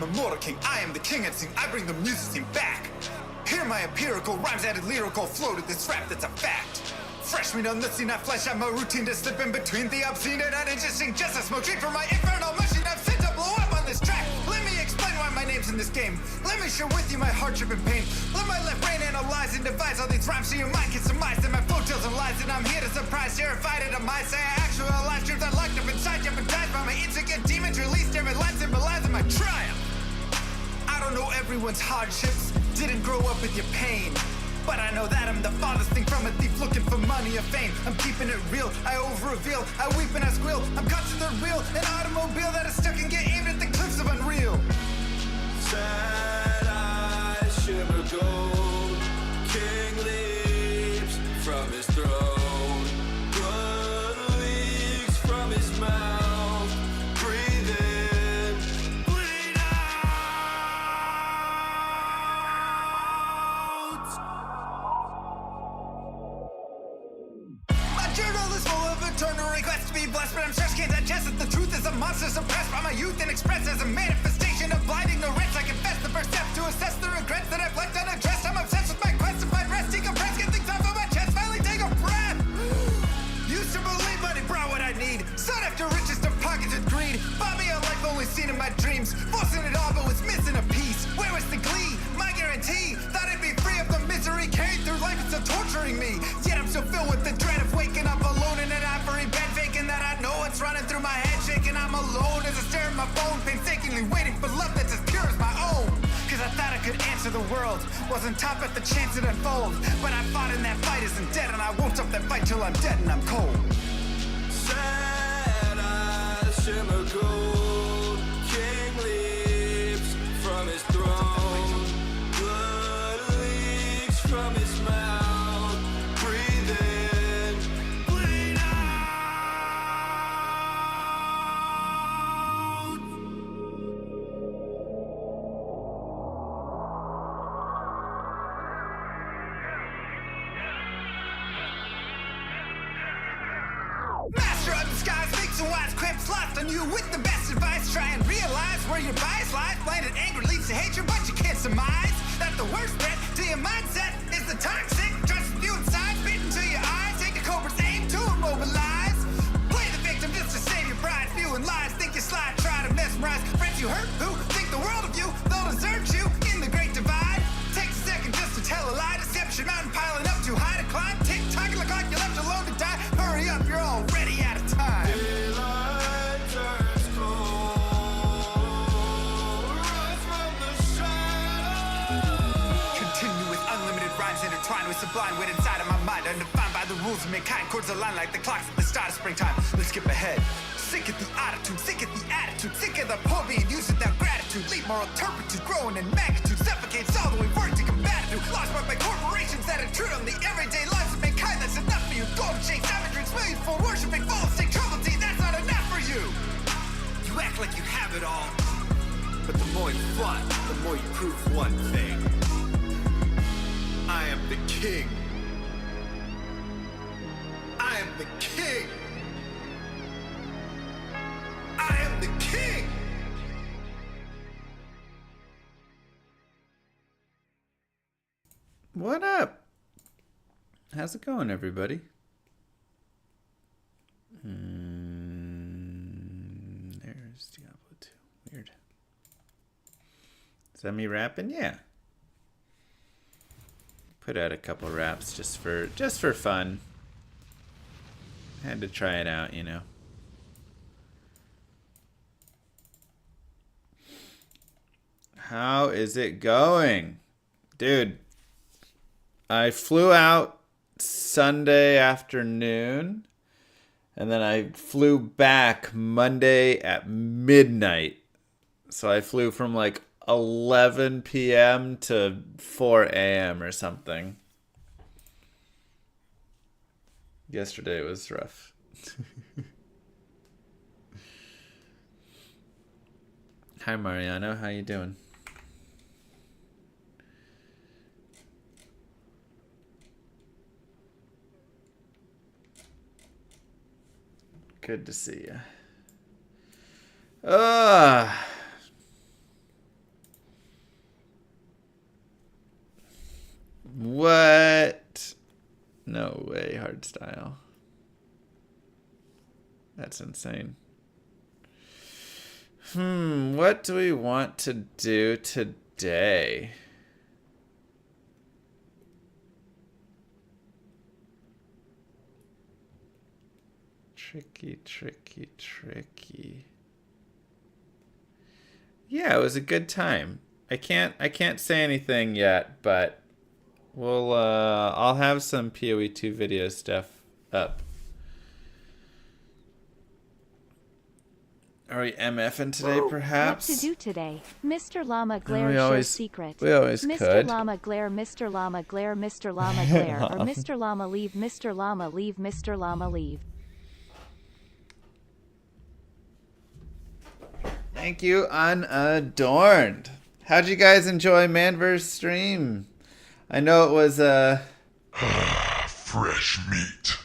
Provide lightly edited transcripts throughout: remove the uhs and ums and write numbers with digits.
am immortal king, I am the king and sing, I bring the music scene back. Hear my empirical rhymes added lyrical flow to this rap that's a fact. Fresh meat on the scene, I flesh out my routine to slip in between the obscene and uninteresting. Just a smoke drink from my infernal machine, I've sent to blow up on this track. Let me explain why my name's in this game. Let me share with you my hardship and pain. Let my left brain analyze and devise all these rhymes so your mind can surmise that my flow tells some lies. And I'm here to surprise, terrified at a mind. Say I actualize truth I locked up inside, jeopardized by my insecure demons. Released every line symbolizing my triumph. I don't know everyone's hardships, didn't grow up with your pain. But I know that I'm the farthest thing from a thief looking for money or fame. I'm keeping it real, I over-reveal, I weep and I squeal. I'm caught to the real, an automobile that is stuck and get aimed at the cliffs of unreal. Sad eyes shimmer gold, king leaps from his throne. Blood leaks from his mouth, breathe in, bleed out. My journal is full of eternal requests to be blessed, but I'm stressed, can't digest it. The truth is a monster suppressed by my youth and expressed as a manifestation of blind ignorance. I confess the first step to assess the regrets that I've left unaddressed. I'm obsessed with my quest to find rest, decompress, get things off of my chest, finally take a breath. Used to believe money brought what I need, sought after riches to pockets with greed. Bought me a life only seen in my dreams, forcing it all but was missing a piece. Where was the glee? My guarantee, thought I'd be free of the misery carried through life, it's still torturing me. Yet I'm still filled with the dread of waking up alone in an ivory bed, faking that I know what's running through my head, shaking I'm alone as I stare at my phone, painstakingly waiting for love that's as pure as my own. Cause I thought I could answer the world, wasn't top at the chance it unfolds. But I fought and that fight isn't dead, and I won't stop that fight till I'm dead and I'm cold. Sad eyes shimmer gold, king leaps from his throne. Blood leaks from his mouth, breathe in, bleed out. Master of the skies, makes some wise quips lost on you with the best advice. Try and realize where your bias lies. Blinded anger leads to hatred, but you can't surmise that the worst threat to your mindset is the toxic trust you inside, spit into your eyes. Take a cobra's aim to immobilize. Play the victim just to save your pride. Spewing lies, think you slide, try to mesmerize friends you hurt who think the world of you. They'll desert you in the great divide. Takes a second just to tell a lie. Deception mountain piling up too high to climb. Tick tock, look like you're left alone to die. Hurry up, you're already out of time. Daylight turns cold, rise from the shadows. Continue with unlimited rhymes intertwined with sublime wit inside of my mind, undefined by the rules of mankind. Chords align like the clocks at the start of springtime. Let's skip ahead. Sick of the attitude, sick of the attitude, sick of the poor being used without gratitude. Leave moral turpitude growing in magnitude, suffocates all the way work to combat it. Lost by corporations that intrude on the everyday lives of mankind. That's enough for you. Golden shades, savagery, millions for worshiping, false state trouble tea. That's not enough for you. You act like you have it all, but the more you fought, the more you prove one thing. I am the king. I am the king. I am the king. What up? How's it going, everybody? There's Diablo 2. Weird. Is that me rapping? Yeah. Put out a couple raps just for fun. Had to try it out, you know. How is it going? Dude, I flew out Sunday afternoon, and then I flew back Monday at midnight. So I flew from like 11 p.m. to 4 a.m. or something. Yesterday was rough. Hi Mariano, how you doing? Good to see you. No way, hardstyle. That's insane. What do we want to do today? Tricky, tricky, tricky. Yeah, it was a good time. I can't say anything yet, but we'll I'll have some PoE2 video stuff up. Are we MFing today, perhaps? What to do today? Mr. Llama Glare we show always- secret. we always Mr. could. Llama Glare, Mr. Llama Glare, Mr. Llama Glare, or Mr. Llama leave, Mr. Llama leave, Mr. Llama leave. Thank you, Unadorned. How'd you guys enjoy Manverse stream? I know it was Fresh meat.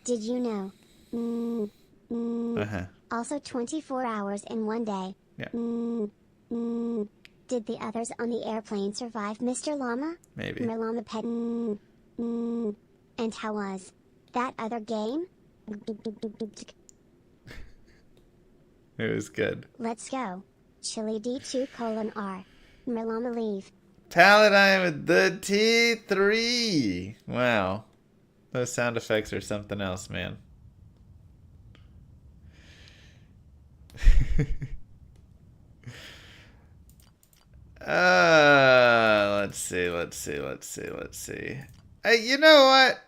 Did you know? Also 24 hours in one day. Yeah. Did the others on the airplane survive, Mr. Llama? Maybe. Llama Pet. And how was that other game? It was good. Let's go. Chili D2:R. Llama leave. Paladine with the T3. Wow. Those sound effects are something else, man. Let's see. Hey, you know what?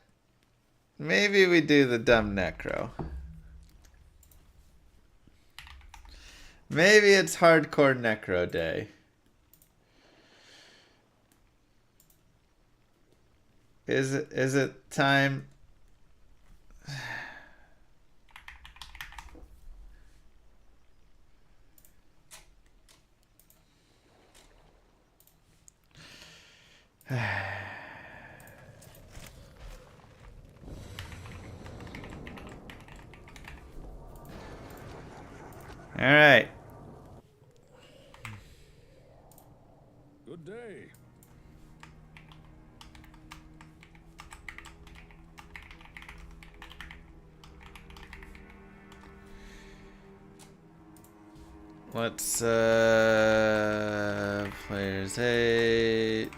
Maybe we do the dumb necro. Maybe it's hardcore necro day. Is it time? All right. Good day. Let's players 8.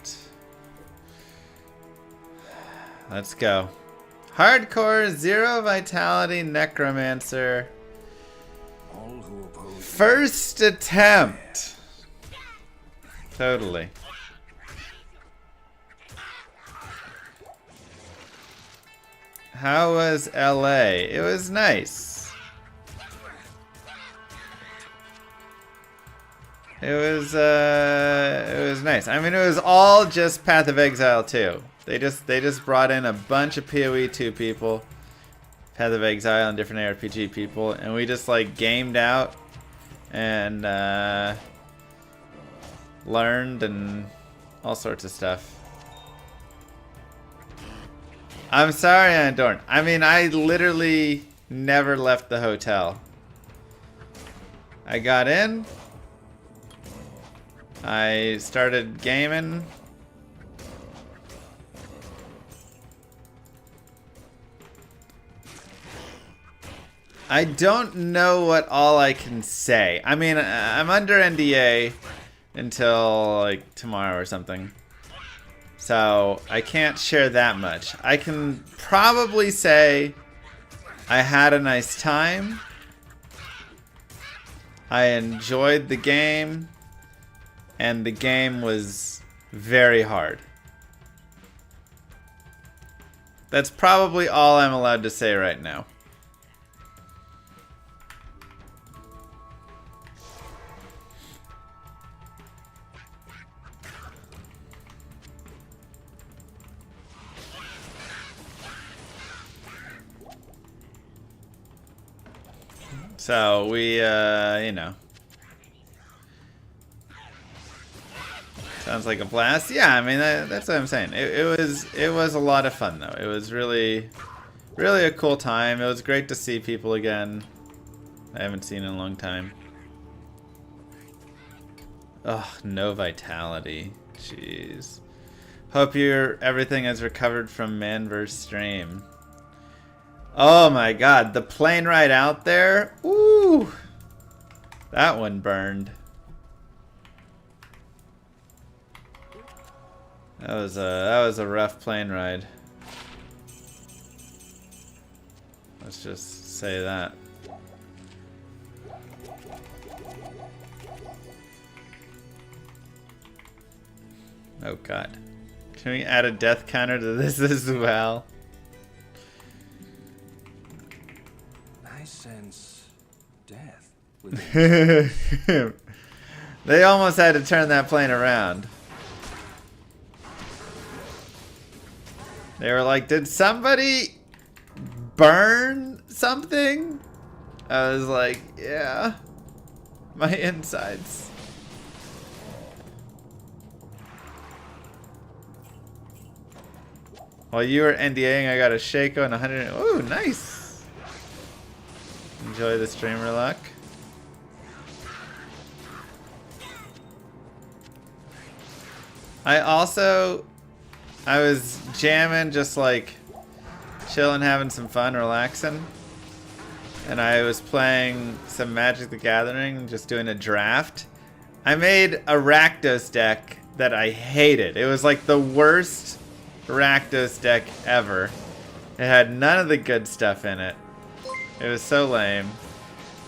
Let's go. Hardcore Zero Vitality Necromancer. All who oppose First attempt. Totally. How was LA? It was nice. It was nice. I mean, it was all just Path of Exile 2. They just brought in a bunch of PoE2 people, Path of Exile and different ARPG people, and we just like gamed out and learned and all sorts of stuff. I'm sorry, Andorn. I mean, I literally never left the hotel. I got in. I started gaming. I don't know what all I can say. I mean, I'm under NDA until like tomorrow or something. So I can't share that much. I can probably say I had a nice time. I enjoyed the game. And the game was very hard. That's probably all I'm allowed to say right now. So we, you know. Sounds like a blast. Yeah, I mean that's what I'm saying. It was a lot of fun though. It was really a cool time. It was great to see people again. I haven't seen in a long time. Ugh, no vitality. Jeez. Hope everything has recovered from Manverse stream. Oh my god, the plane ride out there? Ooh! That one burned. That was a rough plane ride. Let's just say that. Oh god. Can we add a death counter to this as well? I sense death within. They almost had to turn that plane around. They were like, did somebody burn something? I was like, yeah. My insides. While you were NDAing, I got a Shaco and 100. Ooh, nice. Enjoy the streamer luck. I was jamming, just like chilling, having some fun, relaxing. And I was playing some Magic the Gathering, just doing a draft. I made a Rakdos deck that I hated. It was like the worst Rakdos deck ever. It had none of the good stuff in it. It was so lame.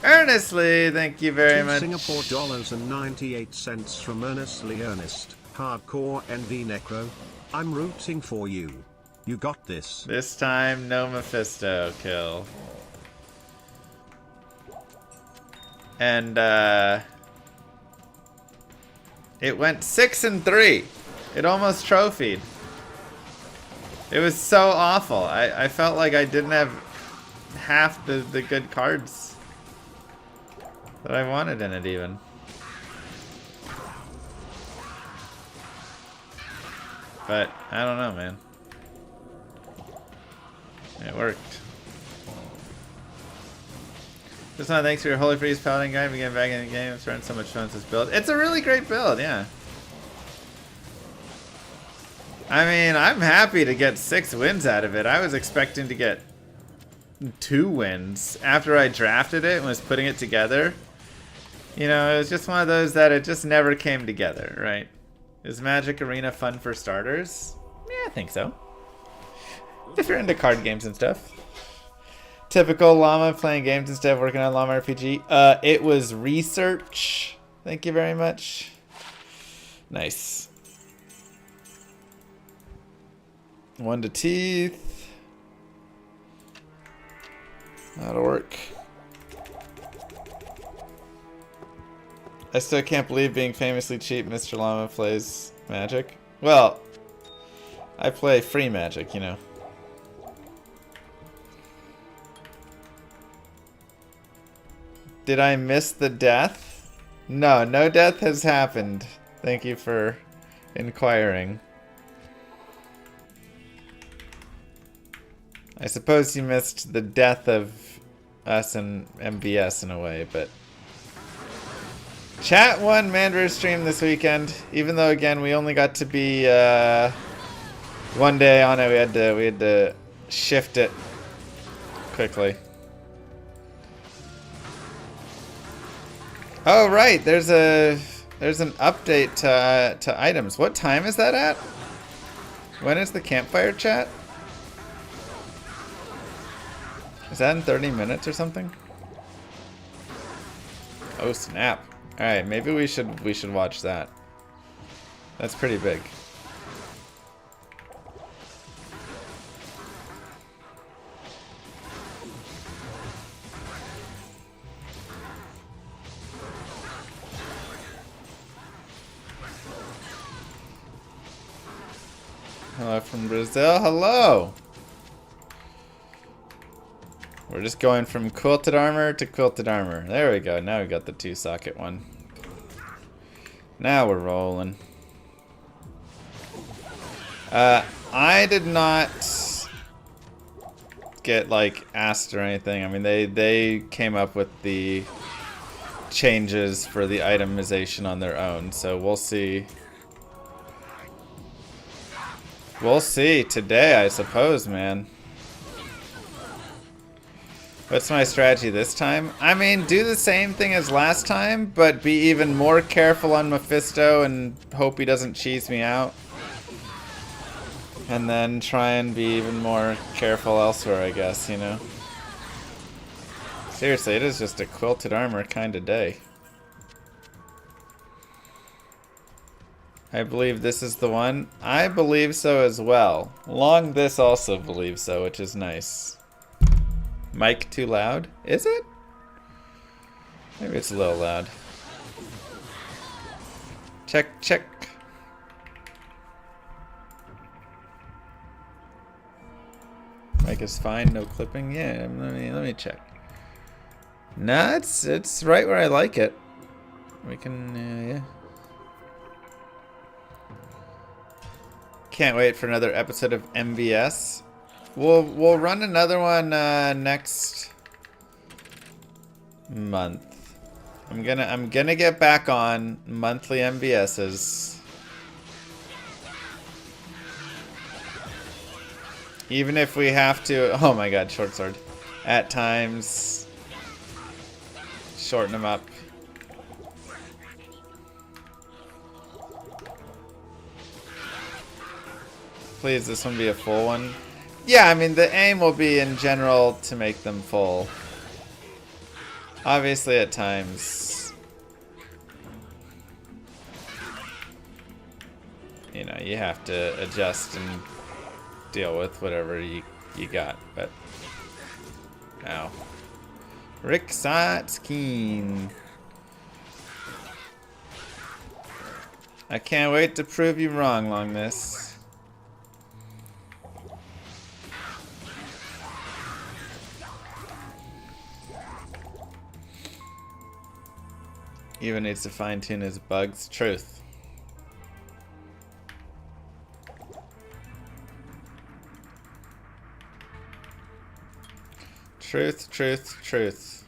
Earnestly, thank you very much. Singapore dollars and 98 cents from Earnestly Ernest. Hardcore NV Necro. I'm rooting for you. You got this. This time, no Mephisto kill. And it went 6-3. It almost trophied. It was so awful. I felt like I didn't have half the good cards that I wanted in it even. But I don't know, man. It worked. Just want to thanks for your Holy Freeze Paladin guide. Getting back in the game. It's running so much fun with this build. It's a really great build, yeah. I mean, I'm happy to get 6 wins out of it. I was expecting to get 2 wins after I drafted it and was putting it together. You know, it was just one of those that it just never came together, right? Is Magic Arena fun for starters? Yeah, I think so. If you're into card games and stuff. Typical llama playing games instead of working on llama RPG. It was research. Thank you very much. Nice. 1 to teeth. That'll work. I still can't believe being famously cheap Mr. Llama plays Magic. Well, I play free Magic, you know. Did I miss the death? No, no death has happened. Thank you for inquiring. I suppose you missed the death of us and MVS in a way, but... Chat won Mandarin stream this weekend, even though again we only got to be 1 day on it. We had to shift it quickly. Oh right, there's an update to items. What time is that at? When is the campfire chat? Is that in 30 minutes or something? Oh snap. Alright, maybe we should watch that. That's pretty big. Hello from Brazil. Hello! We're just going from quilted armor to quilted armor. There we go. Now we got the 2-socket one. Now we're rolling. I did not get like asked or anything. I mean, they came up with the changes for the itemization on their own, so we'll see We'll see today, I suppose, man. What's my strategy this time? I mean, do the same thing as last time, but be even more careful on Mephisto and hope he doesn't cheese me out. And then try and be even more careful elsewhere, I guess, you know? Seriously, it is just a quilted armor kind of day. I believe this is the one. I believe so as well. Long this also believes so, which is nice. Mic too loud? Is it? Maybe it's a little loud. Check, check. Mic is fine, no clipping. Yeah, let me check. Nah, it's right where I like it. We can, yeah. Can't wait for another episode of MVS. We'll run another one next month. I'm gonna get back on monthly MVSs. Even if we have to, oh my god, short sword. At times, shorten them up. Please, this one be a full one. Yeah, I mean, the aim will be in general to make them full. Obviously, at times, you know, you have to adjust and deal with whatever you got, but ow. Rick Sotzkeen. I can't wait to prove you wrong, Long this. Even needs to fine-tune his bugs. Truth. Truth, truth, truth.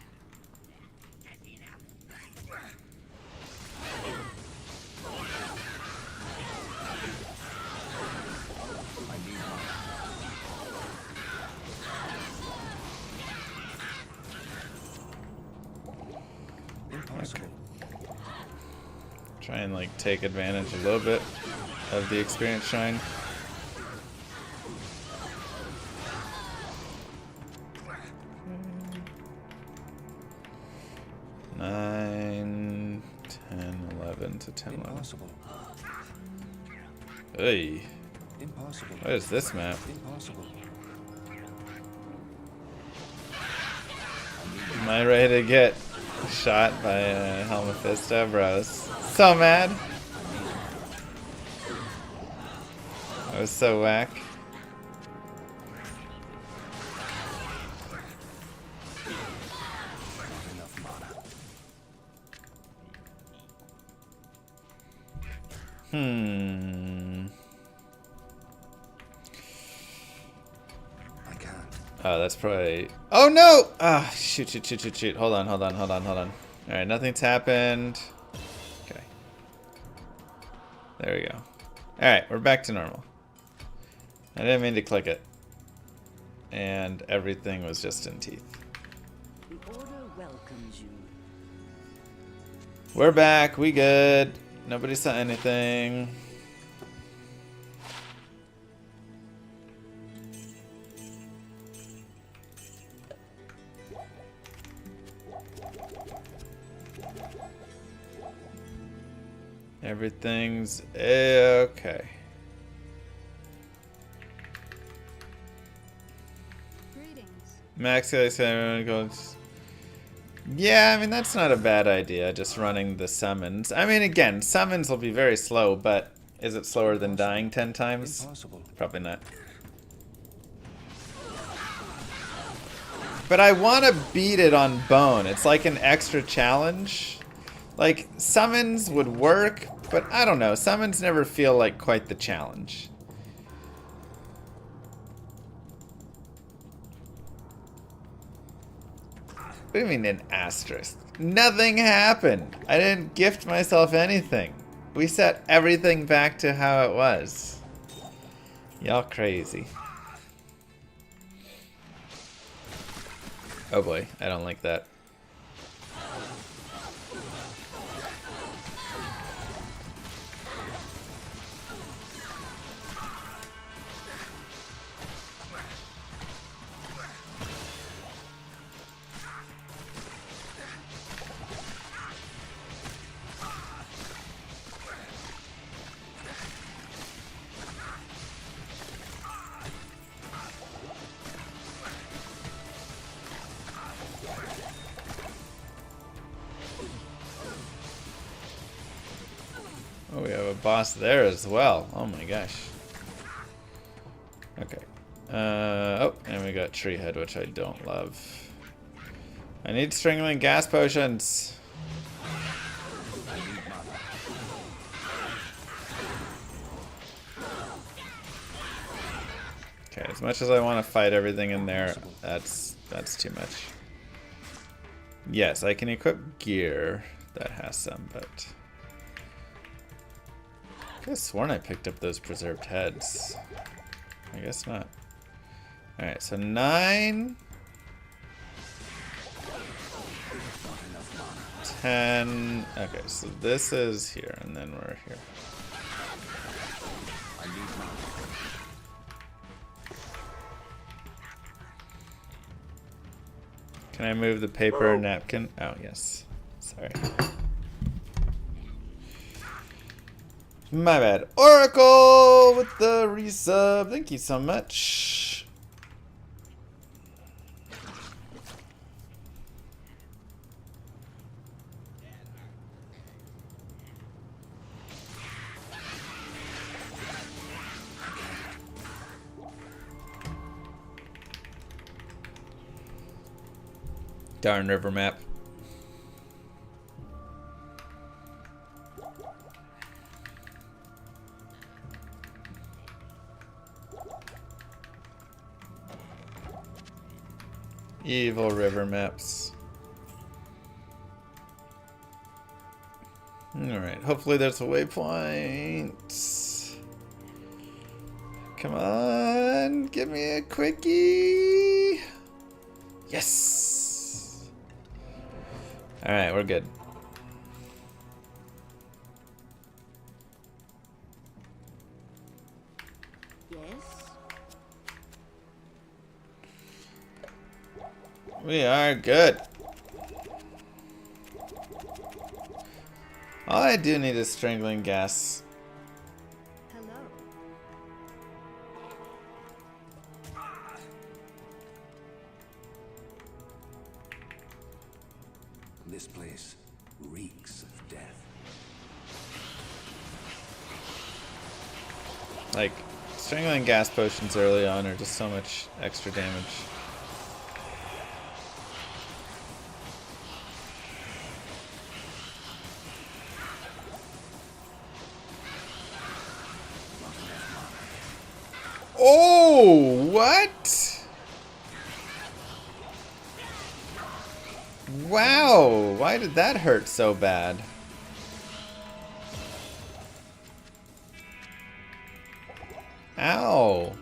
Impossible. Try and like take advantage a little bit of the experience shrine. Nine, 10, 11 to 10, 11. Impossible. Hey, Impossible. what is this map? Impossible. Am I ready to get shot by Helmephisto, bros? So mad. I was so whack. I can't. Oh, that's probably... Oh, no! Ah, shoot, shoot, shoot, shoot, shoot. Hold on, hold on, hold on, hold on. Alright, nothing's happened. Okay. There we go. Alright, we're back to normal. I didn't mean to click it. And everything was just in teeth. The order welcomes you. We're back. We good. Nobody saw anything. Everything's okay. Greetings. Max goes. Yeah, I mean that's not a bad idea. Just running the summons. I mean, again, summons will be very slow, but is it slower than dying 10 times? Impossible. Probably not. But I want to beat it on bone. It's like an extra challenge. Like, summons would work, but I don't know. Summons never feel like quite the challenge. What do you mean an asterisk? Nothing happened. I didn't gift myself anything. We set everything back to how it was. Y'all crazy. Oh boy, I don't like that. Oh, we have a boss there as well. Oh my gosh. Okay. Oh, and we got tree head, which I don't love. I need strangling gas potions. Okay, as much as I want to fight everything in there, that's too much. Yes, I can equip gear that has some, but I could have sworn I picked up those preserved heads. I guess not. Alright, so 9, 10. Okay, so this is here, and then we're here. Can I move the paper napkin? Oh, yes. Sorry. My bad. Oracle with the resub. Thank you so much. Darn river map. Evil river maps. Alright, hopefully there's a waypoint. Come on, give me a quickie. Yes! Alright, we're good. We are good. All I do need is strangling gas. Hello. This place reeks of death. Like, strangling gas potions early on are just so much extra damage. Oh, what? Wow, why did that hurt so bad? Ow.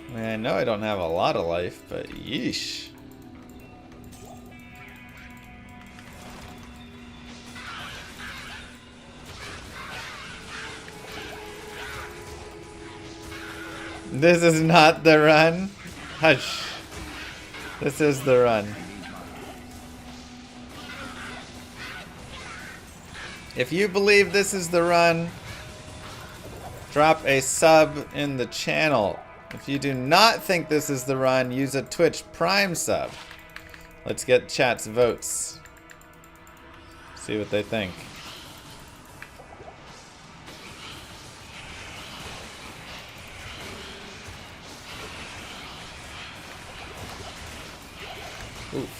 I mean, I know I don't have a lot of life, but yeesh. This is not the run. Hush. This is the run. If you believe this is the run, drop a sub in the channel. If you do not think this is the run, use a Twitch Prime sub. Let's get chat's votes. See what they think. Oof.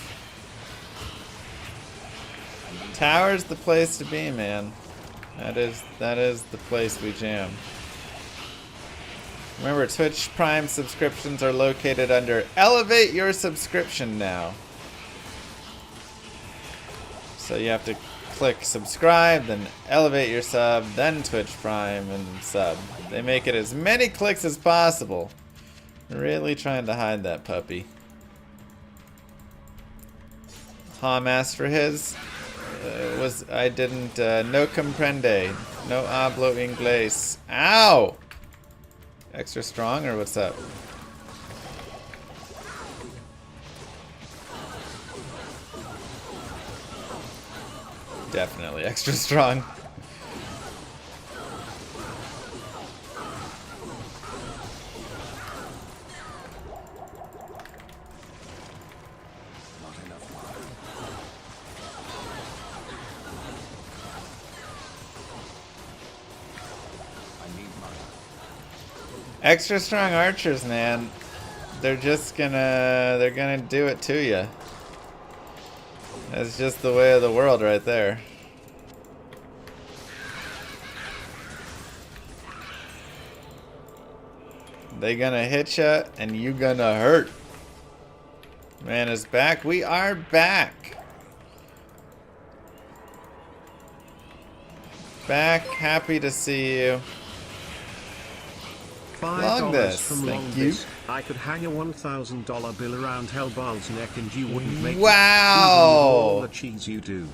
Tower's the place to be, man. That is the place we jam. Remember, Twitch Prime subscriptions are located under Elevate Your Subscription now. So you have to click subscribe, then elevate your sub, then Twitch Prime and sub. They make it as many clicks as possible. Really trying to hide that puppy. Ham asked for his. I didn't, no comprende. No hablo inglés. Ow! Extra strong or what's up? Definitely extra strong. Extra strong archers, man. They're gonna do it to you. That's just the way of the world right there. They gonna hit ya and you gonna hurt. Man is back. We are back. Back. Happy to see you. $5 from Thank you. Longdis. I could hang a $1,000 bill around Hellball's neck and you wouldn't make Wow. it, even with all the cheese you do.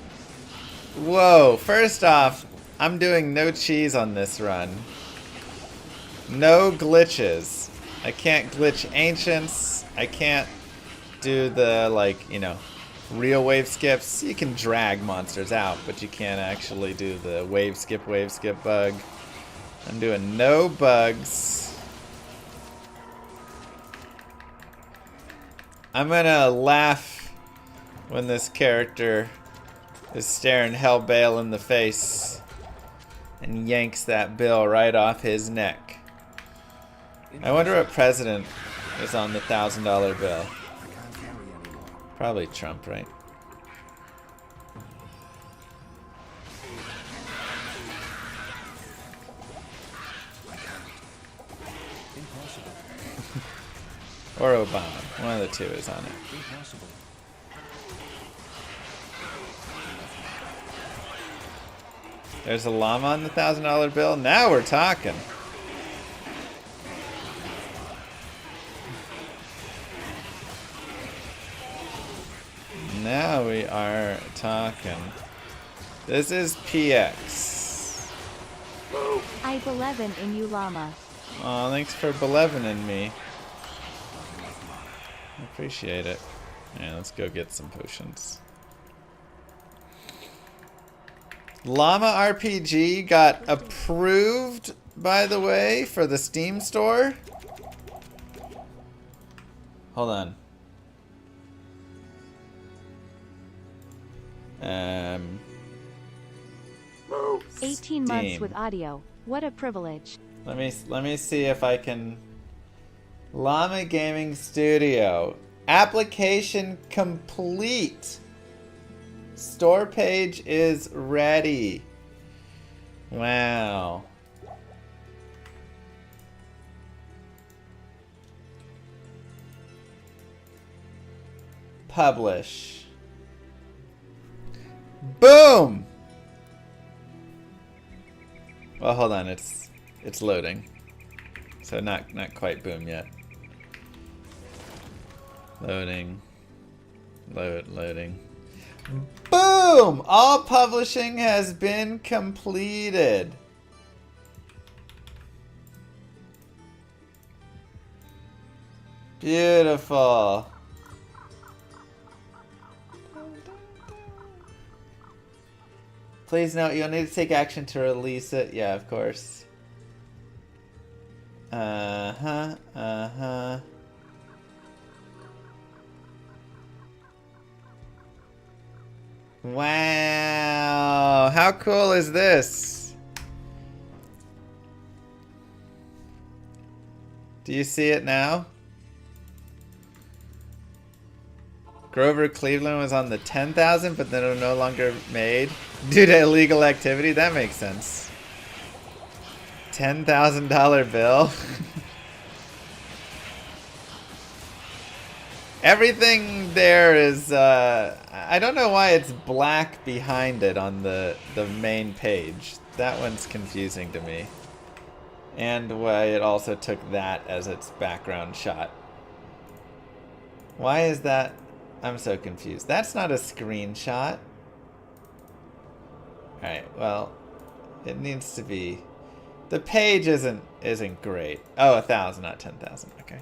Whoa, first off, I'm doing no cheese on this run. No glitches. I can't glitch ancients. I can't do the, like, you know, real wave skips. You can drag monsters out, but you can't actually do the wave skip bug. I'm doing no bugs. I'm gonna laugh when this character is staring Hellbale in the face and yanks that bill right off his neck. I wonder what president is on the $1,000 bill. Probably Trump, right? Or Obama. One of the two is on it. There's a llama on the $1,000 bill. Now we're talking. Now we are talking. This is PX. I believe in you, llama. Aw, thanks for believing in me. I appreciate it. Yeah, let's go get some potions. Llama RPG got approved, by the way, for the Steam store. Hold on. 18 months with audio. What a privilege. Let me see if I can. Llama Gaming Studio. Application complete. Store page is ready. Wow. Publish. Boom! Well, hold on, it's loading. So not quite boom yet. Loading. Loading. Boom! All publishing has been completed. Beautiful. Please note, you'll need to take action to release it. Yeah, of course. Wow, how cool is this? Do you see it now? Grover Cleveland was on the 10,000, but then it no longer made due to illegal activity. That makes sense. $10,000 bill. Everything there is, I don't know why it's black behind it on the main page. That one's confusing to me. And why it also took that as its background shot. Why is that? I'm so confused. That's not a screenshot. Alright, well, it needs to be... The page isn't great. Oh, 1,000, not 10,000. Okay.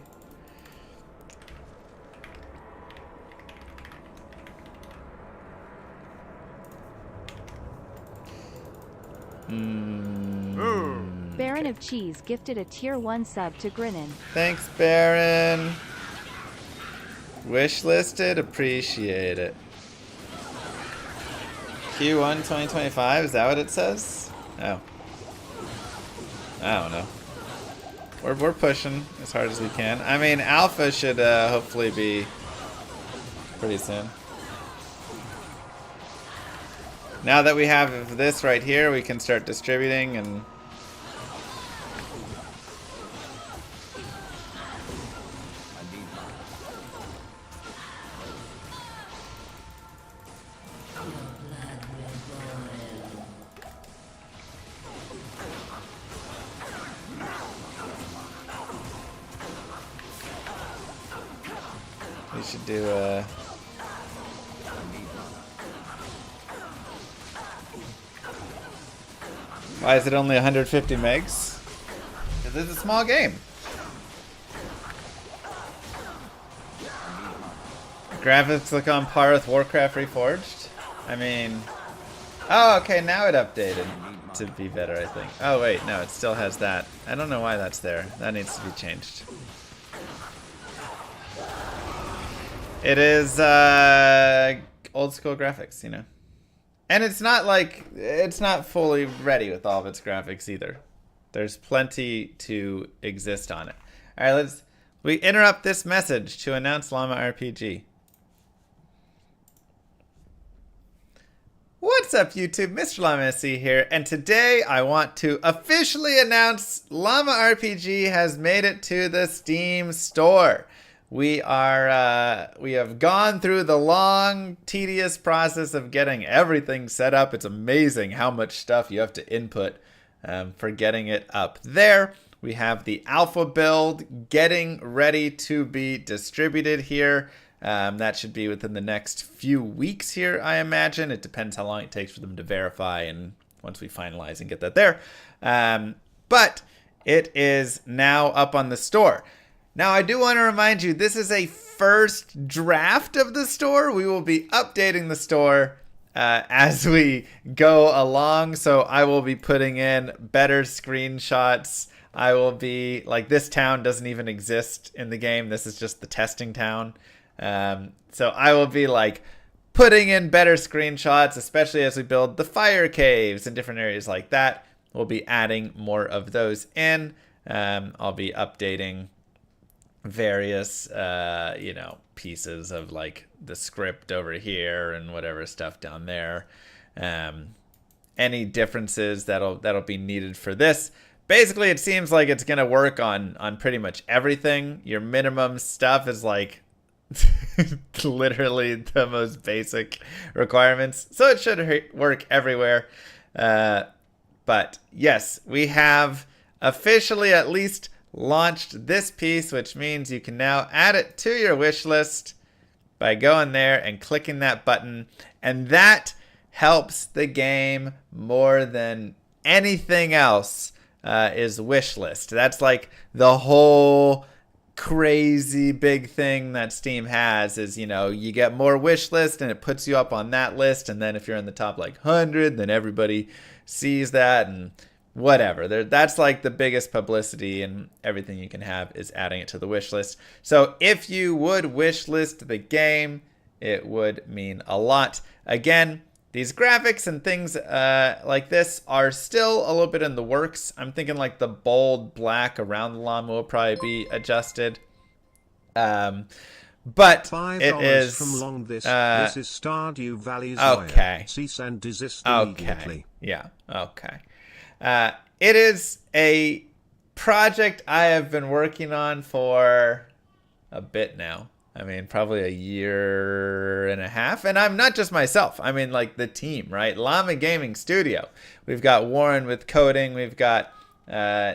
Baron of Cheese gifted a tier 1 sub to Grinnin. Thanks, Baron. Wishlisted, appreciate it. Q1 2025, is that what it says? Oh. I don't know. We're pushing as hard as we can. I mean, alpha should hopefully be pretty soon. Now that we have this right here, we can start distributing and... We should do a... Why is it only 150 megs? Because it's a small game. Graphics look on par with Warcraft Reforged. I mean... Oh, okay, now it updated to be better, I think. Oh, wait, no, it still has that. I don't know why that's there. That needs to be changed. It is old school graphics, you know. And it's not like, it's not fully ready with all of its graphics either. There's plenty to exist on it. All right, we interrupt this message to announce Llama RPG. What's up, YouTube? Mr. Llama SC here, and today I want to officially announce Llama RPG has made it to the Steam store. We have gone through the long, tedious process of getting everything set up. It's amazing how much stuff you have to input for getting it up there. We have the alpha build getting ready to be distributed here. That should be within the next few weeks here, I imagine. It depends how long it takes for them to verify and once we finalize and get that there. But it is now up on the store. Now, I do want to remind you, this is a first draft of the store. We will be updating the store as we go along. So I will be putting in better screenshots. I will be, like, this town doesn't even exist in the game. This is just the testing town. So I will be, like, putting in better screenshots, especially as we build the fire caves and different areas like that. We'll be adding more of those in. I'll be updating various you know, pieces of like the script over here and whatever stuff down there. Any differences that'll be needed for this. Basically, it seems like it's gonna work on pretty much everything. Your minimum stuff is like literally the most basic requirements, so it should work everywhere. But yes, we have officially at least launched this piece, which means you can now add it to your wish list by going there and clicking that button, and that helps the game more than anything else. Is wish list. That's like the whole crazy big thing that Steam has is, you know, you get more wish list and it puts you up on that list, and then if you're in the top like 100, then everybody sees that and whatever. That's like the biggest publicity and everything you can have is adding it to the wish list. So if you would wish list the game, it would mean a lot. Again, these graphics and things like this are still a little bit in the works. I'm thinking like the bold black around the llama will probably be adjusted. But $5 it is from Long this is Stardew Valley's okay. Cease and desist immediately. Yeah, okay. It is a project I have been working on for a bit now. I mean, probably a year and a half. And I'm not just myself. I mean, like the team, right? Llama Gaming Studio. We've got Warren with coding. We've got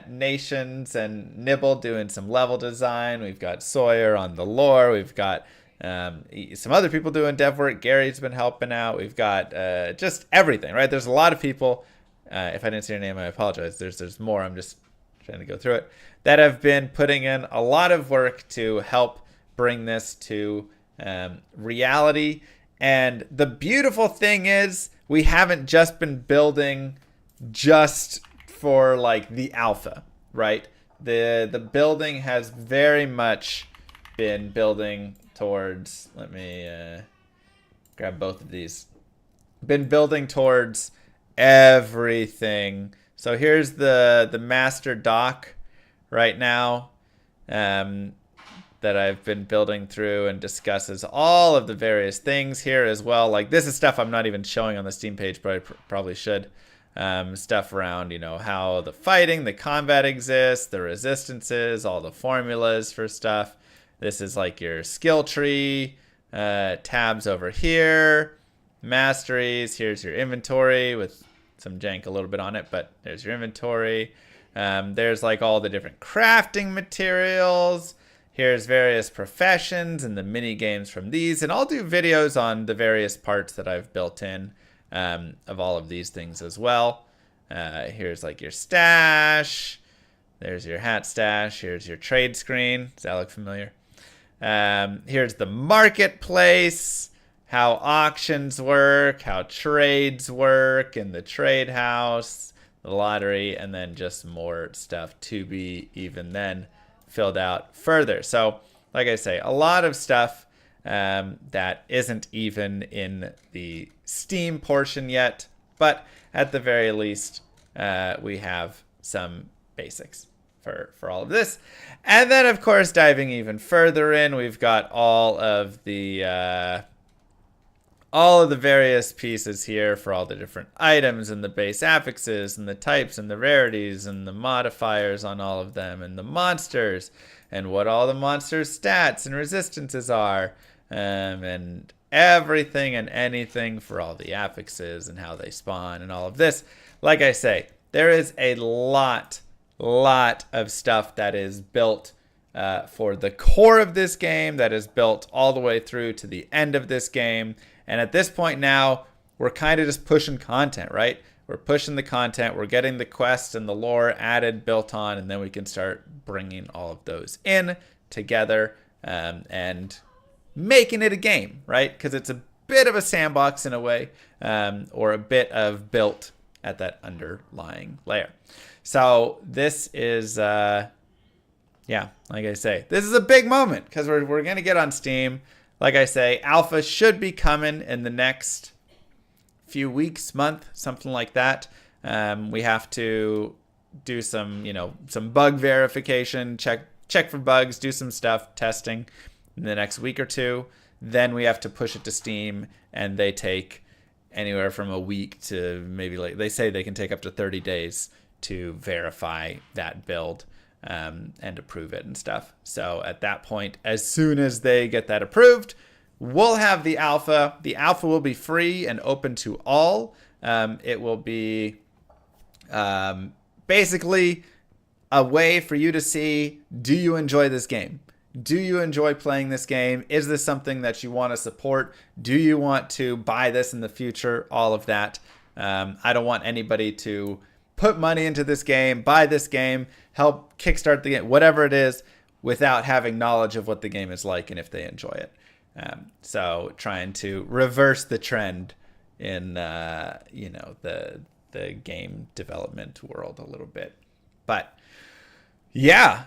Nations and Nibble doing some level design. We've got Sawyer on the lore. We've got some other people doing dev work. Gary's been helping out. We've got just everything, right? There's a lot of people. If I didn't say your name, I apologize. There's more. I'm just trying to go through it. That have been putting in a lot of work to help bring this to reality. And the beautiful thing is we haven't just been building just for like the alpha, right? The building has very much been building towards, let me grab both of these, been building towards everything. So here's the master doc right now that I've been building through and discusses all of the various things here as well. Like this is stuff I'm not even showing on the Steam page, but I probably should. Stuff around, you know, how the fighting, the combat exists, the resistances, all the formulas for stuff. This is like your skill tree, tabs over here, masteries. Here's your inventory with some jank a little bit on it, but there's your inventory. There's like all the different crafting materials. Here's various professions and the mini games from these. And I'll do videos on the various parts that I've built in of all of these things as well. Here's like your stash. There's your hat stash. Here's your trade screen. Does that look familiar? Here's the marketplace, how auctions work, how trades work in the trade house, the lottery, and then just more stuff to be even then filled out further. So like I say, a lot of stuff that isn't even in the Steam portion yet, but at the very least we have some basics for all of this. And then of course diving even further in, we've got all of the various pieces here for all the different items and the base affixes and the types and the rarities and the modifiers on all of them and the monsters and what all the monsters' stats and resistances are, and everything and anything for all the affixes and how they spawn and all of this. Like I say, there is a lot of stuff that is built for the core of this game, that is built all the way through to the end of this game. And at this point now, we're kind of just pushing content, right? We're pushing the content, we're getting the quests and the lore added, built on, and then we can start bringing all of those in together and making it a game, right? Because it's a bit of a sandbox in a way, or a bit of built at that underlying layer. So this is, yeah, like I say, this is a big moment because we're going to get on Steam. Like I say, alpha should be coming in the next few weeks, month, something like that. We have to do some, some bug verification, check for bugs, do some stuff, testing in the next week or two. Then we have to push it to Steam, and they take anywhere from a week to maybe, like they say, they can take up to 30 days to verify that build and approve it and stuff. So at that point, as soon as they get that approved, we'll have the alpha. The alpha will be free and open to all. It will be basically a way for you to see, do you enjoy this game? Do you enjoy playing this game? Is this something that you want to support? Do you want to buy this in the future? All of that. I don't want anybody to put money into this game, buy this game, help kickstart the game, whatever it is, without having knowledge of what the game is like and if they enjoy it. So trying to reverse the trend in, the game development world a little bit. But yeah,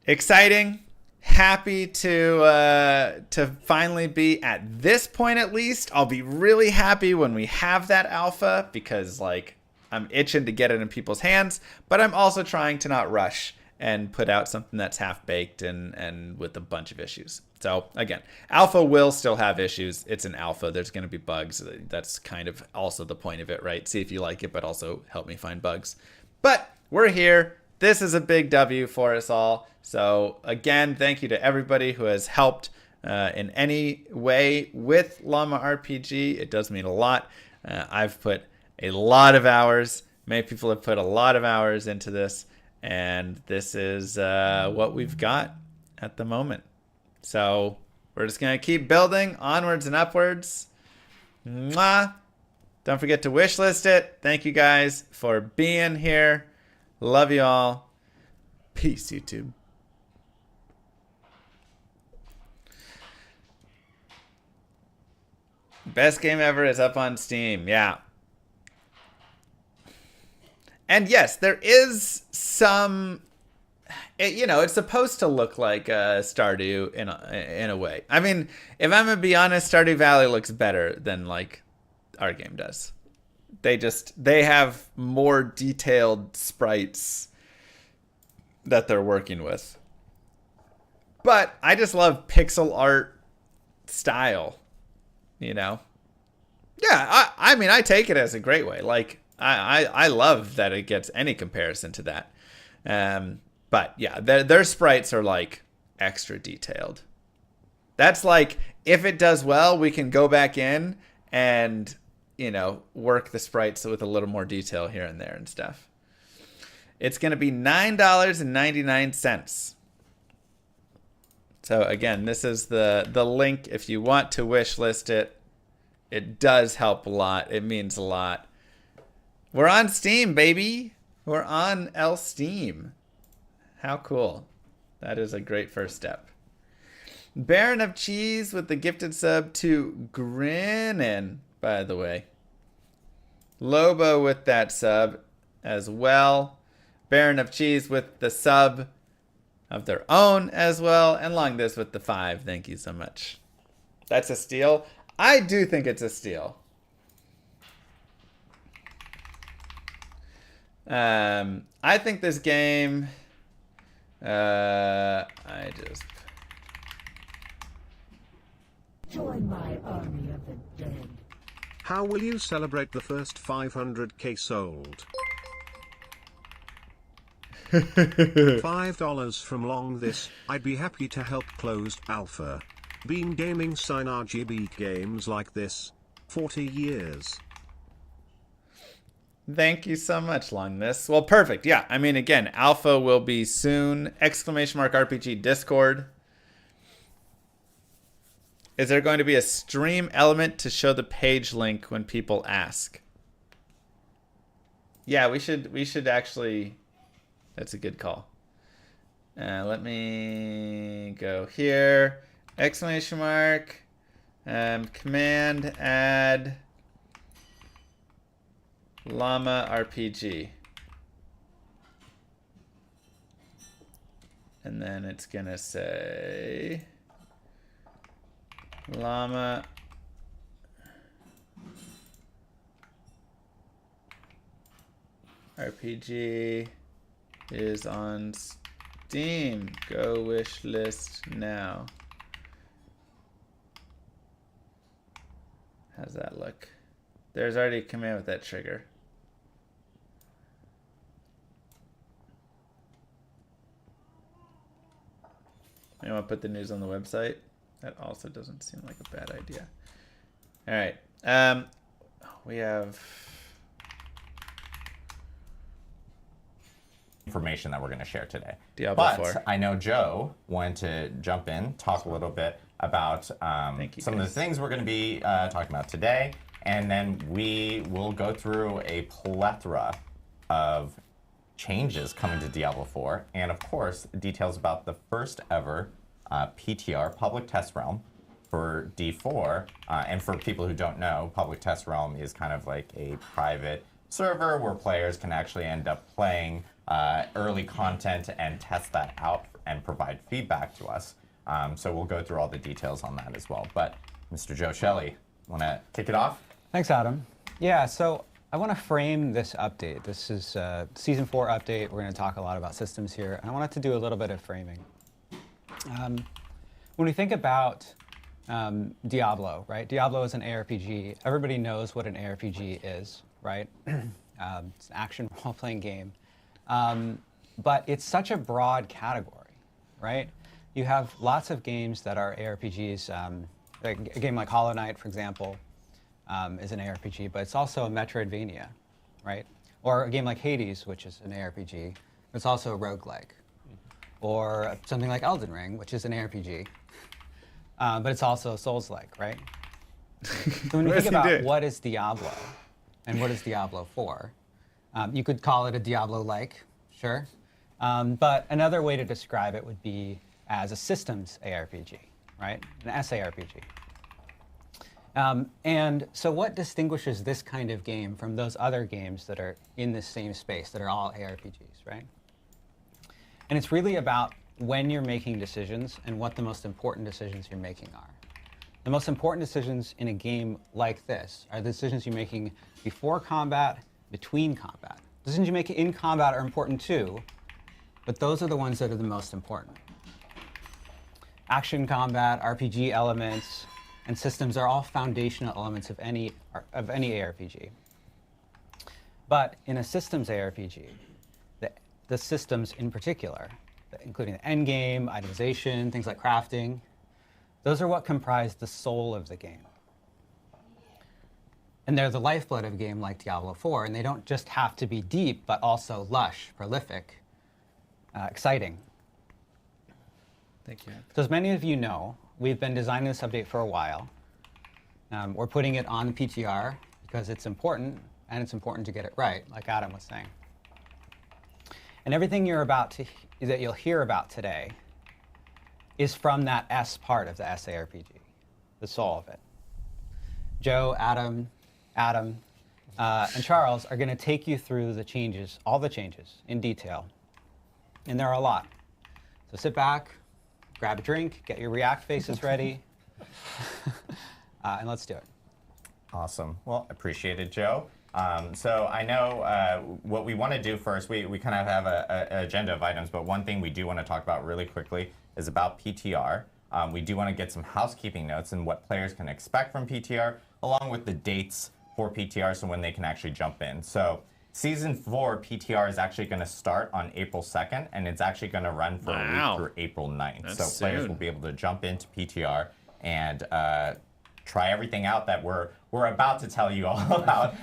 exciting. Happy to finally be at this point at least. I'll be really happy when we have that alpha because, like, I'm itching to get it in people's hands, but I'm also trying to not rush and put out something that's half-baked and with a bunch of issues. So, again, alpha will still have issues. It's an alpha. There's going to be bugs. That's kind of also the point of it, right? See if you like it, but also help me find bugs. But we're here. This is a big W for us all. So, again, thank you to everybody who has helped in any way with Llama RPG, it does mean a lot. I've put a lot of hours. Many people have put a lot of hours into this, and this is what we've got at the moment. So we're just going to keep building onwards and upwards. Mwah! Don't forget to wishlist it. Thank you guys for being here. Love you all. Peace, YouTube. Best game ever is up on Steam. Yeah. And yes, there is some... it's supposed to look like Stardew in a way. I mean, if I'm going to be honest, Stardew Valley looks better than, like, our game does. They have more detailed sprites that they're working with. But I just love pixel art style, Yeah, I mean, I take it as a great way. Like, I love that it gets any comparison to that. But yeah, their sprites are like extra detailed. That's like, if it does well, we can go back in and, work the sprites with a little more detail here and there and stuff. It's going to be $9.99. So again, this is the link if you want to wish list it. It does help a lot. It means a lot. We're on Steam, baby. We're on Steam. How cool. That is a great first step. Baron of Cheese with the gifted sub to Grinnin, by the way. Lobo with that sub as well. Baron of Cheese with the sub of their own as well. And Long This with the 5. Thank you so much. That's a steal. I do think it's a steal. I think this game... Join my army of the dead. How will you celebrate the first 500k sold? $5 from Long This. I'd be happy to help closed alpha. Been gaming sign RGB games like this 40 years. Thank you so much, Long This. Well, perfect. Yeah, I mean, again, alpha will be soon. ! RPG Discord. Is there going to be a stream element to show the page link when people ask? Yeah, we should actually... That's a good call. Let me go here. ! Command add Llama RPG. And then it's gonna say Llama RPG is on Steam. Go wish list now. How's that look? There's already a command with that trigger. You want to put the news on the website? That also doesn't seem like a bad idea. All right. We have information that we're going to share today. Diablo 4. But I know Joe wanted to jump in, talk a little bit about some of the things we're going to be talking about today, and then we will go through a plethora of changes coming to Diablo 4, and of course, details about the first ever PTR, Public Test Realm, for D4. And for people who don't know, Public Test Realm is kind of like a private server where players can actually end up playing early content and test that out and provide feedback to us. So we'll go through all the details on that as well. But Mr. Joe Shelley, want to kick it off? Thanks, Adam. Yeah, so I want to frame this update. This is a Season 4 update. We're going to talk a lot about systems here. And I wanted to do a little bit of framing. When we think about Diablo, right? Diablo is an ARPG. Everybody knows what an ARPG is, right? It's an action role-playing game. But it's such a broad category, right? You have lots of games that are ARPGs. Like a game like Hollow Knight, for example, is an ARPG, but it's also a Metroidvania, right? Or a game like Hades, which is an ARPG, but it's also a roguelike. Or something like Elden Ring, which is an ARPG, but it's also a Souls-like, right? So when you think about what is Diablo, and what is Diablo 4, you could call it a Diablo-like, sure. But another way to describe it would be as a systems ARPG, right? An SARPG. And so what distinguishes this kind of game from those other games that are in this same space, that are all ARPGs, right? And it's really about when you're making decisions and what the most important decisions you're making are. The most important decisions in a game like this are the decisions you're making before combat, between combat. Decisions you make in combat are important too, but those are the ones that are the most important. Action combat, RPG elements, and systems are all foundational elements of any ARPG. But in a systems ARPG, the systems in particular, including the end game, itemization, things like crafting, those are what comprise the soul of the game. And they're the lifeblood of a game like Diablo 4, and they don't just have to be deep, but also lush, prolific, exciting. Thank you. So as many of you know, we've been designing this update for a while. We're putting it on the PTR because it's important, and it's important to get it right, like Adam was saying. And everything that you'll hear about today is from that S part of the SARPG, the soul of it. Joe, Adam, and Charles are going to take you through the changes, all the changes, in detail. And there are a lot. So sit back, grab a drink, get your React faces ready, and let's do it. Awesome. Well, appreciate it, Joe. So I know what we want to do first, we kind of have an agenda of items, but one thing we do want to talk about really quickly is about PTR. We do want to get some housekeeping notes and what players can expect from PTR, along with the dates for PTR, so when they can actually jump in. So Season 4 PTR is actually going to start on April 2nd, and it's actually going to run for a week through April 9th. That's so players soon. will be able to jump into PTR and try everything out that we're about to tell you all about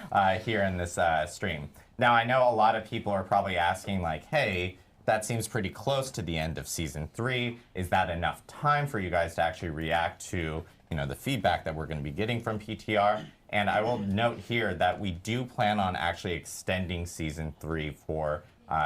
here in this stream. Now, I know a lot of people are probably asking, like, hey, that seems pretty close to the end of Season 3. Is that enough time for you guys to actually react to, the feedback that we're going to be getting from PTR? And I will note here that we do plan on actually extending Season 3 for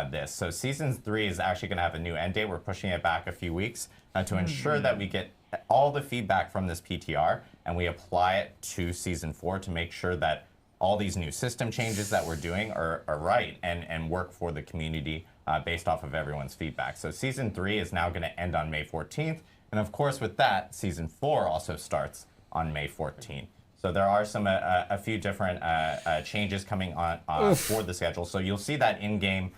this. So Season 3 is actually going to have a new end date. We're pushing it back a few weeks to ensure that we get all the feedback from this PTR and we apply it to Season 4 to make sure that all these new system changes that we're doing are right and work for the community based off of everyone's feedback. So Season 3 is now going to end on May 14th. And of course, with that, Season 4 also starts on May 14th. So there are a few different changes coming on for the schedule. So you'll see that in-game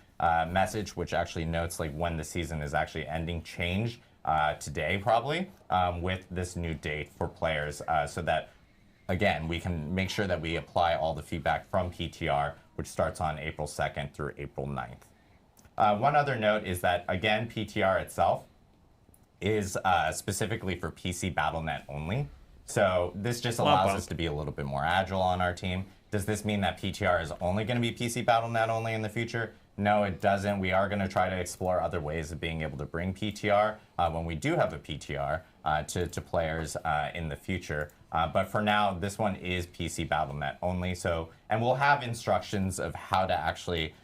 message, which actually notes like when the season is actually ending, change today probably with this new date for players, so that again we can make sure that we apply all the feedback from PTR, which starts on April 2nd through April 9th. One other note is that again PTR itself is specifically for PC Battle.net only. So this just allows us to be a little bit more agile on our team. Does this mean that PTR is only going to be PC Battle.net only in the future? No, it doesn't. We are going to try to explore other ways of being able to bring PTR when we do have a PTR to players in the future. But for now, this one is PC Battle.net only. So, and we'll have instructions of how to actually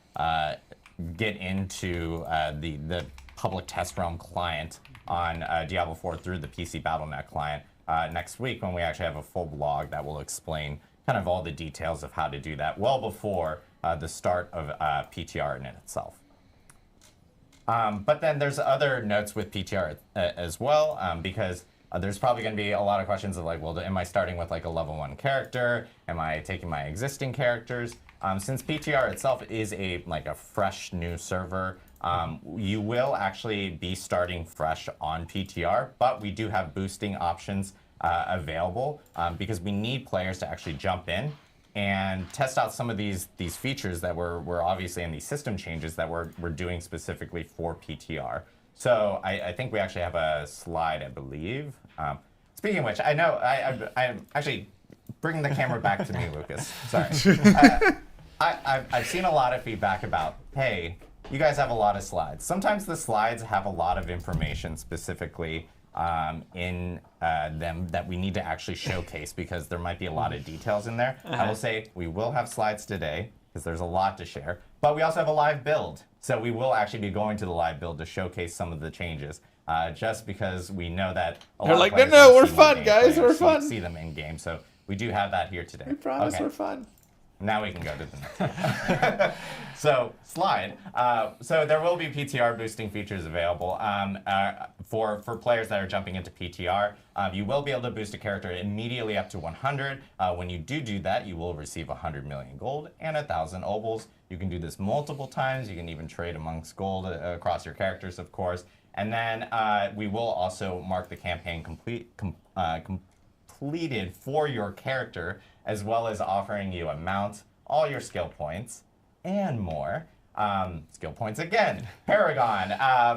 get into the public test realm client on Diablo 4 through the PC Battle.net client next week, when we actually have a full blog that will explain kind of all the details of how to do that well before the start of PTR in itself. But then there's other notes with PTR as well, because there's probably going to be a lot of questions of like, well, am I starting with like a level 1 character? Am I taking my existing characters? Since PTR itself is a fresh new server, you will actually be starting fresh on PTR, but we do have boosting options available because we need players to actually jump in and test out some of these features that we're obviously in these system changes that we're doing specifically for PTR. So I think we actually have a slide, I believe. Speaking of which, I know I'm actually bringing the camera back to me, Lucas. Sorry. I've seen a lot of feedback about, hey, you guys have a lot of slides. Sometimes the slides have a lot of information specifically in them that we need to actually showcase because there might be a lot of details in there. I will say we will have slides today because there's a lot to share, but we also have a live build. So we will actually be going to the live build to showcase some of the changes just because we know that a They're lot like, of players no, wanna we're see fun, in-game guys, players, we're fun. see them in game. So we do have that here today. We promise Okay. we're fun. Now we can go to the next. So slide. So there will be PTR boosting features available for players that are jumping into PTR. You will be able to boost a character immediately up to 100. When you do that, you will receive 100 million gold and 1,000 obols. You can do this multiple times. You can even trade amongst gold across your characters, of course. And then we will also mark the campaign completed for your character, as well as offering you a mount, all your skill points, and more. Skill points again. Paragon.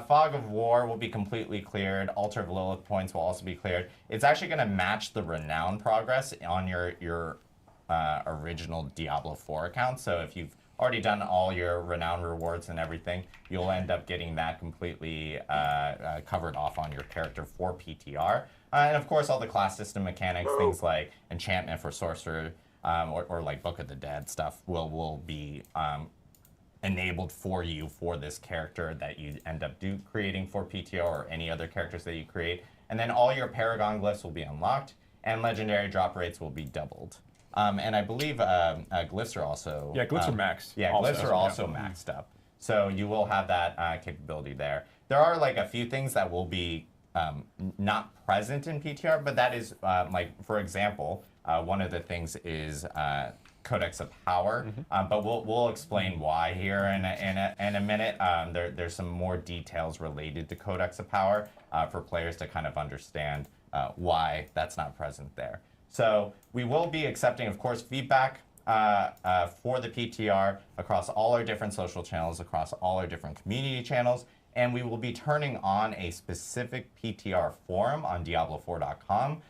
Fog of War will be completely cleared. Altar of Lilith points will also be cleared. It's actually going to match the renown progress on your original Diablo 4 account. So if you've already done all your renown rewards and everything, you'll end up getting that completely covered off on your character for PTR. And of course, all the class system mechanics, things like enchantment for sorcerer, or like Book of the Dead stuff will be enabled for you for this character that you end up creating for PTR or any other characters that you create. And then all your Paragon glyphs will be unlocked, and legendary drop rates will be doubled. And I believe glyphs are also... Yeah, glyphs are maxed. Yeah, glyphs are also maxed up. So you will have that capability there. There are like a few things that will be not present in PTR, but that is like, for example, one of the things is Codex of Power, but we'll explain why here in a minute. There's some more details related to Codex of Power for players to kind of understand why that's not present there. So we will be accepting, of course, feedback for the PTR across all our different social channels, across all our different community channels, and we will be turning on a specific PTR forum on Diablo4.com.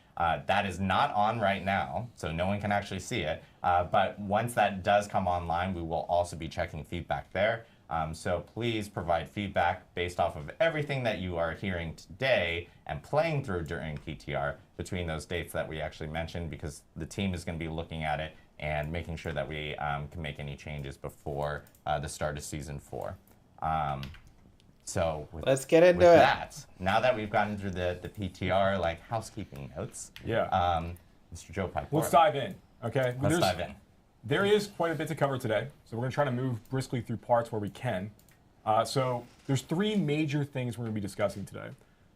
That is not on right now, so no one can actually see it. But once that does come online, we will also be checking feedback there. So please provide feedback based off of everything that you are hearing today and playing through during PTR between those dates that we actually mentioned, because the team is going to be looking at it and making sure that we can make any changes before the start of Season 4. So let's get into that. Now that we've gotten through the PTR like housekeeping notes, Mr. Joe Pipe. Let's dive in. Okay, let's dive in. There is quite a bit to cover today, so we're going to try to move briskly through parts where we can. So there's three major things we're going to be discussing today.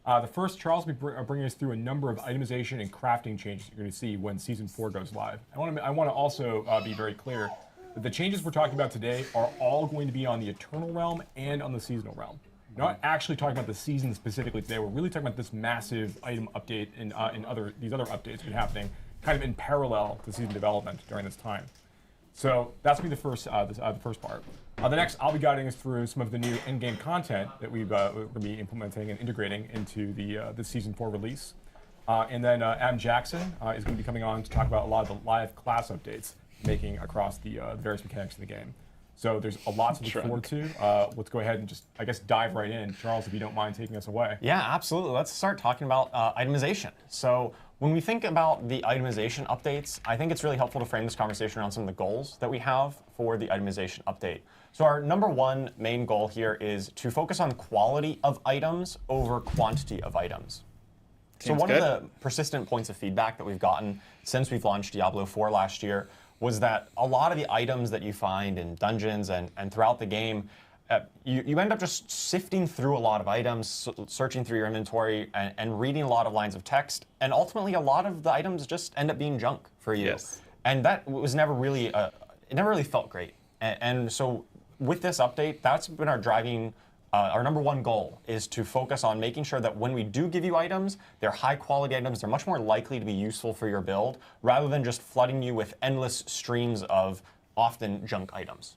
The first, Charles will be bringing us through a number of itemization and crafting changes you're going to see when Season 4 goes live. I want to also be very clear that the changes we're talking about today are all going to be on the Eternal Realm and on the Seasonal Realm. We're not actually talking about the season specifically today. We're really talking about this massive item update and these other updates that are happening kind of in parallel to season development during this time. So that's going to be the first part. The next, I'll be guiding us through some of the new in-game content that we're going to be implementing and integrating into the Season 4 release. And then Adam Jackson is going to be coming on to talk about a lot of the live class updates making across the various mechanics of the game. So there's a lot to look forward to. Let's go ahead and just, I guess, dive right in. Charles, if you don't mind taking us away. Yeah, absolutely. Let's start talking about itemization. So when we think about the itemization updates, I think it's really helpful to frame this conversation around some of the goals that we have for the itemization update. So our number one main goal here is to focus on quality of items over quantity of items. So one of the persistent points of feedback that we've gotten since we've launched Diablo 4 last year was that a lot of the items that you find in dungeons and throughout the game, you end up just sifting through a lot of items, searching through your inventory, and reading a lot of lines of text, and ultimately a lot of the items just end up being junk for you. Yes. And that was never really, it never really felt great. And so with this update, that's been our number one goal is to focus on making sure that when we do give you items, they're high quality items, they're much more likely to be useful for your build, rather than just flooding you with endless streams of often junk items.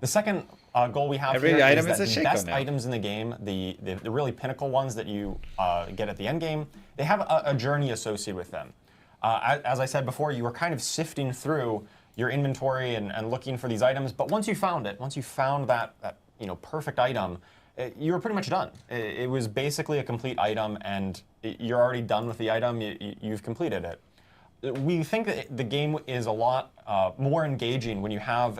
The second goal we have Every here item is is that a the Shaco best now. items in the game, the really pinnacle ones that you get at the end game, they have a journey associated with them. As I said before, you were kind of sifting through your inventory and looking for these items, but once you found that perfect item, you were pretty much done. It was basically a complete item, and you're already done with the item. You've completed it. We think that the game is a lot more engaging when you have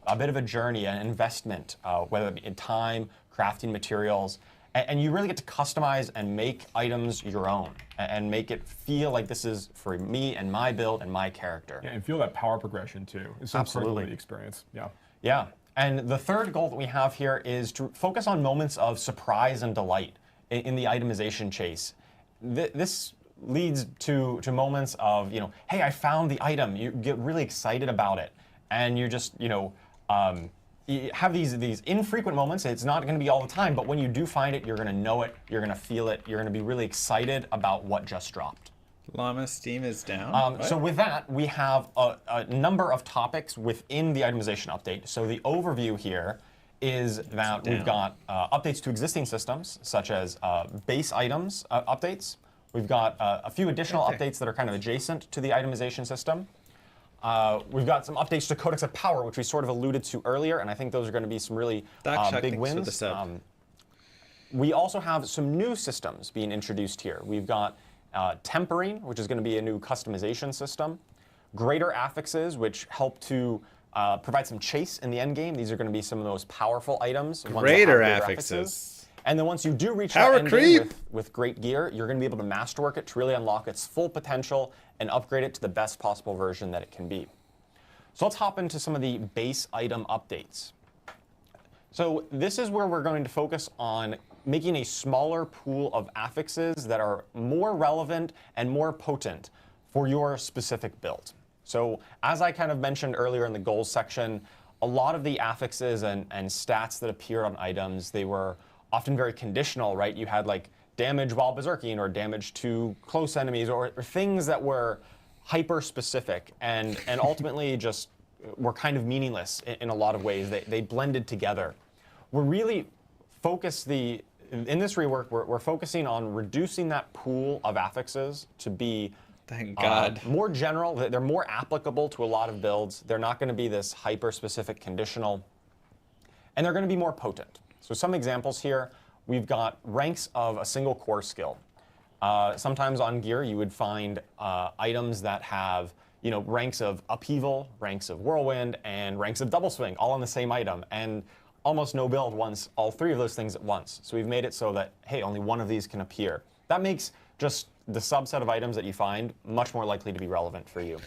a bit of a journey, an investment, whether it be in time, crafting materials, and you really get to customize and make items your own and make it feel like this is for me and my build and my character. Yeah, and feel that power progression too. It's so critical to the experience. Yeah. Yeah. And the third goal that we have here is to focus on moments of surprise and delight in the itemization chase. This leads to moments of, hey, I found the item. You get really excited about it. And you're just, you have these infrequent moments. It's not going to be all the time, but when you do find it, you're going to know it. You're going to feel it. You're going to be really excited about what just dropped. Llama Steam is down. So with that, we have a number of topics within the itemization update. So the overview here is that we've got updates to existing systems, such as base items updates. We've got a few additional updates that are kind of adjacent to the itemization system. We've got some updates to Codex of Power, which we sort of alluded to earlier, and I think those are going to be some really big wins. We also have some new systems being introduced here. We've got tempering, which is going to be a new customization system. Greater affixes, which help to provide some chase in the end game. These are going to be some of the most powerful items. Greater affixes. And then once you do reach that end game with great gear, you're going to be able to masterwork it to really unlock its full potential and upgrade it to the best possible version that it can be. So let's hop into some of the base item updates. So this is where we're going to focus on making a smaller pool of affixes that are more relevant and more potent for your specific build. So as I kind of mentioned earlier in the goals section, a lot of the affixes and stats that appeared on items, they were often very conditional, right? You had like damage while berserking or damage to close enemies or things that were hyper specific and ultimately just were kind of meaningless in a lot of ways. They blended together. We're really in this rework, we're focusing on reducing that pool of affixes to be Thank God. More general. They're more applicable to a lot of builds. They're not going to be this hyper-specific conditional. And they're going to be more potent. So some examples here, we've got ranks of a single core skill. Sometimes on gear, you would find items that have ranks of upheaval, ranks of whirlwind, and ranks of double swing, all on the same item. And almost no build wants all three of those things at once. So we've made it so that, hey, only one of these can appear. That makes just the subset of items that you find much more likely to be relevant for you.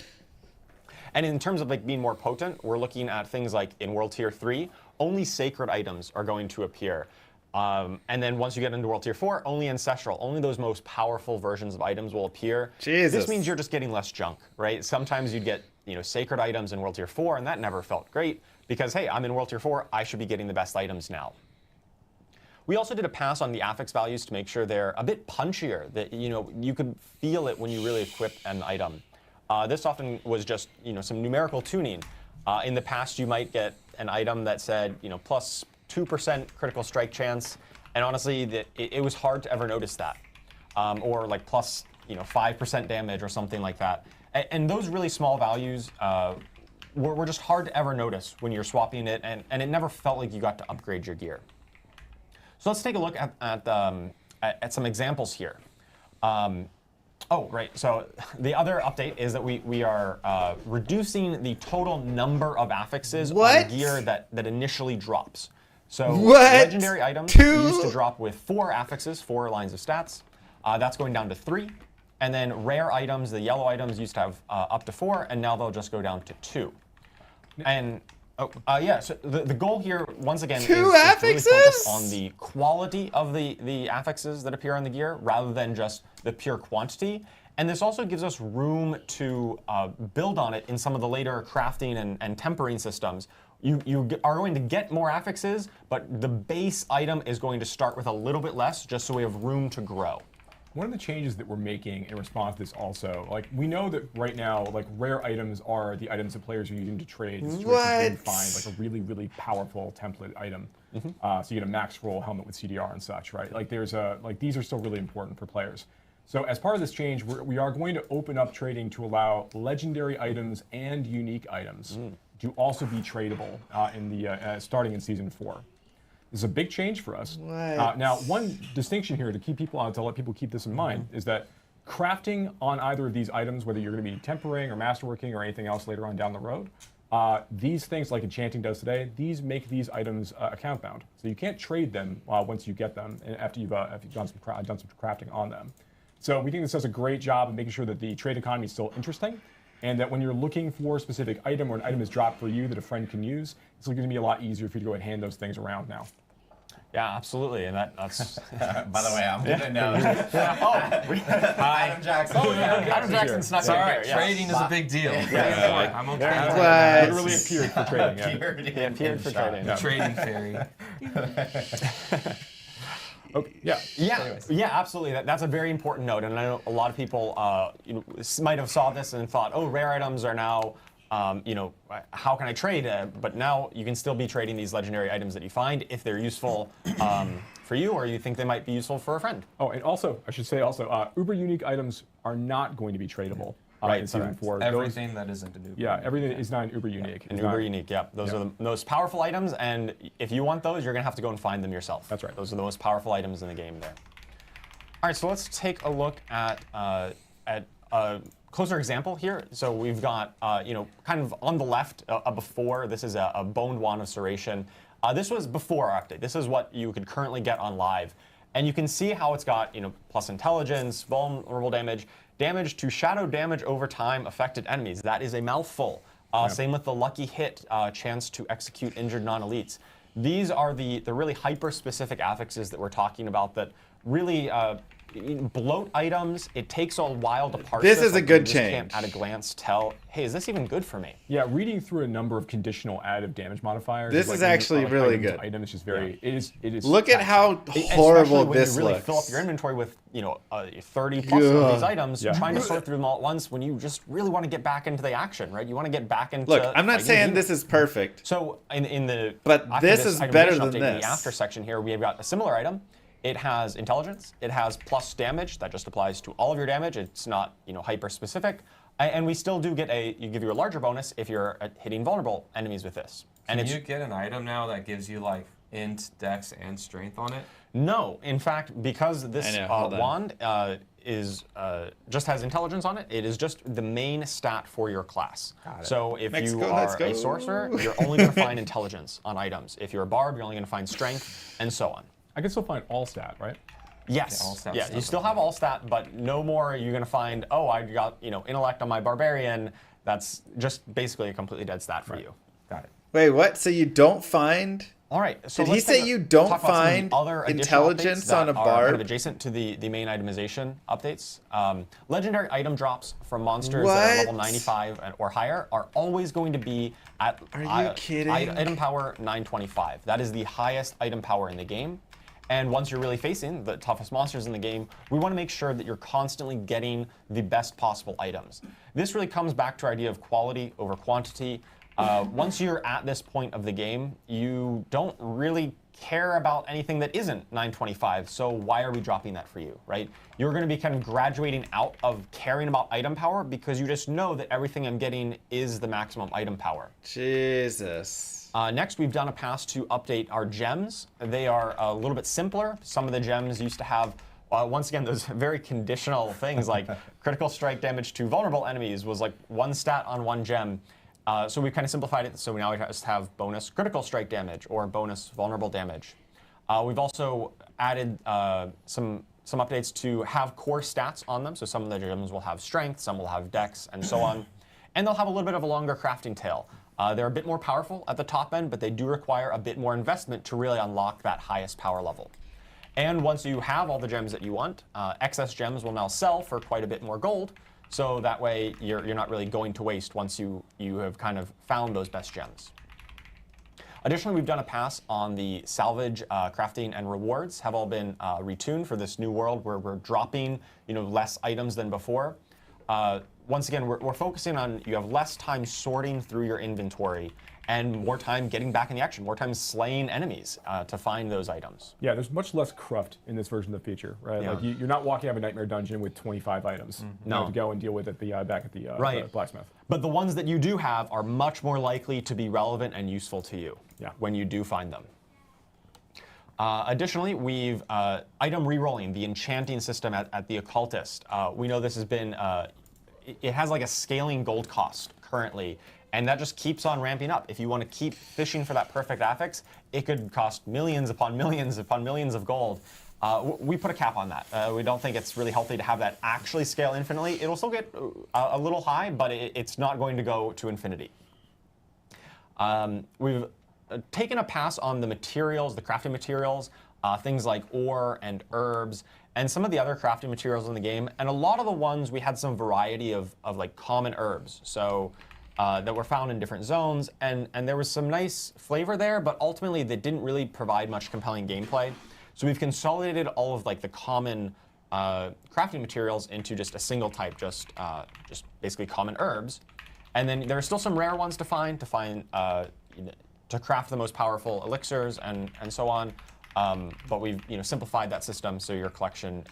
And in terms of being more potent, we're looking at things like in World Tier 3, only sacred items are going to appear. And then once you get into World Tier 4, only ancestral, only those most powerful versions of items will appear. Jesus. This means you're just getting less junk, right? Sometimes you'd get sacred items in World Tier 4, and that never felt great because, hey, I'm in World Tier 4, I should be getting the best items now. We also did a pass on the affix values to make sure they're a bit punchier, that you could feel it when you really equip an item. This often was just some numerical tuning. In the past, you might get an item that said plus 2% critical strike chance, and honestly, it was hard to ever notice that, or like plus 5% damage or something like that. And those really small values were just hard to ever notice when you're swapping it, and it never felt like you got to upgrade your gear. So let's take a look at some examples here. Oh, right. So the other update is that we are reducing the total number of affixes on gear that initially drops. So legendary items used to drop with 4 affixes, 4 lines of stats. That's going down to 3. And then rare items, the yellow items, used to have up to 4, and now they'll just go down to 2. And yeah, so the goal here, once again, is to really focus on the quality of the affixes that appear on the gear rather than just the pure quantity. And this also gives us room to build on it in some of the later crafting and tempering systems. You are going to get more affixes, but the base item is going to start with a little bit less just so we have room to grow. One of the changes that we're making in response to this also, like we know that right now, like rare items are the items that players are using to trade situations where you find like a really, really powerful template item. So you get a max roll helmet with CDR and such, right? Like these are still really important for players. So as part of this change, we are going to open up trading to allow legendary items and unique items to also be tradable starting in Season 4. This is a big change for us. Now, one distinction here to let people keep this in mind is that crafting on either of these items, whether you're going to be tempering or masterworking or anything else later on down the road, these things like enchanting does today, these make these items account bound. So you can't trade them once you get them and after you've done some crafting on them. So we think this does a great job of making sure that the trade economy is still interesting, and that when you're looking for a specific item or an item is dropped for you that a friend can use, it's going to be a lot easier for you to go ahead and hand those things around now. Yeah, absolutely, and that's. By the way, I'm gonna know. Hi, Adam Jackson. Oh, yeah, Adam Jackson's not All here. right, Yeah. trading is a big deal. I'm okay. Literally appeared for trading. Yeah, appeared for trading. The trading fairy. Okay, yeah, absolutely. That's a very important note, and I know a lot of people might have saw this and thought, oh, rare items are now. How can I trade? But now you can still be trading these legendary items that you find if they're useful for you, or you think they might be useful for a friend. Oh, and also, I should say also, uber unique items are not going to be tradable in Season 4. Everything that isn't an uber. Yeah, everything that is not an uber unique. An uber unique, yeah. Those are the most powerful items, and if you want those, you're going to have to go and find them yourself. That's right. Those are the most powerful items in the game there. All right, so let's take a look at a closer example here. So we've got, kind of on the left, a before. This is a Boned Wand of Serration. This was before our update. This is what you could currently get on live. And you can see how it's got, plus intelligence, vulnerable damage, damage to shadow damage over time affected enemies. That is a mouthful. Same with the lucky hit, chance to execute injured non-elites. These are the really hyper-specific affixes that we're talking about that really bloat items. It takes a while to parse This is a good you just change. Can't at a glance tell, hey, is this even good for me? Yeah, reading through a number of conditional additive damage modifiers. This is actually really good. Item is just very. It is. Look at how horrible this Especially when you really looks. fill up your inventory with 30 plus of these items, trying to sort through them all at once when you just really want to get back into the action, right? You want to get back into. Look, I'm not saying this is perfect. So in the but this is better than update, in this. the after section here, we have got a similar item. It has intelligence. It has plus damage. That just applies to all of your damage. It's not hyper specific. And we still do get give you a larger bonus if you're hitting vulnerable enemies with this. Can you get an item now that gives you like int, dex, and strength on it? No, in fact, because this wand just has intelligence on it, it is just the main stat for your class. So if you are a sorcerer, you're only going to find intelligence on items. If you're a bard, you're only going to find strength, and so on. I can still find all stat, right? Yes. Yeah, you still have all stat, but no more you're going to find, oh, I got intellect on my barbarian. That's just basically a completely dead stat for you. Got it. Wait, what? So you don't find? All right. So did he say you don't find intelligence on a bard? Kind of adjacent to the main itemization updates. Legendary item drops from monsters that are level 95 or higher are always going to be at item power 925. That is the highest item power in the game. And once you're really facing the toughest monsters in the game, we want to make sure that you're constantly getting the best possible items. This really comes back to our idea of quality over quantity. Once you're at this point of the game, you don't really care about anything that isn't 925, so why are we dropping that for you, right? You're going to be kind of graduating out of caring about item power because you just know that everything I'm getting is the maximum item power. Jesus. Next, we've done a pass to update our gems. They are a little bit simpler. Some of the gems used to have, once again, those very conditional things like critical strike damage to vulnerable enemies was like one stat on one gem. So we've kind of simplified it, so we now just have bonus critical strike damage or bonus vulnerable damage. We've also added some updates to have core stats on them. So some of the gems will have strength, some will have dex, and so on. And they'll have a little bit of a longer crafting tail. They're a bit more powerful at the top end, but they do require a bit more investment to really unlock that highest power level. And once you have all the gems that you want, excess gems will now sell for quite a bit more gold. So that way you're not really going to waste once you have kind of found those best gems. Additionally, we've done a pass on the salvage, crafting, and rewards have all been retuned for this new world where we're dropping, less items than before. Once again, we're focusing on you have less time sorting through your inventory and more time getting back in the action, more time slaying enemies to find those items. Yeah, there's much less cruft in this version of the feature, right? Yeah. Like you're not walking out of a nightmare dungeon with 25 items. No. You have to go and deal with it back at the blacksmith. But the ones that you do have are much more likely to be relevant and useful to you when you do find them. Additionally, we've item rerolling, the enchanting system at the Occultist. We know this has been, it has like a scaling gold cost currently, and that just keeps on ramping up. If you want to keep fishing for that perfect affix, it could cost millions upon millions upon millions of gold. We put a cap on that. We don't think it's really healthy to have that actually scale infinitely. It'll still get a little high, but it's not going to go to infinity. We've taken a pass on the materials, the crafting materials, things like ore and herbs, and some of the other crafting materials in the game. And a lot of the ones we had some variety of like common herbs, so that were found in different zones, and there was some nice flavor there, but ultimately they didn't really provide much compelling gameplay. So we've consolidated all of like the common crafting materials into just a single type, just basically common herbs. And then there are still some rare ones to find to craft the most powerful elixirs and so on. But we've simplified that system so your collection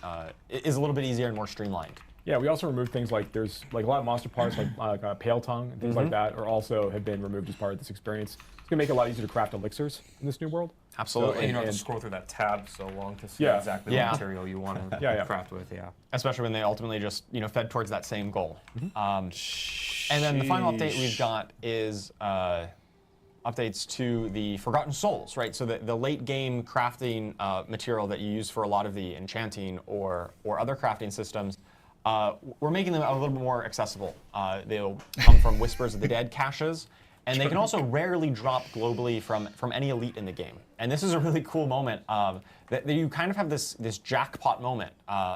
is a little bit easier and more streamlined. Yeah, we also removed things like there's like a lot of monster parts like Pale Tongue and things like that have been removed as part of this experience. It's gonna make it a lot easier to craft elixirs in this new world. Absolutely. So, and you don't have to scroll through that tab so long to see exactly what material you want to craft with. Yeah. Especially when they ultimately just fed towards that same goal. And then the final update we've got is updates to the Forgotten Souls, right? So the late game crafting material that you use for a lot of the enchanting or other crafting systems, we're making them a little bit more accessible. They'll come from Whispers of the Dead caches, and they can also rarely drop globally from any elite in the game. And this is a really cool moment that you kind of have this jackpot moment.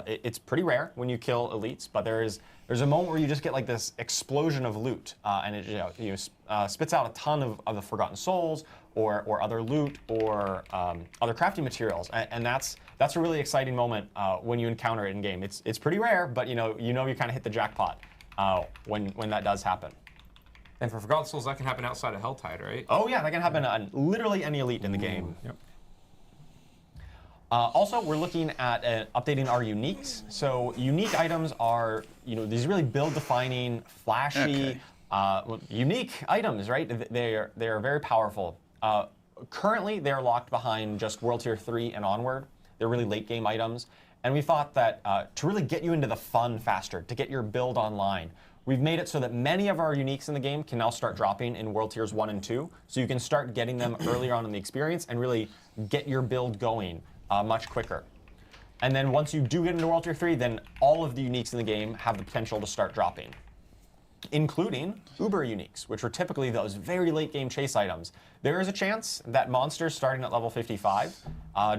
It's pretty rare when you kill elites, but there's a moment where you just get like this explosion of loot, and it spits out a ton of the Forgotten Souls or other loot or other crafting materials, and that's a really exciting moment when you encounter it in game. It's pretty rare, but you kind of hit the jackpot when that does happen. And for Forgotten Souls, that can happen outside of Helltide, right? Oh yeah, that can happen on literally any elite in the game. Yep. Also, we're looking at updating our uniques. So unique items are, these really build-defining, flashy, unique items, right? They are very powerful. Currently, they're locked behind just World Tier 3 and onward. They're really late-game items. And we thought that to really get you into the fun faster, to get your build online, we've made it so that many of our uniques in the game can now start dropping in World Tiers 1 and 2. So you can start getting them earlier on in the experience and really get your build going much quicker. And then once you do get into World Tier 3, then all of the uniques in the game have the potential to start dropping, including Uber uniques, which are typically those very late game chase items. There is a chance that monsters starting at level 55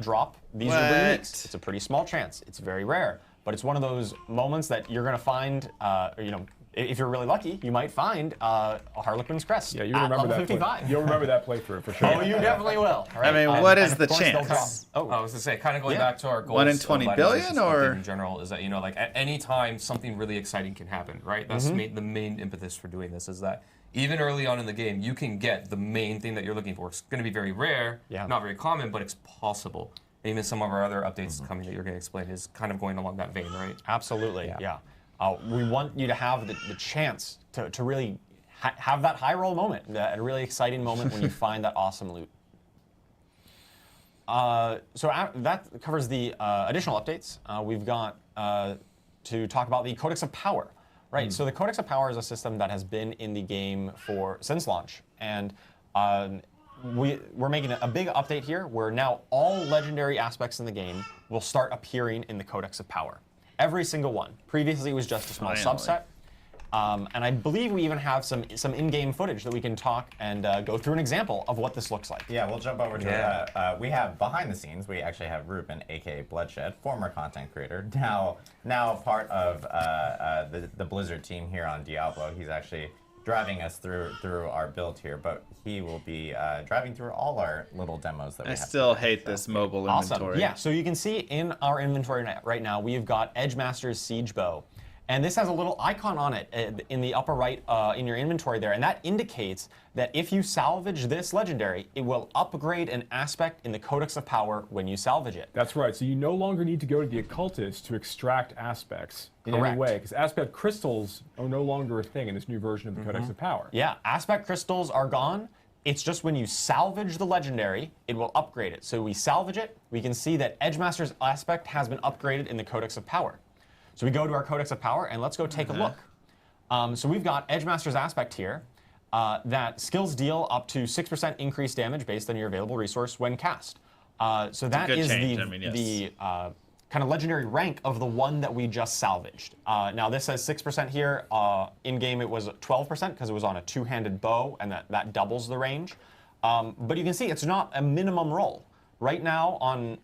drop these Uber uniques. It's a pretty small chance. It's very rare, but it's one of those moments that you're going to find, if you're really lucky, you might find a Harlequin's Crest you remember that 55. You'll remember that playthrough for sure. Oh, you definitely will. Right. I mean, what is the chance? I was going to say, kind of going back to our goals. 1 in 20 billion, or in general, is that like at any time something really exciting can happen, right? That's the main impetus for doing this. Is that even early on in the game, you can get the main thing that you're looking for. It's going to be very rare, not very common, but it's possible. And even some of our other updates coming that you're going to explain is kind of going along that vein, right? Absolutely. Yeah. We want you to have the chance to really have that high roll moment, a really exciting moment when you find that awesome loot. So that covers the additional updates. We've got to talk about the Codex of Power. Right, so the Codex of Power is a system that has been in the game since launch. And we're making a big update here where now all legendary aspects in the game will start appearing in the Codex of Power. Every single one. Previously, it was just a small subset. And I believe we even have some in-game footage that we can talk and go through an example of what this looks like. Yeah, we'll jump over to it. We have behind the scenes, we actually have Ruben, aka Bloodshed, former content creator, now part of the Blizzard team here on Diablo. He's actually driving us through our build here, but he will be driving through all our little demos that we I have. still hate this mobile inventory. Awesome. Yeah, so you can see in our inventory right now, we've got Edgemaster's Siege Bow. And this has a little icon on it in the upper right in your inventory there. And that indicates that if you salvage this legendary, it will upgrade an aspect in the Codex of Power when you salvage it. That's right. So you no longer need to go to the occultist to extract aspects in any way, because aspect crystals are no longer a thing in this new version of the Codex of Power. Yeah, aspect crystals are gone. It's just when you salvage the legendary, it will upgrade it. So we salvage it, we can see that Edgemaster's aspect has been upgraded in the Codex of Power. So we go to our Codex of Power, and let's go take a look. So we've got Edgemaster's Aspect here, that skills deal up to 6% increased damage based on your available resource when cast. So that is the kind of legendary rank of the one that we just salvaged. Now this says 6% here. In-game it was 12% because it was on a two-handed bow, and that doubles the range. But you can see it's not a minimum roll. Right now on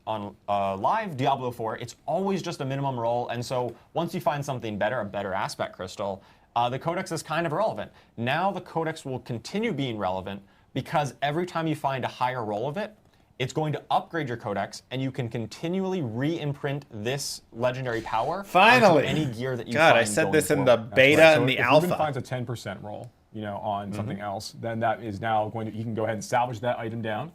live Diablo 4, it's always just a minimum roll, and so once you find something better, a better aspect crystal, the Codex is kind of irrelevant. Now the Codex will continue being relevant because every time you find a higher roll of it, it's going to upgrade your Codex, and you can continually re-imprint this legendary power onto any gear that you find. God, I said this in the beta and the alpha. If Ruben finds a 10% roll, on something else, then that is now going to, he can go ahead and salvage that item down.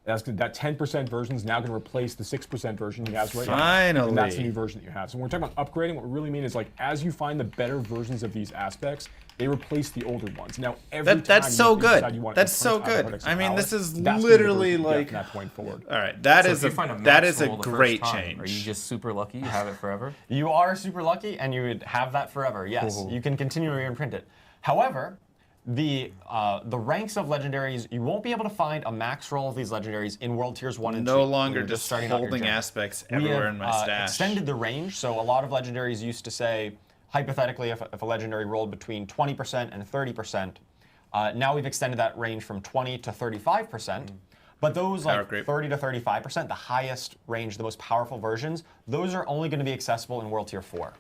That 10% version is now going to replace the 6% version he has right now. Finally. And that's the new version that you have. So when we're talking about upgrading, what we really mean is like as you find the better versions of these aspects, they replace the older ones. Now every that's so good. That's so good. I mean, this is literally like from that point forward. All right, that is a great change. Are you just super lucky you have it forever? You are super lucky, and you would have that forever. Yes, you can continually imprint it. However, the ranks of legendaries, you won't be able to find a max roll of these legendaries in World Tiers 1 and 2. No longer just holding aspects everywhere in my stash. Extended the range, so a lot of legendaries used to say, hypothetically, if a legendary rolled between 20% and 30%, now we've extended that range from 20 to 35%. But those like 30 to 35%, the highest range, the most powerful versions, those are only going to be accessible in World Tier 4.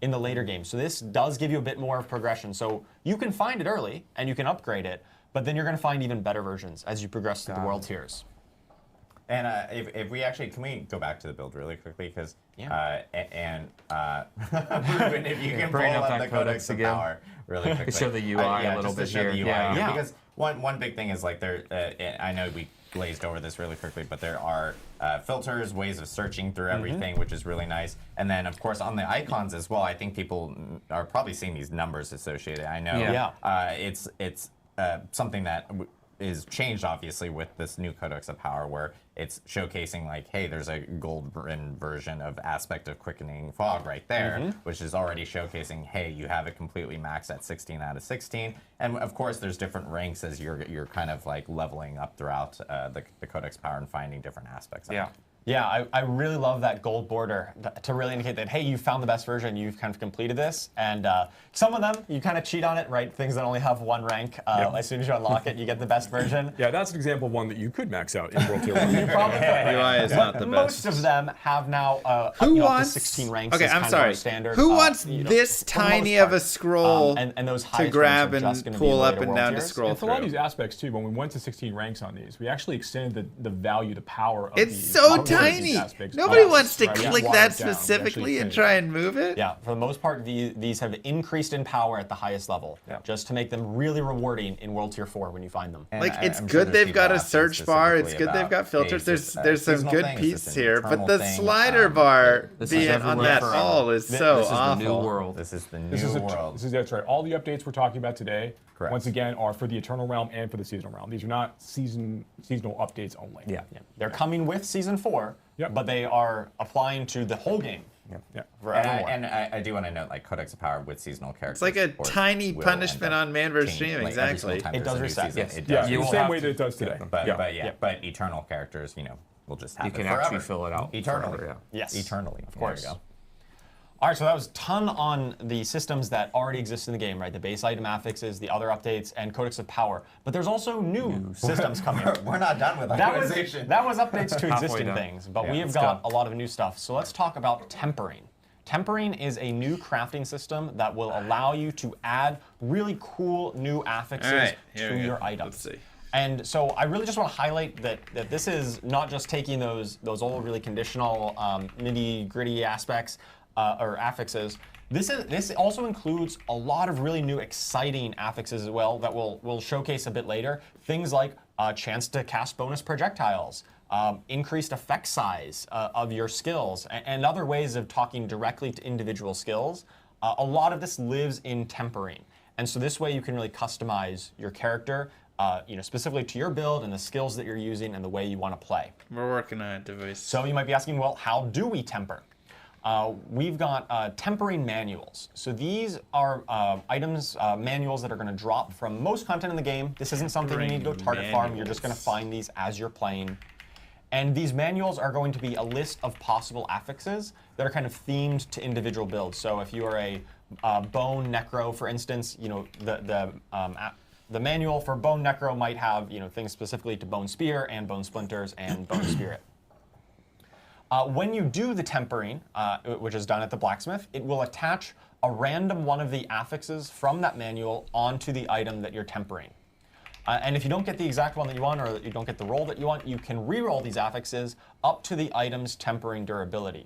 In the later games. So this does give you a bit more of progression. So you can find it early and you can upgrade it, but then you're going to find even better versions as you progress through the world tiers. And if we actually, can we go back to the build really quickly? Because, Ruben, if you can pull up the Codex of Power really quickly. Show the UI a little bit here. Yeah. Because one big thing is like I know we glazed over this really quickly, but there are filters, ways of searching through everything, which is really nice. And then, of course, on the icons as well, I think people are probably seeing these numbers associated. I know it's something that is changed, obviously, with this new Codex of Power, where it's showcasing, like, hey, there's a gold version of Aspect of Quickening Fog right there, which is already showcasing, hey, you have it completely maxed at 16 out of 16. And, of course, there's different ranks as you're kind of, like, leveling up throughout the Codex Power and finding different aspects of it. Yeah, I really love that gold border to really indicate that, hey, you found the best version, you've kind of completed this. And some of them, you kind of cheat on it, right? Things that only have one rank. As soon as you unlock it, you get the best version. Yeah, that's an example of one that you could max out in World Tier 1. You probably could. UI is not the best. Most of them have now up to 16 ranks. Okay, I'm sorry. Standard. Who wants this tiny of a scroll and those to grab and pull up and down to scroll and for through? a lot of these aspects, too, when we went to 16 ranks on these, we actually extended the value, the power of it's so tiny. Nobody wants to click that down. specifically and try and move it. Yeah, for the most part, these have increased in power at the highest level, just to make them really rewarding in World Tier 4 when you find them. And like, it's good they've got a search bar. It's good they've got filters. There's some good pieces here, but the slider bar being on that all is so awful. This is the new world. This is the new world. That's right. All the updates we're talking about today, Correct. once again, are for the Eternal Realm and for the Seasonal Realm. These are not seasonal updates only. Yeah. They're coming with Season 4, but they are applying to the whole game. And I do want to note, like, Codex of Power with seasonal characters. It's like a tiny punishment on man versus stream, exactly. It does reset. Yes. It does. The same way that it does today. But eternal characters, we'll just have you it can forever. actually fill it out Eternally. forever, Yes. Eternally. Of course. There you go. All right, so that was a ton on the systems that already exist in the game, right? The base item affixes, the other updates, and Codex of Power. But there's also new systems coming. We're not done with that was updates to existing done. things, but we have got a lot of new stuff. So let's talk about tempering. Tempering is a new crafting system that will allow you to add really cool new affixes to your items. Let's see. And so I really just want to highlight that this is not just taking those old really conditional nitty-gritty aspects or affixes. This also includes a lot of really new exciting affixes as well that we'll showcase a bit later. Things like a chance to cast bonus projectiles, increased effect size of your skills, and other ways of talking directly to individual skills. A lot of this lives in tempering. And so this way you can really customize your character specifically to your build and the skills that you're using and the way you want to play. We're working on a device. So you might be asking, well, how do we temper? We've got tempering manuals. So these are manuals that are going to drop from most content in the game. This isn't something you need to go target farm. You're just going to find these as you're playing. And these manuals are going to be a list of possible affixes that are kind of themed to individual builds. So if you are a bone necro, for instance, the manual for bone necro might have things specifically to bone spear and bone splinters and bone spirit. When you do the tempering, which is done at the blacksmith, it will attach a random one of the affixes from that manual onto the item that you're tempering. And if you don't get the exact one that you want, or you don't get the roll that you want, you can re-roll these affixes up to the item's tempering durability.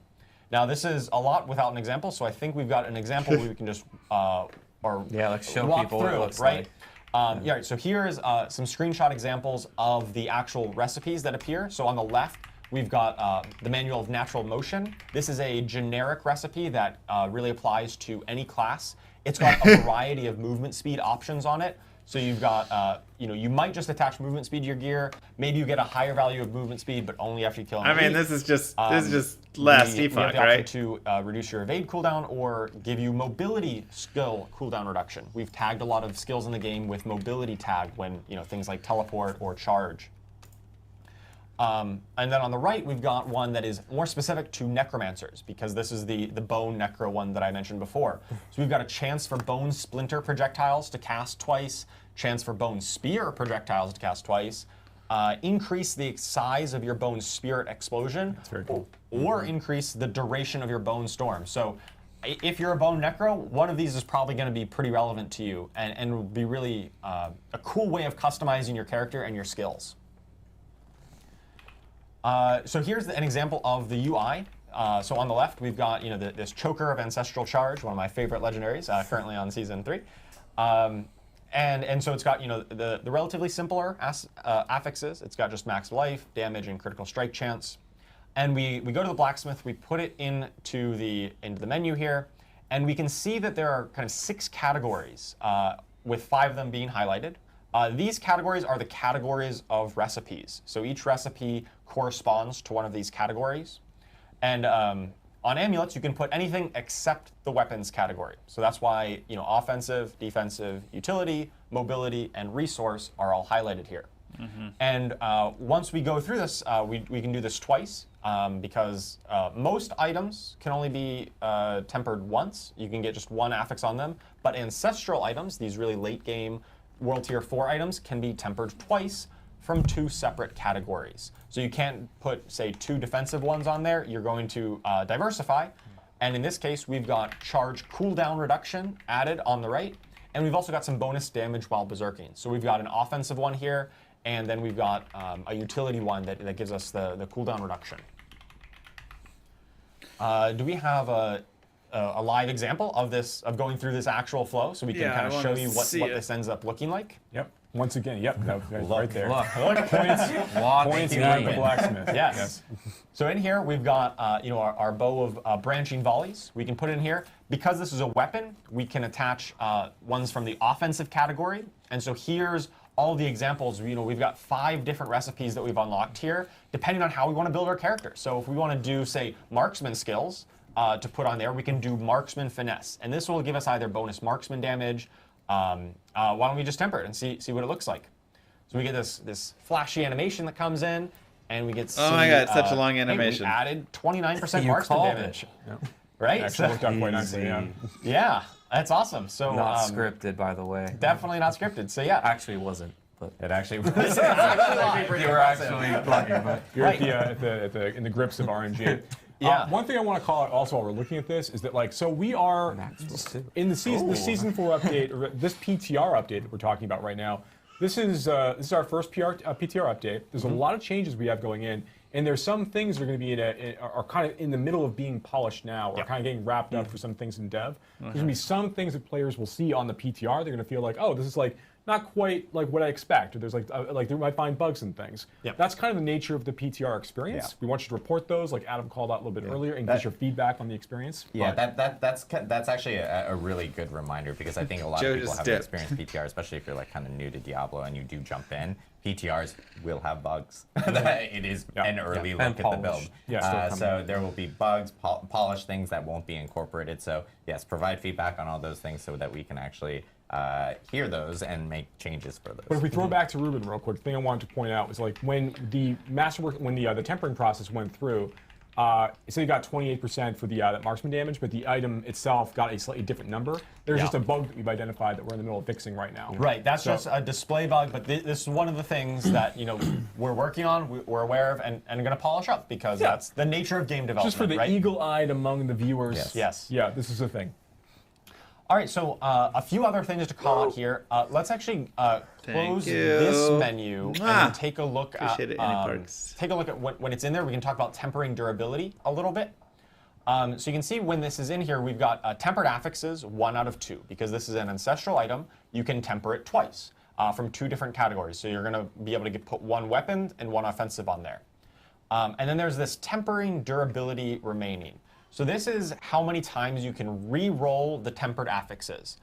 Now this is a lot without an example, so I think we've got an example where we can just let's show walk people through, what it looks right? like. So here's some screenshot examples of the actual recipes that appear. So on the left, we've got the Manual of Natural Motion. This is a generic recipe that really applies to any class. It's got a variety of movement speed options on it. So you've got, you might just attach movement speed to your gear. Maybe you get a higher value of movement speed, but only after you kill an elite. this is just last we have epoch, the right? option to reduce your evade cooldown or give you mobility skill cooldown reduction. We've tagged a lot of skills in the game with mobility tag when things like teleport or charge. And then on the right, we've got one that is more specific to necromancers, because this is the bone necro one that I mentioned before. So we've got a chance for bone splinter projectiles to cast twice, chance for bone spear projectiles to cast twice, increase the size of your bone spirit explosion, That's very cool. or increase the duration of your bone storm. So if you're a bone necro, one of these is probably going to be pretty relevant to you and will be really a cool way of customizing your character and your skills. So here's an example of the UI. So on the left, we've got this Choker of Ancestral Charge, one of my favorite legendaries, currently on Season 3. And so it's got the relatively simpler affixes. It's got just max life, damage, and critical strike chance. And we go to the blacksmith, we put it into the menu here, and we can see that there are kind of 6 categories, with 5 of them being highlighted. These categories are the categories of recipes. So each recipe corresponds to one of these categories. And on amulets, you can put anything except the weapons category. So that's why offensive, defensive, utility, mobility, and resource are all highlighted here. Mm-hmm. And once we go through this, we can do this twice, because most items can only be tempered once. You can get just one affix on them. But ancestral items, these really late game World Tier 4 items, can be tempered twice from 2 separate categories. So you can't put, say, 2 defensive ones on there. You're going to diversify. And in this case, we've got charge cooldown reduction added on the right. And we've also got some bonus damage while berserking. So we've got an offensive one here, and then we've got a utility one that gives us the cooldown reduction. Do we have a live example of this, of going through this actual flow, so we can kind of show you what this ends up looking like? Yep. Once again, yep, right there. Look. Points in the blacksmith. Yes. So in here we've got our bow of branching volleys. We can put in here, because this is a weapon, we can attach ones from the offensive category. And so here's all the examples. We've got 5 different recipes that we've unlocked here, depending on how we want to build our character. So if we want to do, say, marksman skills to put on there, we can do marksman finesse, and this will give us either bonus marksman damage. Why don't we just temper it and see what it looks like? So we get this flashy animation that comes in, and we get. Oh my god, it's such a long animation. Hey, we added 29% marksman damage. Yep. Right? Actually worked out quite nicely. Yeah. Yeah, that's awesome. So not scripted, by the way. Definitely not scripted. So yeah. Actually, it wasn't. But it actually was. You were actually plugging, but you're in the grips of RNG. Yeah. One thing I want to call out also while we're looking at this is that like, so we are in the season 4 update, or this PTR update that we're talking about right now. This is our first PTR update. There's a lot of changes we have going in, and there's some things that are going to be are kind of in the middle of being polished now, or kind of getting wrapped up for some things in dev. There's going to be some things that players will see on the PTR. They're going to feel like, oh, this is like not quite like what I expect. Or there's like they might find bugs and things. That's kind of the nature of the PTR experience. We want you to report those, like Adam called out a little bit earlier, and get your feedback on the experience. Yeah, that's actually a really good reminder, because I think a lot of people haven't experienced PTR, especially if you're like kind of new to Diablo and you do jump in. PTRs will have bugs. It is an early look at the build. So there will be bugs, polished things that won't be incorporated. So yes, provide feedback on all those things so that we can actually hear those and make changes for those. But if we throw back to Ruben real quick, the thing I wanted to point out was like when the masterwork, when the tempering process went through, so you got 28% for the that marksman damage, but the item itself got a slightly different number. There's just a bug that we've identified that we're in the middle of fixing right now. Right, that's just a display bug, but this is one of the things that we're working on, we're aware of, and going to polish up, because that's the nature of game development. Just for the eagle-eyed among the viewers. Yes. Yeah, this is a thing. All right, so a few other things to call out here. Let's actually close this menu and take a look at when it's in there. We can talk about tempering durability a little bit. So you can see when this is in here, we've got tempered affixes, 1 out of 2, because this is an ancestral item. You can temper it twice from 2 different categories. So you're going to be able to put 1 weapon and 1 offensive on there. And then there's this tempering durability remaining. So this is how many times you can re-roll the tempered affixes.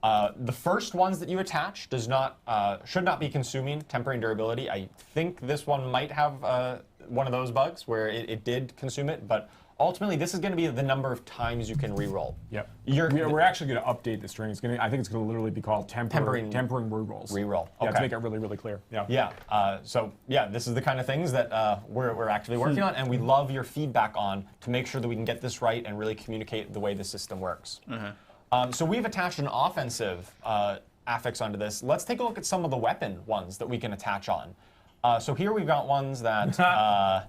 The first ones that you attach should not be consuming tempering durability. I think this one might have one of those bugs where it did consume it, but ultimately this is going to be the number of times you can re-roll. Yep. We're actually going to update the string. I think it's going to literally be called tempering re-rolls. Re-roll. Okay. To make it really, really clear. Yeah. Yeah. So yeah, this is the kind of things that we're actively working on, and we love your feedback on to make sure that we can get this right and really communicate the way the system works. So we've attached an offensive affix onto this. Let's take a look at some of the weapon ones that we can attach on. So here we've got ones that.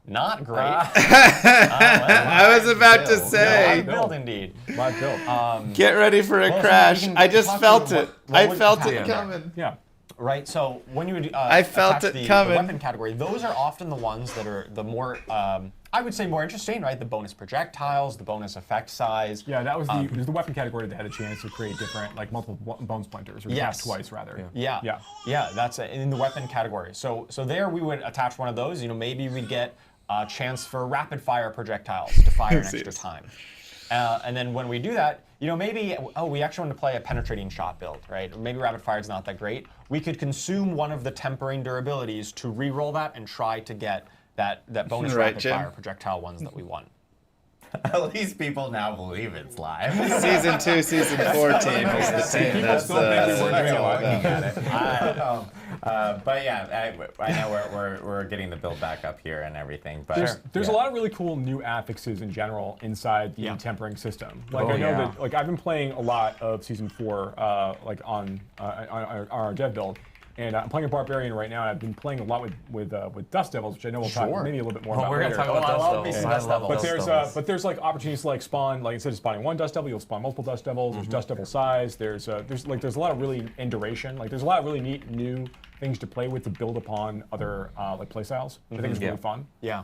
Not great. I was about to say. Live build indeed. Live build. Get ready for a crash. I just felt it. I felt it coming. Yeah. Right. So when you I felt it coming. The weapon category, those are often the ones that are the more, I would say, more interesting. Right. The bonus projectiles, the bonus effect size. Yeah, that was the weapon category that had a chance to create different, like multiple bone splinters, or twice rather. Yeah. That's in the weapon category. So there we would attach one of those. Maybe we'd get a chance for rapid fire projectiles to fire an extra time. And then when we do that, maybe, we actually want to play a penetrating shot build, right? Maybe rapid fire is not that great. We could consume one of the tempering durabilities to re-roll that and try to get that bonus rapid fire projectile ones that we want. At least people now believe it's live. Season 2, Season 14 is the team. People still think we weren't doing it. But yeah, I know we're getting the build back up here and everything. But there's a lot of really cool new affixes in general inside the tempering system. Like I know that, like I've been playing a lot of Season 4, like on our dev build. And I'm playing a Barbarian right now, and I've been playing a lot with Dust Devils, which I know we'll talk maybe a little bit more about we're later. We're going to talk about Dust Devils. But there's like opportunities to like spawn, like instead of spawning 1 Dust Devil, you'll spawn multiple Dust Devils. There's Dust Devil size. There's a lot of really, and duration. Like there's a lot of really neat new things to play with to build upon other like play styles. I think it's really fun. Yeah.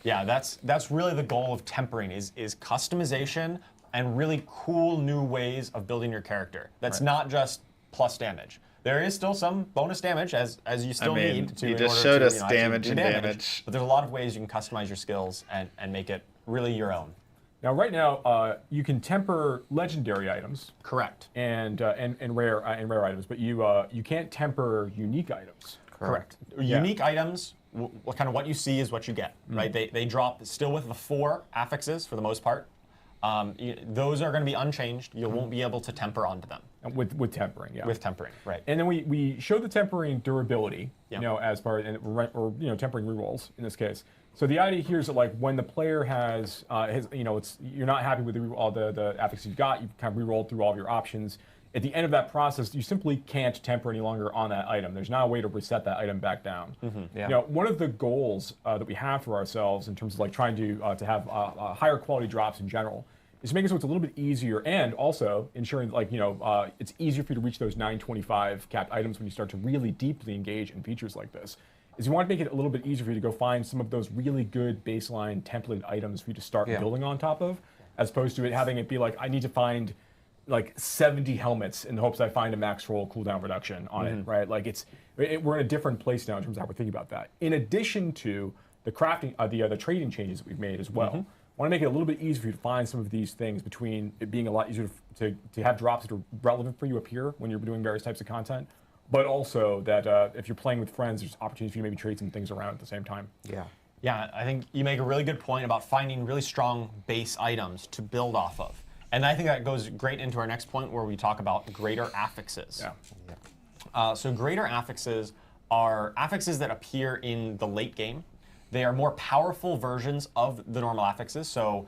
That's really the goal of tempering is customization and really cool new ways of building your character. That's not just plus damage. There is still some bonus damage as you still need to. You just showed us damage and damage. But there's a lot of ways you can customize your skills and make it really your own. Now, right now, you can temper legendary items. Correct. And rare items, but you can't temper unique items. Correct. Unique items, kind of what you see is what you get, right? They drop still with the 4 affixes for the most part. Those are going to be unchanged. You won't be able to temper onto them. With tempering, With tempering, right. And then we show the tempering durability, as part of, or tempering rerolls in this case. So the idea here is that like when the player you're not happy with all the affixes you've got, you've kind of rerolled through all of your options. At the end of that process, you simply can't temper any longer on that item. There's not a way to reset that item back down. Yeah. You know, one of the goals that we have for ourselves in terms of like trying to have higher quality drops in general is to make it so it's a little bit easier, and also ensuring like it's easier for you to reach those 925 capped items when you start to really deeply engage in features like this. Is you want to make it a little bit easier for you to go find some of those really good baseline templated items for you to start building on top of, as opposed to having it be like, I need to find like 70 helmets in the hopes I find a max roll cooldown reduction on it, right? Like we're in a different place now in terms of how we're thinking about that. In addition to the crafting, the trading changes that we've made as well. I want to make it a little bit easier for you to find some of these things, between it being a lot easier to have drops that are relevant for you appear when you're doing various types of content, but also that if you're playing with friends, there's opportunities for you to maybe trade some things around at the same time. Yeah, I think you make a really good point about finding really strong base items to build off of. And I think that goes great into our next point where we talk about greater affixes. So greater affixes are affixes that appear in the late game. They are more powerful versions of the normal affixes. So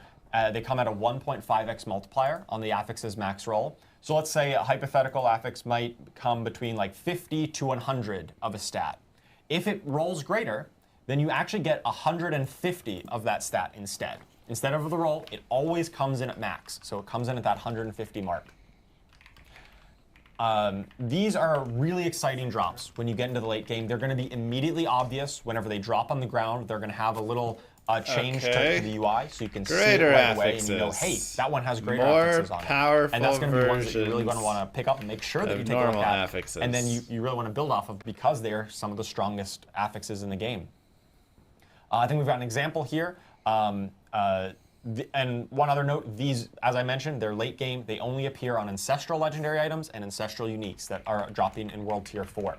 they come at a 1.5x multiplier on the affixes max roll. So let's say a hypothetical affix might come between like 50 to 100 of a stat. If it rolls greater, then you actually get 150 of that stat instead. Instead of the roll, it always comes in at max. So it comes in at that 150 mark. These are really exciting drops when you get into the late game. They're going to be immediately obvious whenever they drop on the ground. They're going to have a little change to the UI, so you can see it right away and you know, hey, that one has greater affixes on it. And that's going to be ones that you're really going to want to pick up and make sure that you take a look at. Affixes. And then you really want to build off of, because they're some of the strongest affixes in the game. I think we've got an example here. And one other note, these, as I mentioned, they're late game. They only appear on Ancestral Legendary items and Ancestral Uniques that are dropping in World Tier 4.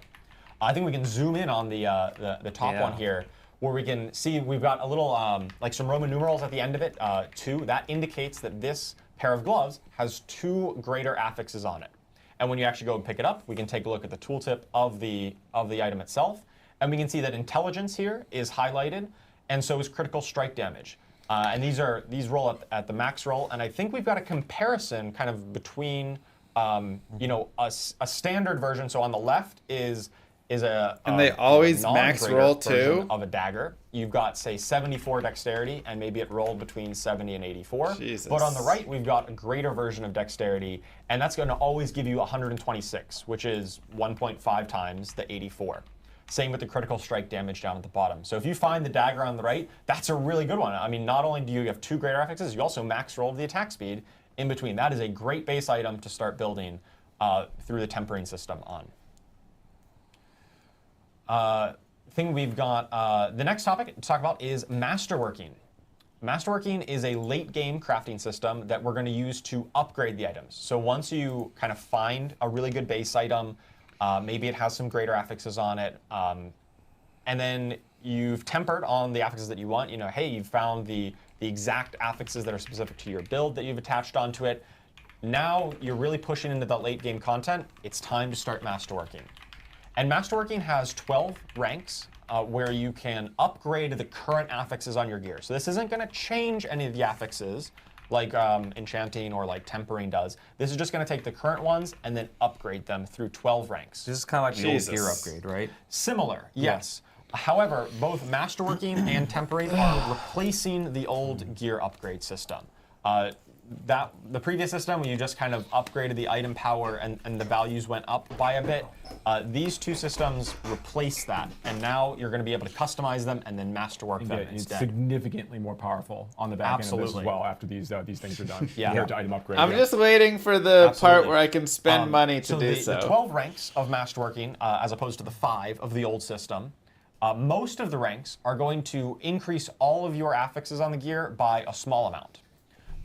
I think we can zoom in on the top one here, where we can see we've got a little, like some Roman numerals at the end of it, 2. That indicates that this pair of gloves has 2 greater affixes on it. And when you actually go and pick it up, we can take a look at the tooltip of the item itself. And we can see that intelligence here is highlighted, and so is critical strike damage. And these roll at the max roll, and I think we've got a comparison kind of between, a standard version. So on the left is and they always max roll too of a dagger. You've got, say, 74 dexterity, and maybe it rolled between 70 and 84. Jesus. But on the right, we've got a greater version of dexterity, and that's going to always give you 126, which is 1.5 times the 84. Same with the critical strike damage down at the bottom. So if you find the dagger on the right, that's a really good one. I mean, not only do you have 2 greater affixes, you also max roll the attack speed in between. That is a great base item to start building through the tempering system on. Thing we've got, the next topic to talk about is masterworking. Masterworking is a late game crafting system that we're going to use to upgrade the items. So once you kind of find a really good base item, maybe it has some greater affixes on it, and then you've tempered on the affixes that you want. You know, hey, you've found the exact affixes that are specific to your build that you've attached onto it. Now you're really pushing into that late game content. It's time to start masterworking. And masterworking has 12 ranks where you can upgrade the current affixes on your gear. So this isn't going to change any of the affixes like enchanting or like tempering does. This is just going to take the current ones and then upgrade them through 12 ranks. This is kind of like the old gear upgrade, right? Similar, yes. However, both masterworking and tempering are replacing the old gear upgrade system. The previous system, when you just kind of upgraded the item power and the values went up by a bit, these two systems replace that, and now you're going to be able to customize them and then masterwork them instead. It's significantly more powerful on the back end of this as well after these things are done. Compared to item upgrade. I'm just waiting for the part where I can spend money to do so. The 12 ranks of masterworking, as opposed to the 5 of the old system, most of the ranks are going to increase all of your affixes on the gear by a small amount.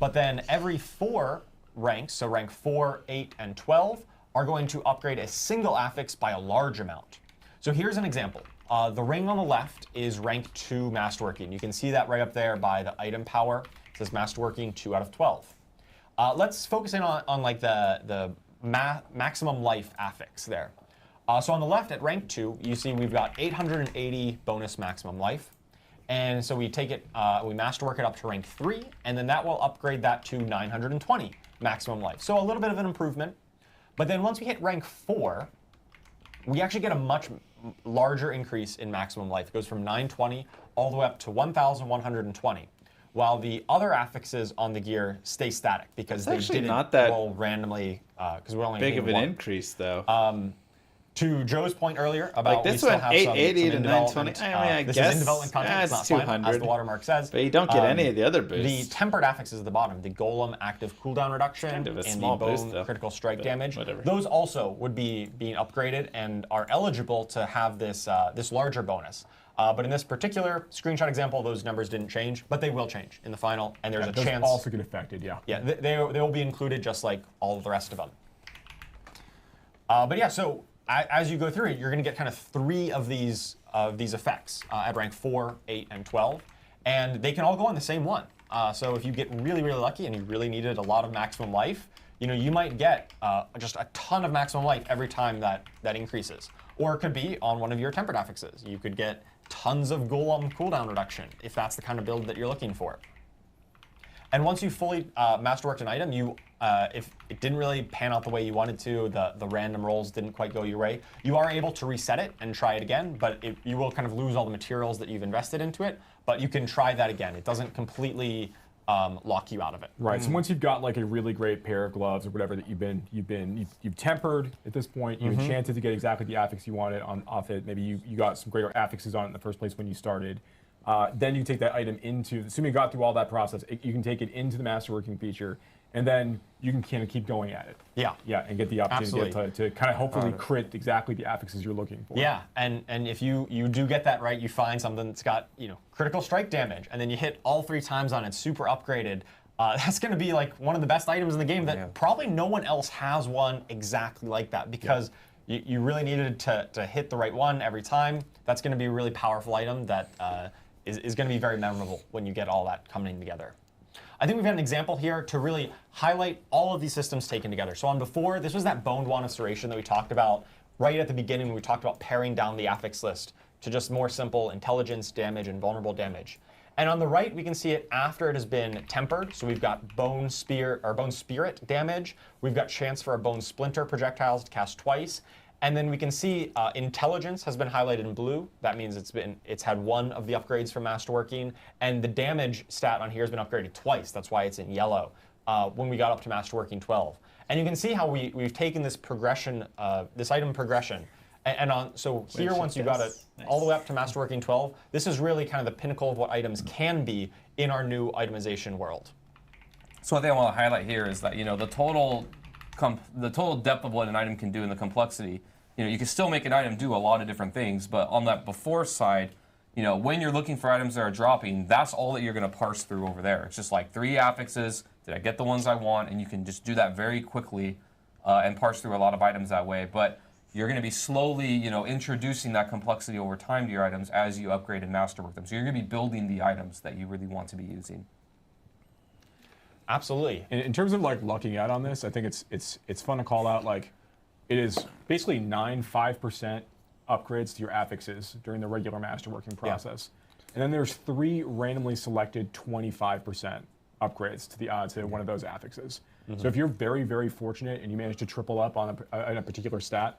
But then every 4 ranks, so rank 4, 8, and 12, are going to upgrade a single affix by a large amount. So here's an example. The ring on the left is rank 2 masterworking. You can see that right up there by the item power. It says masterworking 2 out of 12. Let's focus in on like the maximum life affix there. So on the left at rank 2, you see we've got 880 bonus maximum life. And so we take it, we masterwork it up to rank 3, and then that will upgrade that to 920 maximum life. So a little bit of an improvement. But then once we hit rank 4, we actually get a much larger increase in maximum life. It goes from 920 all the way up to 1,120. While the other affixes on the gear stay static because they didn't not that roll randomly. Because we're only big of an one. increase, though. To Joe's point earlier about like this we still one, have 880 some to 920. I mean, I this guess is in development content. It's not 200. final, as the watermark says. But you don't get any of the other boosts. The tempered affixes at the bottom, the golem active cooldown reduction Kind of a and small the bone boost, though. critical strike But damage, whatever. those also would be being upgraded and are eligible to have this this larger bonus. But in this particular screenshot example, those numbers didn't change, but they will change in the final, and there's a those chance. also get affected, yeah. Yeah, they will be included just like all of the rest of them. But yeah, so as you go through it, you're going to get kind of 3 of these effects at rank 4, 8, and 12, and they can all go on the same one. So if you get really, really lucky and you really needed a lot of maximum life, you might get just a ton of maximum life every time that increases. Or it could be on one of your tempered affixes. You could get tons of golem cooldown reduction if that's the kind of build that you're looking for. And once you fully masterworked an item, if it didn't really pan out the way you wanted to, the random rolls didn't quite go your way, you are able to reset it and try it again, but you will kind of lose all the materials that you've invested into it, but you can try that again. It doesn't completely lock you out of it. Right. So once you've got like a really great pair of gloves or whatever that you've tempered at this point, you enchanted to get exactly the affix you wanted off it. Maybe you got some greater affixes on it in the first place when you started. Then you take that item into, assuming you got through all that process, you can take it into the masterworking feature, and then you can kind of keep going at it. Yeah. Yeah, and get the opportunity to kind of hopefully crit exactly the affixes you're looking for. Yeah, and if you do get that right, you find something that's got critical strike damage, and then you hit all 3 times on it, super upgraded. That's going to be like one of the best items in the game that probably no one else has one exactly like that because you really needed to hit the right one every time. That's going to be a really powerful item that is going to be very memorable when you get all that coming together. I think we've got an example here to really highlight all of these systems taken together. So on before, this was that boned one restoration that we talked about right at the beginning when we talked about paring down the affix list to just more simple intelligence damage and vulnerable damage. And on the right, we can see it after it has been tempered. So we've got bone spirit damage. We've got chance for our bone splinter projectiles to cast twice. And then we can see intelligence has been highlighted in blue. That means it's had 1 of the upgrades from masterworking, and the damage stat on here has been upgraded twice. That's why it's in yellow when we got up to masterworking 12. And you can see how we've taken this progression, this item progression, so here once you got it all the way up to masterworking 12, this is really kind of the pinnacle of what items can be in our new itemization world. So one thing I want to highlight here is that the total depth of what an item can do and the complexity. You can still make an item do a lot of different things, but on that before side, when you're looking for items that are dropping, that's all that you're going to parse through over there. It's just like 3 affixes. Did I get the ones I want? And you can just do that very quickly and parse through a lot of items that way. But you're going to be slowly, introducing that complexity over time to your items as you upgrade and masterwork them. So you're going to be building the items that you really want to be using. Absolutely. In terms of like lucking out on this, I think it's fun to call out like it is basically 5% upgrades to your affixes during the regular masterworking process. And then there's 3 randomly selected 25% upgrades to one of those affixes. So if you're very, very fortunate and you manage to triple up on a particular stat,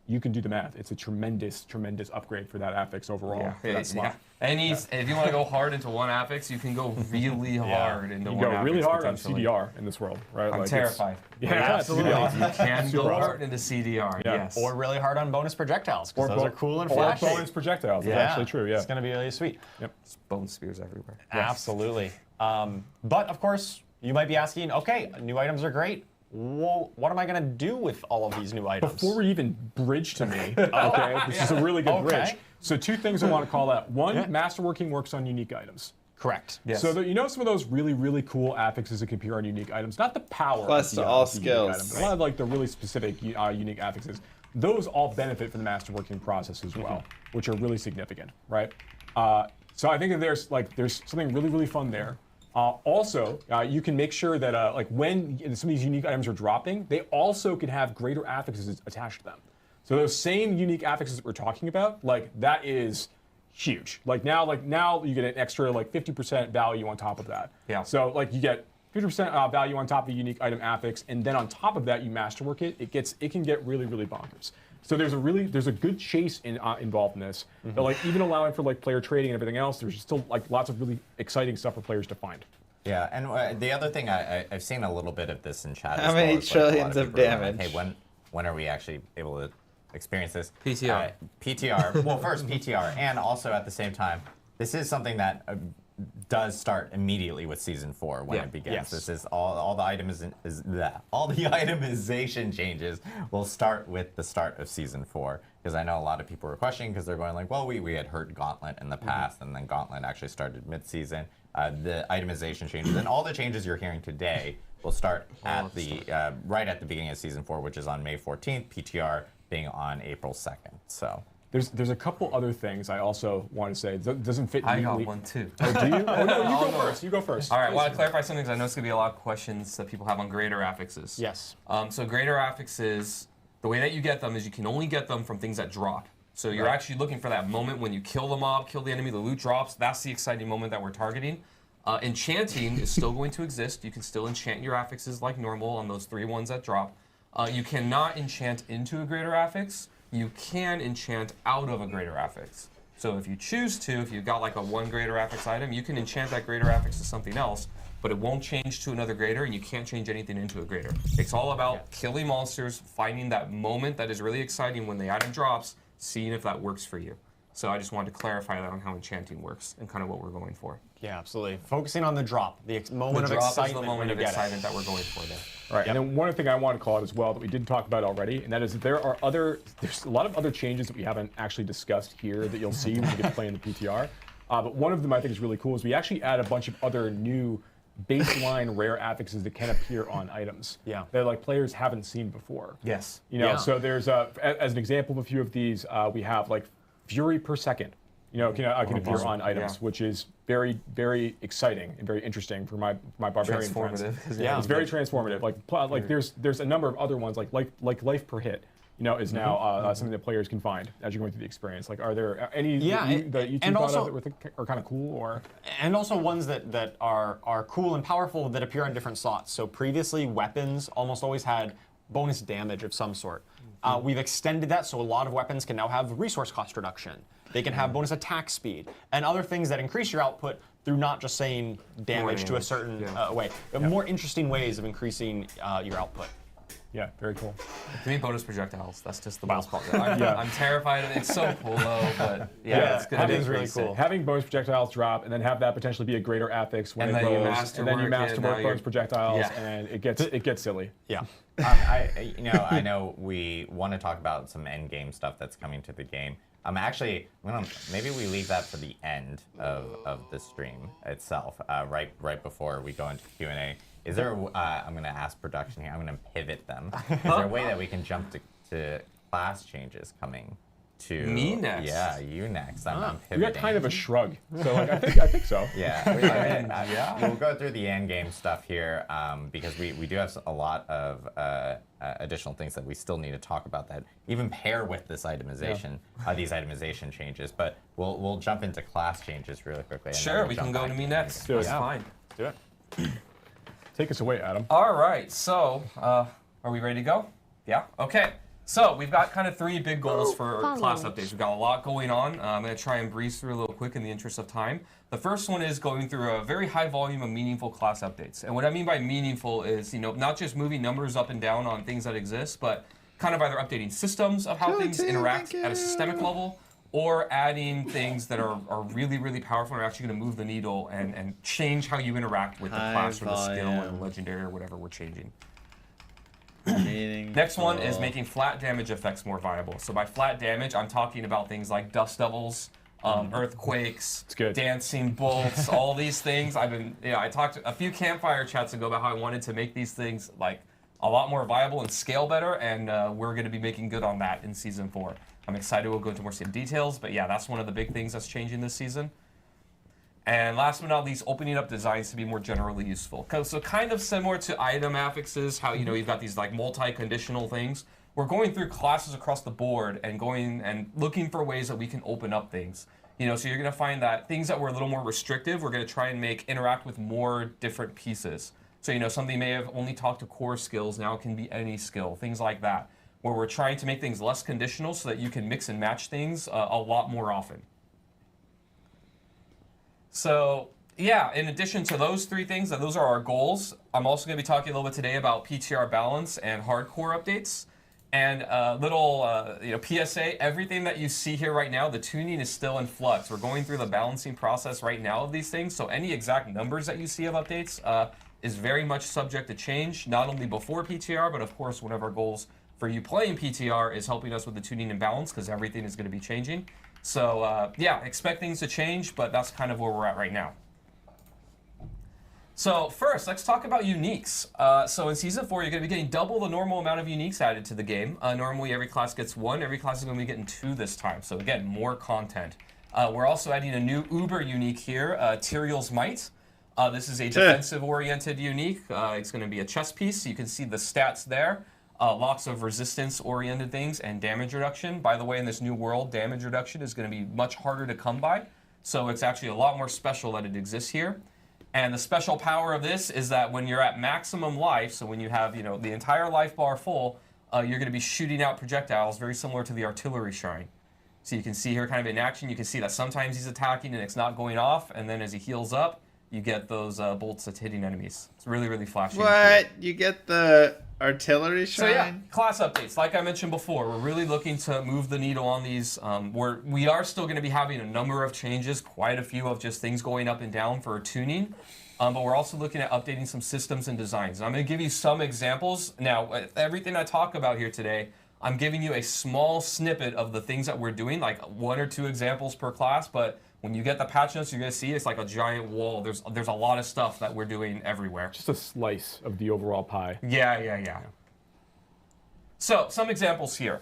you can do the math. It's a tremendous, tremendous upgrade for that affix overall. For that slot. If you want to go hard into one affix, you can go really hard into one affix. You go really hard on CDR in this world, right? I'm terrified. Absolutely. You can go hard into CDR, yes. Or really hard on bonus projectiles, because those are cool and flashy. Or bonus projectiles, that's actually true, It's going to be really sweet. Yep. It's bone spears everywhere. Absolutely. But of course, you might be asking, okay, new items are great. Well, what am I going to do with all of these new items? Before we even bridge to me, okay, this is a really good bridge. So 2 things I want to call out. One, masterworking works on unique items. Correct. Yes. So some of those really, really cool affixes that can appear on unique items, not the power plus of the, all the skills. Item, but a lot of like the really specific unique affixes, those all benefit from the masterworking process as well, which are really significant, right? So I think that there's something really, really fun there. Also, you can make sure that when some of these unique items are dropping, they also can have greater affixes attached to them. So those same unique affixes that we're talking about, that is huge. Now you get an extra 50% value on top of that. Yeah. So you get 50% value on top of the unique item affix, and then on top of that, you masterwork it. It can get really, really bonkers. So there's a good chase involved in this. But like even allowing for like player trading and everything else, there's still like lots of really exciting stuff for players to find. Yeah, and the other thing I've seen a little bit of this in chat. How many trillions of damage? Like, hey, when are we actually able to experience this? PTR. PTR. Well, first PTR, and also at the same time, this is something that does start immediately with season 4 when it begins. Yes. This is all the all the itemization changes will start with the start of season 4. Because I know a lot of people were questioning because they're going like, well, we had heard Gauntlet in the past, and then Gauntlet actually started mid-season. The itemization changes and all the changes you're hearing today will start at the right at the beginning of season 4, which is on May 14th. PTR being on April 2nd. So. There's a couple other things I also want to say. It doesn't fit neatly. I got one too. Oh, do you? Oh, no, you go first. You go first. All right, I want to clarify something because I know it's going to be a lot of questions that people have on greater affixes. Yes. So greater affixes, the way that you get them is you can only get them from things that drop. So you're actually looking for that moment when you kill the mob, kill the enemy, the loot drops. That's the exciting moment that we're targeting. Enchanting is still going to exist. You can still enchant your affixes like normal on those 3 ones that drop. You cannot enchant into a greater affix. You can enchant out of a greater affix. So if you choose to, if you've got like a 1 greater affix item, you can enchant that greater affix to something else, but it won't change to another greater, and you can't change anything into a greater. It's all about killing monsters, finding that moment that is really exciting when the item drops, seeing if that works for you. So I just wanted to clarify that on how enchanting works and kind of what we're going for. Yeah, absolutely. Focusing on the drop, the moment of drop excitement. is the moment of excitement that we're going for there. All right, and then one other thing I want to call out as well that we didn't talk about already, and that is that there's a lot of other changes that we haven't actually discussed here that you'll see when you get to play in the PTR. But one of them I think is really cool is we actually add a bunch of other new baseline rare affixes that can appear on items. Yeah. That like players haven't seen before. Yes. You know, so there's as an example of a few of these, we have like Fury per second. You know, can appear on items, which is very, very exciting and very interesting for my barbarian friends. Yeah, it's very transformative. Like there's a number of other ones like life per hit. You know, is now something that players can find as you're going through the experience. Like, are there any that you thought of that are kind of cool, or? And also ones that are cool and powerful that appear on different slots. So previously, weapons almost always had bonus damage of some sort. We've extended that, so a lot of weapons can now have resource cost reduction. They can have bonus attack speed and other things that increase your output through not just saying damage to a certain way, but more interesting ways of increasing your output. Yeah, very cool. To me, bonus projectiles. That's just the most part. I'm terrified of it. It's so cool though, but it's good. That is really cool. Having bonus projectiles drop and then have that potentially be a greater affix when it goes, and then you masterwork bonus projectiles, and it gets silly. Yeah. I know we want to talk about some end game stuff that's coming to the game. Maybe we leave that for the end of the stream itself, right before we go into Q&A. Is there? I'm going to ask production here. I'm going to pivot them. Is there a way that we can jump to class changes coming to me next? Yeah, you next. I'm pivoting. You got kind of a shrug, so like, I think so. Yeah, we'll go through the end game stuff here because we do have a lot of additional things that we still need to talk about that even pair with this itemization, these itemization changes. But we'll jump into class changes really quickly. And sure, we can go to me next. That's fine. Let's do it. Take us away, Adam. All right, so are we ready to go? Yeah, okay. So we've got kind of 3 big goals for class updates. We've got a lot going on. I'm going to try and breeze through a little quick in the interest of time. The first one is going through a very high volume of meaningful class updates. And what I mean by meaningful is, not just moving numbers up and down on things that exist, but kind of either updating systems of how things interact at a systemic level, or adding things that are really, really powerful and are actually going to move the needle and change how you interact with the class or the skill or the legendary or whatever we're changing. Next one is making flat damage effects more viable. So by flat damage, I'm talking about things like dust devils, earthquakes, dancing bolts, all these things. I talked a few campfire chats ago about how I wanted to make these things like a lot more viable and scale better, and we're going to be making good on that in Season 4. I'm excited we'll go into more details, but yeah, that's one of the big things that's changing this season. And last but not least, opening up designs to be more generally useful. So kind of similar to item affixes, how you've got these like multi-conditional things. We're going through classes across the board and going and looking for ways that we can open up things. So you're going to find that things that were a little more restrictive, we're going to try and make interact with more different pieces. So, you know, something may have only talked to core skills, now it can be any skill, things like that, where we're trying to make things less conditional so that you can mix and match things a lot more often. So, yeah, in addition to those three things, those are our goals. I'm also going to be talking a little bit today about PTR balance and hardcore updates. And you know, PSA, everything that you see here right now, the tuning is still in flux. We're going through the balancing process right now of these things, so any exact numbers that you see of updates is very much subject to change, not only before PTR, but of course one of our goals for you playing PTR is helping us with the tuning and balance, because everything is going to be changing. So yeah, expect things to change, but that's kind of where we're at right now. So first, let's talk about uniques. So in Season 4, you're going to be getting double the normal amount of uniques added to the game. Normally, every class gets 1. Every class is going to be getting 2 this time. So again, more content. We're also adding a new Uber unique here, Tyrael's Might. This is a defensive-oriented unique. It's going to be a chest piece. You can see the stats there. Lots of resistance-oriented things and damage reduction. By the way, in this new world, damage reduction is going to be much harder to come by. So it's actually a lot more special that it exists here. And the special power of this is that when you're at maximum life, so when you have, you know, the entire life bar full, you're going to be shooting out projectiles very similar to the artillery shrine. So you can see here kind of in action, you can see that sometimes he's attacking and it's not going off, and then as he heals up, you get those bolts that's hitting enemies. It's really, really flashy. What? You get the artillery shrine? So yeah, class updates. Like I mentioned before, we're really looking to move the needle on these. We are still going to be having a number of changes, quite a few of just things going up and down for tuning. But we're also looking at updating some systems and designs. And I'm going to give you some examples. Now, everything I talk about here today, I'm giving you a small snippet of the things that we're doing, like 1 or 2 examples per class, but when you get the patch notes, you're going to see it's like a giant wall. There's a lot of stuff that we're doing everywhere. Just a slice of the overall pie. Yeah. So, some examples here.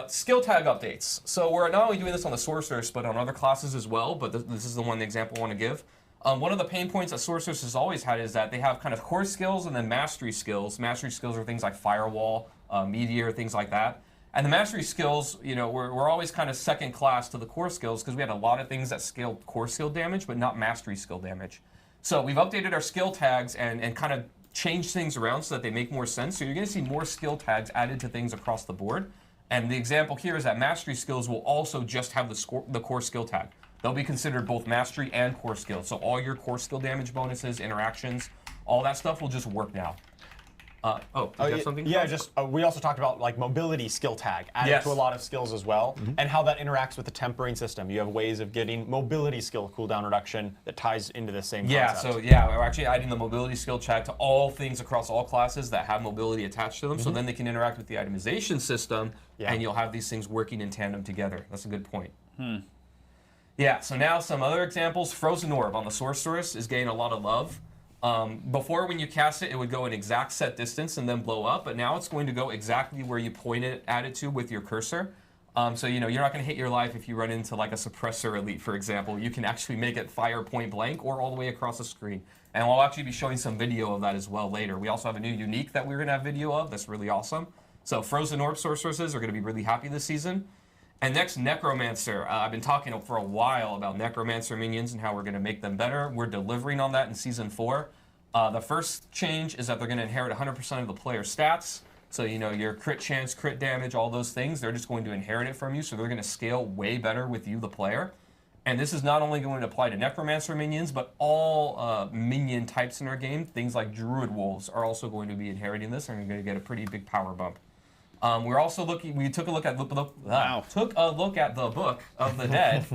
Skill tag updates. So we're not only doing this on the Sorceress, but on other classes as well, but this is the one example I want to give. One of the pain points that Sorceress has always had is that they have kind of core skills and then mastery skills. Mastery skills are things like Firewall, Meteor, things like that. And the mastery skills, you know, we're always kind of second class to the core skills because we had a lot of things that scaled core skill damage, but not mastery skill damage. So we've updated our skill tags and kind of changed things around so that they make more sense. So you're going to see more skill tags added to things across the board. And the example here is that mastery skills will also just have the core skill tag. They'll be considered both mastery and core skill. So all your core skill damage bonuses, interactions, all that stuff will just work now. You have something? Yeah, we also talked about like mobility skill tag added to a lot of skills as well, and how that interacts with the tempering system. You have ways of getting mobility skill cooldown reduction that ties into the same concept. So we're actually adding the mobility skill tag to all things across all classes that have mobility attached to them, so then they can interact with the itemization system, and you'll have these things working in tandem together. That's a good point. Yeah, so now some other examples. Frozen Orb on the Sorceress is getting a lot of love. Before, when you cast it, it would go an exact set distance and then blow up, but now it's going to go exactly where you point it at it to with your cursor. So, you know, you're not going to hit your life if you run into like a suppressor elite, for example. You can actually make it fire point blank or all the way across the screen. And we'll actually be showing some video of that as well later. We also have a new unique that we're going to have video of that's really awesome. So Frozen Orb Sorceresses are going to be really happy this season. And next, Necromancer. I've been talking for a while about Necromancer minions and how we're going to make them better. We're delivering on that in Season 4. The first change is that they're going to inherit 100% of the player's stats. So, you know, your crit chance, crit damage, all those things, they're just going to inherit it from you. So they're going to scale way better with you, the player. And this is not only going to apply to Necromancer minions, but all minion types in our game. Things like Druid Wolves are also going to be inheriting this and are going to get a pretty big power bump. We're also looking. We took a look at the Book of the Dead,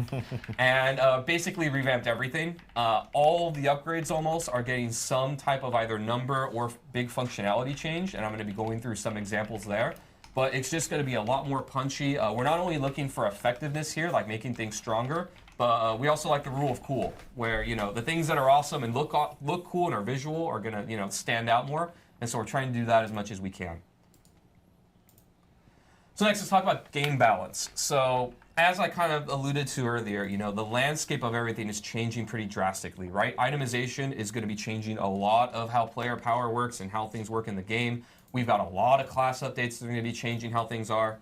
and basically revamped everything. All the upgrades almost are getting some type of either number or big functionality change, and I'm going to be going through some examples there. But it's just going to be a lot more punchy. We're not only looking for effectiveness here, like making things stronger, but we also like the rule of cool, where the things that are awesome and look cool and are visual are going to stand out more, and so we're trying to do that as much as we can. So next, let's talk about game balance. So as I kind of alluded to earlier, the landscape of everything is changing pretty drastically, right? Itemization is going to be changing a lot of how player power works and how things work in the game. We've got a lot of class updates that are going to be changing how things are.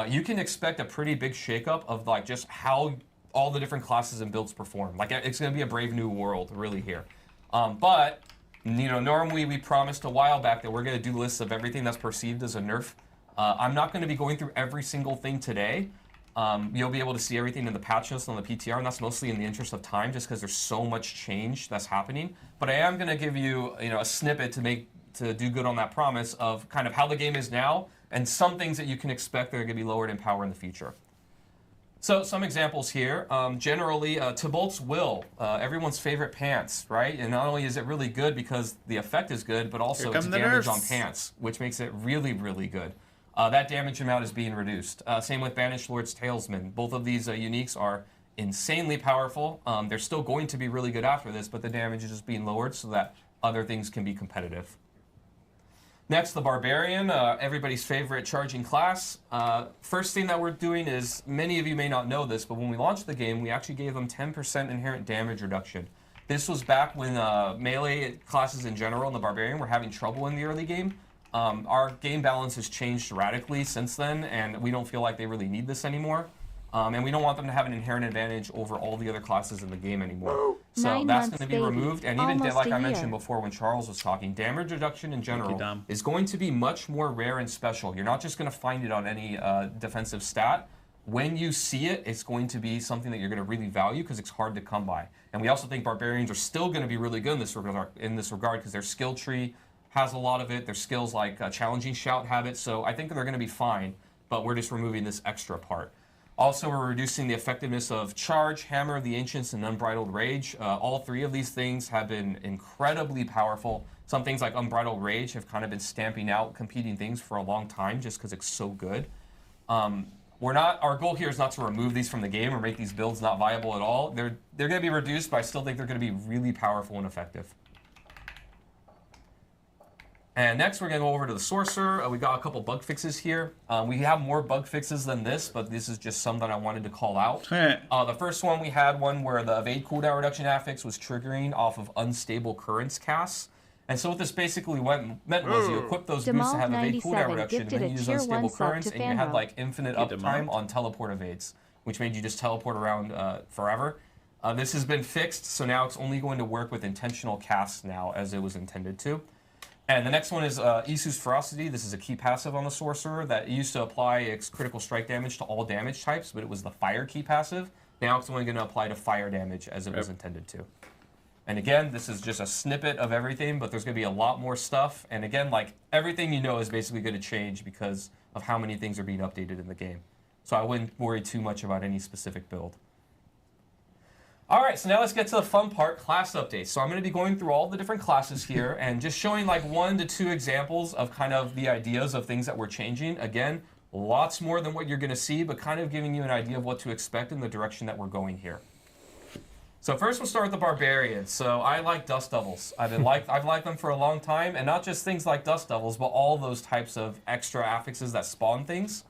You can expect a pretty big shakeup of like just how all the different classes and builds perform. Like it's going to be a brave new world really here. But You know, normally we promised a while back that we're going to do lists of everything that's perceived as a nerf. I'm not going to be going through every single thing today. You'll be able to see everything in the patch notes on the PTR, and that's mostly in the interest of time, just because there's so much change that's happening. But I am going to give you, a snippet to do good on that promise of kind of how the game is now and some things that you can expect that are going to be lowered in power in the future. So some examples here. Generally, Tybalt's Will, everyone's favorite pants, right? And not only is it really good because the effect is good, but also it's damage on pants, which makes it really, really good. That damage amount is being reduced. Same with Banished Lord's Talesman. Both of these uniques are insanely powerful. They're still going to be really good after this, but the damage is just being lowered so that other things can be competitive. Next, the Barbarian, everybody's favorite charging class. First thing that we're doing is, many of you may not know this, but when we launched the game, we actually gave them 10% inherent damage reduction. This was back when melee classes in general and the Barbarian were having trouble in the early game. Our game balance has changed radically since then, and we don't feel like they really need this anymore. And we don't want them to have an inherent advantage over all the other classes in the game anymore. So that's going to be removed. And even like I mentioned before when Charles was talking, damage reduction in general is going to be much more rare and special. You're not just going to find it on any defensive stat. When you see it, it's going to be something that you're going to really value because it's hard to come by. And we also think Barbarians are still going to be really good in this regard because their skill tree has a lot of it. Their skills like Challenging Shout have it. So I think they're going to be fine, but we're just removing this extra part. Also, we're reducing the effectiveness of Charge, Hammer of the Ancients, and Unbridled Rage. All three of these things have been incredibly powerful. Some things like Unbridled Rage have kind of been stamping out competing things for a long time just because it's so good. Our goal here is not to remove these from the game or make these builds not viable at all. They're going to be reduced, but I still think they're going to be really powerful and effective. And next, we're going to go over to the Sorcerer. We got a couple bug fixes here. We have more bug fixes than this, but this is just some that I wanted to call out. The first one, we had one where the evade cooldown reduction affix was triggering off of unstable currents casts. And so what this basically meant was you equip those boosts to have evade cooldown reduction, and then you use unstable currents, and you had like infinite uptime on teleport evades, which made you just teleport around forever. This has been fixed, so now it's only going to work with intentional casts now, as it was intended to. And the next one is Isu's Ferocity. This is a key passive on the Sorcerer that used to apply its critical strike damage to all damage types, but it was the fire key passive. Now it's only going to apply to fire damage as it was intended to. And again, this is just a snippet of everything, but there's going to be a lot more stuff. And again, like everything you know is basically going to change because of how many things are being updated in the game. So I wouldn't worry too much about any specific build. All right, so now let's get to the fun part, class updates. So I'm going to be going through all the different classes here and just showing like 1 to 2 examples of kind of the ideas of things that we're changing. Again, lots more than what you're going to see, but kind of giving you an idea of what to expect in the direction that we're going here. So first we'll start with the Barbarians. So I like Dust Devils. I've liked them for a long time, and not just things like Dust Devils, but all those types of extra affixes that spawn things.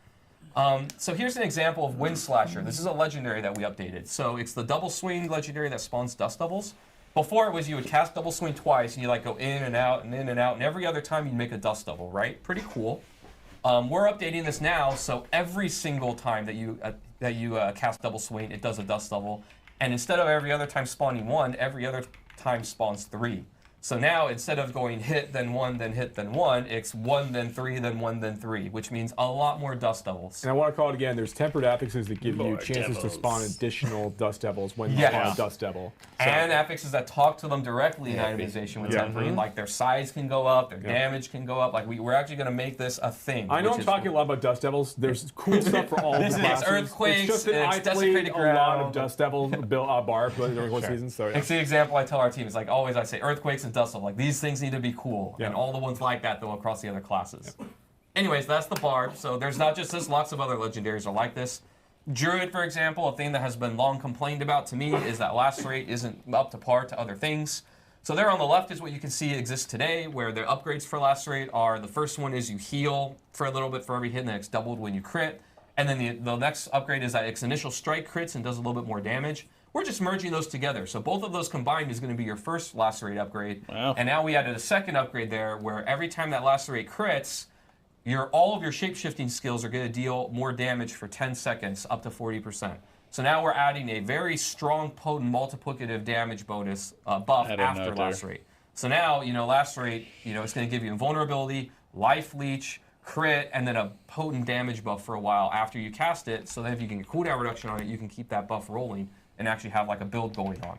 So here's an example of Wind Slasher. This is a legendary that we updated. So it's the Double Swing legendary that spawns Dust Devils. Before it was you would cast Double Swing twice, and you like go in and out and in and out, and every other time you'd make a Dust Devil, right? Pretty cool. We're updating this now, so every single time that you cast Double Swing, it does a Dust Devil. And instead of every other time spawning 1, every other time spawns 3. So now, instead of going hit, then 1, then hit, then 1, it's 1, then 3, then 1, then 3, which means a lot more Dust Devils. And I want to call it again, there's tempered affixes that give you chances to spawn additional Dust Devils when you spawn a Dust Devil. So. And affixes that talk to them directly in itemization with tempering, like their size can go up, their damage can go up. Like we're actually going to make this a thing. I know I'm talking a lot about Dust Devils. There's cool stuff for all the classes. It's Earthquakes, it's just that I played a lot of Dust Devil bar during one season. So, It's the example I tell our team. It's like always I say Earthquakes and Dust Devil. Like these things need to be cool, and all the ones like that though across the other classes. Anyways, that's the Bard. So there's not just this, lots of other legendaries are like this. Druid, for example, a thing that has been long complained about to me is that lacerate isn't up to par to other things. So there on the left is what you can see exists today, where the upgrades for lacerate are, the first one is you heal for a little bit for every hit, and then it's doubled when you crit. And then the next upgrade is that its initial strike crits and does a little bit more damage. We're just merging those together. So both of those combined is going to be your first lacerate upgrade. Wow. And now we added a second upgrade there where every time that lacerate crits, all of your shape-shifting skills are going to deal more damage for 10 seconds, up to 40%. So now we're adding a very strong, potent, multiplicative damage bonus buff after lacerate. So now, last rate, it's going to give you invulnerability, life leech, crit, and then a potent damage buff for a while after you cast it. So then if you can get cooldown reduction on it, you can keep that buff rolling and actually have like a build going on.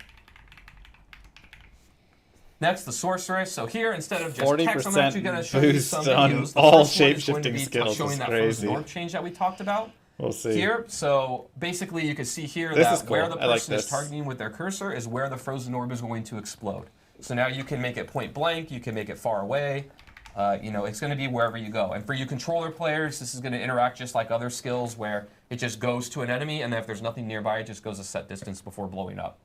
Next, the sorceress. So here, instead of just text, I'm actually going to show you some videos. The all first one is going to be skills. showing that frozen orb change that we talked about. We'll see. Here, so basically you can see here This that is cool. where the I like person is this. targeting with their cursor is where the frozen orb is going to explode. So now you can make it point blank, you can make it far away. It's going to be wherever you go. And for you controller players, this is going to interact just like other skills where it just goes to an enemy, and then if there's nothing nearby, it just goes a set distance before blowing up.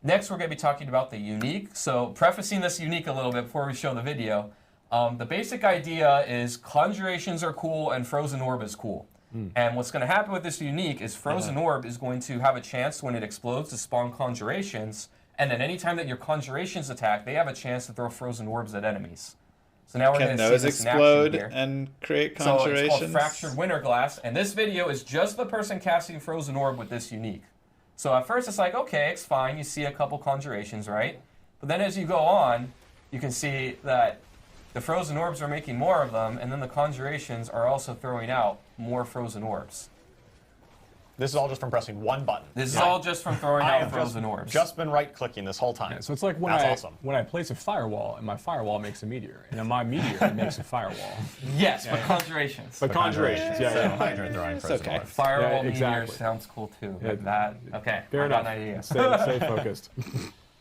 Next, we're going to be talking about the unique. So prefacing this unique a little bit before we show the video, the basic idea is conjurations are cool and frozen orb is cool. And what's going to happen with this unique is frozen orb is going to have a chance when it explodes to spawn conjurations, and then anytime that your conjurations attack, they have a chance to throw frozen orbs at enemies. So now we're going to see this in action here. And create conjurations? So it's called Fractured Winter Glass, and this video is just the person casting frozen orb with this unique. So at first it's like, okay, it's fine, you see a couple conjurations, right? But then as you go on, you can see that the frozen orbs are making more of them, and then the conjurations are also throwing out more frozen orbs. This is all just from pressing one button. This is all just from throwing out frozen orbs. Just been right-clicking this whole time. Yeah, so it's like when when I place a firewall, and my firewall makes a meteor, and then my meteor makes a firewall. Yes, but conjurations. But conjurations, yeah. Hydrant throwing frozen orbs. Firewall Yeah, exactly. meteor sounds cool too. Like that. Okay, Fair I got enough. an idea. Stay focused.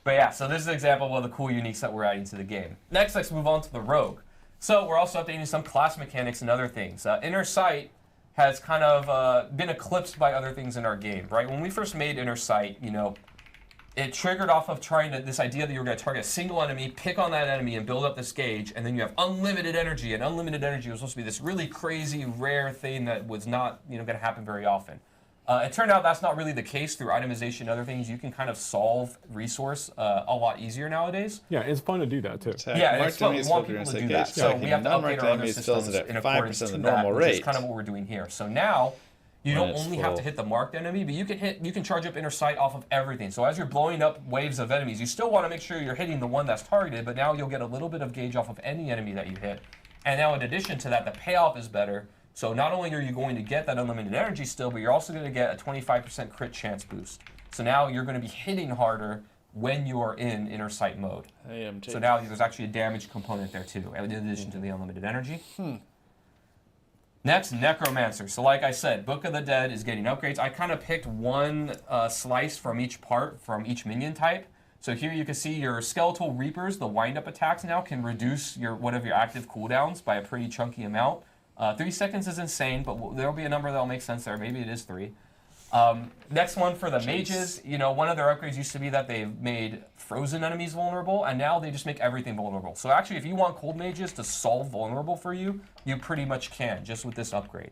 But yeah, so this is an example of one of the cool uniques that we're adding to the game. Next, let's move on to the rogue. So we're also updating some class mechanics and other things. Inner Sight has kind of been eclipsed by other things in our game, right? When we first made Inner Sight, it triggered off of this idea that you were going to target a single enemy, pick on that enemy, and build up this gauge, and then you have unlimited energy, and unlimited energy was supposed to be this really crazy, rare thing that was not, going to happen very often. It turned out that's not really the case through itemization and other things. You can kind of solve resource a lot easier nowadays. Yeah, it's fun to do that too. Yeah, it's fun. We want people to do that. So we have to update our other systems in accordance to that, which is kind of what we're doing here. So now, you don't only have to hit the marked enemy, but you can charge up Inner Sight off of everything. So as you're blowing up waves of enemies, you still want to make sure you're hitting the one that's targeted, but now you'll get a little bit of gauge off of any enemy that you hit. And now in addition to that, the payoff is better. So not only are you going to get that unlimited energy still, but you're also going to get a 25% crit chance boost. So now you're going to be hitting harder when you are in Inner Sight mode. So now there's actually a damage component there too, in addition to the unlimited energy. Next, Necromancer. So like I said, Book of the Dead is getting upgrades. I kind of picked one slice from each part, from each minion type. So here you can see your Skeletal Reapers, the wind-up attacks now, can reduce one of your active cooldowns by a pretty chunky amount. 3 seconds is insane, but there'll be a number that'll make sense there. Maybe it is 3. Next one for the mages. One of their upgrades used to be that they've made frozen enemies vulnerable, and now they just make everything vulnerable. So actually, if you want cold mages to solve vulnerable for you, you pretty much can, just with this upgrade.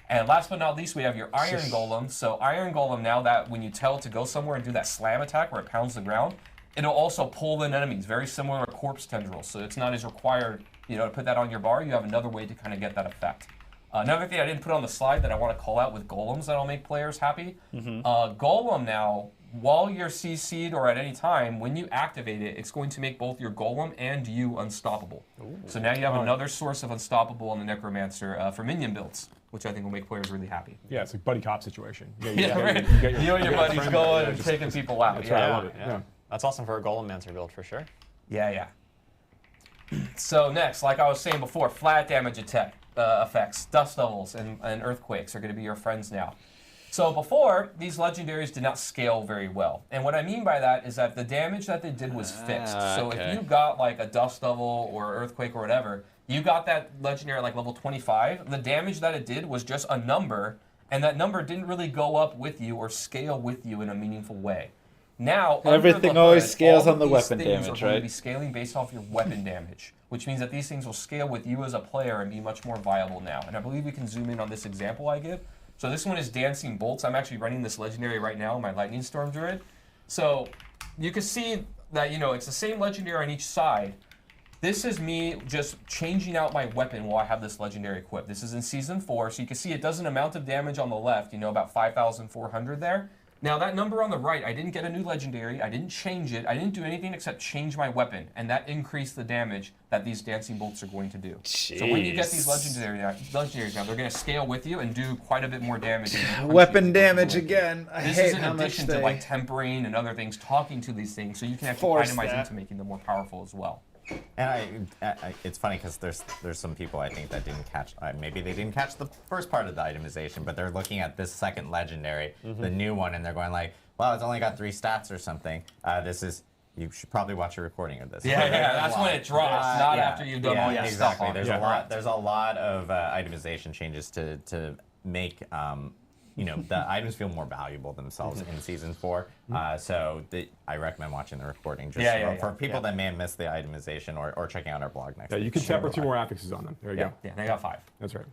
And last but not least, we have your Iron Golem. So Iron Golem, now that when you tell it to go somewhere and do that slam attack where it pounds the ground, it'll also pull in enemies, very similar to Corpse Tendrils. So it's not as required, to put that on your bar. You have another way to kind of get that effect. Another thing I didn't put on the slide that I want to call out with golems that'll make players happy. Golem now, while you're CC'd or at any time, when you activate it, it's going to make both your golem and you unstoppable. So now you have another source of unstoppable on the Necromancer for minion builds, which I think will make players really happy. Yeah, it's like buddy cop situation. You and your buddies going and taking people out. That's right, I love it. Yeah. That's awesome for a Golemancer build for sure. Yeah. So next, like I was saying before, flat damage attack effects, dust devils, and earthquakes are going to be your friends now. So before, these legendaries did not scale very well. And what I mean by that is that the damage that they did was fixed. So if you got like a dust devil or earthquake or whatever, you got that legendary at like level 25, the damage that it did was just a number, and that number didn't really go up with you or scale with you in a meaningful way. Now, everything always scales on the weapon damage, right? Going to be scaling based off your weapon damage, which means that these things will scale with you as a player and be much more viable now. And I believe we can zoom in on this example I give. So this one is Dancing Bolts. I'm actually running this legendary right now, my Lightning Storm Druid. So you can see that, it's the same legendary on each side. This is me just changing out my weapon while I have this legendary equipped. This is in Season 4, so you can see it does an amount of damage on the left, about 5,400 there. Now that number on the right, I didn't get a new legendary, I didn't change it, I didn't do anything except change my weapon, and that increased the damage that these dancing bolts are going to do. Jeez. So when you get these legendaries now, they're going to scale with you and do quite a bit more damage. Weapon damage again. I this hate is in how much addition to like tempering and other things, talking to these things, so you can actually Force itemize that. into making them more powerful as well. And it's funny because there's some people I think that didn't catch, maybe they didn't catch the first part of the itemization, but they're looking at this second legendary, the new one, and they're going like, well, it's only got 3 stats or something. You should probably watch a recording of this. Yeah, that's when it drops, not after you've done all your stuff on it. There's a lot of itemization changes to make the items feel more valuable themselves in Season 4. So I recommend watching the recording just for people that may have missed the itemization or checking out our blog next week. You can tap 2 more affixes on them. There you go. Yeah, they got 5. That's right.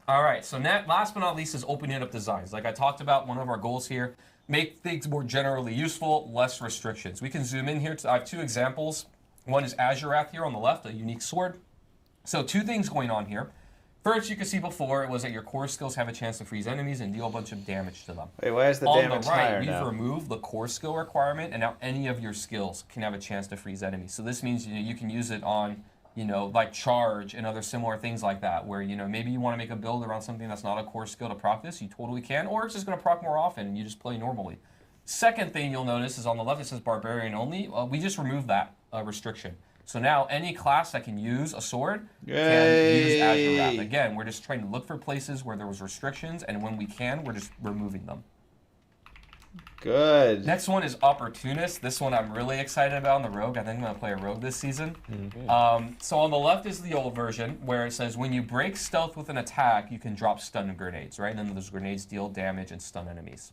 All right, so last but not least is opening up designs. Like I talked about, one of our goals here, make things more generally useful, less restrictions. We can zoom in here. I have 2 examples. One is Azurath here on the left, a unique sword. So 2 things going on here. First, you can see before, it was that your core skills have a chance to freeze enemies and deal a bunch of damage to them. Wait, why is the on damage the right, higher we've now? removed the core skill requirement, and now any of your skills can have a chance to freeze enemies. So this means you can use it on, like charge and other similar things like that, where maybe you want to make a build around something that's not a core skill to proc this, you totally can, or it's just going to proc more often and you just play normally. Second thing you'll notice is on the left it says Barbarian only. We just removed that restriction. So now any class that can use a sword can use Azurath. Again, we're just trying to look for places where there was restrictions, and when we can, we're just removing them. Good. Next one is Opportunist. This one I'm really excited about on the Rogue. I think I'm going to play a Rogue this season. So on the left is the old version, where it says when you break stealth with an attack, you can drop stun grenades, right? And then those grenades deal damage and stun enemies.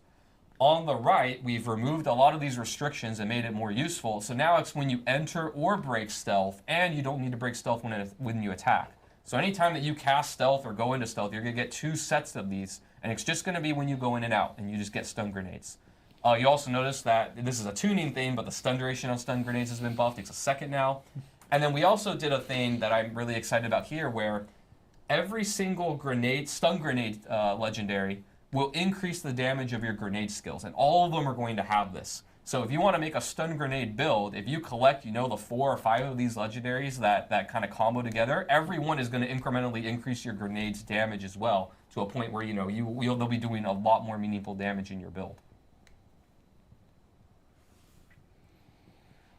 On the right, we've removed a lot of these restrictions and made it more useful. So now it's when you enter or break stealth, and you don't need to break stealth when you attack. So anytime that you cast stealth or go into stealth, you're going to get 2 sets of these, and it's just going to be when you go in and out, and you just get stun grenades. You also notice that this is a tuning thing, but the stun duration on stun grenades has been buffed. It's a second now. And then we also did a thing that I'm really excited about here, where every single stun grenade legendary will increase the damage of your grenade skills, and all of them are going to have this. So if you want to make a stun grenade build, if you collect, the 4 or 5 of these legendaries that kind of combo together, every one is going to incrementally increase your grenade's damage as well, to a point where they'll be doing a lot more meaningful damage in your build.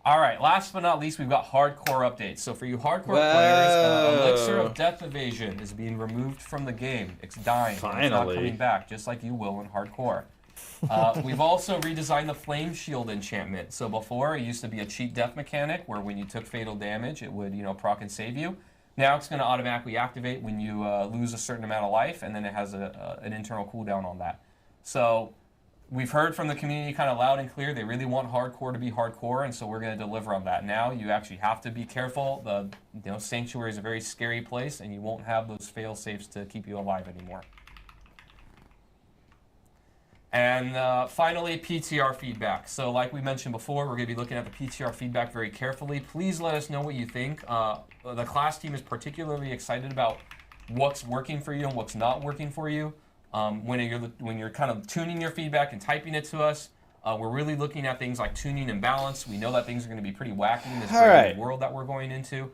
All right, last but not least, we've got hardcore updates. So for you hardcore players, Elixir of Death Evasion is being removed from the game. It's dying. Finally. It's not coming back, just like you will in hardcore. We've also redesigned the Flame Shield enchantment. So before, it used to be a cheat death mechanic, where when you took fatal damage, it would proc and save you. Now it's going to automatically activate when you lose a certain amount of life, and then it has an internal cooldown on that. So we've heard from the community kind of loud and clear. They really want hardcore to be hardcore, and so we're going to deliver on that. Now you actually have to be careful. The Sanctuary is a very scary place, and you won't have those fail safes to keep you alive anymore. And finally, PTR feedback. So like we mentioned before, we're going to be looking at the PTR feedback very carefully. Please let us know what you think. The class team is particularly excited about what's working for you and what's not working for you. When you're kind of tuning your feedback and typing it to us, we're really looking at things like tuning and balance. We know that things are going to be pretty wacky in this world that we're going into.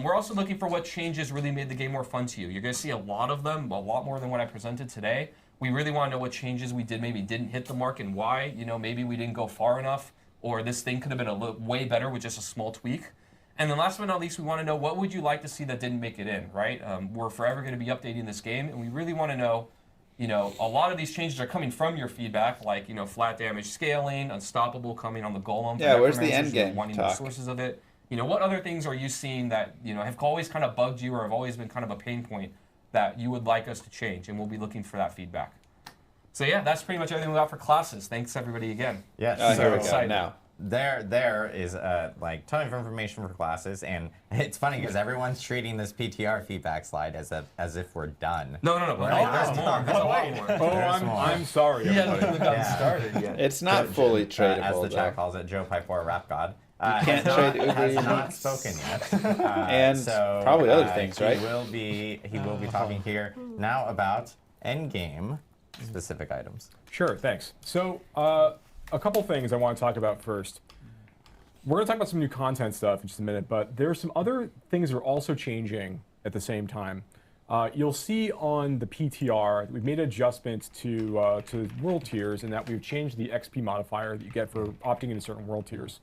We're also looking for what changes really made the game more fun to you. You're going to see a lot of them, a lot more than what I presented today. We really want to know what changes we did, maybe didn't hit the mark, and why. Maybe we didn't go far enough, or this thing could have been way better with just a small tweak. And then last but not least, we want to know what would you like to see that didn't make it in, right? We're forever going to be updating this game, and we really want to know, a lot of these changes are coming from your feedback, like, flat damage scaling, unstoppable coming on the golem. Yeah, where's the end game wanting talk? The sources of it. What other things are you seeing that, have always kind of bugged you or have always been kind of a pain point that you would like us to change? And we'll be looking for that feedback. So yeah, that's pretty much everything we got for classes. Thanks everybody again. Yeah, here we go. Now. There is a ton of information for classes, and it's funny because everyone's treating this PTR feedback slide as if we're done. No. There's more. There's a lot more. Oh, I'm sorry. He hasn't even gotten started yet. It's not fully tradable, as the chat calls it. Joe Piper, Rap God. You can't trade Uber has Eats. not spoken yet. And so, probably other things, right? He will be talking here now about Endgame specific items. Sure, thanks. So a couple things I want to talk about first. We're going to talk about some new content stuff in just a minute, but there are some other things that are also changing at the same time. You'll see on the PTR that we've made an adjustment to world tiers, and that we've changed the XP modifier that you get for opting into certain world tiers.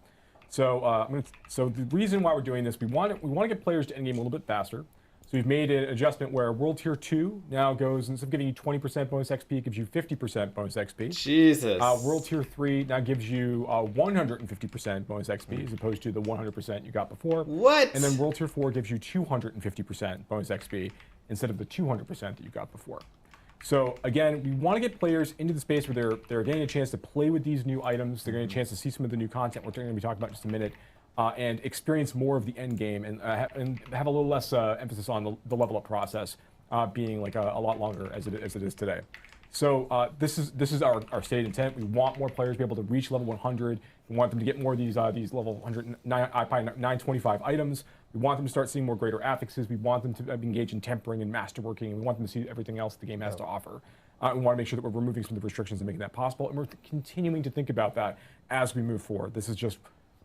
So, so the reason why we're doing this, we want to get players to endgame a little bit faster. So we've made an adjustment where World Tier 2 now goes, instead of giving you 20% bonus XP, it gives you 50% bonus XP. Jesus. World Tier 3 now gives you 150% bonus XP as opposed to the 100% you got before. What? And then World Tier 4 gives you 250% bonus XP instead of the 200% that you got before. So again, we want to get players into the space where they're getting a chance to play with these new items. They're getting a chance to see some of the new content we're going to be talking about in just a minute. And experience more of the end game and have a little less emphasis on the level up process being like a lot longer as it is today. So this is our stated intent. We want more players to be able to reach level 100. We want them to get more of these level 925 items. We want them to start seeing more greater affixes. We want them to engage in tempering and masterworking. And we want them to see everything else the game has to offer. We want to make sure that we're removing some of the restrictions and making that possible. And we're continuing to think about that as we move forward. This is just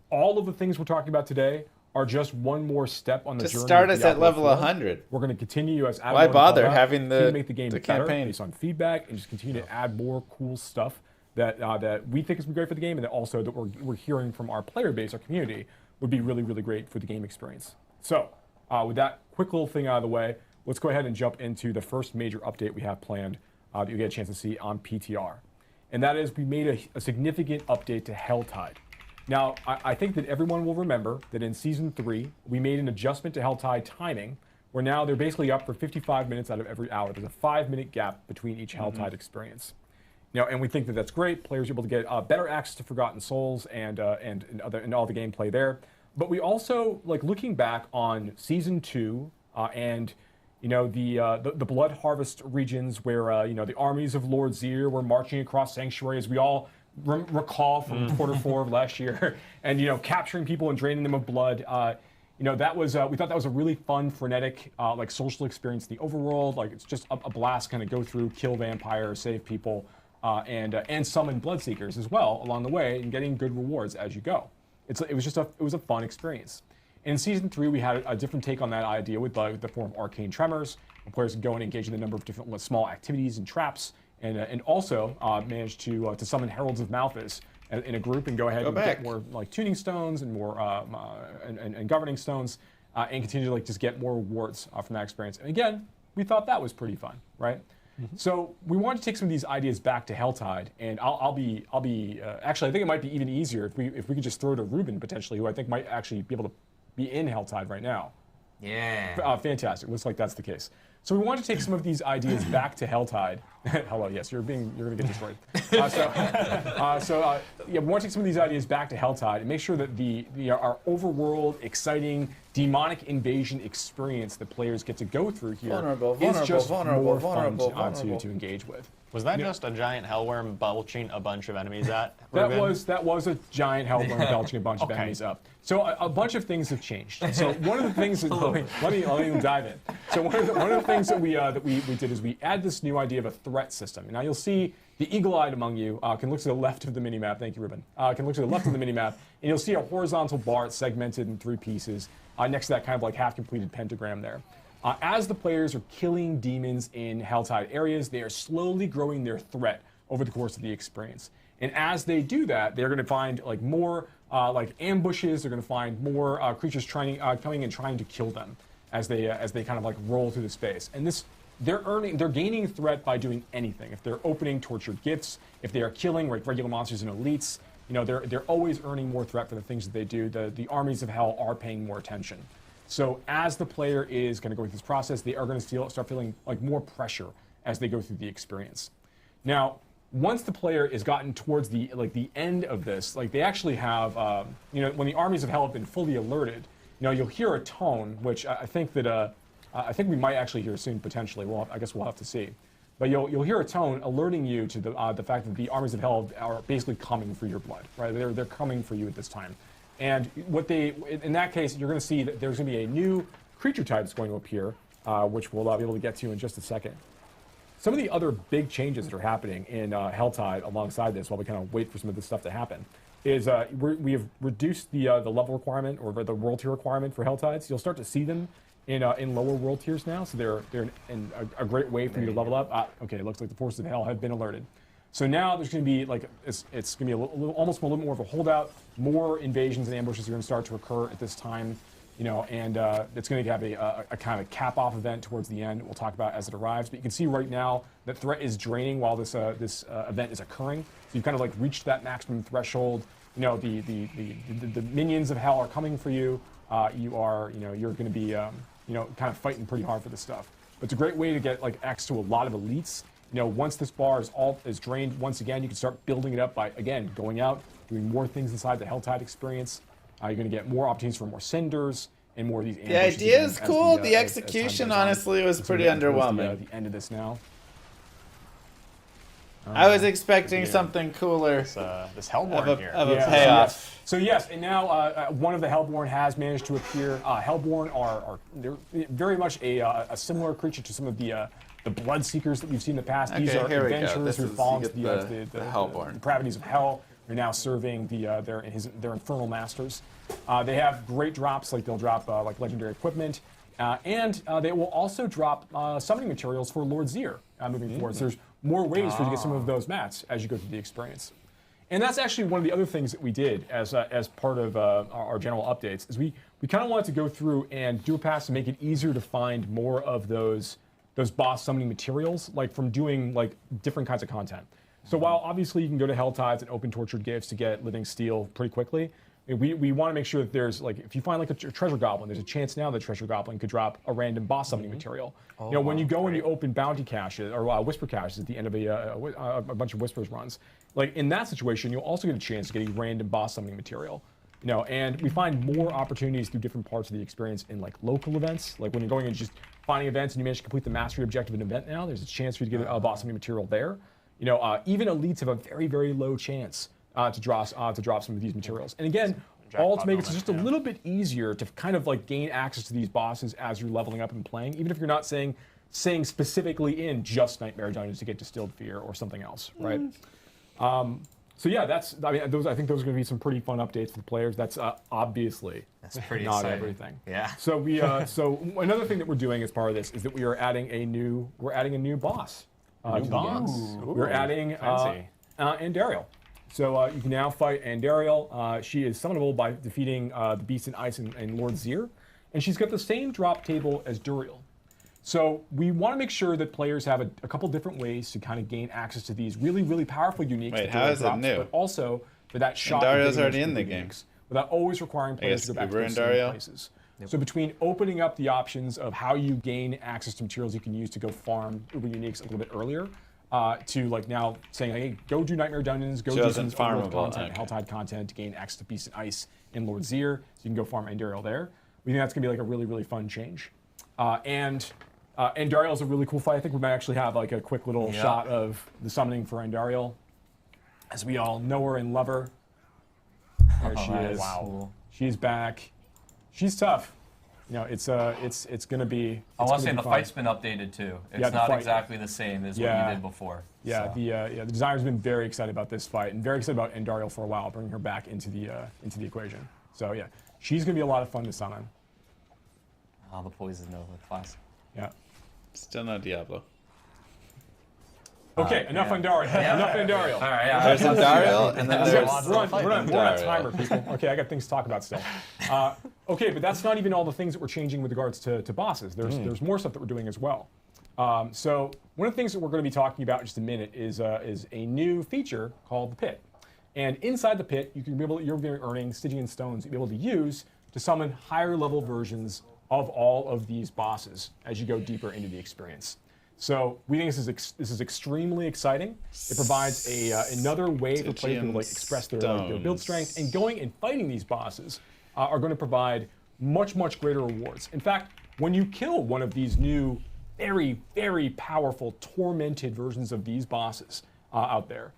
all of the things we're talking about today are just one more step on the journey. Just start us at level 100. We're going to continue as Adam why bother having to make the game the better campaign based on feedback and just continue to add more cool stuff that that we think is great for the game and that also that we're hearing from our player base, our community, would be really, really great for the game experience. So with that quick little thing out of the way, let's go ahead and jump into the first major update we have planned that you'll get a chance to see on PTR. And that is we made a significant update to Helltide. Now, I think that everyone will remember that in Season 3, we made an adjustment to Helltide timing, where now they're basically up for 55 minutes out of every hour. There's a 5-minute gap between each Helltide experience. Now, and we think that that's great. Players are able to get better access to Forgotten Souls and all the gameplay there. But we also, like looking back on Season 2 and the Blood Harvest regions where the armies of Lord Zir were marching across sanctuaries. We all recall from quarter 4 of last year, and capturing people and draining them of blood. That was we thought that was a really fun, frenetic, like social experience in the overworld. Like it's just a blast, kind of go through, kill vampires, save people, and summon bloodseekers as well along the way, and getting good rewards as you go. It was a fun experience. In Season 3, we had a different take on that idea with the form of Arcane Tremors. Players can go and engage in a number of different small activities and traps. And also managed to summon Heralds of Malthus in a group and go ahead and get more like tuning stones and more and governing stones and continue to like just get more rewards from that experience. And again, we thought that was pretty fun, right? So we wanted to take some of these ideas back to Helltide, and I'll be actually I think it might be even easier if we could just throw to Ruben potentially, who I think might actually be able to be in Helltide right now. Yeah. Fantastic. Looks like that's the case. So we want to take some of these ideas back to Helltide. Hello, yes, you're going to get destroyed. We want to take some of these ideas back to Helltide and make sure that our overworld, exciting, demonic invasion experience that players get to go through here is just more fun to engage with. Was that just a giant hellworm belching a bunch of enemies at? That was a giant hellworm belching a bunch of enemies up. So a bunch of things have changed. So one of the things that let me dive in. So one of the things that we did is we add this new idea of a threat system. And now you'll see the eagle-eyed among you can look to the left of the minimap. Thank you, Ruben. Can look to the left of the minimap, and you'll see a horizontal bar segmented in 3 pieces next to that kind of like half-completed pentagram there. As the players are killing demons in Helltide areas, they are slowly growing their threat over the course of the experience. And as they do that, they're going to find like more like ambushes. They're going to find more creatures coming and trying to kill them as they kind of like roll through the space. And they're gaining threat by doing anything. If they're opening tortured gifts, if they are killing like regular monsters and elites, they're always earning more threat for the things that they do. The armies of hell are paying more attention. So as the player is going to go through this process, they are going to start feeling like more pressure as they go through the experience. Now, once the player is gotten towards the end of this, like they actually have, when the armies of hell have been fully alerted, you'll hear a tone, which I think we might actually hear soon potentially. I guess we'll have to see. But you'll hear a tone alerting you to the fact that the armies of hell are basically coming for your blood, right? They're coming for you at this time. And in that case, you're going to see that there's going to be a new creature type that's going to appear, which we'll be able to get to in just a second. some of the other big changes that are happening in Helltide alongside this, while we kind of wait for some of this stuff to happen, is we have reduced the level requirement or the world tier requirement for Helltides. You'll start to see them in lower world tiers now, so they're a great way for you to level up. Okay, it looks like the forces of hell have been alerted. So now there's going to be like it's going to be almost a little more of a holdout. More invasions and ambushes are going to start to occur at this time, and it's going to have a kind of cap off event towards the end. We'll talk about as it arrives. But you can see right now that threat is draining while this event is occurring. So you've kind of like reached that maximum threshold. The minions of hell are coming for you. You're going to be kind of fighting pretty hard for this stuff. But it's a great way to get like access to a lot of elites. Once this bar is drained once again, you can start building it up by again going out, doing more things inside the Helltide experience. You're going to get more opportunities for more senders and more of these ambushes. The idea is cool. The execution honestly was pretty underwhelming. The end of this now. I was expecting something cooler. This Hellborn here. Of a payoff. So yes, and now one of the Hellborn has managed to appear. Hellborn they're very much a similar creature to some of the Bloodseekers that we've seen in the past. These are adventurers who fall into the Hellborn. depravities of hell. They're now serving their infernal masters. They have great drops, like they'll drop like legendary equipment, and they will also drop summoning materials for Lord Zir moving forward. So there's more ways for you to get some of those mats as you go through the experience. And that's actually one of the other things that we did as part of our general updates is we kind of wanted to go through and do a pass to make it easier to find more of those boss summoning materials, like from doing like different kinds of content. So while obviously you can go to Helltides and open tortured gifts to get living steel pretty quickly, we want to make sure that there's like, if you find like a treasure goblin, there's a chance now that treasure goblin could drop a random boss summoning material. When you go and you open bounty caches or whisper caches at the end of a bunch of whispers runs, like in that situation, you'll also get a chance to get a random boss summoning material. And we find more opportunities through different parts of the experience in like local events. Like when you're going and just finding events and you manage to complete the mastery objective of an event now, there's a chance for you to get a boss summoning material there. Even elites have a very, very low chance to drop some of these materials. And again, all to make it just a little bit easier to kind of like gain access to these bosses as you're leveling up and playing, even if you're not saying specifically in just Nightmare Dungeons to get Distilled Fear or something else, right? So yeah, I think those are going to be some pretty fun updates for the players. That's obviously pretty not exciting. Everything. Yeah. So so another thing that we're doing as part of this is that we are adding a new boss. We're adding Andariel. So you can now fight Andariel. She is summonable by defeating the Beast in Ice and Lord Zir, and she's got the same drop table as Duriel. So we want to make sure that players have a couple different ways to kind of gain access to these really, really powerful uniques. Wait, how is it new? But also for that shot. Andariel's already in the game. Without always requiring players to go back to those same places. Yep. So between opening up the options of how you gain access to materials you can use to go farm Uber Uniques a little bit earlier, to like now saying, hey, go do Nightmare Dungeons, go do some farmable content, Helltide content to gain access to Beast and Ice and Lord Zir, so you can go farm Andariel there. We think that's going to be like a really, really fun change. And Andariel is a really cool fight. I think we might actually have like a quick little shot of the summoning for Andariel, as we all know her and love her. There she is. Wow. She's back. She's tough. It's going to be. I want to say the fight's been updated too. It's not exactly the same as what you did before. Yeah, the designer's been very excited about this fight and very excited about Andariel for a while, bringing her back into the equation. So yeah, she's going to be a lot of fun to summon. Oh, the Poison Nova class. Yeah. Still no Diablo. Okay, enough Andariel. Enough Andariel. All right, yeah. There's Andariel, and then there's we're on a timer, people. Okay, I got things to talk about still. Okay, but that's not even all the things that we're changing with regards to bosses. There's more stuff that we're doing as well. So one of the things that we're going to be talking about in just a minute is a new feature called the Pit. And inside the Pit, you're going to be earning Stygian stones you'll be able to use to summon higher level versions of all of these bosses as you go deeper into the experience. So we think this is extremely exciting. It provides another way for players to like express their build strength, and going and fighting these bosses are going to provide much, much greater rewards. In fact, when you kill one of these new, very, very powerful, tormented versions of these bosses out there,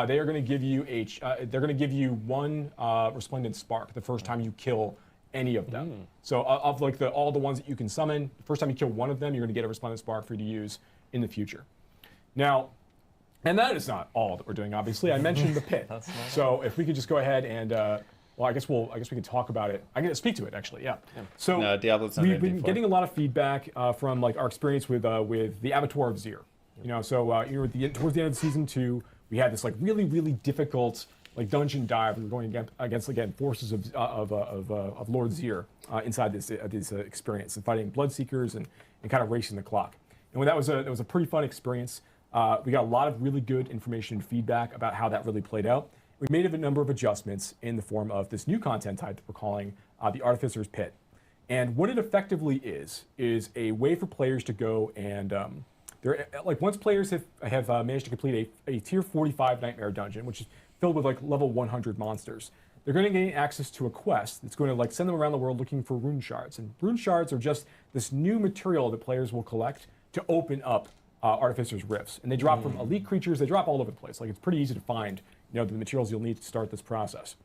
they are going to give you one resplendent spark the first time you kill any of them. So of like all the ones that you can summon, the first time you kill one of them, you're going to get a resplendent spark for you to use in the future. Now, and that is not all that we're doing, obviously. I mentioned the pit. So if we could just go ahead and, well, I guess we can talk about it. I'm going to speak to it, actually, yeah. So No, Diablo's not we've ready been for. getting a lot of feedback from like our experience with the Abattoir of Zir. You know, so towards the end of season 2, we had this like really, really difficult like dungeon dive. We were going against again forces of Lord Zir inside this experience and fighting Bloodseekers and kind of racing the clock. And that was a pretty fun experience. We got a lot of really good information and feedback about how that really played out. We made a number of adjustments in the form of this new content type that we're calling the Artificer's Pit. And what it effectively is a way for players to go and once players have managed to complete a tier 45 nightmare dungeon, which is filled with like level 100 monsters, they're going to gain access to a quest that's going to like send them around the world looking for rune shards. And rune shards are just this new material that players will collect to open up Artificer's Rifts. And they drop from elite creatures, they drop all over the place. Like it's pretty easy to find, you know, the materials you'll need to start this process.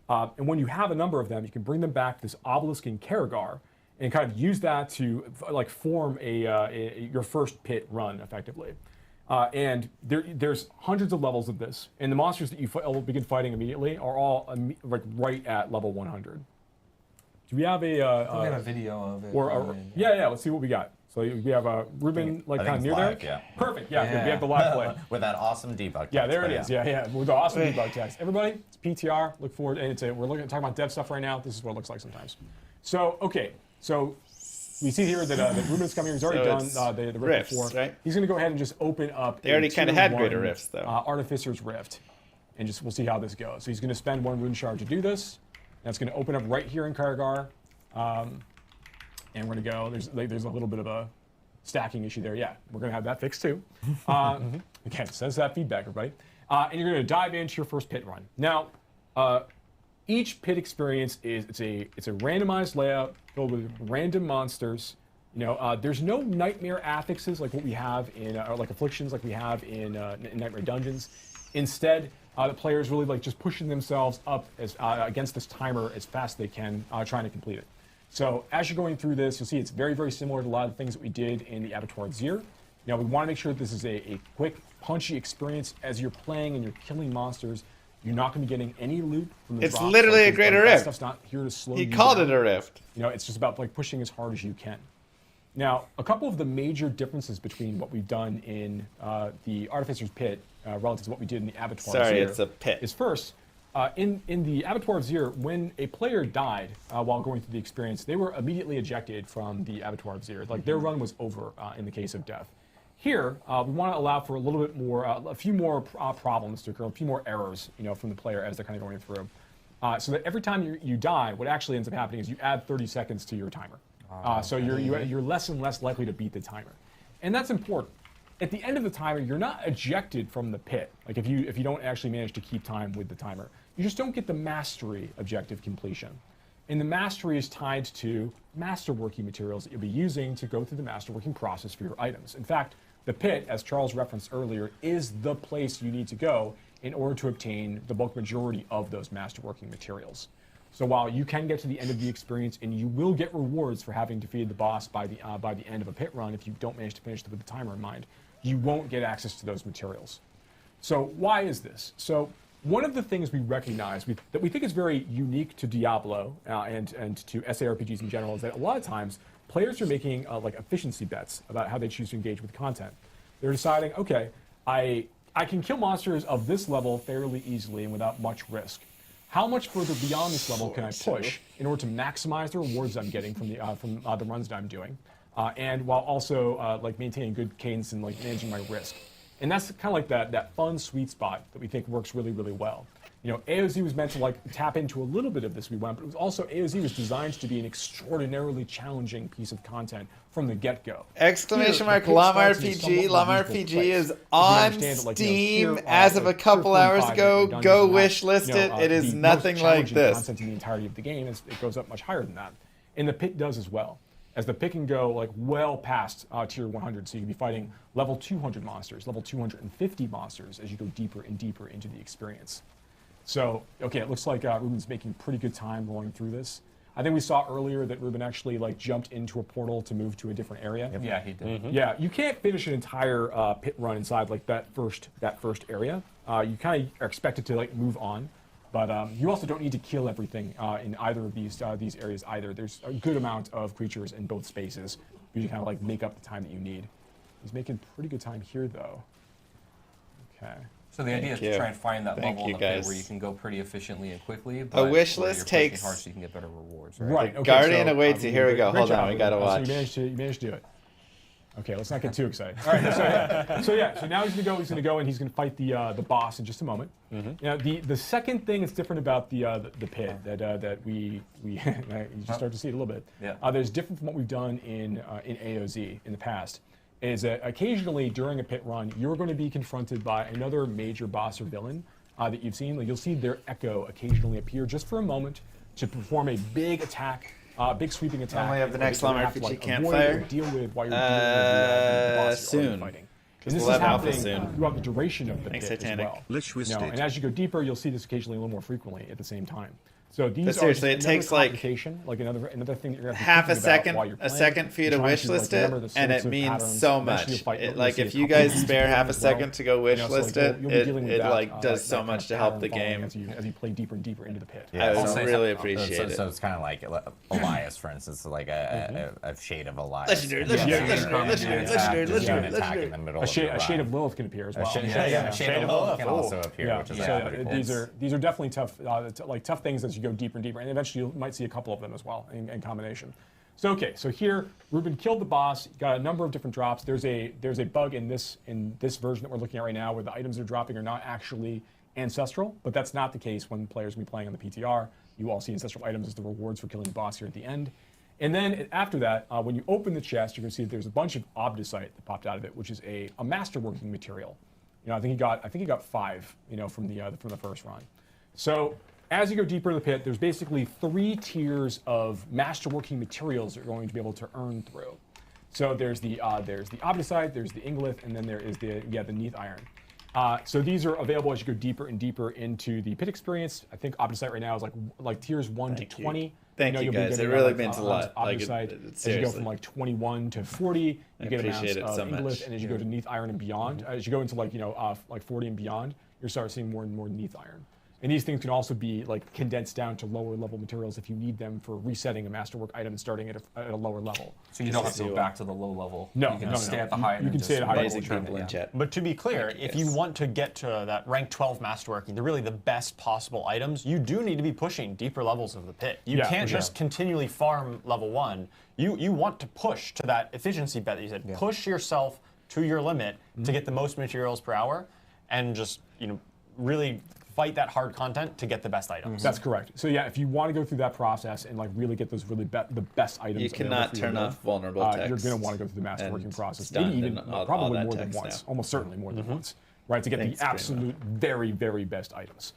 And when you have a number of them, you can bring them back to this obelisk in Karagar and kind of use that to like form your first pit run effectively. And there's hundreds of levels of this, and the monsters that you will begin fighting immediately are all like right at level 100. Do we have we have a video of it. Yeah, let's see what we got. So we have Ruben like kind of near there. Yeah. Perfect. Yeah, we have the live play with that awesome debug text. Yeah, there it is. Yeah, with the awesome debug text. Everybody, it's PTR. Look forward, and we're talking about dev stuff right now. This is what it looks like sometimes. So so we see here that Ruben's coming here. He's already done the rift before. Right? He's going to go ahead and just open up. They already kind of had greater rifts though. Artificer's Rift, and we'll see how this goes. So he's going to spend 1 rune shard to do this. That's going to open up right here in Karagar. And we're going to go, there's a little bit of a stacking issue there. Yeah, we're going to have that fixed too. Again, sends that feedback, everybody. And you're going to dive into your first pit run. Now, each pit experience it's a randomized layout filled with random monsters. You know, there's no nightmare affixes like what we have in, or like afflictions like we have in Nightmare Dungeons. Instead, the players really like just pushing themselves up as against this timer as fast as they can, trying to complete it. So as you're going through this, you'll see it's very, very similar to a lot of the things that we did in the Abattoir of Zir. Now, we want to make sure that this is a quick, punchy experience as you're playing and you're killing monsters. You're not going to be getting any loot from the drops. It's literally a greater rift. Stuff's not here to slow you He down. called it a rift. You know, it's just about like pushing as hard as you can. Now, a couple of the major differences between what we've done in the Artificer's Pit relative to what we did in the Abattoir of Zir. It's a pit. Is first, in the Abattoir of Zir, when a player died while going through the experience, they were immediately ejected from the Abattoir of Zir. Like their run was over in the case of death. Here, we want to allow for a little bit more, a few more problems to occur, a few more errors, you know, from the player as they're kind of going through. So that every time you die, what actually ends up happening is you add 30 seconds to your timer. So you're less and less likely to beat the timer, and that's important. At the end of the timer, you're not ejected from the pit. Like if you don't actually manage to keep time with the timer, you just don't get the mastery objective completion. And the mastery is tied to masterworking materials that you'll be using to go through the masterworking process for your items. In fact, the pit, as Charles referenced earlier, is the place you need to go in order to obtain the bulk majority of those masterworking materials. So while you can get to the end of the experience and you will get rewards for having defeated the boss by the end of a pit run if you don't manage to finish it with the timer in mind, you won't get access to those materials. So why is this? So one of the things we recognize that we think is very unique to Diablo and to SARPGs in general is that a lot of times players are making like efficiency bets about how they choose to engage with content. They're deciding, okay, I can kill monsters of this level fairly easily and without much risk. How much further beyond this level can I push in order to maximize the rewards I'm getting from the runs that I'm doing, and while also like maintaining good cadence and like managing my risk? And that's kind of like that fun sweet spot that we think works really, really well. You know, AOZ was meant to like tap into a little bit of this, but it was also AOZ was designed to be an extraordinarily challenging piece of content from the get-go. Exclamation mark llamarpg. llamarpg is on Steam as of a couple hours ago. Go wishlist it. It is nothing like this. Content in the entirety of the game, it goes up much higher than that, and the pit does as well. As the pit can go like well past tier 100, so you can be fighting level 200 monsters, level 250 monsters as you go deeper and deeper into the experience. So, okay, it looks like Ruben's making pretty good time going through this. I think we saw earlier that Ruben actually like jumped into a portal to move to a different area. Yeah, he did. Yeah, you can't finish an entire pit run inside like that first area. You kind of are expected to like move on, but you also don't need to kill everything in either of these areas either. There's a good amount of creatures in both spaces. You can kind of like make up the time that you need. He's making pretty good time here though. Okay. So the idea is to try and find that level in the pit where you can go pretty efficiently and quickly. A But wish where list you're pushing takes- hard so you can get better rewards. Right. Okay, Guardian so, awaits you. Here we go. great Hold on, job. we gotta So watch. you managed to do it. Okay, let's not get too excited. All right. So now he's gonna go and he's gonna fight the boss in just a moment. Now the second thing that's different about the pit that we you just start to see it a little bit. Yeah. There's different from what we've done in AOZ in the past. Is that occasionally during a pit run you're going to be confronted by another major boss or villain that you've seen. Like you'll see their echo occasionally appear just for a moment to perform a big attack. Big sweeping attack. we have the next that you're gonna have to, llamarpg like, campfire? avoid or deal with while you're dealing with the boss you're already Soon. fighting. 'Cause And this we'll is have alpha happening soon. throughout the duration of the Thanks, pit Titanic. as well. Lish was You know, dead. and as you go deeper, you'll see this occasionally a little more frequently at the same time. So these But seriously, are it just another takes, like, complication, like another thing that you're gonna have to half be a thinking about second, while you're a playing. second for you to You're trying wish like, list it, remember the and sorts it of means patterns. so Eventually much. you'll fight- It, you'll like see if a you couple guys of these spare half a patterns as well. second to go wish You know, so, list like, it, you'll be dealing with it that, like does that so kind much of to help the pattern following game. as you play deeper and deeper into the pit. I so- would really appreciate so, it. So it's kind of like Elias, for instance, like a shade of Elias. Legendary, And legendary, just legendary, an legendary, attack, legendary, just an legendary, attack in legendary. the middle A of your shade run. of Lilith can appear as well. A shade of Lilith can also appear, which is So actually pretty cool. these are definitely tough, tough things as you go deeper and deeper, and eventually you might see a couple of them as well in combination. So okay, so here Ruben killed the boss, got a number of different drops. There's a bug in this version that we're looking at right now where the items they're dropping are not actually ancestral, but that's not the case when players will be playing on the PTR. You all see ancestral items as the rewards for killing the boss here at the end. And then after that, when you open the chest, you're going to see that there's a bunch of obdusite that popped out of it, which is a masterworking material. You know, I think he got 5, you know, from the first run. So as you go deeper in the pit, there's basically 3 tiers of masterworking materials you're going to be able to earn through. So there's the obdusite, there's the ingolith, and then there is the neath iron. So these are available as you go deeper and deeper into the pit experience. I think obdusite right now is like tiers 1 to 20. Thank you, you'll be guys. It getting, really like, means a lot. Like, obdusite, as you go seriously. from like 21 to 40, you I get amounts appreciate it of so ingolith, much. and as you go to neath iron and beyond, as you go into like like 40 and beyond, you start seeing more and more neath iron. And these things can also be like condensed down to lower level materials if you need them for resetting a masterwork item starting at a lower level. So you don't have to go back to the low level. No, you can no, stay no. at the high end. You can stay at a high level. Amazing people in chat. But to be clear, if you want to get to that rank 12 masterworking, they're really the best possible items, you do need to be pushing deeper levels of the pit. You Yeah, can't for just sure. continually farm level 1. You want to push to that efficiency bet that you said. Push yourself to your limit to get the most materials per hour and just, really fight that hard content to get the best items. That's correct. So yeah, if you want to go through that process and like really get those really the best items, You cannot available for turn your off vulnerable You're text going to want to go through the and masterworking process, stunned maybe even and all probably that more than text once, now. almost certainly more than once, right? To get Thanks the very absolute very, very best items.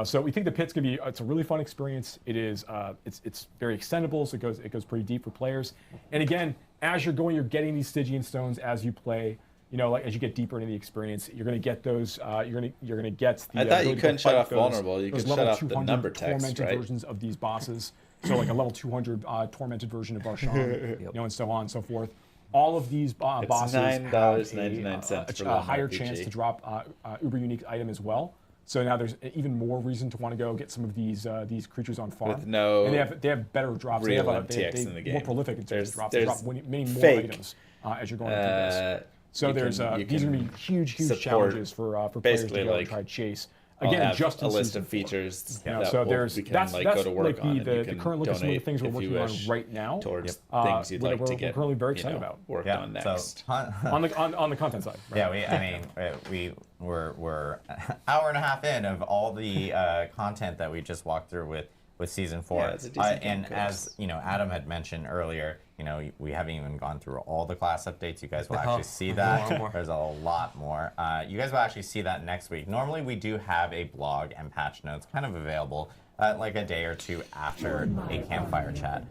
So we think the pit's gonna be it's a really fun experience. It is it's very extendable, so it goes pretty deep for players. And again, as you're going, you're getting these Stygian stones as you play. Like as you get deeper into the experience, you're going to get those. You're going to get the. I thought you ability to couldn't shut fight off those- vulnerable. You those could level shut off the 200 number text, tormented right? versions of these bosses. So like a level 200 tormented version of Varshan, and so on and so forth. All of these bosses have $9.99 a higher llamarpg. chance to drop uber unique item as well. So now there's even more reason to want to go get some of these creatures on farm. With no and they have better drops. real they MTX they in the game. more prolific in terms of drops. They There's drop many more fake, items as you're going through this. So you there's can- you these are going to can be huge support challenges for players to basically, go like, and try to chase. I'll Again, have just a in list season of 4. features Yeah, that so we can that's go to work like on, and the you can current look at some of the donate things we're if you working on wish right now towards things you'd like to we're get, currently very excited about. worked on next. So, on the content side. Right? Yeah, we're an hour and a half in of all the content that we just walked through with season 4. Yeah, it's a decent and game, as Adam had mentioned earlier, we haven't even gone through all the class updates. You guys will actually see that. More. There's a lot more. You guys will actually see that next week. Normally we do have a blog and patch notes kind of available like a day or two after a campfire chat.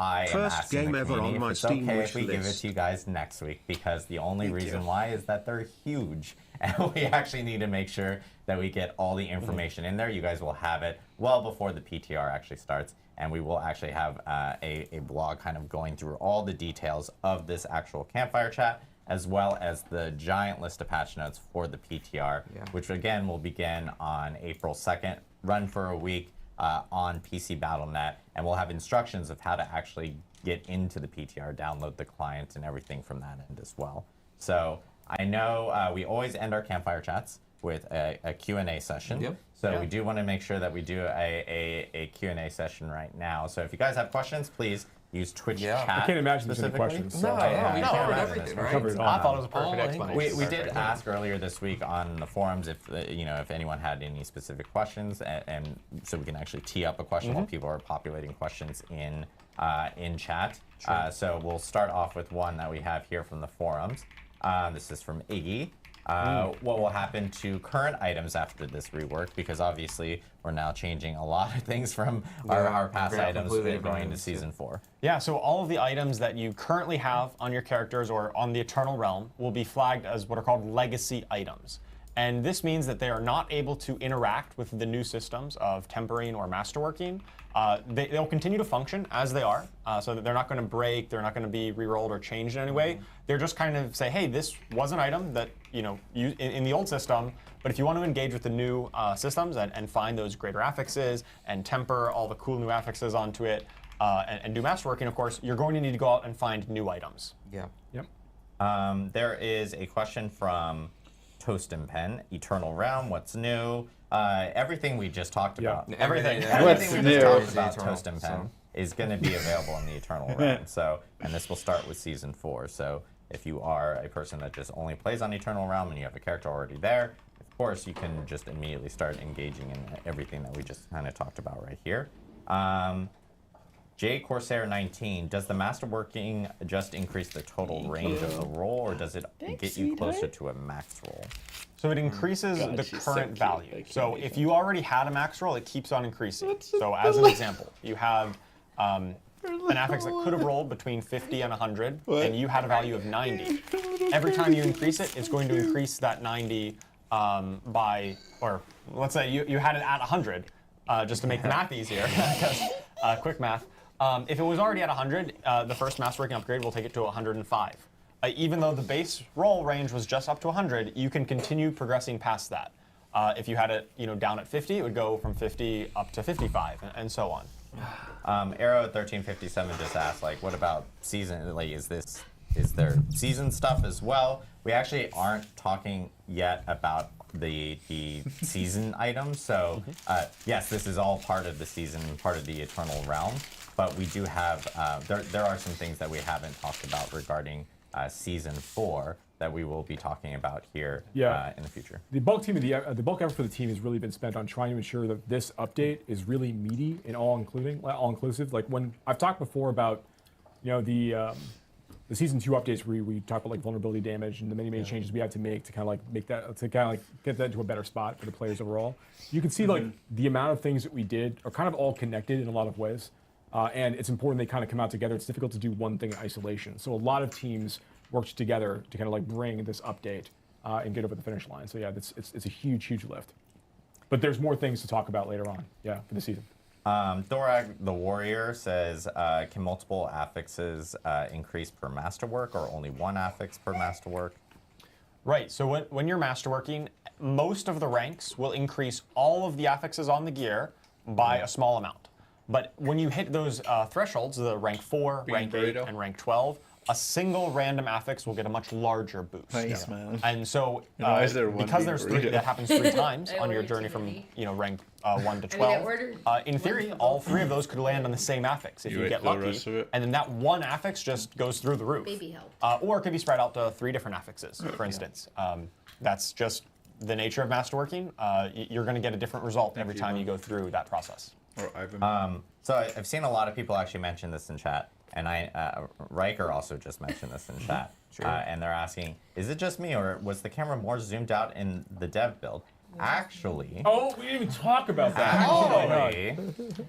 I am First asking game the ever community on if my it's Steam okay wish if we give it list. to you guys next week, because the only Thank reason you. why is that they're huge, and we actually need to make sure that we get all the information in there. You guys will have it well before the PTR actually starts, and we will actually have a blog kind of going through all the details of this actual campfire chat, as well as the giant list of patch notes for the PTR, which again will begin on April 2nd, run for a week on PC Battle.net, and we'll have instructions of how to actually get into the PTR, download the client, and everything from that end as well. So I know we always end our campfire chats with a Q&A session. So we do want to make sure that we do a Q&A session right now. So if you guys have questions, please use Twitch chat. I can't imagine there's any questions. No, we covered everything, right? I thought it was a perfect explanation. We did ask earlier this week on the forums if if anyone had any specific questions, and so we can actually tee up a question while people are populating questions in chat. So we'll start off with one that we have here from the forums. This is from Iggy. What will happen to current items after this rework? Because obviously we're now changing a lot of things from our past items going into Season 4. Yeah, so all of the items that you currently have on your characters or on the Eternal Realm will be flagged as what are called legacy items. And this means that they are not able to interact with the new systems of tempering or masterworking. They'll continue to function as they are, so that they're not going to break, they're not going to be re-rolled or changed in any way. They're just kind of say, hey, this was an item that in the old system, but if you want to engage with the new systems and find those greater affixes and temper all the cool new affixes onto it and do masterworking, of course, you're going to need to go out and find new items. There is a question from Toast and Pen, Eternal Realm, what's new? Everything we just talked about. Everything we just talked about, Toast and Pen, is going to be available in the Eternal Realm. So, and this will start with Season 4. So if you are a person that just only plays on Eternal Realm and you have a character already there, of course you can just immediately start engaging in everything that we just kind of talked about right here. J Corsair 19, does the masterworking just increase the total range of the roll, or does it get you closer to a max roll? So it increases the current value. So if you already had a max roll, it keeps on increasing. So as an example, you have an affix that could have rolled between 50 and 100, and you had a value of 90. Every time you increase it, it's going to increase that 90 by, or let's say you had it at 100, just to make the math easier, because quick math. If it was already at 100, the first masterworking upgrade will take it to 105. Even though the base roll range was just up to 100, you can continue progressing past that. If you had it, down at 50, it would go from 50 up to 55, and so on. Arrow 1357 just asked, what about season? Is there season stuff as well? We actually aren't talking yet about the season items. So yes, this is all part of the season, part of the Eternal Realm. But we do have, there are some things that we haven't talked about regarding Season 4 that we will be talking about here in the future. The bulk effort for the team has really been spent on trying to ensure that this update is really meaty and all-inclusive. Like when I've talked before about, the Season 2 updates where we talk about vulnerability damage and the many changes we had to make to kind of get that into a better spot for the players overall. You can see the amount of things that we did are kind of all connected in a lot of ways. And it's important they kind of come out together. It's difficult to do one thing in isolation. So a lot of teams worked together to kind of bring this update and get over the finish line. So yeah, it's a huge lift. But there's more things to talk about later on, for the season. Thorag the Warrior says, can multiple affixes increase per masterwork, or only one affix per masterwork? Right, so when you're masterworking, most of the ranks will increase all of the affixes on the gear by a small amount. But when you hit those thresholds, the rank 4, rank 8, and rank 12, a single random affix will get a much larger boost. Nice, man. And so, because there's that happens 3 times on your journey from rank 1 to 12, in theory, all 3 of those could land on the same affix if you get lucky. And then that one affix just goes through the roof. Baby help. Or it could be spread out to 3 different affixes, for instance. That's just the nature of masterworking. You're going to get a different result every time you go through that process. So I've seen a lot of people actually mention this in chat, and Riker also just mentioned this in chat. And they're asking, is it just me, or was the camera more zoomed out in the dev build? Actually. Oh, we didn't even talk about that. Actually,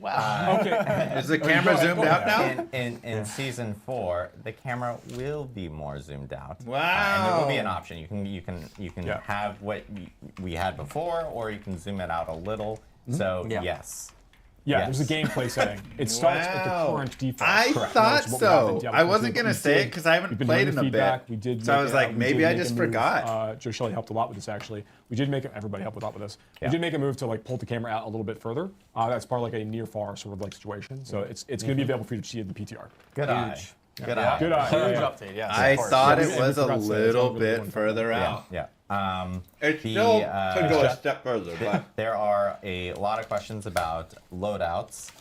okay. Is the camera zoomed out now? In Season 4, the camera will be more zoomed out. Wow. And there will be an option. You can have what we had before, or you can zoom it out a little. So yes. Yeah, there's a gameplay setting. It starts at the current default. I thought so. I wasn't going to say it because I haven't played in a bit. We did so I was like, maybe I just forgot. Joe Shelley helped a lot with this, actually. We did make everybody helped a lot with this. We did make a move to like pull the camera out a little bit further. That's part of like a near-far sort of like situation. So it's going to be available for you to see in the PTR. Good eye. Good eye. Huge update, yes. I thought it was a little bit further out. Yeah. It still could go a step further. But there are a lot of questions about loadouts.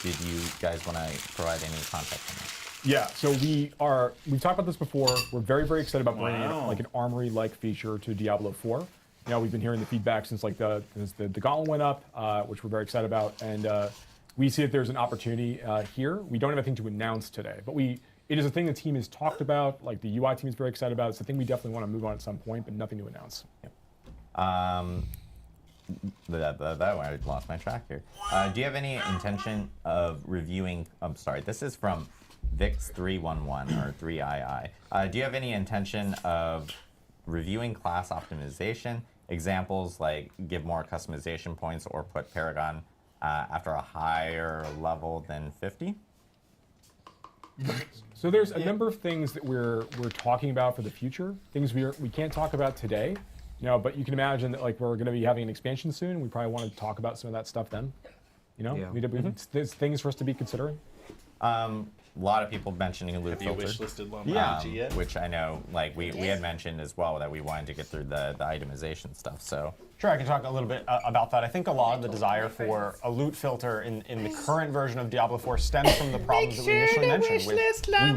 Did you guys want to provide any context on that? Yeah, so we've talked about this before. We're very, very excited about bringing like an armory-like feature to Diablo 4. You know, we've been hearing the feedback since like the gauntlet went up, which we're very excited about, and we see that there's an opportunity here. We don't have anything to announce today, but it is a thing the team has talked about. Like the UI team is very excited about. It's a thing we definitely want to move on at some point, but nothing to announce. Yep. That one, I lost my track here. Do you have any intention of reviewing? I'm sorry, this is from Vix311 or 3II. Do you have any intention of reviewing class optimization? Examples like give more customization points or put Paragon after a higher level than 50? So there's a number of things that we're talking about for the future. Things we can't talk about today, you know. But you can imagine that like we're going to be having an expansion soon. We probably want to talk about some of that stuff then. You know, there's things for us to be considering. A lot of people mentioning a loot filter. Have you wishlisted llamarpg yet? Which I know, like we had mentioned as well that we wanted to get through the itemization stuff. So sure, I can talk a little bit about that. I think a lot of the desire for a loot filter in the current version of Diablo 4 stems from the problems that we initially mentioned. We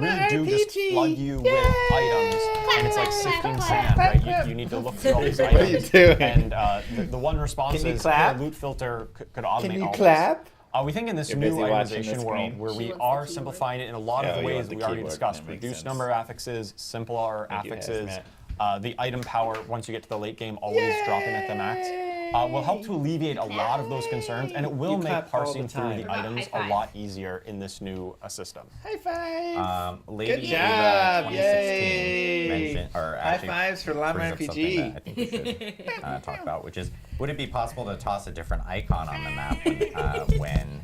really do just flood you with items, and it's like sifting sand, right? You need to look through all these items. What are you doing? And the one response is a loot filter could automate all this. Can you clap? We think in this You're new busy watching itemization the world, screen. where we are simplifying it in a lot of the ways that we already keyboard, discussed, that makes reduced sense. number of affixes, simpler affixes, Esmit. the item power, once you get to the late game, always dropping at the max, will help to alleviate a lot of those concerns, and it will make parsing through the items a lot easier in this new system. High five! Lady Good job! 2016 Yay! mentioned, or High actually fives for brings up llamarpg. something that I think we should talk about, which is, would it be possible to toss a different icon on the map when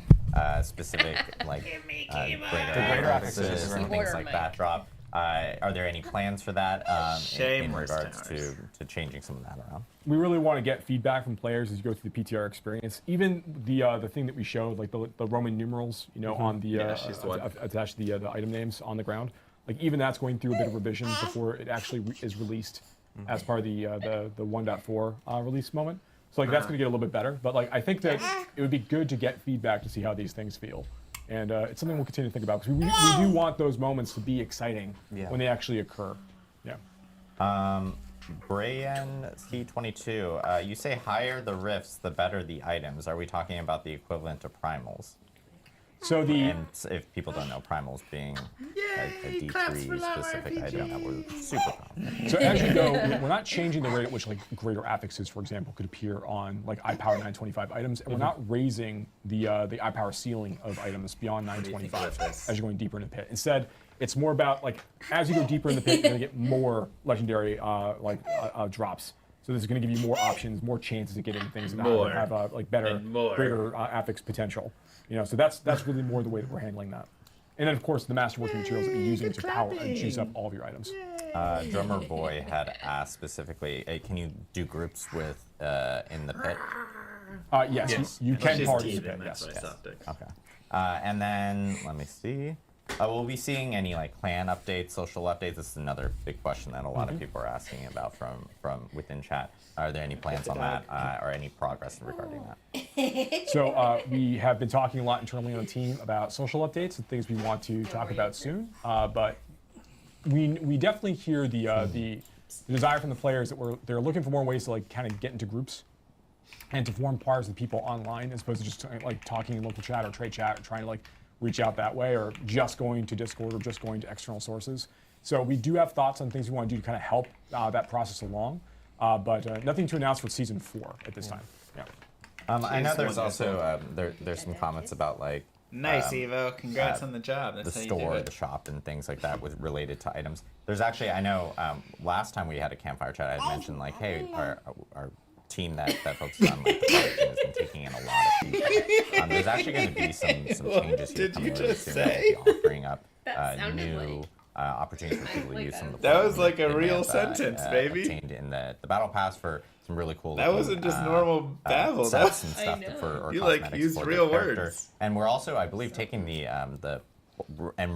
specific like greater affixes and things like that drop? Are there any plans for that in regards to changing some of that around? We really want to get feedback from players as you go through the PTR experience. Even the thing that we showed, like the Roman numerals, you know, on the attached to the item names on the ground. Like even that's going through a bit of revision before it actually is released as part of the 1.4 release moment. So like that's going to get a little bit better. But like I think that it would be good to get feedback to see how these things feel. And it's something we'll continue to think about because we do want those moments to be exciting when they actually occur. Yeah. Brian C22, you say higher the rifts, the better the items. Are we talking about the equivalent to primals? So and if people don't know, primals being a D3 specific item that was super powerful. So as you go, we're not changing the rate at which like greater affixes, for example, could appear on like iPower 925 items, and we're not raising the iPower ceiling of items beyond 925 as you're going deeper into the pit. Instead, it's more about like as you go deeper in the pit, you're gonna get more legendary drops. So this is going to give you more options, more chances of getting things that have like better, greater affix potential. You know, so that's really more the way that we're handling that. And then of course the masterwork materials that we're using to power and juice up all of your items. Drummer Boy had asked specifically, can you do groups with in the pit? Yes. You can participate. Yes. Okay. And then let me see. We'll be seeing any like clan updates, social updates. This is another big question that a lot of people are asking about from within chat. Are there any plans on that or any progress regarding that? So we have been talking a lot internally on the team about social updates and things we want to talk about soon. But we definitely hear the desire from the players that they're looking for more ways to like kind of get into groups and to form pairs with people online as opposed to just like talking in local chat or trade chat or trying to like reach out that way or just going to Discord or just going to external sources. So we do have thoughts on things we want to do to kind of help that process along, but nothing to announce for season 4 at this time. Yeah. I know there's also there's some comments about like nice Evo, congrats on the job. That's the how you do store, it. the shop, and things like that with related to items. There's actually I know last time we had a campfire chat, I had mentioned like, hey, team that focuses on like, the product and has been taking in a lot of feedback. There's actually going to be some changes here coming really soon. We'll be offering up new opportunities for people to use some of the That was like a they real have, sentence, baby. obtained in the battle pass for some really cool. That wasn't just normal babble. Sets and stuff or you like cosmetics used for real the character. words. And we're also, I believe, taking the and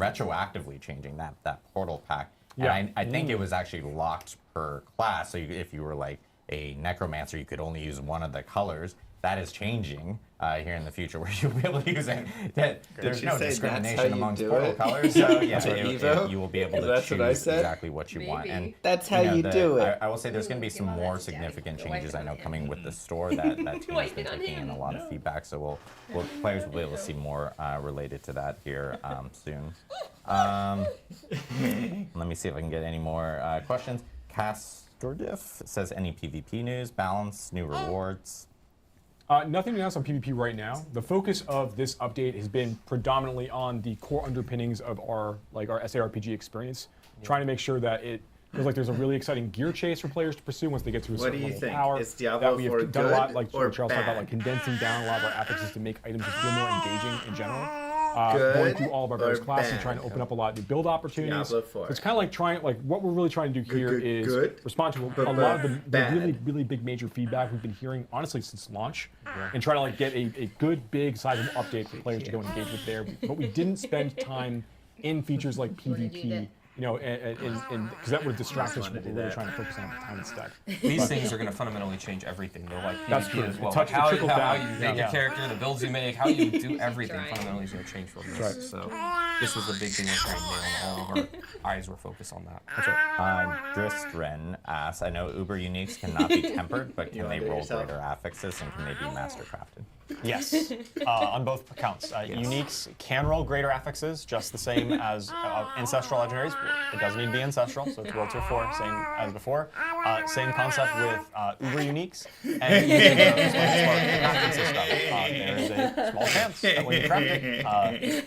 retroactively changing that portal pack. Yeah. And I think it was actually locked per class. So if you were like a necromancer, you could only use one of the colors. That is changing here in the future, where you'll be able to use it. There's no discrimination amongst portal colors. So yeah, you will be able to choose exactly what you want. And that's how you do it. I will say there's going to be some more significant changes. I know coming with the store that team has been taking in a lot of feedback. So players will be able to see more related to that here soon. Let me see if I can get any more questions. Castordiff says any PvP news, balance, new rewards. Nothing to announce on PvP right now. The focus of this update has been predominantly on the core underpinnings of our SARPG experience, trying to make sure that it feels like there's a really exciting gear chase for players to pursue once they get to a certain level of power. Is Diablo that we have 4 done a lot, like or Charles talked about, like condensing down a lot of our affixes to make items just feel more engaging in general. Going through all of our various classes and trying to open up a lot of new build opportunities. It's kind of like what we're really trying to do here is respond to a lot of the really, really big major feedback we've been hearing, honestly, since launch, and try to like get a good, big, sizable update for players to go and engage with there. But we didn't spend time in features like PvP. You know, because that would distract us from what we're really trying to focus on at the time instead. These things are going to fundamentally change everything. They're like That's PvP true. as well. Touch How the you down. make a character, the builds you make, how you do everything fundamentally is going to change from this. Right. So this was the big thing we're trying to nail, and all of our eyes were focused on that. That's right. Dristren asks, I know Uber uniques cannot be tempered, but can they roll greater affixes and can they be master crafted? Yes, on both accounts. Uniques can roll greater affixes, just the same as ancestral legendaries. It doesn't need to be ancestral, so it's World Tier 4, same as before. Same concept with Uber uniques. And using the crafting system, there is a small chance that when you craft it,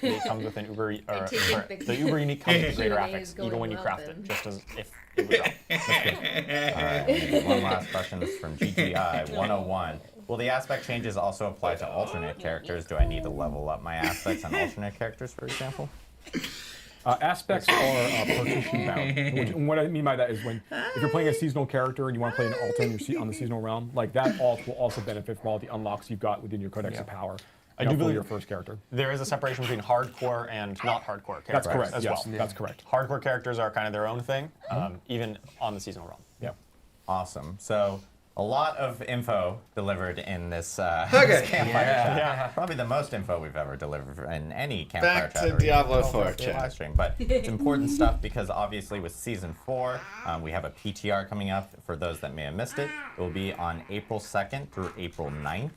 it comes with an Uber, the Uber unique comes with a greater affix, even when you craft it, just as if it was Alright, one last question. This is from GTI 101. Will the aspect changes also apply to alternate characters? Do I need to level up my aspects on alternate characters, for example? Aspects are partition bound. And what I mean by that is if you're playing a seasonal character and you want to play an alt on the seasonal realm, like that alt will also benefit from all the unlocks you've got within your Codex of Power. I do believe your first character. There is a separation between hardcore and not hardcore characters. That's correct. As yes, well. that's correct. Hardcore characters are kind of their own thing, even on the seasonal realm. Yeah. Awesome. So a lot of info delivered in this, this campfire chat. Probably the most info we've ever delivered in any campfire chat. Back to Diablo 4 chat. Live stream. But it's important stuff because obviously with Season 4, we have a PTR coming up for those that may have missed it. It will be on April 2nd through April 9th.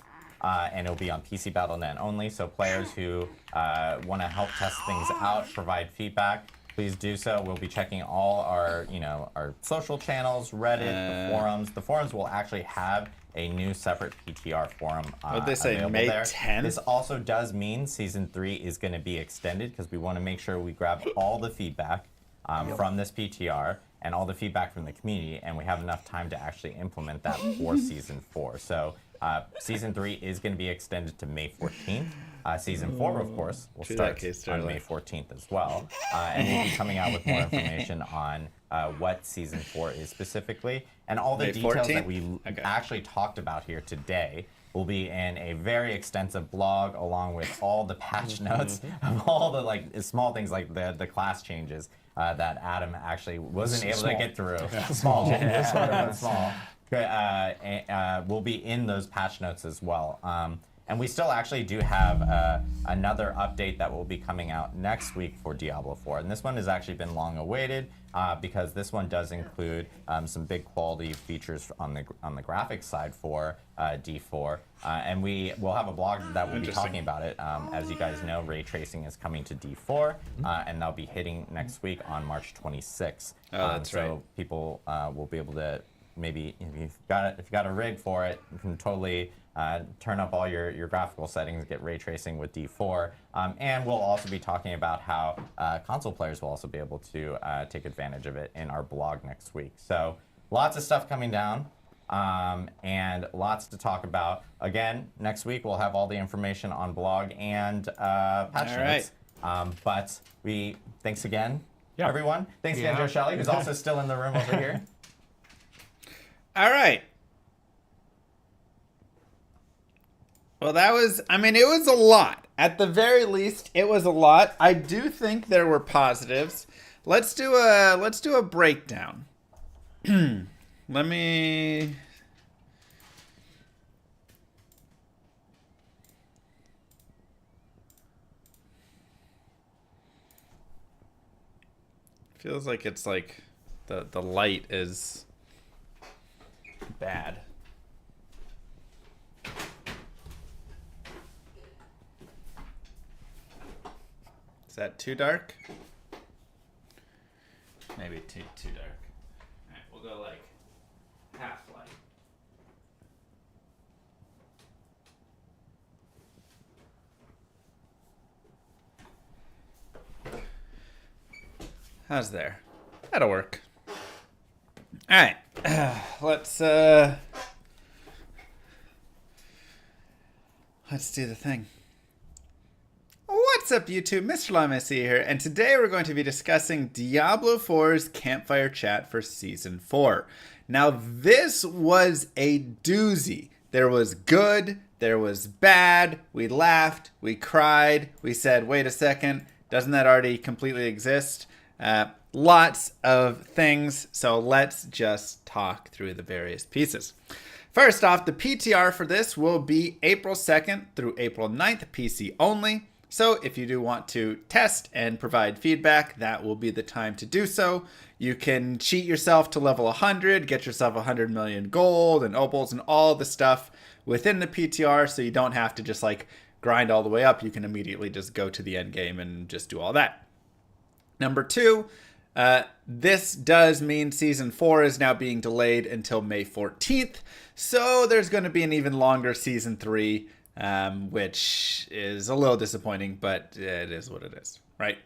And it'll be on PC Battle.net only, so players who want to help test things out, provide feedback, please do so. We'll be checking all our, our social channels, Reddit, the forums. The forums will actually have a new separate PTR forum What'd they say, May 10th? This also does mean Season 3 is going to be extended because we want to make sure we grab all the feedback from this PTR and all the feedback from the community, and we have enough time to actually implement that for Season 4. So Season 3 is going to be extended to May 14th. Season 4, of course, will start on May 14th as well. And we'll be coming out with more information on what Season 4 is specifically. And all the details that we actually talked about here today will be in a very extensive blog along with all the patch notes of all the small things like the class changes that Adam actually wasn't able to get through. Small changes, small. Will be in those patch notes as well. And we still actually do have another update that will be coming out next week for Diablo 4. And this one has actually been long awaited because this one does include some big quality features on the graphics side for D4. And we will have a blog that will be talking about it. As you guys know, ray tracing is coming to D4, and that'll be hitting next week on March 26th. So people will be able to maybe, if you've got a rig for it, you can totally turn up all your graphical settings, get ray tracing with D4, and we'll also be talking about how console players will also be able to take advantage of it in our blog next week. So lots of stuff coming down. and lots to talk about. Again, next week we'll have all the information on blog and patch notes. But thanks again, everyone. Thanks again, Joe Shelley, who's also still in the room over here. All right. Well, that was, I mean, it was a lot. At the very least, it was a lot. I do think there were positives. Let's do a breakdown. Let me... Feels like it's like the light is bad. Is that too dark? Maybe too dark. All right, we'll go like half light. How's there? That'll work. All right, let's do the thing. What's up, YouTube? Mr. Llama here, and today we're going to be discussing Diablo 4's Campfire Chat for Season 4. Now, this was a doozy. There was good, there was bad, we laughed, we cried, we said, wait a second, doesn't that already completely exist? Lots of things, so let's just talk through the various pieces. First off, the PTR for this will be April 2nd through April 9th, PC only. So if you do want to test and provide feedback, that will be the time to do so. You can cheat yourself to level 100, get yourself 100 million gold and opals and all the stuff within the PTR, so you don't have to just like grind all the way up. You can immediately just go to the end game and just do all that. Number two, this does mean Season 4 is now being delayed until May 14th. So there's going to be an even longer Season 3, which is a little disappointing, but it is what it is, right?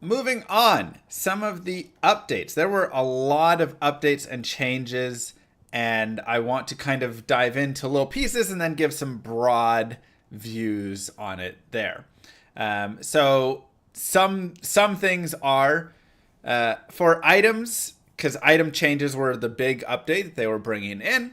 Moving on, some of the updates. There were a lot of updates and changes, and I want to kind of dive into little pieces and then give some broad views on it there. So some things are for items, because item changes were the big update that they were bringing in.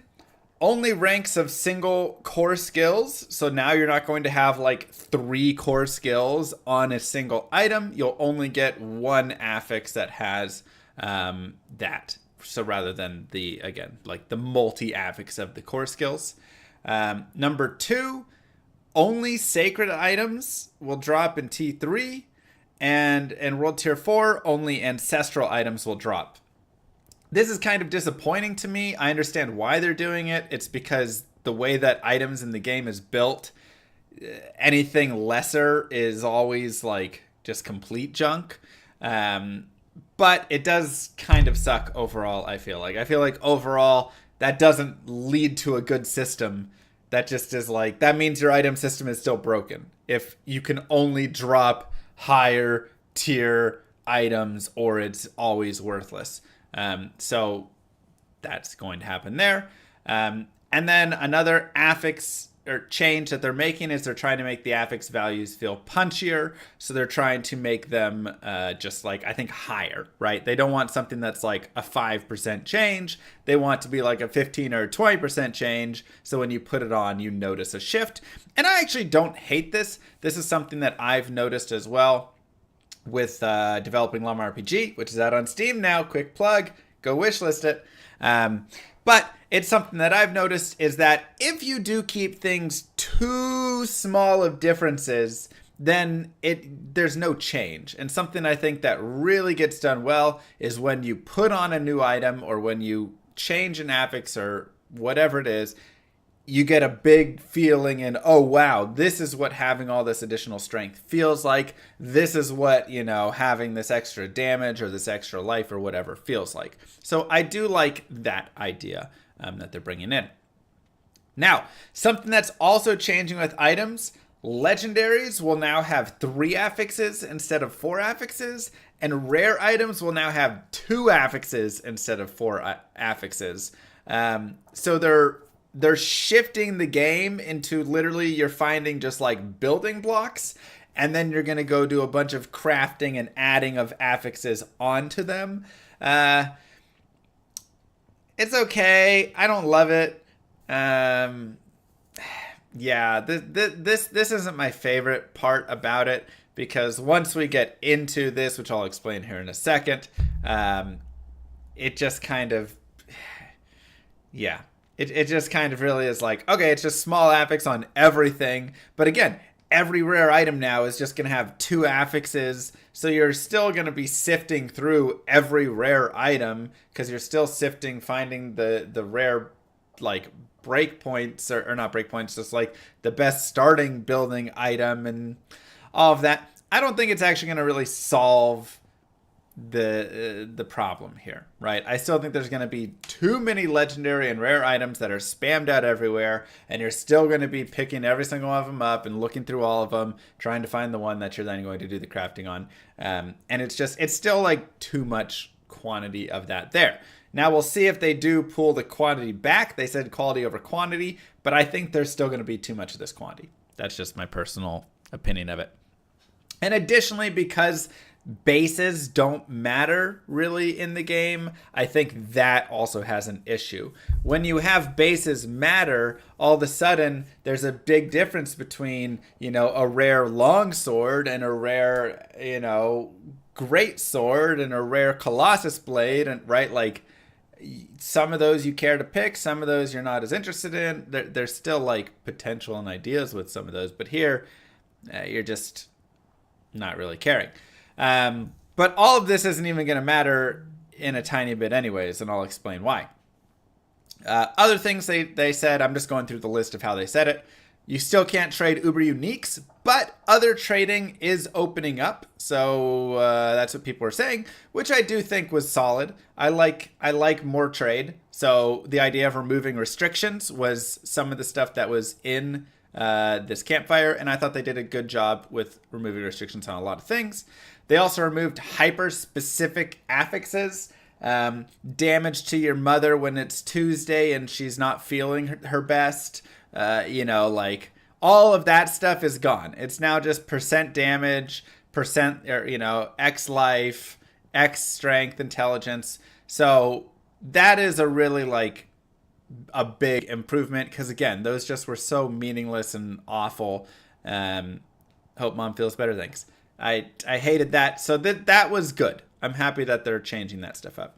Only ranks of single core skills. So now you're not going to have like 3 core skills on a single item. You'll only get one affix that has that. So rather than the, again, like the multi-affix of the core skills. Number 2, only sacred items will drop in T3. And in World Tier 4, only ancestral items will drop. This is kind of disappointing to me. I understand why they're doing it. It's because the way that items in the game is built, anything lesser is always like just complete junk. But it does kind of suck overall, I feel like. I feel like overall that doesn't lead to a good system. That just is like, that means your item system is still broken. If you can only drop higher tier items or it's always worthless. So that's going to happen there. And then another affix or change that they're making is they're trying to make the affix values feel punchier. So they're trying to make them just like, I think, higher, right? They don't want something that's like a 5% change. They want to be like a 15 or 20% change. So when you put it on, you notice a shift. And I actually don't hate this. This is something that I've noticed as well with developing llamarpg, which is out on Steam now. Quick plug, go wishlist it. But it's something that I've noticed is that if you do keep things too small of differences, then there's no change. And something I think that really gets done well is when you put on a new item or when you change an affix or whatever it is, you get a big feeling in, oh, wow, this is what having all this additional strength feels like. This is what, you know, having this extra damage or this extra life or whatever feels like. So I do like that idea that they're bringing in. Now, something that's also changing with items, legendaries will now have 3 affixes instead of 4 affixes, and rare items will now have 2 affixes instead of 4 affixes. So they're shifting the game into literally you're finding just like building blocks, and then you're going to go do a bunch of crafting and adding of affixes onto them. It's okay. I don't love it. Yeah, this isn't my favorite part about it, because once we get into this, which I'll explain here in a second, it just kind of, yeah, it just kind of really is like, okay, it's just small affix on everything. But again, every rare item now is just going to have 2 affixes. So you're still going to be sifting through every rare item, because you're still finding the rare, like, breakpoints, or not breakpoints, just like the best starting building item and all of that. I don't think it's actually going to really solve the problem here, right? I still think there's going to be too many legendary and rare items that are spammed out everywhere, and you're still going to be picking every single one of them up and looking through all of them, trying to find the one that you're then going to do the crafting on. And it's still like too much quantity of that there. Now we'll see if they do pull the quantity back. They said quality over quantity, but I think there's still going to be too much of this quantity. That's just my personal opinion of it. And additionally, because bases don't matter really in the game, I think that also has an issue. When you have bases matter, all of a sudden there's a big difference between, a rare longsword and a rare, great sword and a rare colossus blade, and right, like, some of those you care to pick, some of those you're not as interested in. There's still like potential and ideas with some of those, but here you're just not really caring. But all of this isn't even going to matter in a tiny bit anyways, and I'll explain why. Other things they said, I'm just going through the list of how they said it. You still can't trade Uber Uniques, but other trading is opening up. So that's what people are saying, which I do think was solid. I like more trade. So the idea of removing restrictions was some of the stuff that was in this campfire, and I thought they did a good job with removing restrictions on a lot of things. They also removed hyper-specific affixes. Damage to your mother when it's Tuesday and she's not feeling her best. Like all of that stuff is gone. It's now just percent damage, percent, or, X life, X strength, intelligence. So that is a really like a big improvement, because again, those just were so meaningless and awful. Hope mom feels better. Thanks. I hated that. So that was good. I'm happy that they're changing that stuff up.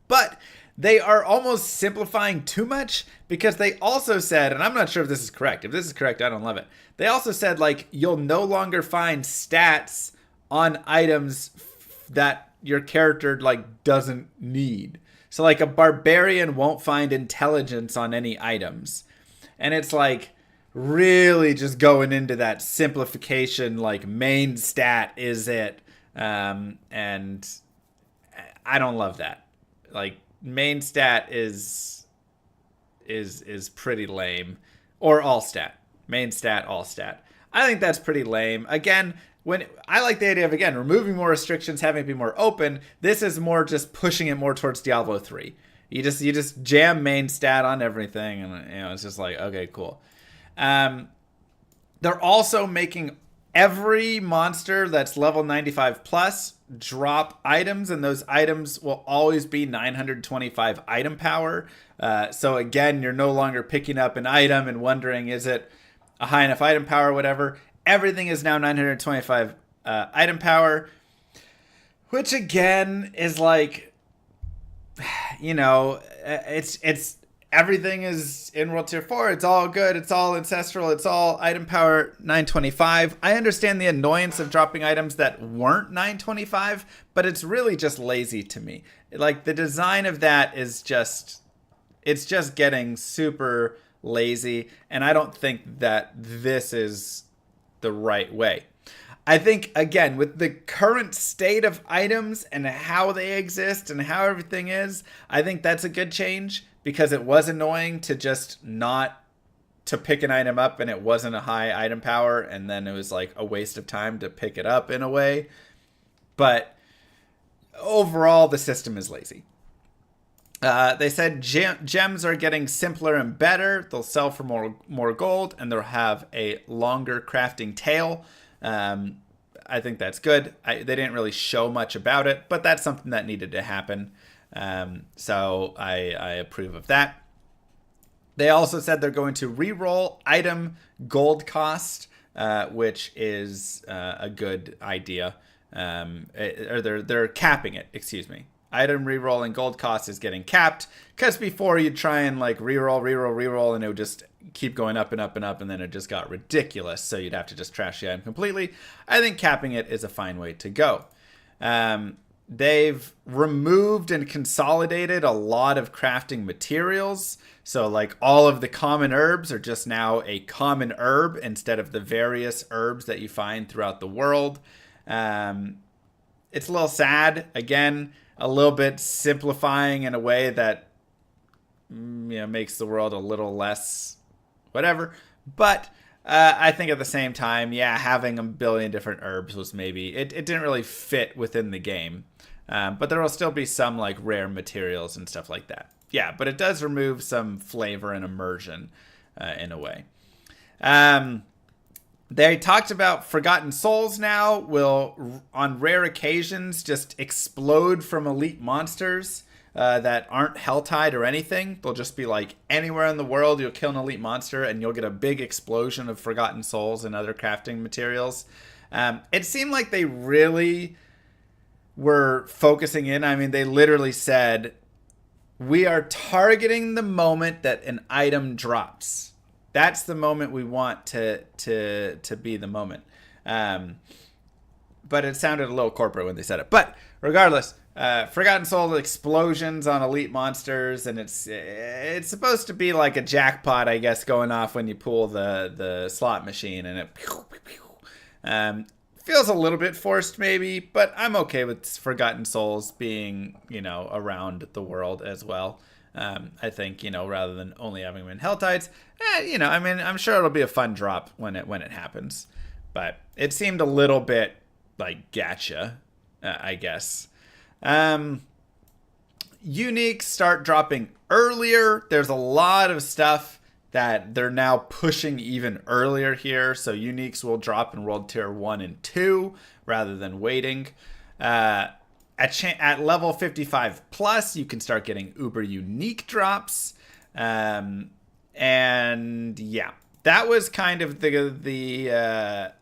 But they are almost simplifying too much, because they also said, and I'm not sure if this is correct. If this is correct, I don't love it. They also said, like, you'll no longer find stats on items that your character, like, doesn't need. So, like, a barbarian won't find intelligence on any items. And it's, like, really just going into that simplification, like, main stat is it. And I don't love that. Like, main stat is pretty lame. Or all stat. Main stat, all stat. I think that's pretty lame. Again, when I like the idea of, again, removing more restrictions, having it be more open. This is more just pushing it more towards Diablo 3. You just jam main stat on everything, and it's just like, okay, cool. They're also making every monster that's level 95 plus drop items, and those items will always be 925 item power. So again, you're no longer picking up an item and wondering, is it a high enough item power or whatever. Everything is now 925 item power, which again is like, it's everything is in World Tier 4. It's all good. It's all ancestral. It's all item power 925. I understand the annoyance of dropping items that weren't 925, but it's really just lazy to me. Like, the design of that is just, it's just getting super lazy, and I don't think that this is the right way. I think, again, with the current state of items and how they exist and how everything is, I think that's a good change, because it was annoying to just not to pick an item up and it wasn't a high item power, and then it was like a waste of time to pick it up in a way. But overall, the system is lazy. They said gems are getting simpler and better. They'll sell for more gold, and they'll have a longer crafting tail. I think that's good. They didn't really show much about it, but that's something that needed to happen. So I approve of that. They also said they're going to re-roll item gold cost, which is a good idea. Or they're capping it, excuse me. Item re-roll and gold cost is getting capped, because before you'd try and like re-roll, and it would just keep going up and up and up, and then it just got ridiculous, so you'd have to just trash the item completely. I think capping it is a fine way to go. They've removed and consolidated a lot of crafting materials. So like all of the common herbs are just now a common herb instead of the various herbs that you find throughout the world. It's a little sad. Again, a little bit simplifying in a way that makes the world a little less whatever. But I think at the same time, having a billion different herbs was maybe... It didn't really fit within the game. But there will still be some like rare materials and stuff like that. Yeah, but it does remove some flavor and immersion in a way. They talked about Forgotten Souls now will, on rare occasions, just explode from elite monsters that aren't hell-tied or anything. They'll just be like anywhere in the world, you'll kill an elite monster and you'll get a big explosion of Forgotten Souls and other crafting materials. It seemed like they really were focusing in. I mean, they literally said, we are targeting the moment that an item drops. That's the moment we want to be the moment. But it sounded a little corporate when they said it. But regardless, Forgotten Soul explosions on elite monsters, and it's supposed to be like a jackpot, I guess, going off when you pull the slot machine, and it feels a little bit forced maybe, but I'm okay with Forgotten Souls being, around the world as well. I think, rather than only having them in Helltides, I'm sure it'll be a fun drop when it happens. But it seemed a little bit like gacha, I guess. Uniques start dropping earlier. There's a lot of stuff that they're now pushing even earlier here. So uniques will drop in World Tier 1 and 2 rather than waiting. At level 55 plus, you can start getting uber unique drops. And yeah, that was kind of the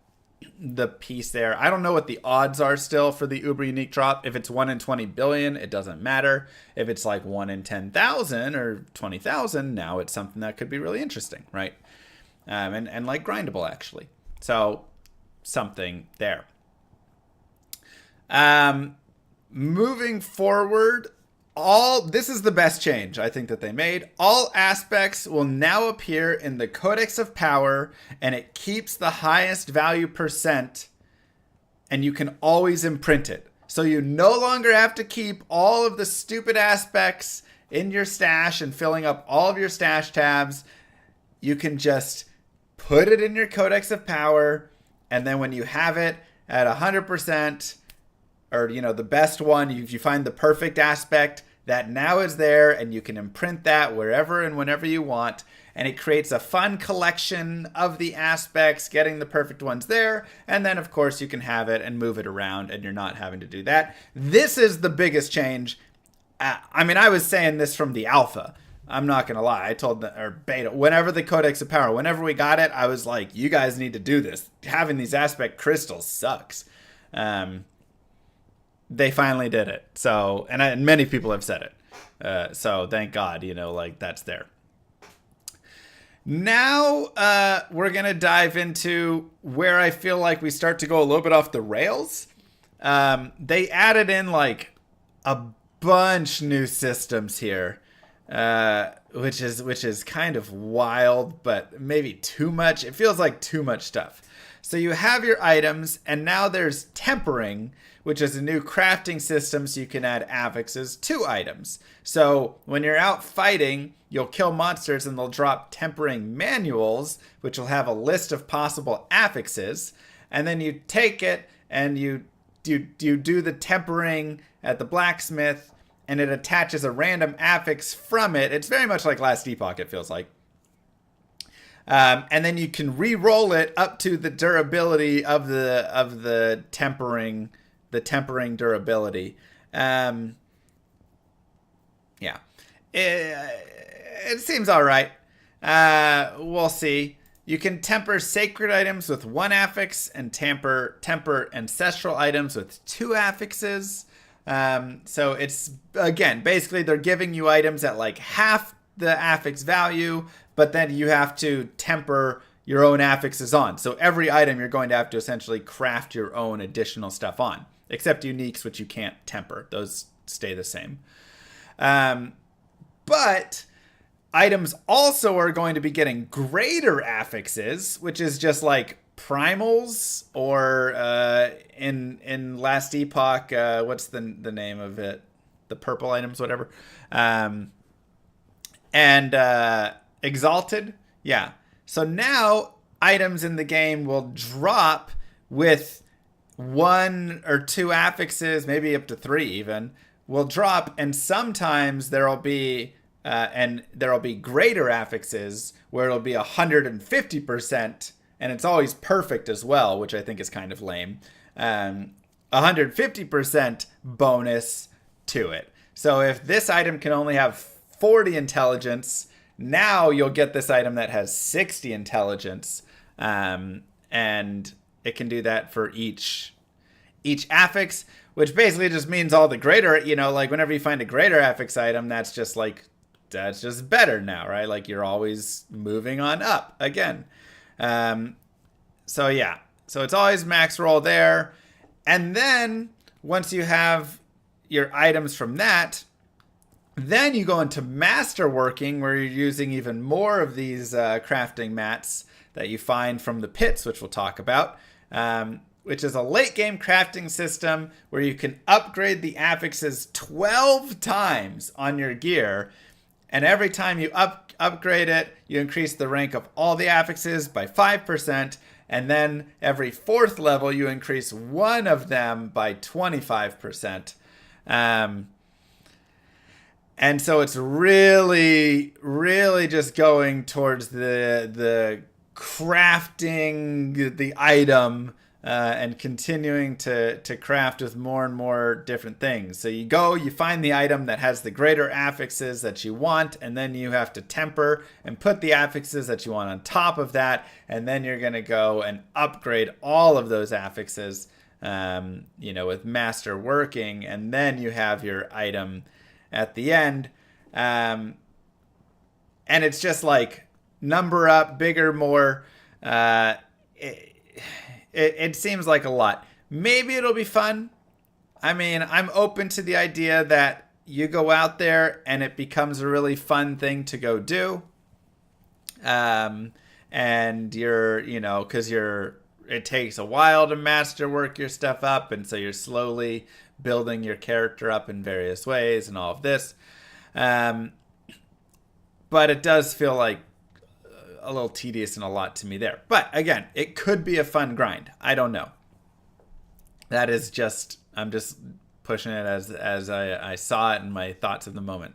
piece there. I don't know what the odds are still for the uber unique drop. If it's 1 in 20 billion, it doesn't matter. If it's like 1 in 10,000 or 20,000, now it's something that could be really interesting, right? And like grindable, actually. So something there. Moving forward, this is the best change I think that they made. All aspects will now appear in the Codex of Power, and it keeps the highest value %, and you can always imprint it. So you no longer have to keep all of the stupid aspects in your stash and filling up all of your stash tabs. You can just put it in your Codex of Power, and then when you have it at 100%, or the best one, if you find the perfect aspect, that now is there, and you can imprint that wherever and whenever you want, and it creates a fun collection of the aspects, getting the perfect ones there, and then of course you can have it and move it around, and you're not having to do that. This is the biggest change. I was saying this from the alpha. I'm not gonna lie. I told or beta, whenever the Codex of Power, whenever we got it, I was like, you guys need to do this. Having these aspect crystals sucks. They finally did it. So, and many people have said it. So thank God, that's there. Now we're going to dive into where I feel like we start to go a little bit off the rails. They added in like a bunch new systems here, which is kind of wild, but maybe too much. It feels like too much stuff. So you have your items, and now there's tempering, which is a new crafting system, so you can add affixes to items. So when you're out fighting, you'll kill monsters and they'll drop tempering manuals, which will have a list of possible affixes. And then you take it and you do the tempering at the blacksmith, and it attaches a random affix from it. It's very much like Last Epoch, it feels like. And then you can re-roll it up to the durability of the tempering durability. Yeah, it seems all right. We'll see. You can temper sacred items with 1 affix and temper ancestral items with 2 affixes. So it's, again, basically they're giving you items at like half the affix value, but then you have to temper your own affixes on. So every item you're going to have to essentially craft your own additional stuff on, except uniques, which you can't temper. Those stay the same. But items also are going to be getting greater affixes, which is just like primals, or in Last Epoch, what's the name of it? The purple items, whatever. And exalted. Yeah. So now items in the game will drop with 1 or 2 affixes, maybe up to 3 even, will drop, and sometimes there'll be greater affixes where it'll be 150%, and it's always perfect as well, which I think is kind of lame. 150% bonus to it. So if this item can only have 40 intelligence, now you'll get this item that has 60 intelligence, and it can do that for each affix, which basically just means all the greater, like whenever you find a greater affix item, that's just better now, right? Like you're always moving on up again. So yeah, so it's always max roll there. And then once you have your items from that, then you go into masterworking, where you're using even more of these crafting mats that you find from the pits, which we'll talk about, which is a late game crafting system where you can upgrade the affixes 12 times on your gear. And every time you upgrade it, you increase the rank of all the affixes by 5%. And then every 4th level, you increase one of them by 25%. And so it's really, really just going towards the crafting the item and continuing to craft with more and more different things. So you find the item that has the greater affixes that you want, and then you have to temper and put the affixes that you want on top of that, and then you're going to go and upgrade all of those affixes, with master working, and then you have your item at the end. And it's just like number up, bigger, more. It seems like a lot. Maybe it'll be fun. I mean, I'm open to the idea that you go out there and it becomes a really fun thing to go do. And it takes a while to masterwork your stuff up, and so you're slowly building your character up in various ways and all of this. But it does feel like a little tedious and a lot to me there. But again, it could be a fun grind. I don't know. I'm just pushing it as I saw it in my thoughts of the moment.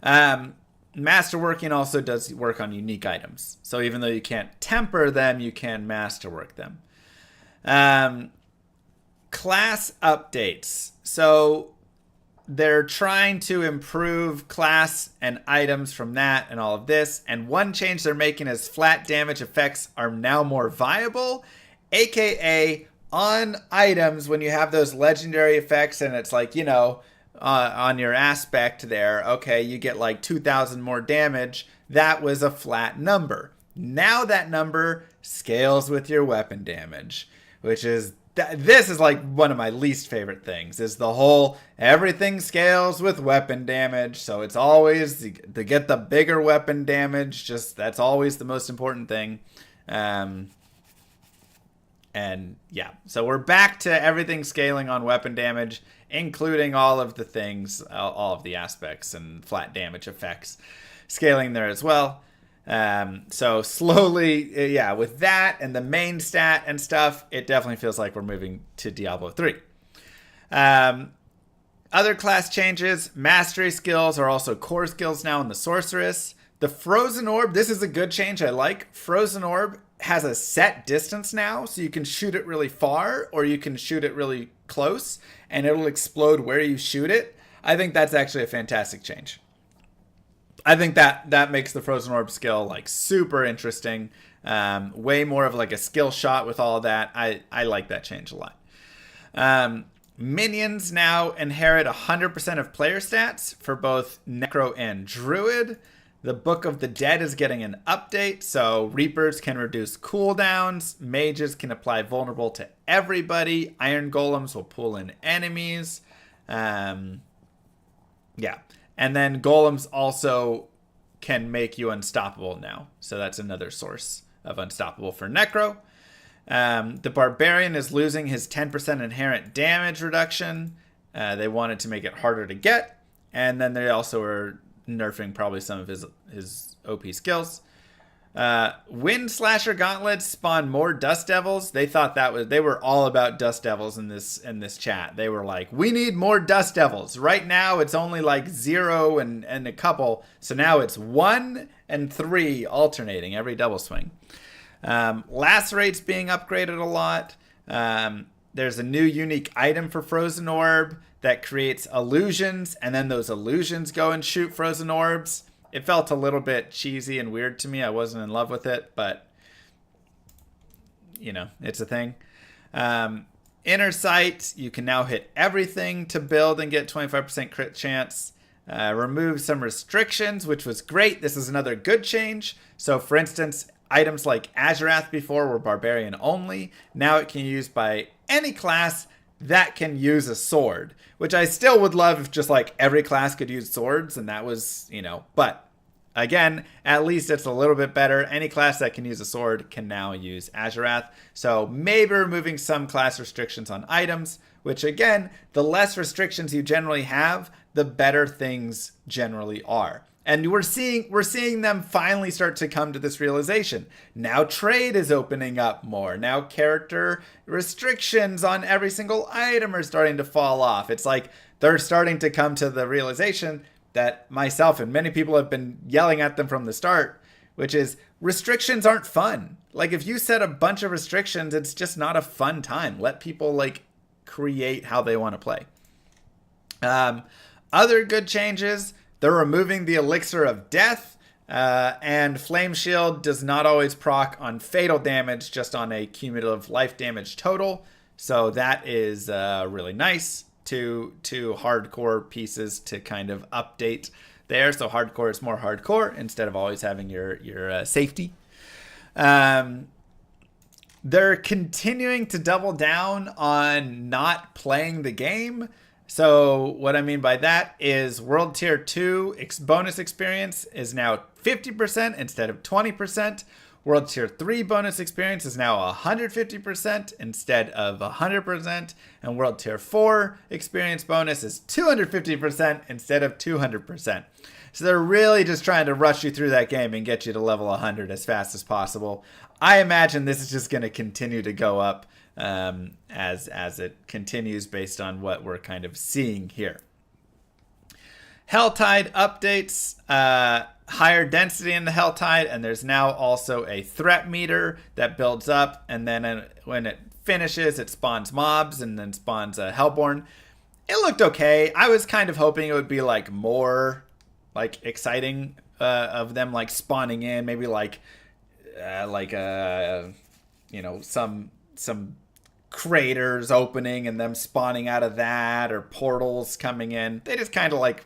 Masterworking also does work on unique items. So even though you can't temper them, you can masterwork them. Class updates. So they're trying to improve class and items from that and all of this. And one change they're making is flat damage effects are now more viable, aka on items when you have those legendary effects and it's like, on your aspect there, okay, you get like 2,000 more damage. That was a flat number. Now that number scales with your weapon damage, which is this is like one of my least favorite things, is the whole everything scales with weapon damage. So it's always to get the bigger weapon damage. Just that's always the most important thing. And yeah, so we're back to everything scaling on weapon damage, including all of the things, all of the aspects and flat damage effects scaling there as well. So slowly, yeah, with that and the main stat and stuff, it definitely feels like we're moving to Diablo 3. Other class changes, mastery skills are also core skills now in the sorceress. The frozen orb, this is a good change I like. Frozen orb has a set distance now, so you can shoot it really far or you can shoot it really close and it'll explode where you shoot it. I think that's actually a fantastic change. I think that makes the frozen orb skill like super interesting. Way more of like a skill shot with all of that. I like that change a lot. Minions now inherit 100% of player stats for both Necro and Druid. The Book of the Dead is getting an update, so Reapers can reduce cooldowns, Mages can apply vulnerable to everybody, Iron Golems will pull in enemies. Yeah, and then Golems also can make you unstoppable now, so that's another source of unstoppable for Necro. The Barbarian is losing his 10% inherent damage reduction. They wanted to make it harder to get, and then they also are nerfing probably some of his OP skills. Wind Slasher Gauntlets spawn more Dust Devils. They thought they were all about Dust Devils in this chat. They were like, we need more Dust Devils. Right now it's only like 0 and a couple. So now it's 1 and 3 alternating every double swing. Lacerate's being upgraded a lot. There's a new unique item for Frozen Orb that creates illusions, and then those illusions go and shoot frozen orbs. It felt a little bit cheesy and weird to me. I wasn't in love with it, but you know, it's a thing. Inner Sight, you can now hit everything to build and get 25% crit chance. Remove some restrictions, which was great. This is another good change. So for instance, items like Azurath before were Barbarian only. Now it can be used by any class that can use a sword, which I still would love if just like every class could use swords and that was, you know, but again, at least it's a little bit better. Any class that can use a sword can now use Azurath. So maybe removing some class restrictions on items, which again, the less restrictions you generally have, the better things generally are. And we're seeing them finally start to come to this realization. Now trade is opening up more. Now character restrictions on every single item are starting to fall off. It's like they're starting to come to the realization that myself and many people have been yelling at them from the start, which is restrictions aren't fun. Like if you set a bunch of restrictions, it's just not a fun time. Let people like create how they want to play. Other good changes. They're removing the Elixir of Death, and Flame Shield does not always proc on fatal damage, just on a cumulative life damage total. So that is really nice. Two hardcore pieces to kind of update there. So hardcore is more hardcore instead of always having your safety. They're continuing to double down on not playing the game. So what I mean by that is World Tier 2 bonus experience is now 50% instead of 20%. World Tier 3 bonus experience is now 150% instead of 100%. And World Tier 4 experience bonus is 250% instead of 200%. So they're really just trying to rush you through that game and get you to level 100 as fast as possible. I imagine this is just going to continue to go up as it continues based on what we're kind of seeing here. Helltide updates, higher density in the Helltide, and there's now also a threat meter that builds up, and then when it finishes, it spawns mobs and then spawns Hellborn. It looked okay. I was kind of hoping it would be like more like exciting of them like spawning in, maybe like you know, some craters opening and them spawning out of that, or portals coming in. They just kind of like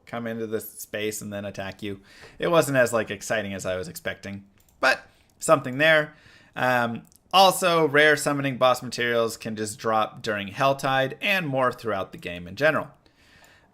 come into this space and then attack you. It wasn't as like exciting as I was expecting, but something there. Also, rare summoning boss materials can just drop during Helltide and more throughout the game in general.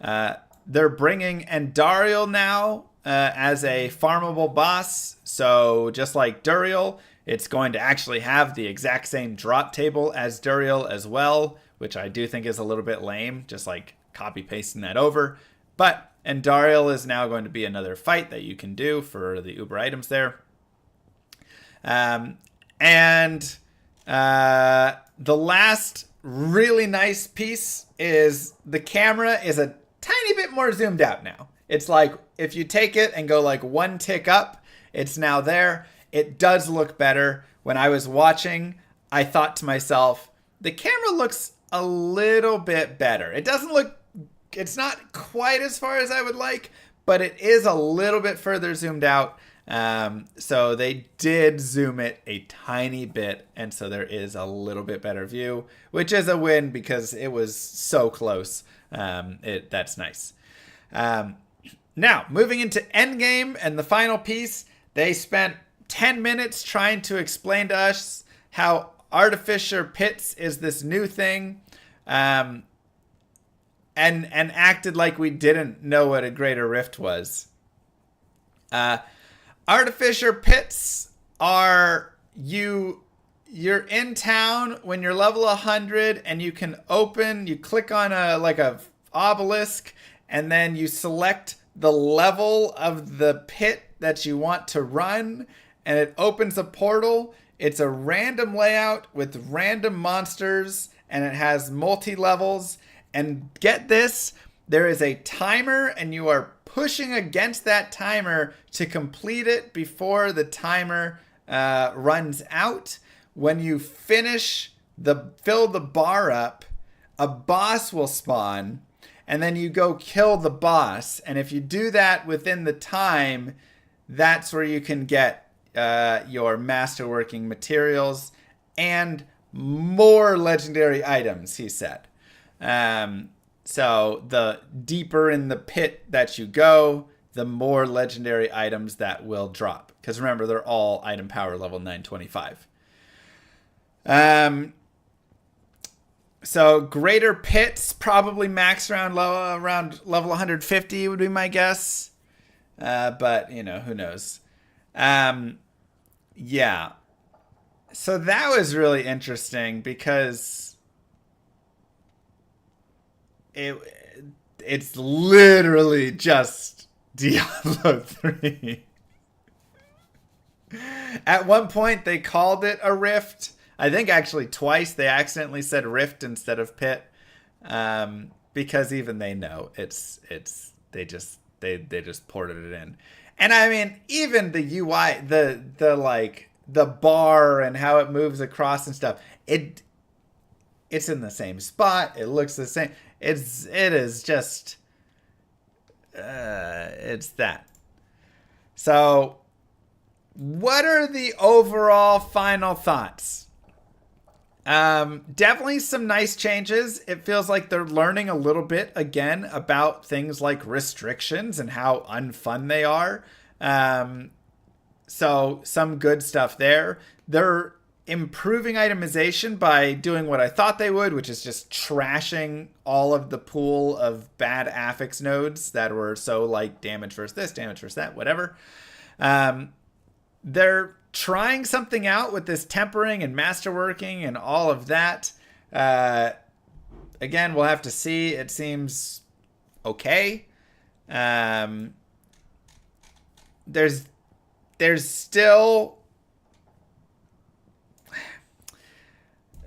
They're bringing Andariel now as a farmable boss. So just like Duriel, it's going to actually have the exact same drop table as Duriel as well, which I do think is a little bit lame, just like copy pasting that over. But Andariel is now going to be another fight that you can do for the Uber items there. And the last really nice piece is the camera is a tiny bit more zoomed out now. It's like if you take it and go like one tick up, it's now there. It does look better. When I was watching, I thought to myself, the camera looks a little bit better. It doesn't look, it's not quite as far as I would like, but it is a little bit further zoomed out. So they did zoom it a tiny bit, and so there is a little bit better view, which is a win because it was so close. That's nice. Now, moving into Endgame and the final piece, they spent 10 minutes trying to explain to us how Artificer Pits is this new thing, and acted like we didn't know what a Greater Rift was. Artificer Pits are you're in town when you're level 100 and you can you click on a obelisk, and then you select the level of the pit that you want to run, and it opens a portal. It's a random layout with random monsters, and it has multi-levels. And get this, there is a timer, and you are pushing against that timer to complete it before the timer runs out. When you fill the bar up, a boss will spawn, and then you go kill the boss. And if you do that within the time, that's where you can get your masterworking materials and more legendary items, he said. So the deeper in the pit that you go, the more legendary items that will drop. Because remember, they're all item power level 925. So greater pits probably max around level 150 would be my guess. But, who knows? Yeah. So that was really interesting because it's literally just Diablo 3. At one point, they called it a rift. I think actually twice they accidentally said rift instead of pit, because even they know they just ported it in. And I mean, even the UI, the bar and how it moves across and stuff, it's in the same spot. It looks the same. It is just it's that. So, what are the overall final thoughts? Definitely some nice changes. It feels like they're learning a little bit again about things like restrictions and how unfun they are. So some good stuff there. They're improving itemization by doing what I thought they would, which is just trashing all of the pool of bad affix nodes that were so like damage versus this, damage versus that, whatever. They're trying something out with this tempering and masterworking and all of that. Again, we'll have to see. It seems okay. There's still...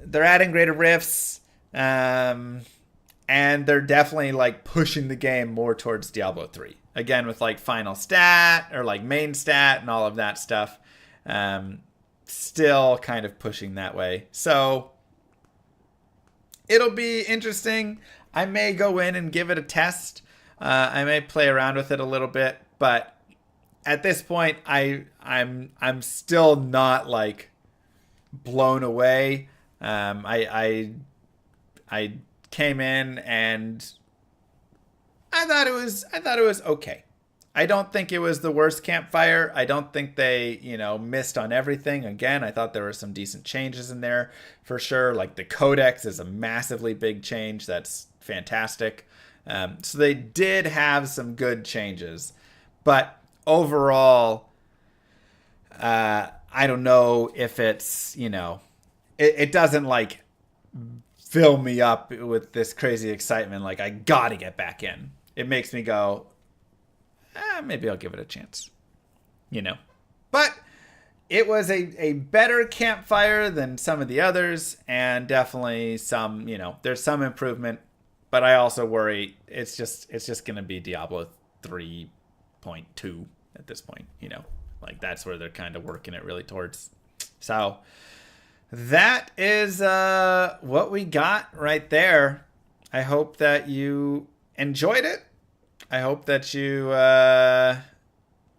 They're adding greater rifts. And they're definitely like pushing the game more towards Diablo 3. Again, with like final stat or like main stat and all of that stuff. Still kind of pushing that way. So it'll be interesting. I may go in and give it a test. I may play around with it a little bit, but at this point, I'm still not like blown away. I came in and I thought it was okay. I don't think it was the worst campfire. I don't think they, missed on everything. Again, I thought there were some decent changes in there for sure. Like the codex is a massively big change. That's fantastic. So they did have some good changes, but overall, I don't know if it's, it doesn't like fill me up with this crazy excitement. Like I gotta get back in. It makes me go, maybe I'll give it a chance, But it was a better campfire than some of the others, and definitely some, you know, there's some improvement, but I also worry it's just going to be Diablo 3.2 at this point, you know. Like, that's where they're kind of working it really towards. So that is what we got right there. I hope that you enjoyed it. I hope that you are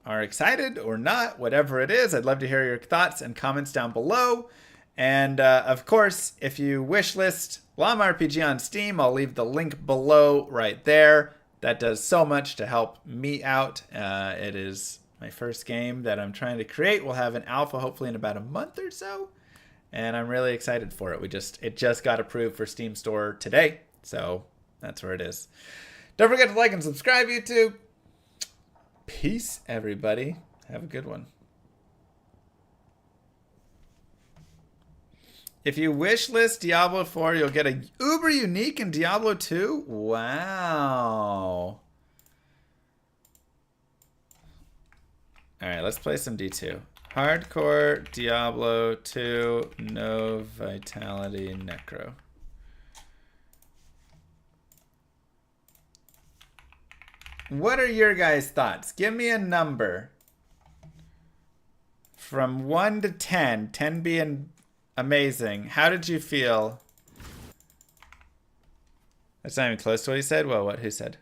excited or not, whatever it is. I'd love to hear your thoughts and comments down below. And of course, if you wishlist llamarpg on Steam, I'll leave the link below right there. That does so much to help me out. It is my first game that I'm trying to create. We'll have an alpha hopefully in about a month or so, and I'm really excited for it. It just got approved for Steam Store today, so that's where it is. Don't forget to like and subscribe, YouTube. Peace, everybody. Have a good one. If you wishlist Diablo 4, you'll get a uber unique in Diablo 2. Wow. All right, let's play some D2. Hardcore Diablo 2, no Vitality Necro. What are your guys' thoughts? Give me a number. From 1 to 10, 10 being amazing. How did you feel? That's not even close to what he said. Well, what? Who said?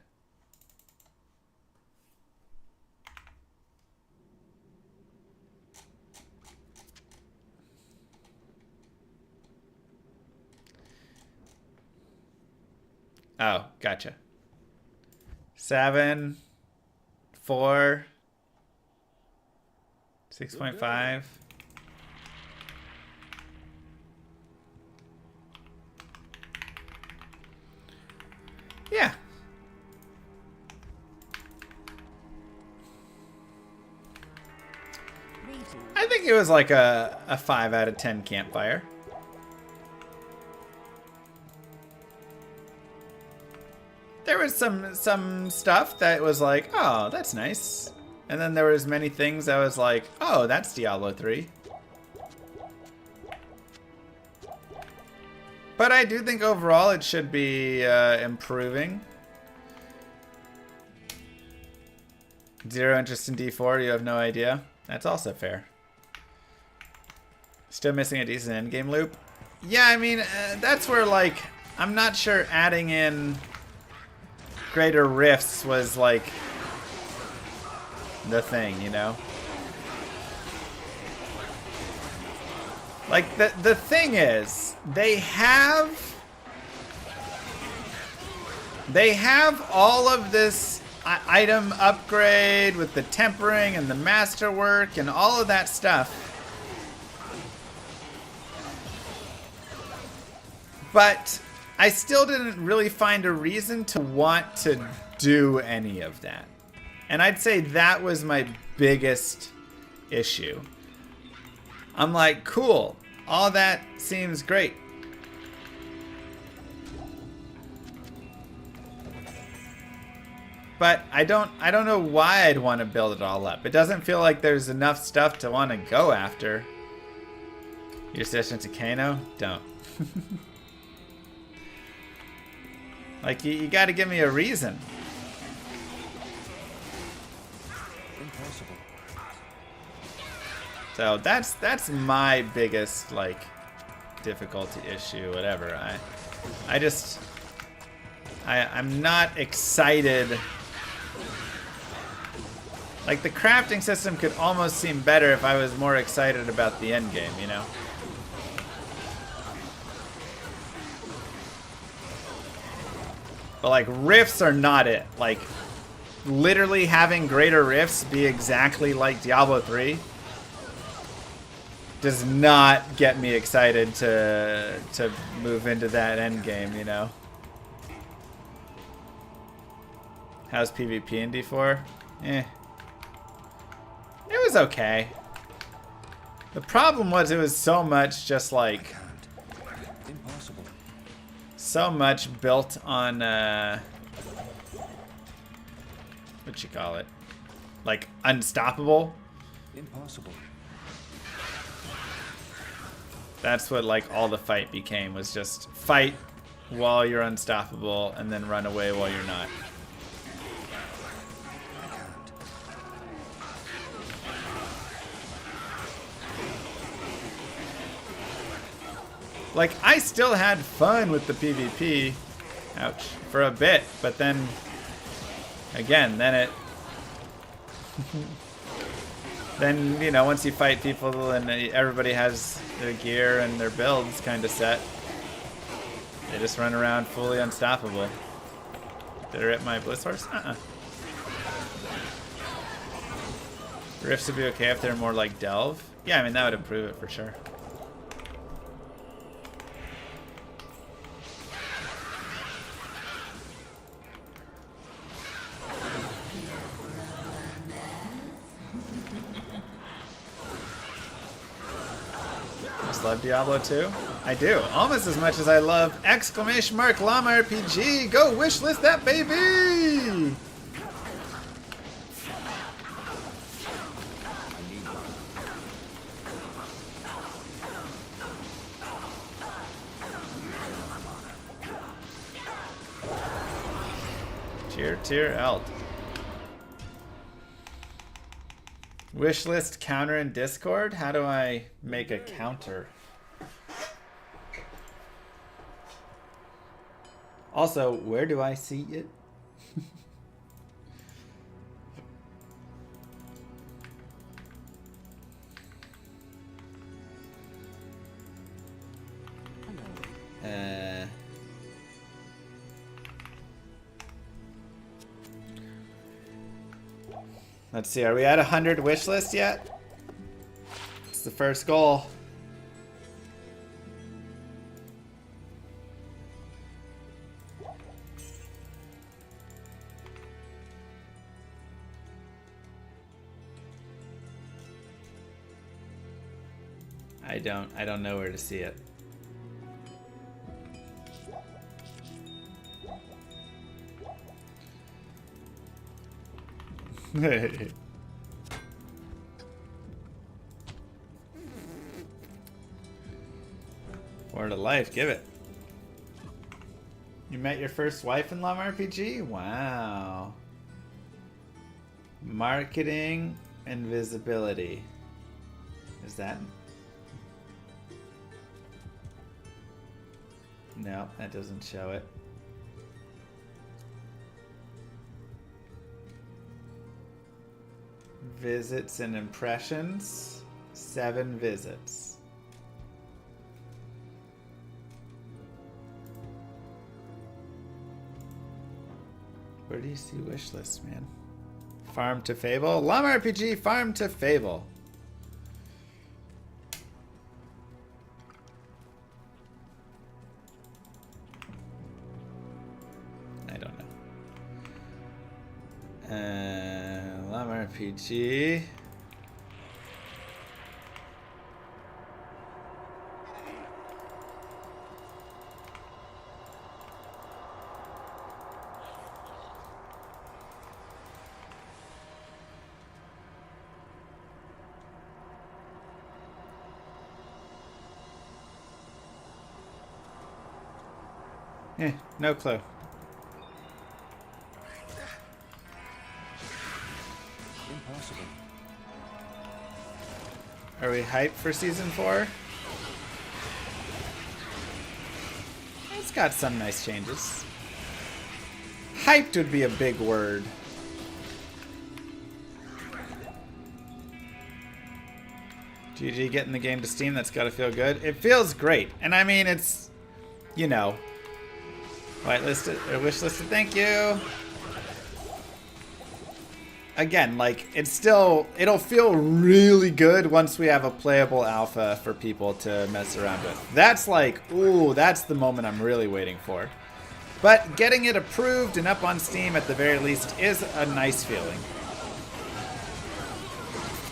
Oh, gotcha. 7, 4, 6.5. Yeah. I think it was like a 5 out of 10 campfire. There was some stuff that was like, oh, that's nice. And then there was many things that was like, oh, that's Diablo 3. But I do think overall it should be improving. Zero interest in D4, you have no idea. That's also fair. Still missing a decent endgame loop. Yeah, I mean, that's where, like, I'm not sure adding in greater rifts was like the thing, you know? Like, the thing is, they have all of this item upgrade with the tempering and the masterwork and all of that stuff. But I still didn't really find a reason to want to do any of that. And I'd say that was my biggest issue. I'm like, cool, all that seems great. But I don't know why I'd want to build it all up. It doesn't feel like there's enough stuff to want to go after. Your session to Kano? Don't. Like, you got to give me a reason. Impossible. So that's my biggest, like, difficulty issue, whatever. I'm not excited. Like, the crafting system could almost seem better if I was more excited about the end game, you know? But, like, rifts are not it. Like, literally having greater rifts be exactly like Diablo 3 does not get me excited to move into that end game, you know? How's PvP in D4? Eh. It was okay. The problem was it was so much just like... Impossible. So much built on, what you call it? Like, unstoppable? Impossible. That's what like all the fight became, was just fight while you're unstoppable and then run away while you're not. Like, I still had fun with the PvP, ouch, for a bit, but then, again, then it, then, you know, once you fight people and everybody has their gear and their builds kind of set, they just run around fully unstoppable. Did I rip my Bliss Horse? Rifts would be okay if they're more like Delve. Yeah, I mean, that would improve it for sure. Love Diablo 2? I do. Almost as much as I love exclamation mark Llama RPG. Go wishlist that baby! Tier Elt. Wishlist counter in Discord? How do I make a counter? Also, where do I see it? Let's see, are we at 100 wish list yet? It's the first goal. I don't know where to see it. Word of life, give it. You met your first wife in Llama RPG? Wow. Marketing and visibility. Is that? No, that doesn't show it. Visits and impressions. 7 visits. Where do you see wish lists, man? Farm to Fable? Llama RPG Farm to Fable. I don't know. Llama RPG. No clue. Impossible. Are we hyped for season 4? It's got some nice changes. Hyped would be a big word. GG getting the game to Steam, that's gotta feel good. It feels great. And I mean, it's, you know, whitelisted or wishlisted, thank you. Again, like, it's still, it'll feel really good once we have a playable alpha for people to mess around with. That's like, ooh, that's the moment I'm really waiting for. But getting it approved and up on Steam at the very least is a nice feeling.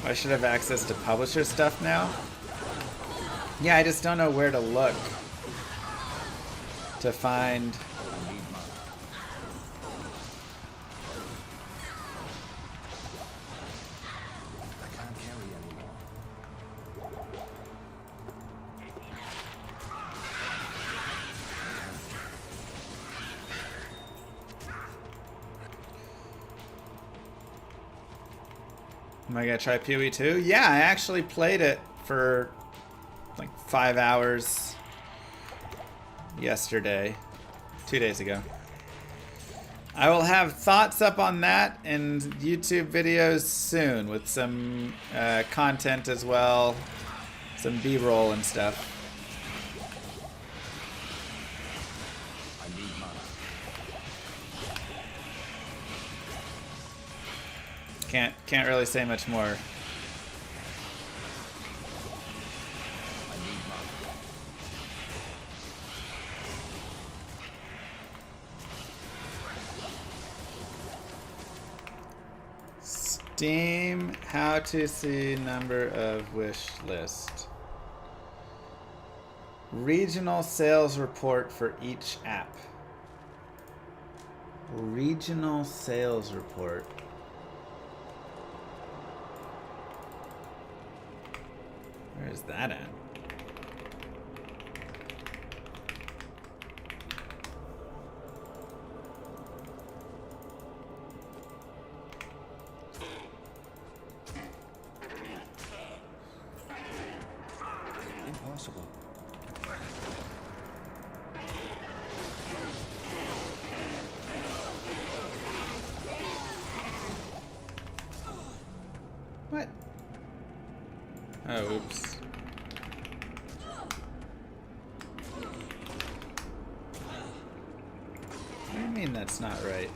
I should have access to publisher stuff now. Yeah, I just don't know where to look to find. Am I gonna try PoE 2? Yeah, I actually played it for like 5 hours yesterday, 2 days ago. I will have thoughts up on that and YouTube videos soon with some content as well, some B-roll and stuff. Can't really say much more. Steam, how to see number of wish list. Regional sales report for each app. Regional sales report. Where is that at? Impossible. What? Oh, oops. What do you mean that's not right?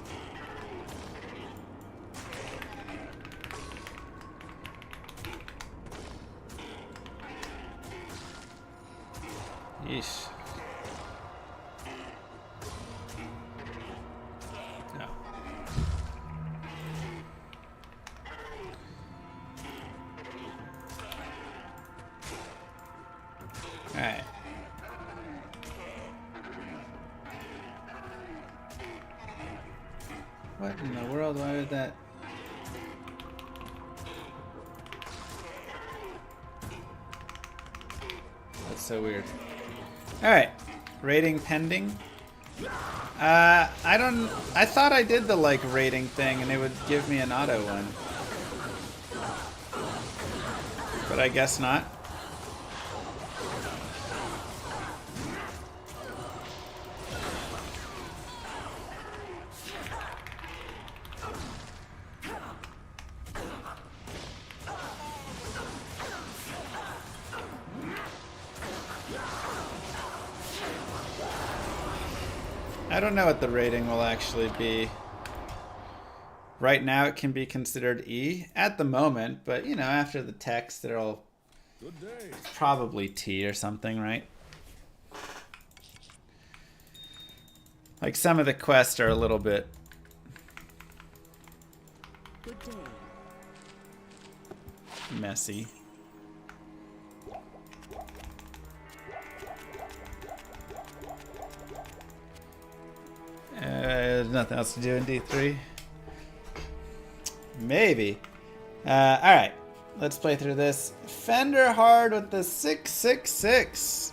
Yeesh. No. Alright. What in the world? Why would that? That's so weird. Alright. Rating pending. I thought I did the like rating thing and it would give me an auto one. But I guess not. I don't know what the rating will actually be. Right now it can be considered E at the moment, but you know, after the text it'll probably T or something, right? Like some of the quests are a little bit messy. There's nothing else to do in D3. Maybe. Alright. Let's play through this. Fender Hard with the 666.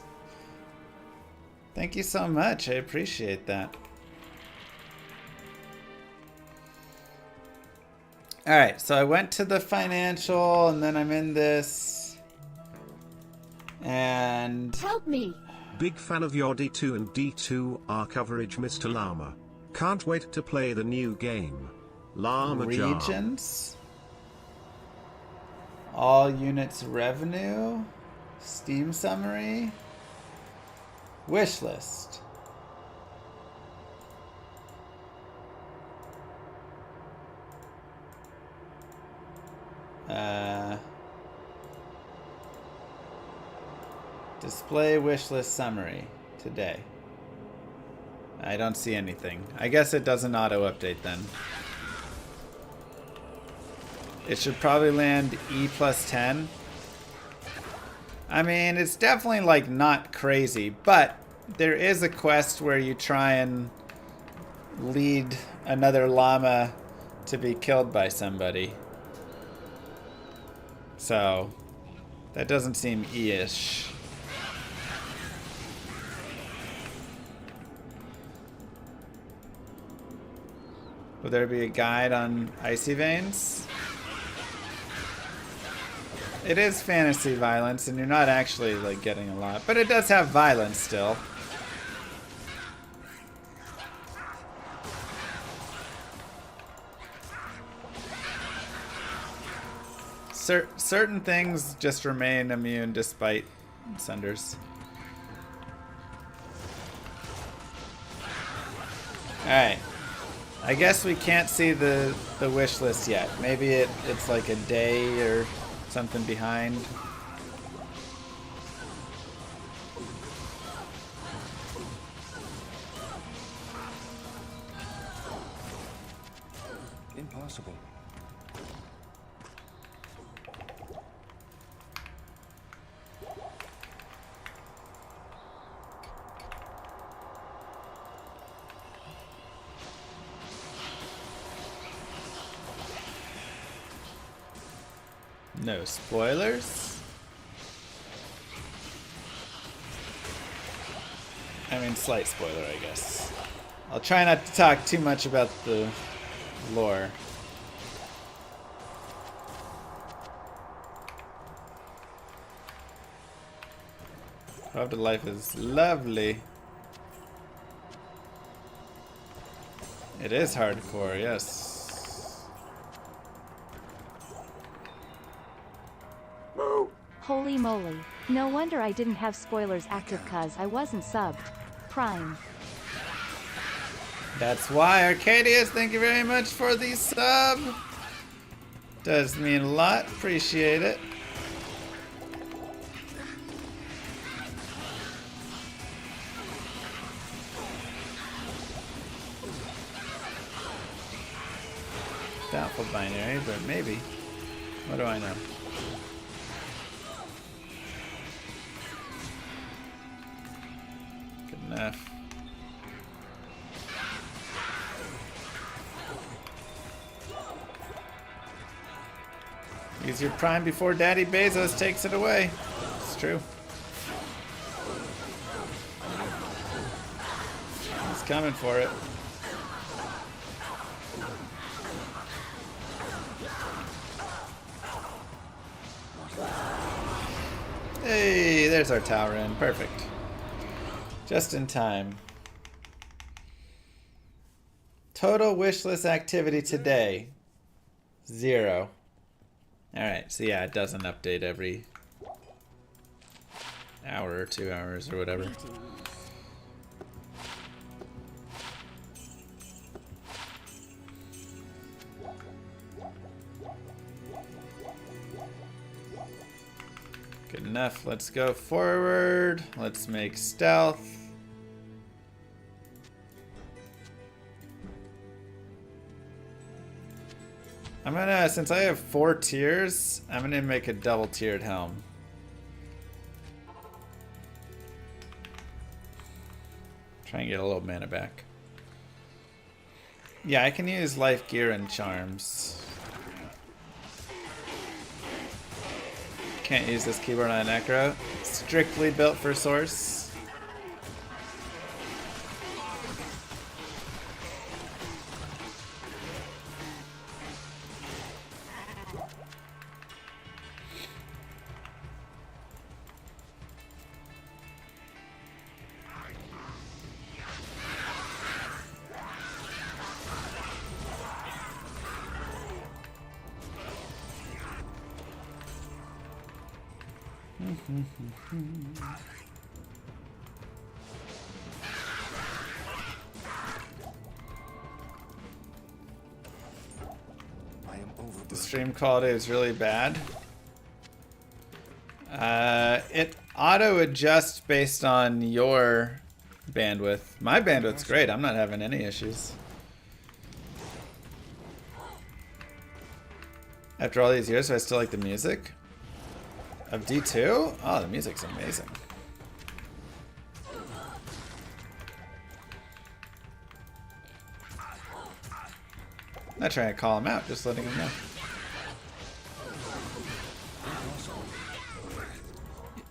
Thank you so much. I appreciate that. Alright, so I went to the financial and then I'm in this. And... Help me! Big fan of your D2 and D2R coverage, Mr. Llama. Can't wait to play the new game. Llama Jar. Regions. All units revenue. Steam summary. Wish list. Display wish list summary today. I don't see anything. I guess it doesn't auto-update then. It should probably land E plus 10. I mean, it's definitely like not crazy, but there is a quest where you try and lead another llama to be killed by somebody. So, that doesn't seem E-ish. Will there be a guide on Icy Veins? it is fantasy violence, and you're not actually like getting a lot, but it does have violence still. Certain things just remain immune despite Sunders. Alright. I guess we can't see the wish list yet. Maybe it's like a day or something behind. Impossible. No spoilers. I mean, slight spoiler, I guess. I'll try not to talk too much about the lore. Road to Life is lovely. It is hardcore, yes. Holy moly. No wonder I didn't have spoilers active cause I wasn't subbed. Prime. That's why, Arcadius, thank you very much for the sub. Does mean a lot, appreciate it. Doubtful binary, but maybe. What do I know? Good enough. Use your prime before Daddy Bezos takes it away. It's true. He's coming for it. Hey, there's our tower in. Perfect. Just in time. Total wishlist activity today. 0. Alright, so yeah, it doesn't update every hour or 2 hours or whatever. Good enough. Let's go forward. Let's make stealth. I'm gonna, since I have 4 tiers, I'm gonna make a double tiered helm. Try and get a little mana back. Yeah, I can use life gear and charms. Can't use this keyboard on a Necro. Strictly built for source. The stream quality is really bad. It auto adjusts based on your bandwidth. My bandwidth's great. I'm not having any issues. After all these years, do I still like the music of D2? Oh, the music's amazing. Not trying to call him out, just letting him know.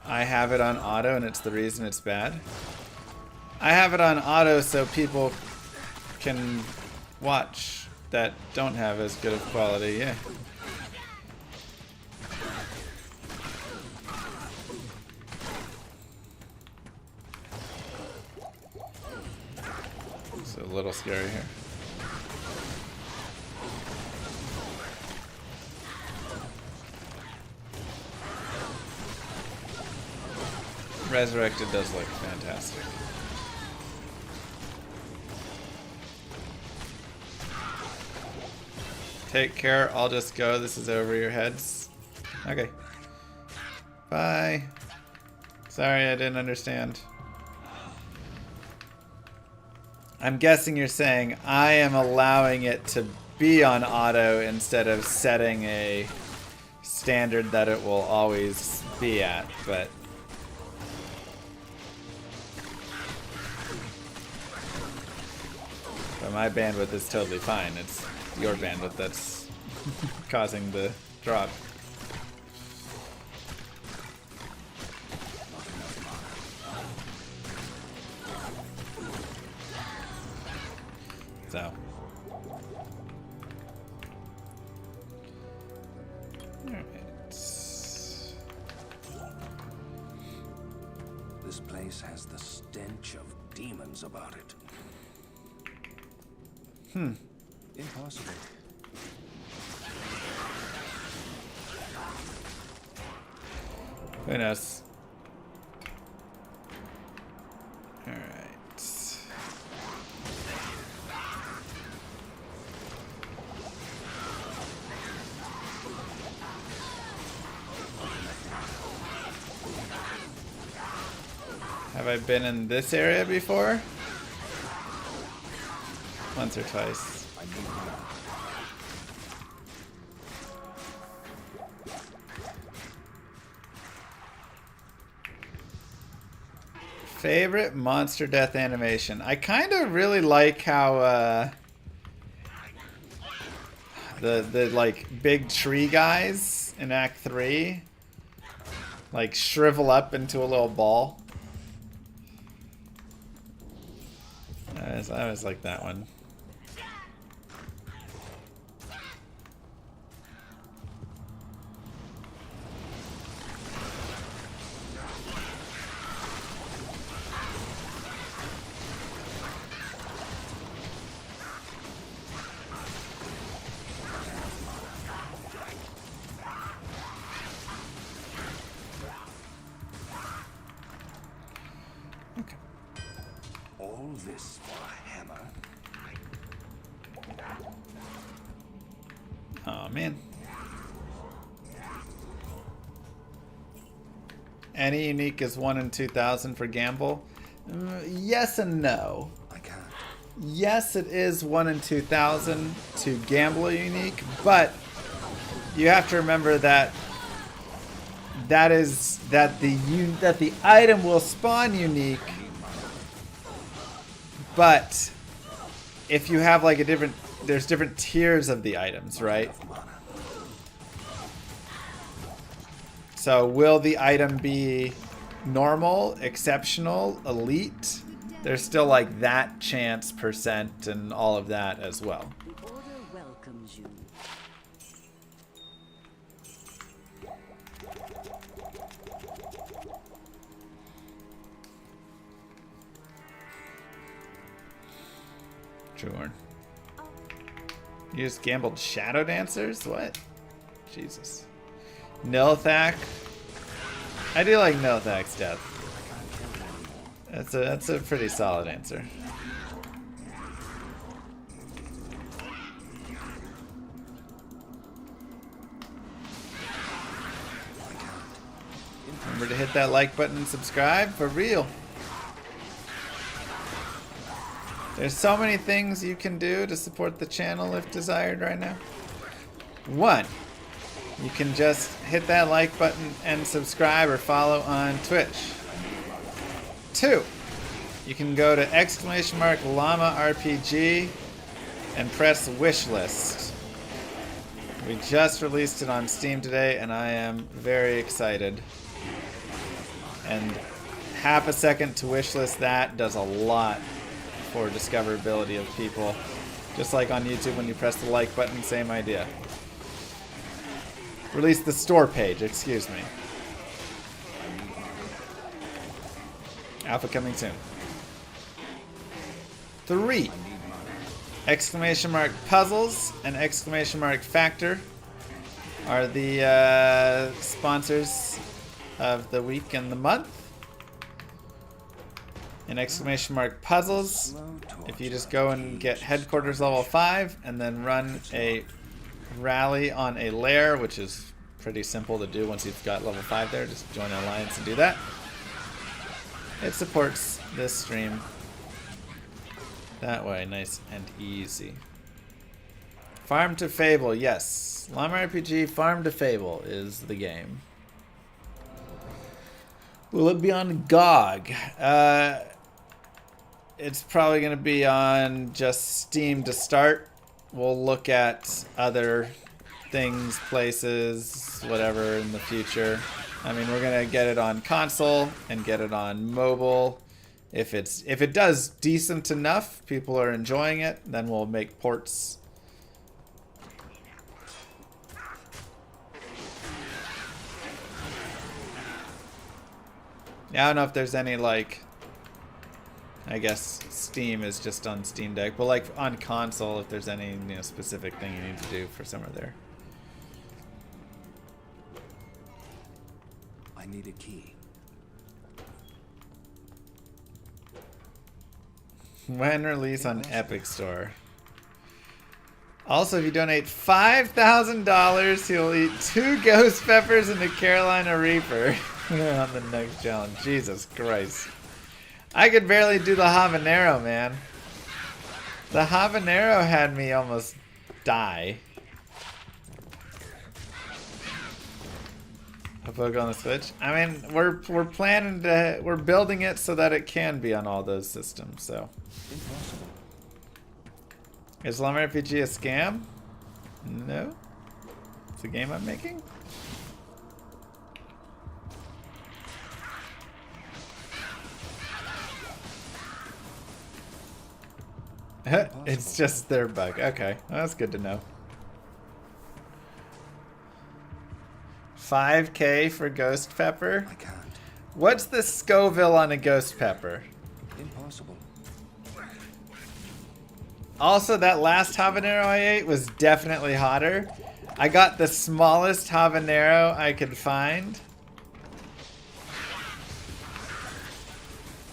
I have it on auto and it's the reason it's bad. I have it on auto so people can watch that don't have as good of quality, yeah. little scary here. Resurrected does look fantastic. Take care, I'll just go. This is over your heads. Okay. Bye. Sorry, I didn't understand. I'm guessing you're saying I am allowing it to be on auto instead of setting a standard that it will always be at, but my bandwidth is totally fine. It's your bandwidth that's causing the drop. So. Alright. This place has the stench of demons about it. Impossible. Who knows? Alright. Have I been in this area before? Once or twice. Favorite monster death animation. I kind of really like how the like big tree guys in Act 3 like shrivel up into a little ball. I always like that one. All this for a hammer. Oh man. Any unique is 1 in 2,000 for gamble? Yes and no. I can't. Yes, it is 1 in 2,000 to gamble a unique, but you have to remember that the item will spawn unique. But if you have like there's different tiers of the items, right? So will the item be normal, exceptional, elite? There's still like that chance percent and all of that as well. The order welcomes you. Sure. You just gambled Shadow Dancers? What? Jesus. Nilthak. I do like Nilthak's death. That's a pretty solid answer. Remember to hit that like button and subscribe for real. There's so many things you can do to support the channel if desired right now. 1, you can just hit that like button and subscribe or follow on Twitch. 2, you can go to !llamarpg and press wishlist. We just released it on Steam today and I am very excited. And half a second to wishlist that does a lot for discoverability of people. Just like on YouTube when you press the like button, same idea. Release the store page, excuse me. Alpha coming soon. 3, Exclamation mark puzzles and exclamation mark factor are the sponsors of the week and the month. And exclamation mark puzzles, if you just go and get headquarters level 5 and then run a rally on a lair, which is pretty simple to do once you've got level 5 there, just join an alliance and do that. It supports this stream that way, nice and easy. Farm to Fable, yes. Llama RPG Farm to Fable is the game. Will it be on GOG? It's probably going to be on just Steam to start. We'll look at other things, places, whatever in the future. I mean, we're going to get it on console and get it on mobile. If it does decent enough, people are enjoying it, then we'll make ports. Yeah, I don't know if there's any, like, I guess Steam is just on Steam Deck, but like on console, if there's any, you know, specific thing you need to do for somewhere there. I need a key. When release on Epic Store. Also, if you donate $5,000, you'll eat 2 Ghost Peppers and a Carolina Reaper on the next challenge. Jesus Christ. I could barely do the habanero, man. The habanero had me almost die. A book on the Switch. I mean, we're planning to, we're building it so that it can be on all those systems. So, is Llama RPG a scam? No, it's a game I'm making. It's just their bug. Okay, well, that's good to know. 5K for Ghost Pepper? I can't. What's the Scoville on a Ghost Pepper? Impossible. Also, that last habanero I ate was definitely hotter. I got the smallest habanero I could find,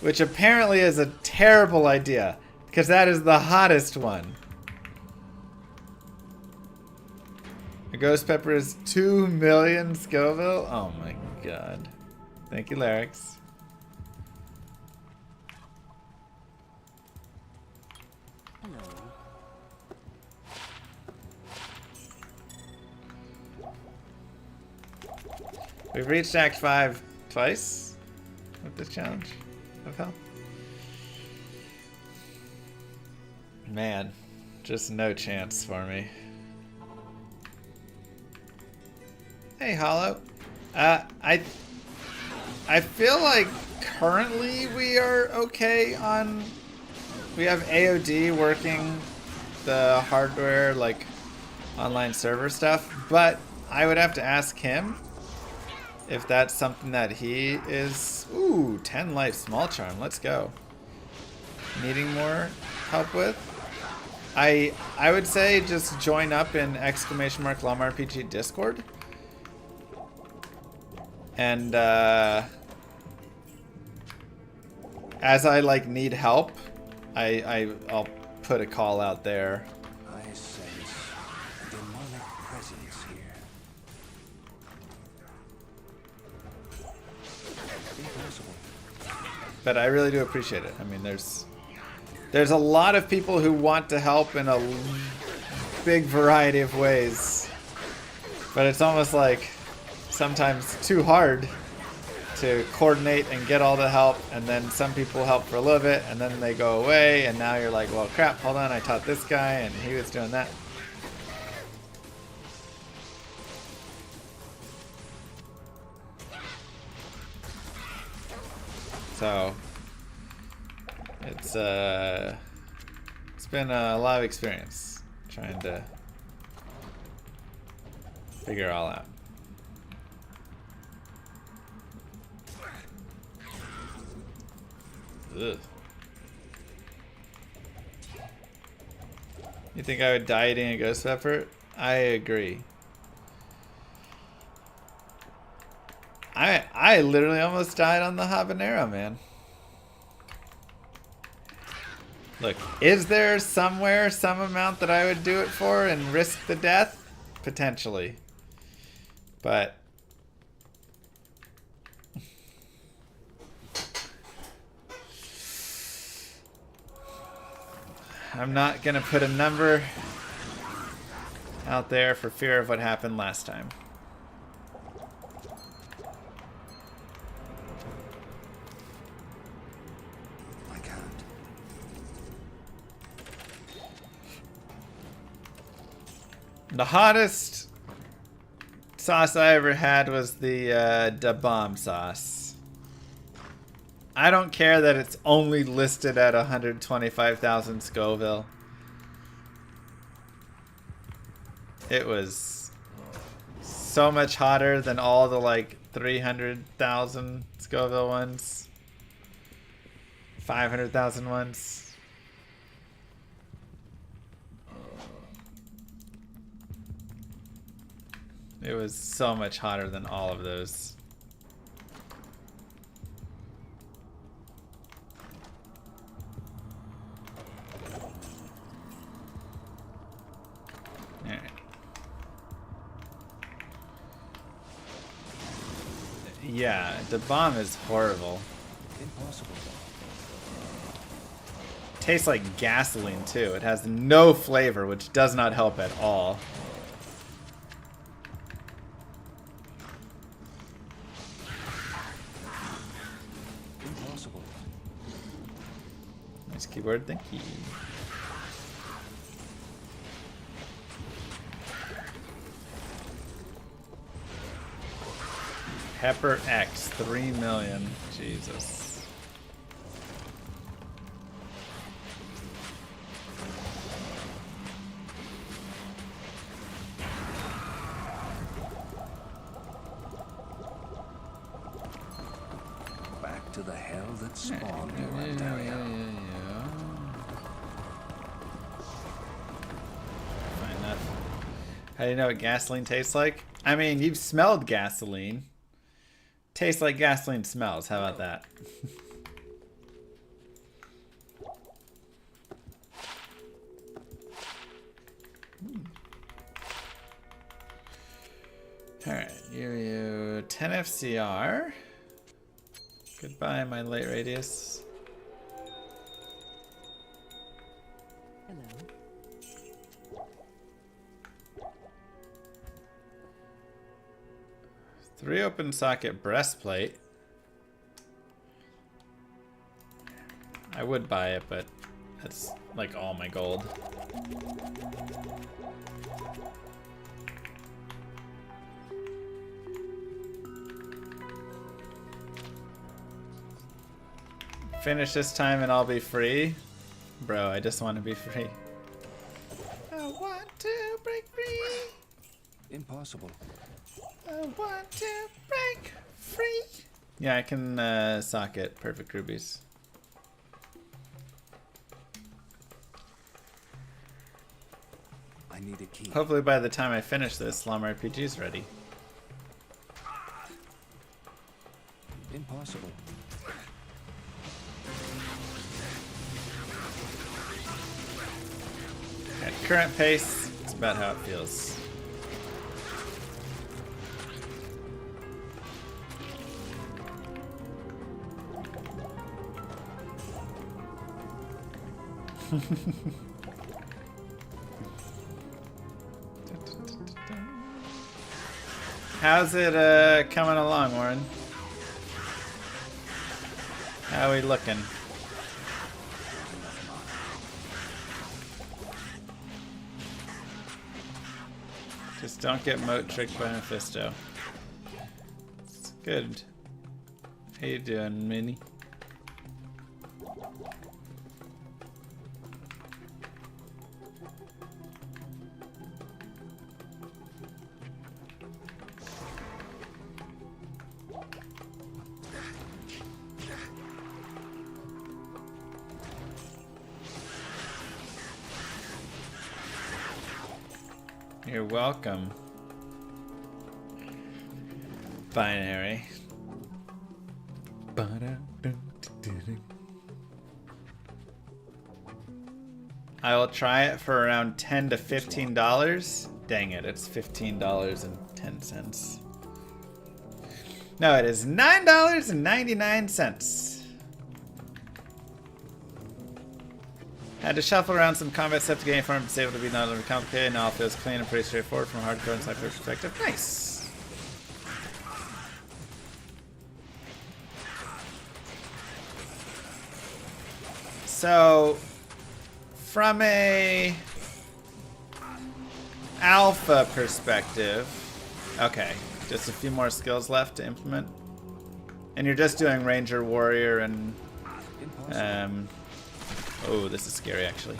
which apparently is a terrible idea, because that is the hottest one. A Ghost Pepper is 2 million Scoville? Oh my god. Thank you, Larix. We've reached Act 5 twice with this challenge of hell. Man, just no chance for me. Hey, Hollow. I feel like currently we are okay on... We have AOD working the hardware, like, online server stuff, but I would have to ask him if that's something that he is... Ooh, 10 life small charm. Let's go. Needing more help with? I would say just join up in !Llama RPG Discord. And as I like need help, I'll put a call out there. I sense a demonic presence here. Impossible. But I really do appreciate it. I mean, there's a lot of people who want to help in a big variety of ways, but it's almost like sometimes too hard to coordinate and get all the help, and then some people help for a little bit and then they go away, and now you're like, well crap, hold on, I taught this guy and he was doing that. So it's been a lot of experience trying to figure it all out. Ugh. You think I would die eating a ghost pepper? I agree. I literally almost died on the habanero, man. Look, is there somewhere some amount that I would do it for and risk the death? Potentially. But I'm not gonna put a number out there for fear of what happened last time. I can't. The hottest sauce I ever had was the Da Bomb sauce. I don't care that it's only listed at 125,000 Scoville. It was so much hotter than all the like 300,000 Scoville ones. 500,000 ones. It was so much hotter than all of those. Alright. Yeah, the bomb is horrible. Impossible. Tastes like gasoline too. It has no flavor, which does not help at all. Impossible. Nice keyboard, thank you. Pepper X, 3 million. Jesus. Back to the hell that spawned you, Ontario. Fine enough. How do you know what gasoline tastes like? I mean, you've smelled gasoline. Tastes like gasoline smells. How about that? Alright, you 10 FCR. Goodbye, my late radius. Hello. 3 open socket breastplate. I would buy it, but that's like all my gold. Finish this time and I'll be free. Bro, I just want to be free. I want to break free. Impossible. I want to break free. Yeah, I can socket perfect rubies. I need a key. Hopefully by the time I finish this, llamarpg is ready. Impossible. At current pace, it's about how it feels. How's it coming along, Warren? How are we looking? Just don't get moat tricked by Mephisto. It's good. How you doing, Minnie? You're welcome. Binary. I will try it for around $10 to $15. Dang it, it's $15.10. No, it is $9.99. Had to shuffle around some combat stuff to gain form. It's able to be not only complicated. Now it feels clean and pretty straightforward from a hardcore and sci-fi perspective. Nice. So, from a alpha perspective, okay, just a few more skills left to implement, and you're just doing Ranger, Warrior, and oh, this is scary actually.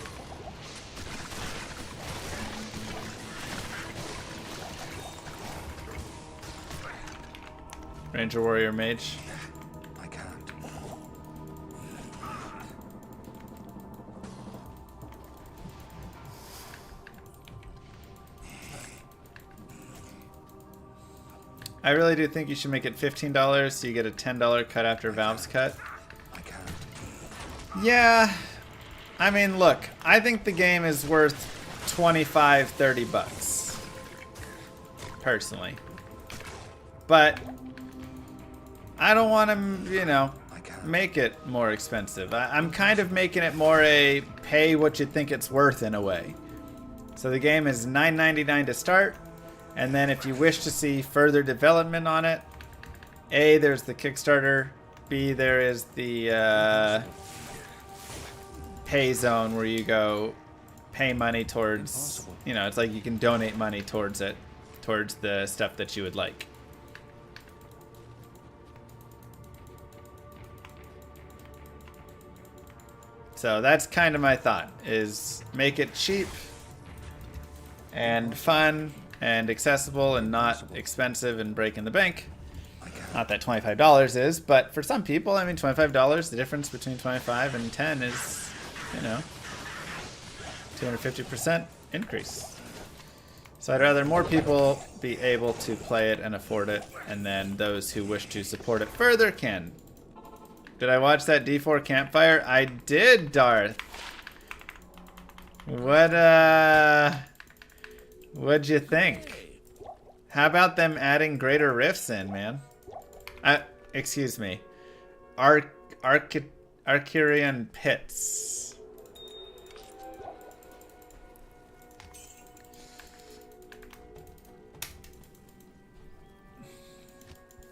Ranger, Warrior, Mage. I can't. I really do think you should make it $15 so you get a $10 cut after Valve's cut. I can't. Yeah. I mean, look, I think the game is worth $25-30 personally. But I don't want to, you know, make it more expensive. I'm kind of making it more a pay what you think it's worth in a way. So the game is $9.99 to start, and then if you wish to see further development on it, A, there's the Kickstarter, B, there is the pay zone where you go pay money towards, you know, it's like you can donate money towards it, towards the stuff that you would like. So that's kind of my thought, is make it cheap and fun and accessible and not expensive and breaking the bank. Not that $25 is, but for some people, I mean, $25, the difference between 25 and 10 is, you know, 250% increase. So I'd rather more people be able to play it and afford it, and then those who wish to support it further can. Did I watch that D4 campfire? I did, Darth. What'd you think? How about them adding greater rifts in, man? Excuse me. Arcurian pits.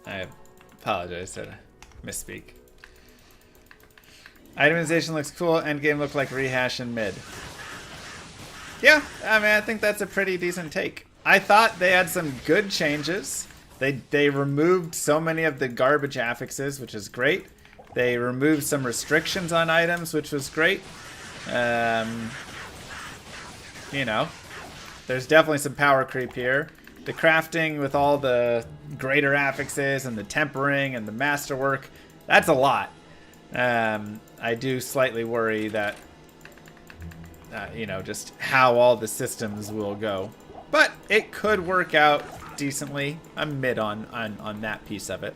I apologize, did I misspeak? Itemization looks cool. Endgame looked like rehash in mid. Yeah, I mean, I think that's a pretty decent take. I thought they had some good changes. They removed so many of the garbage affixes, which is great. They removed some restrictions on items, which was great. You know, there's definitely some power creep here. The crafting with all the greater affixes and the tempering and the masterwork, that's a lot. I do slightly worry that, you know, just how all the systems will go. But it could work out decently. I'm mid on that piece of it.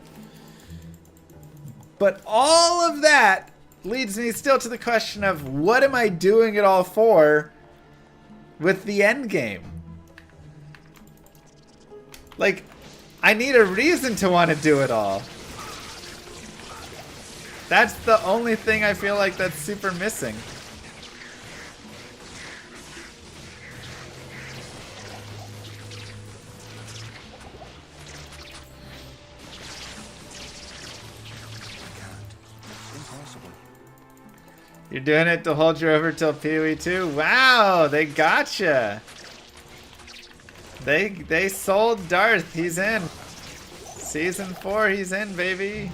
But all of that leads me still to the question of what am I doing it all for with the end game? Like, I need a reason to want to do it all. That's the only thing I feel like that's super missing. You're doing it to hold you over till PoE 2? Wow, they gotcha. They sold Darth. He's in. Season 4, he's in, baby.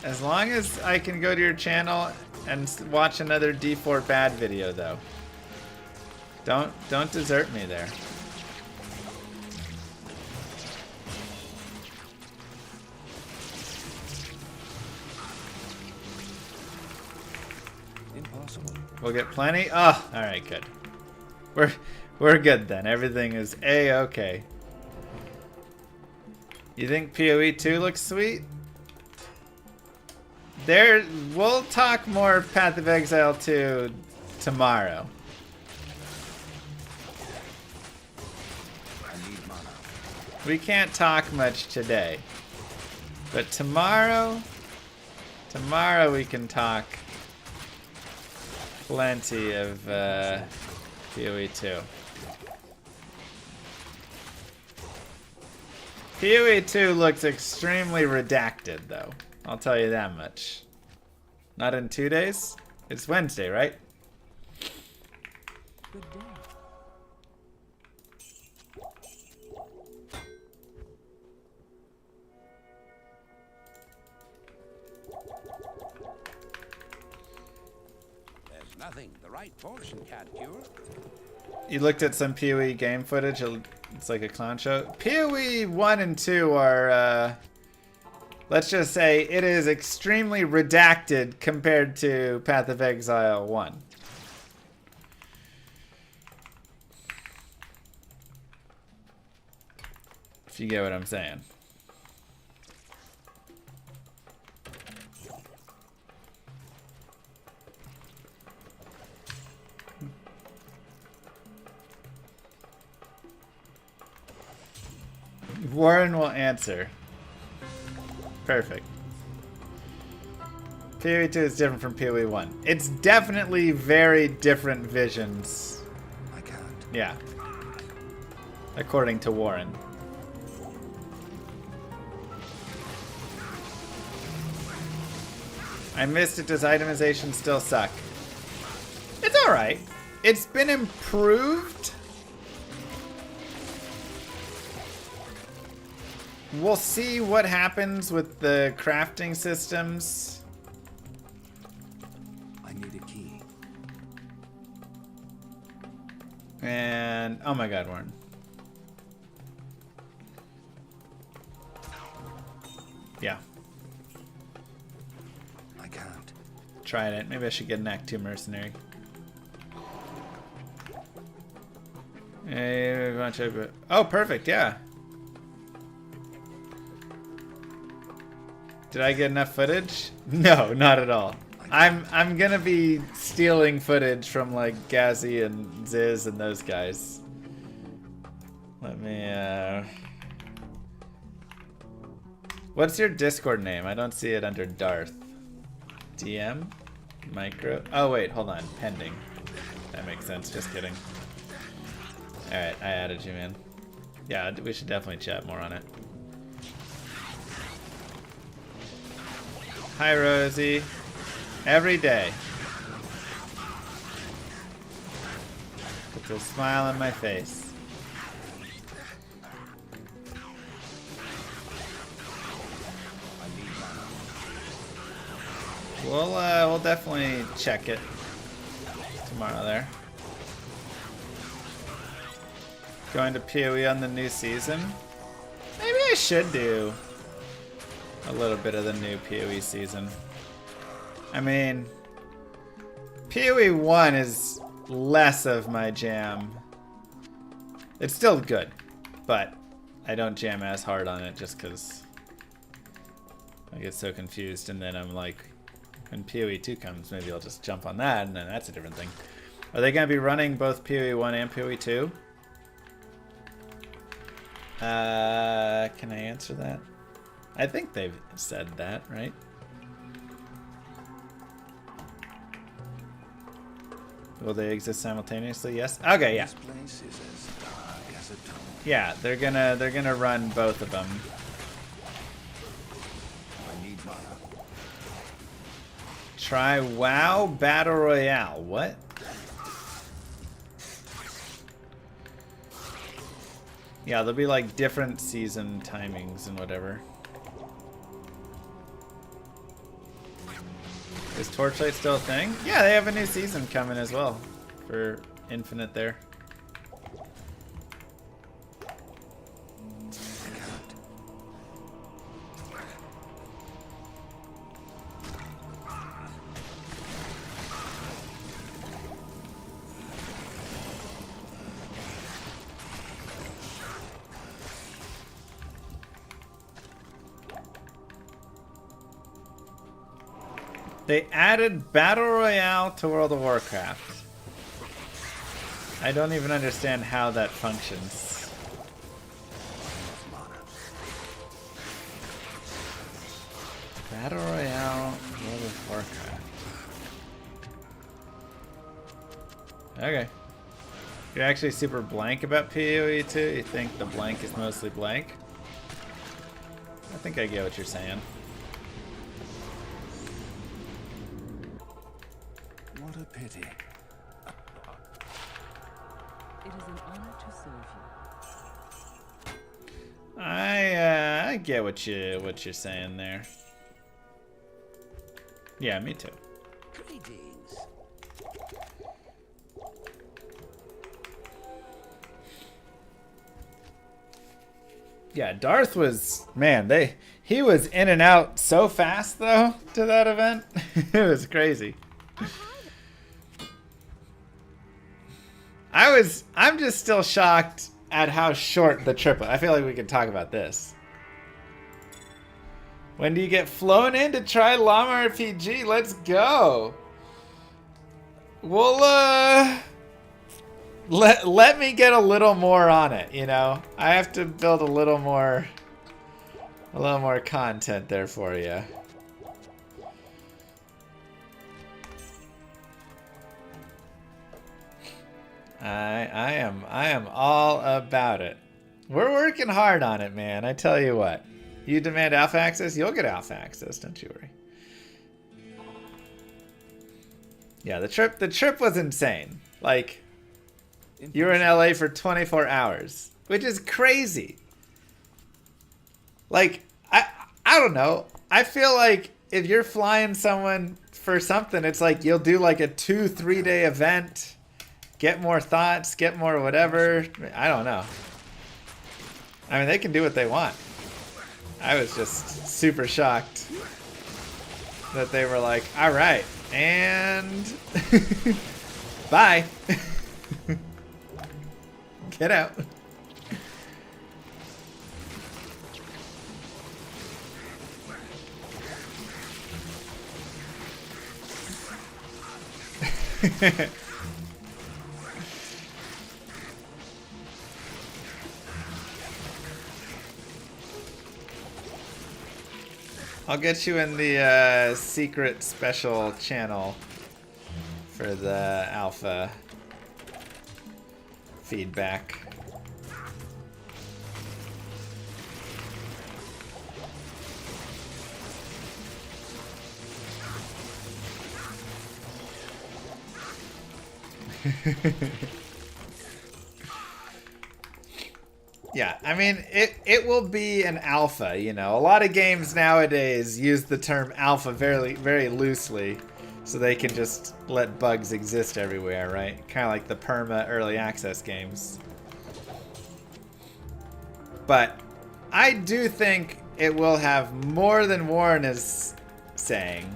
As long as I can go to your channel and watch another D4 bad video, though. Don't desert me there. possible. We'll get plenty. Oh, all right, good. We're good then. Everything is A-okay. You think PoE 2 looks sweet? We'll talk more Path of Exile 2 tomorrow. We can't talk much today. But tomorrow we can talk plenty of PoE 2. PoE 2 looks extremely redacted though. I'll tell you that much. Not in 2 days? It's Wednesday, right? Good day. There's nothing the right portion can't cure. You looked at some PoE game footage. It's like a clown show. PoE 1 and 2 are, let's just say, it is extremely redacted compared to Path of Exile 1. If you get what I'm saying. Warren will answer. Perfect. PoE 2 is different from PoE 1. It's definitely very different visions. I can't. Yeah. According to Warren. I missed it. Does itemization still suck? It's alright. It's been improved. We'll see what happens with the crafting systems. I need a key. And oh my god, Warren. Yeah. I can't. Tried it. Maybe I should get an Act 2 mercenary. Oh, perfect, yeah. Did I get enough footage? No, not at all. I'm gonna be stealing footage from like Gazzy and Ziz and those guys. Let me what's your Discord name? I don't see it under Darth. DM? Micro? Oh wait, hold on. Pending. That makes sense, just kidding. Alright, I added you, man. Yeah, we should definitely chat more on it. Hi, Rosie. Every day. Puts a smile on my face. We'll definitely check it tomorrow there. Going to PoE on the new season? Maybe I should do a little bit of the new PoE season. I mean, PoE 1 is less of my jam. It's still good, but I don't jam as hard on it just because I get so confused, and then I'm like, when PoE 2 comes, maybe I'll just jump on that, and then that's a different thing. Are they going to be running both PoE 1 and PoE 2? Can I answer that? I think they've said that, right? Will they exist simultaneously? Yes. Okay, yeah. This place is as dark as a tunnel. Yeah, they're gonna run both of them. I need mana. Try WoW Battle Royale. What? Yeah, there'll be like different season timings and whatever. Is Torchlight still a thing? Yeah, they have a new season coming as well for Infinite there. They added Battle Royale to World of Warcraft. I don't even understand how that functions. Battle Royale, World of Warcraft. Okay. You're actually super blank about PoE too? You think the blank is mostly blank? I think I get what you're saying. What a pity. It is an honor to serve you. I get what you're saying there. Yeah, me too. Greetings. Yeah, Darth was, man, he was in and out so fast though to that event. It was crazy. I'm just still shocked at how short the trip was. I feel like we could talk about this. When do you get flown in to try Llama RPG? Let's go. We'll let me get a little more on it, you know? I have to build a little more content there for you. I am all about it. We're working hard on it, man. I tell you what. You demand alpha access, you'll get alpha access, don't you worry. Yeah, the trip was insane. Like, you were in LA for 24 hours, which is crazy. Like, I don't know. I feel like if you're flying someone for something, it's like you'll do like a 2-3 day event, get more thoughts, get more whatever. I don't know. I mean, they can do what they want. I was just super shocked that they were like, all right, and bye. Get out. I'll get you in the secret special channel for the alpha feedback. Yeah, I mean, it will be an alpha, you know. A lot of games nowadays use the term alpha very, very loosely, so they can just let bugs exist everywhere, right? Kind of like the perma early access games. But I do think it will have more than Warren is saying.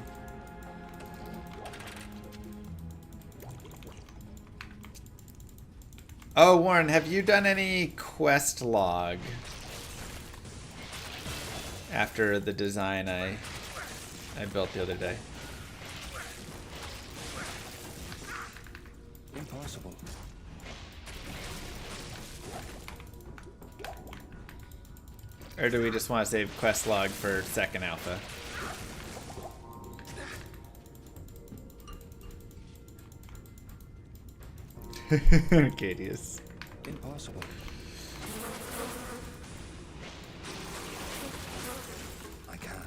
Oh, Warren, have you done any quest log after the design I built the other day? Impossible. Or do we just want to save quest log for second alpha? Arcadius. Impossible. I can't.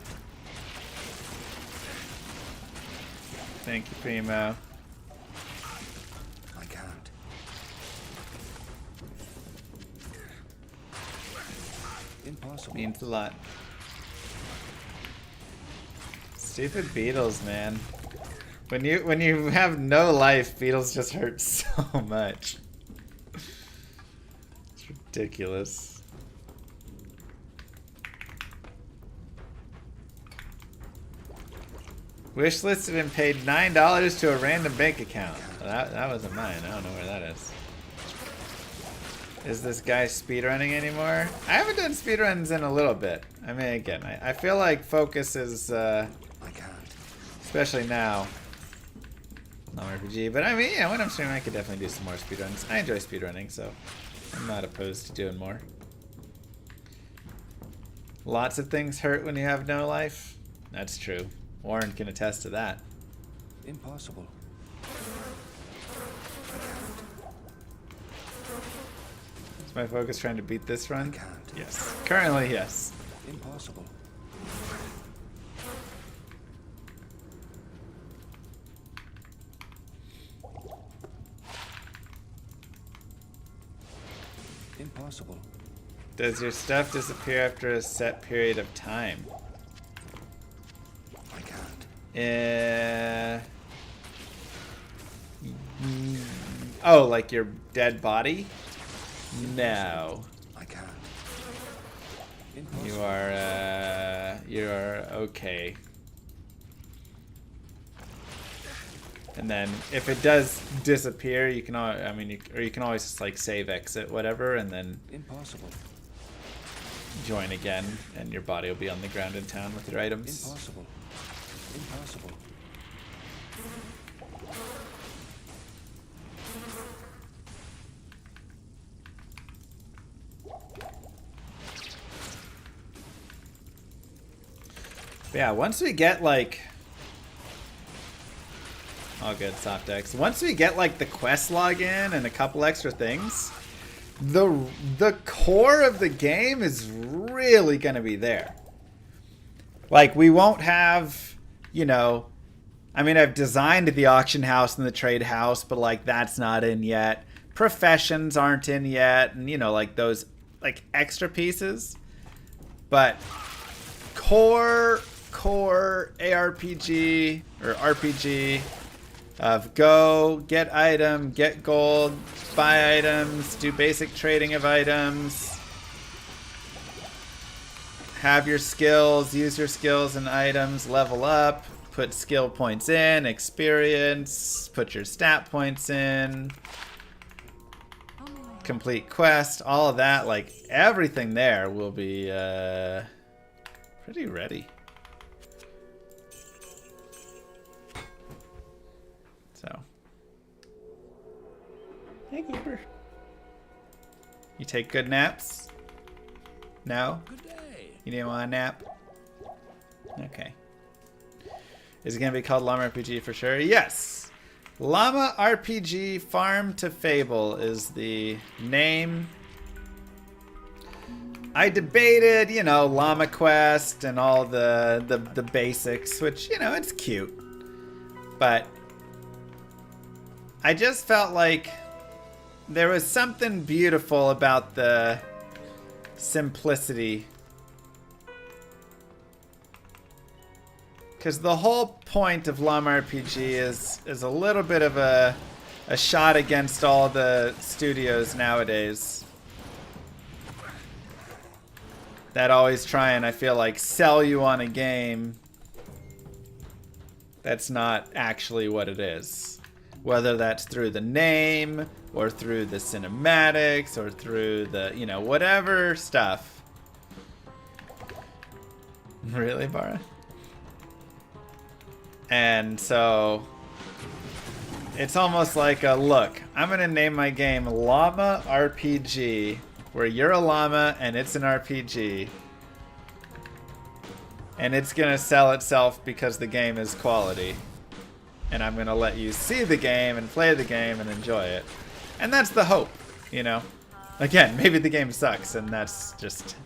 Thank you, Primo. I can't. Impossible. Means a lot. Stupid beetles, man. When you have no life, beetles just hurt so much. It's ridiculous. Wishlisted and paid $9 to a random bank account. That wasn't mine. I don't know where that is. Is this guy speedrunning anymore? I haven't done speedruns in a little bit. I mean, again, I feel like focus is Especially now. llamarpg. But I mean, yeah, when I'm streaming, I could definitely do some more speedruns. I enjoy speedrunning, so I'm not opposed to doing more. Lots of things hurt when you have no life. That's true. Warren can attest to that. Impossible. Is my focus trying to beat this run? I can't. Yes. Currently, yes. Impossible. Impossible. Does your stuff disappear after a set period of time? I can't. Oh, like your dead body? No. I can't. You are okay. And then if it does disappear, you can, you can always just like save exit whatever and then Impossible. join again and your body will be on the ground in town with your items. Impossible. Impossible. But yeah, once we get like all good, soft X. Once we get like the quest login and a couple extra things, the core of the game is really gonna be there. Like we won't have, you know, I mean I've designed the auction house and the trade house, but like that's not in yet. Professions aren't in yet, and you know, like those like extra pieces. But core ARPG or RPG of go, get item, get gold, buy items, do basic trading of items, have your skills, use your skills and items, level up, put skill points in, experience, put your stat points in, complete quest, all of that, like everything there will be pretty ready. So, hey Keeper. You take good naps? No? Good day. You didn't want a nap? Okay. Is it gonna be called Llama RPG for sure? Yes! Llama RPG Farm to Fable is the name. I debated, you know, Llama Quest and all the basics, which, you know, it's cute. But I just felt like there was something beautiful about the simplicity. Because the whole point of Llama RPG is a little bit of a shot against all the studios nowadays that always try and, I feel like, sell you on a game that's not actually what it is. Whether that's through the name, or through the cinematics, or through the, you know, whatever stuff. Really, Bara? And so, it's almost like a, look, I'm gonna name my game Llama RPG, where you're a llama and it's an RPG. And it's gonna sell itself because the game is quality. And I'm gonna let you see the game and play the game and enjoy it. And that's the hope, you know? Again, maybe the game sucks and that's just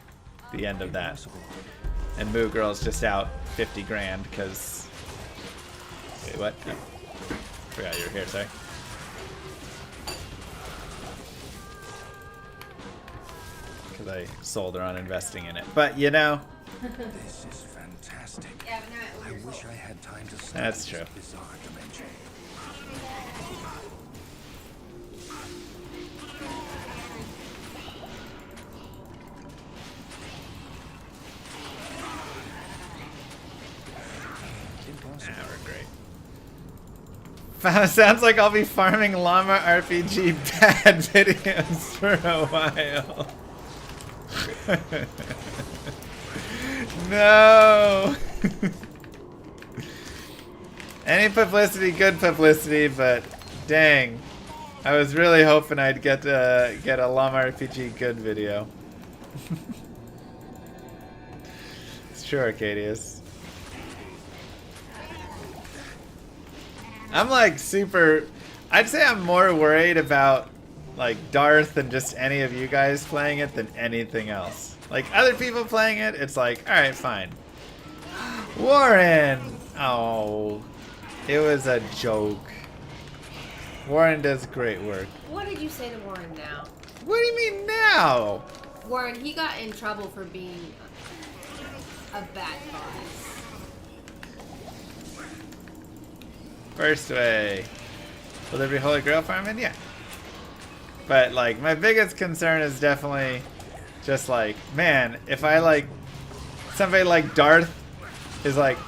the end of that. And Moo Girl's just out 50 grand because... Wait, what? No. Forgot you were here, sorry. Because I sold her on investing in it. But, you know... This is fantastic. I wish I had time to study That's true. this bizarre dimension. Nah, we're great. Sounds like I'll be farming Llama RPG bad videos for a while. No! Any publicity, good publicity, but dang. I was really hoping I'd get a llamarpg good video. It's true, Arcadius. I'm like super... I'd say I'm more worried about like Darth and just any of you guys playing it than anything else. Like other people playing it, it's like, alright, fine. Warren! Oh, it was a joke. Warren does great work. What did you say to Warren now? What do you mean now? Warren, he got in trouble for being a bad boss. First way. Will there be Holy Grail farming? Yeah. But like my biggest concern is definitely just like, man, if I like somebody like Darth is like,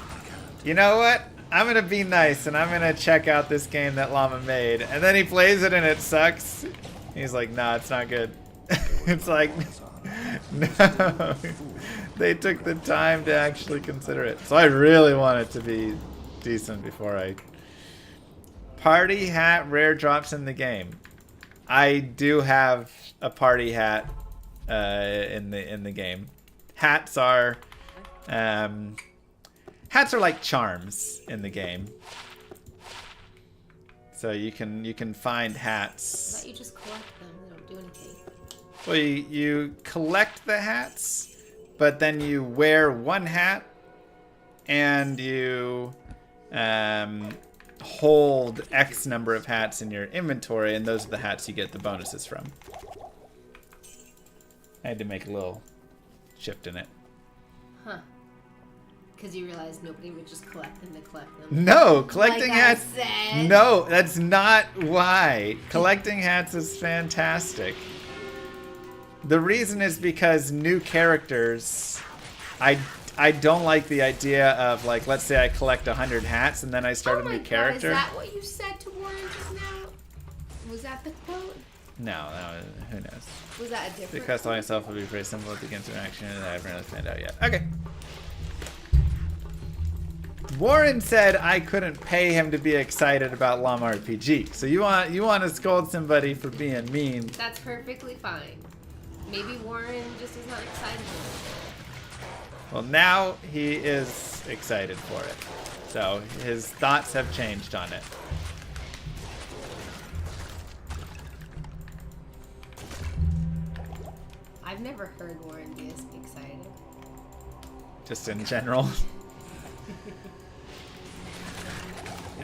you know what? I'm gonna be nice and I'm gonna check out this game that Llama made, and then he plays it and it sucks. He's like, nah, it's not good. It's like, no, they took the time to actually consider it. So I really want it to be decent before I. Party hat rare drops in the game. I do have a party hat in the game. Hats are like charms in the game. So you can find hats. I thought you just collect them. They don't do anything. Well, you collect the hats, but then you wear one hat, and you hold X number of hats in your inventory, and those are the hats you get the bonuses from. I had to make a little shift in it. Huh. Because you realized nobody would just collect them to collect them. No, collecting like hats. I said. No, that's not why. Collecting hats is fantastic. The reason is because new characters, I don't like the idea of like, let's say I collect 100 hats and then I start a new character. Is that what you said to Warren just now? Was that the quote? No, who knows? Was that a different? Because myself will be very simple at the interaction and I haven't really found out yet. Okay. Warren said I couldn't pay him to be excited about llamarpg. So you want to scold somebody for being mean? That's perfectly fine. Maybe Warren just is not excited. Well, now he is excited for it. So his thoughts have changed on it. I've never heard Warren be this excited. Just in general.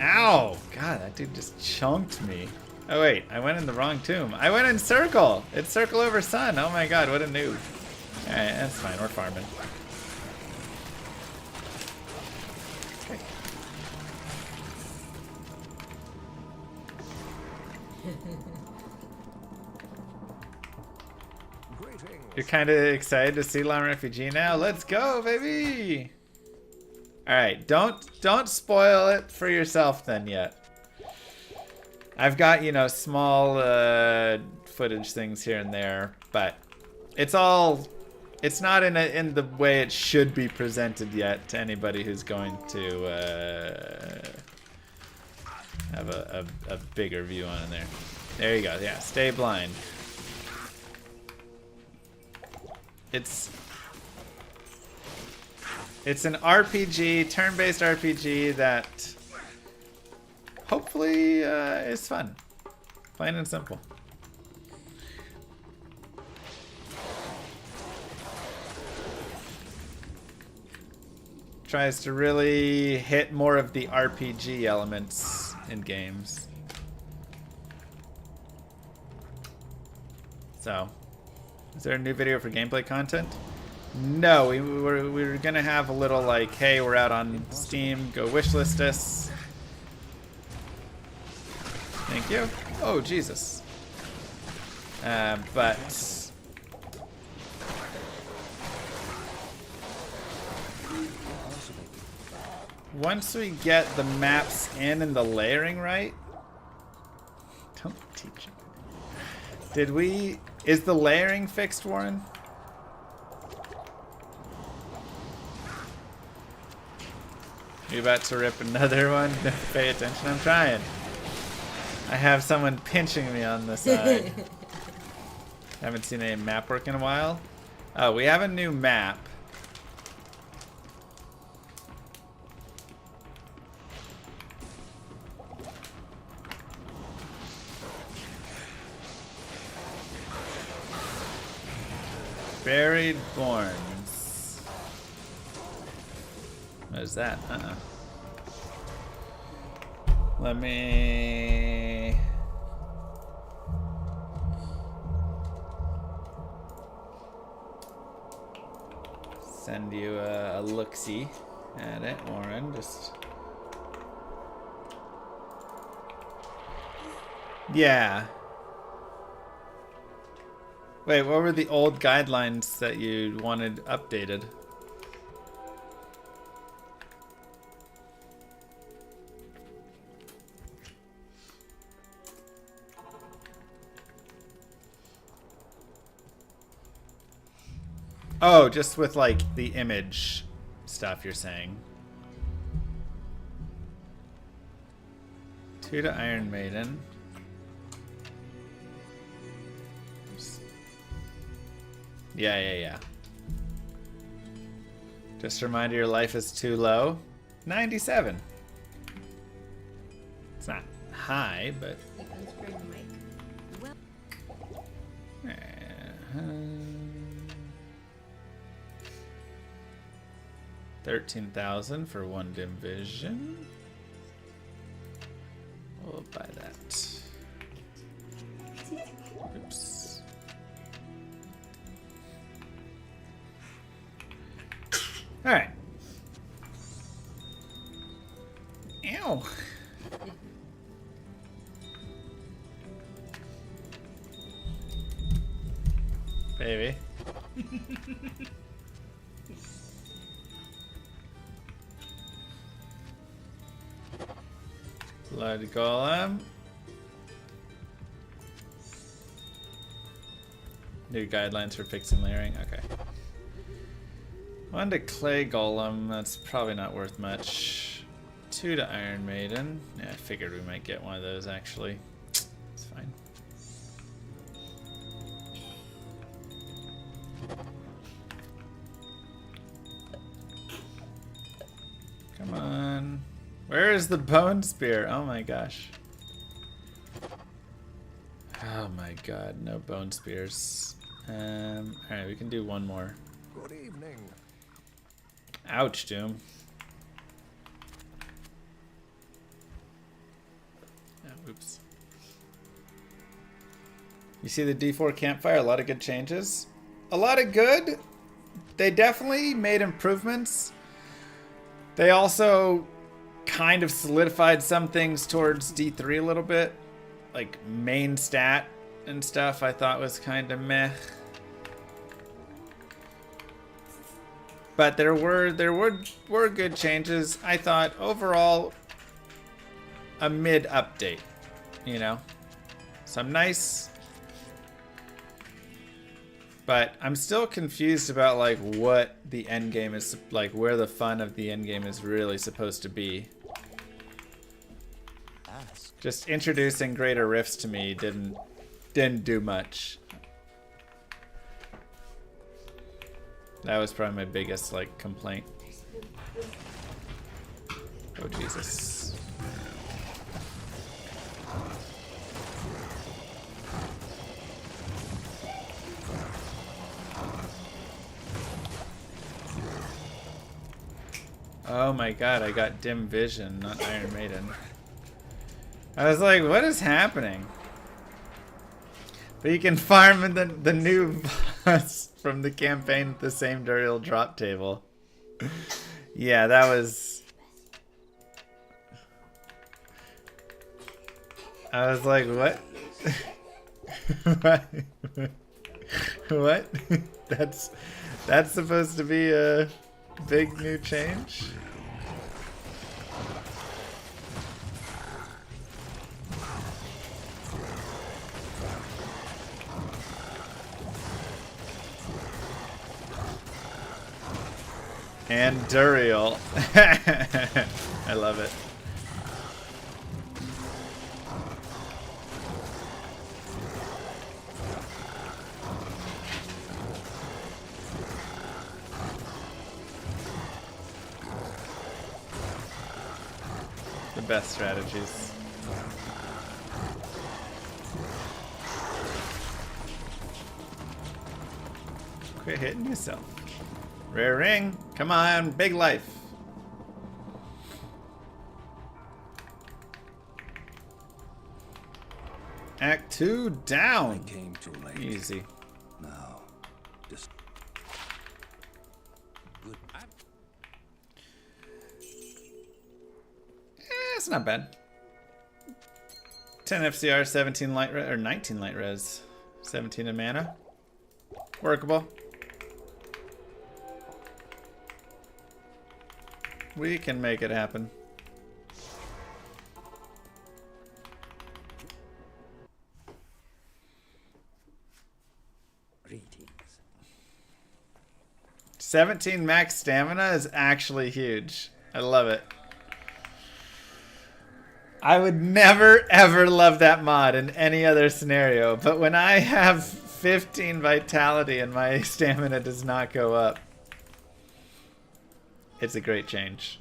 Ow! God, that dude just chunked me. Oh wait, I went in the wrong tomb. I went in circle! It's circle over sun. Oh my god, what a noob. Alright, that's fine, we're farming. You're kind of excited to see llamarpg now? Let's go, baby! Alright, don't spoil it for yourself then yet. I've got, you know, small footage things here and there, but it's not in the way it should be presented yet to anybody who's going to have a bigger view on it there. There you go, yeah, stay blind. It's an RPG, turn-based RPG that hopefully is fun. Plain and simple. Tries to really hit more of the RPG elements in games. So, is there a new video for gameplay content? No, we were gonna have a little like, hey, we're out on Steam, go wishlist us. Thank you. Oh, Jesus. But once we get the maps in and the layering right, don't teach it. Is the layering fixed, Warren? You about to rip another one? Pay attention, I'm trying. I have someone pinching me on the side. Haven't seen a map work in a while. Oh, we have a new map. Buried Bournes. What is that? Let me... send you a look-see at it, Warren. Just... yeah. Wait, what were the old guidelines that you wanted updated? Oh, just with like the image stuff you're saying. 2 to Iron Maiden. Yeah. Just a reminder, your life is too low. 97. It's not high, but... 13,000 for 1 dim vision. We'll buy that. Oops. All right. Ew. Baby. Blood Golem. New guidelines for fixing layering. Okay. 1 to Clay Golem. That's probably not worth much. 2 to Iron Maiden. Yeah, I figured we might get one of those actually. It's fine. Come on. Where is the bone spear? Oh my gosh. Oh my god, no bone spears. Alright, we can do one more. Good evening. Ouch, Doom. Oh, oops. You see the D4 campfire? A lot of good changes. A lot of good. They definitely made improvements. They also kind of solidified some things towards D3 a little bit. Like main stat and stuff I thought was kind of meh. But there were good changes. I thought overall a mid update, you know. Some nice, but I'm still confused about like what the end game is, like where the fun of the end game is really supposed to be. Just introducing greater rifts to me didn't do much. That was probably my biggest like complaint. Oh Jesus. Oh my god, I got dim vision, not Iron Maiden. I was like, what is happening? But you can farm in the new boss from the campaign at the same Duriel drop table. Yeah, that was... I was like, what? What? That's supposed to be a big new change? And Duriel. I love it. The best strategies. Quit hitting yourself. Rare ring. Come on, big life. Act 2 down. I came too late. Easy. Now, just good. It's not bad. 10 FCR, 17 light res, or 19 light res, 17 in mana. Workable. We can make it happen. Greetings. 17 max stamina is actually huge. I love it. I would never ever love that mod in any other scenario, but when I have 15 vitality and my stamina does not go up, it's a great change.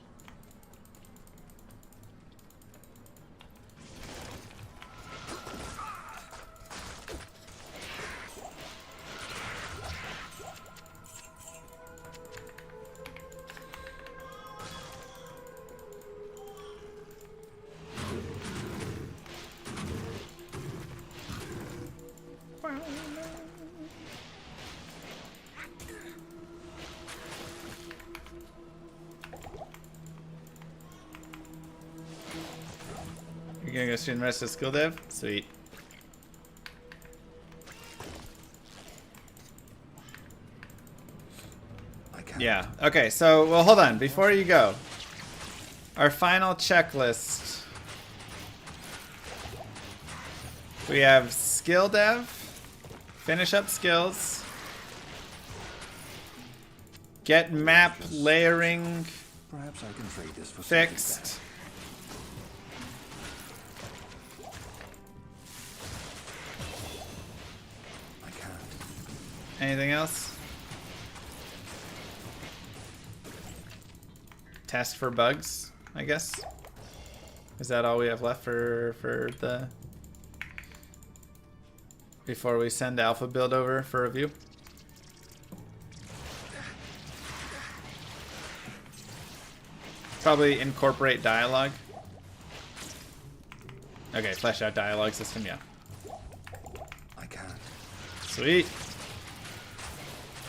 You're gonna go stream the rest of skill dev? Sweet. Yeah. Okay, so, well, hold on. Before you go, our final checklist. We have skill dev, finish up skills, get map layering Perhaps I can trade this for fixed. I can't. Anything else? Test for bugs, I guess. Is that all we have left for the before we send alpha build over for review? Probably incorporate dialogue. Okay, flesh out dialogue system, yeah. I can't. Sweet.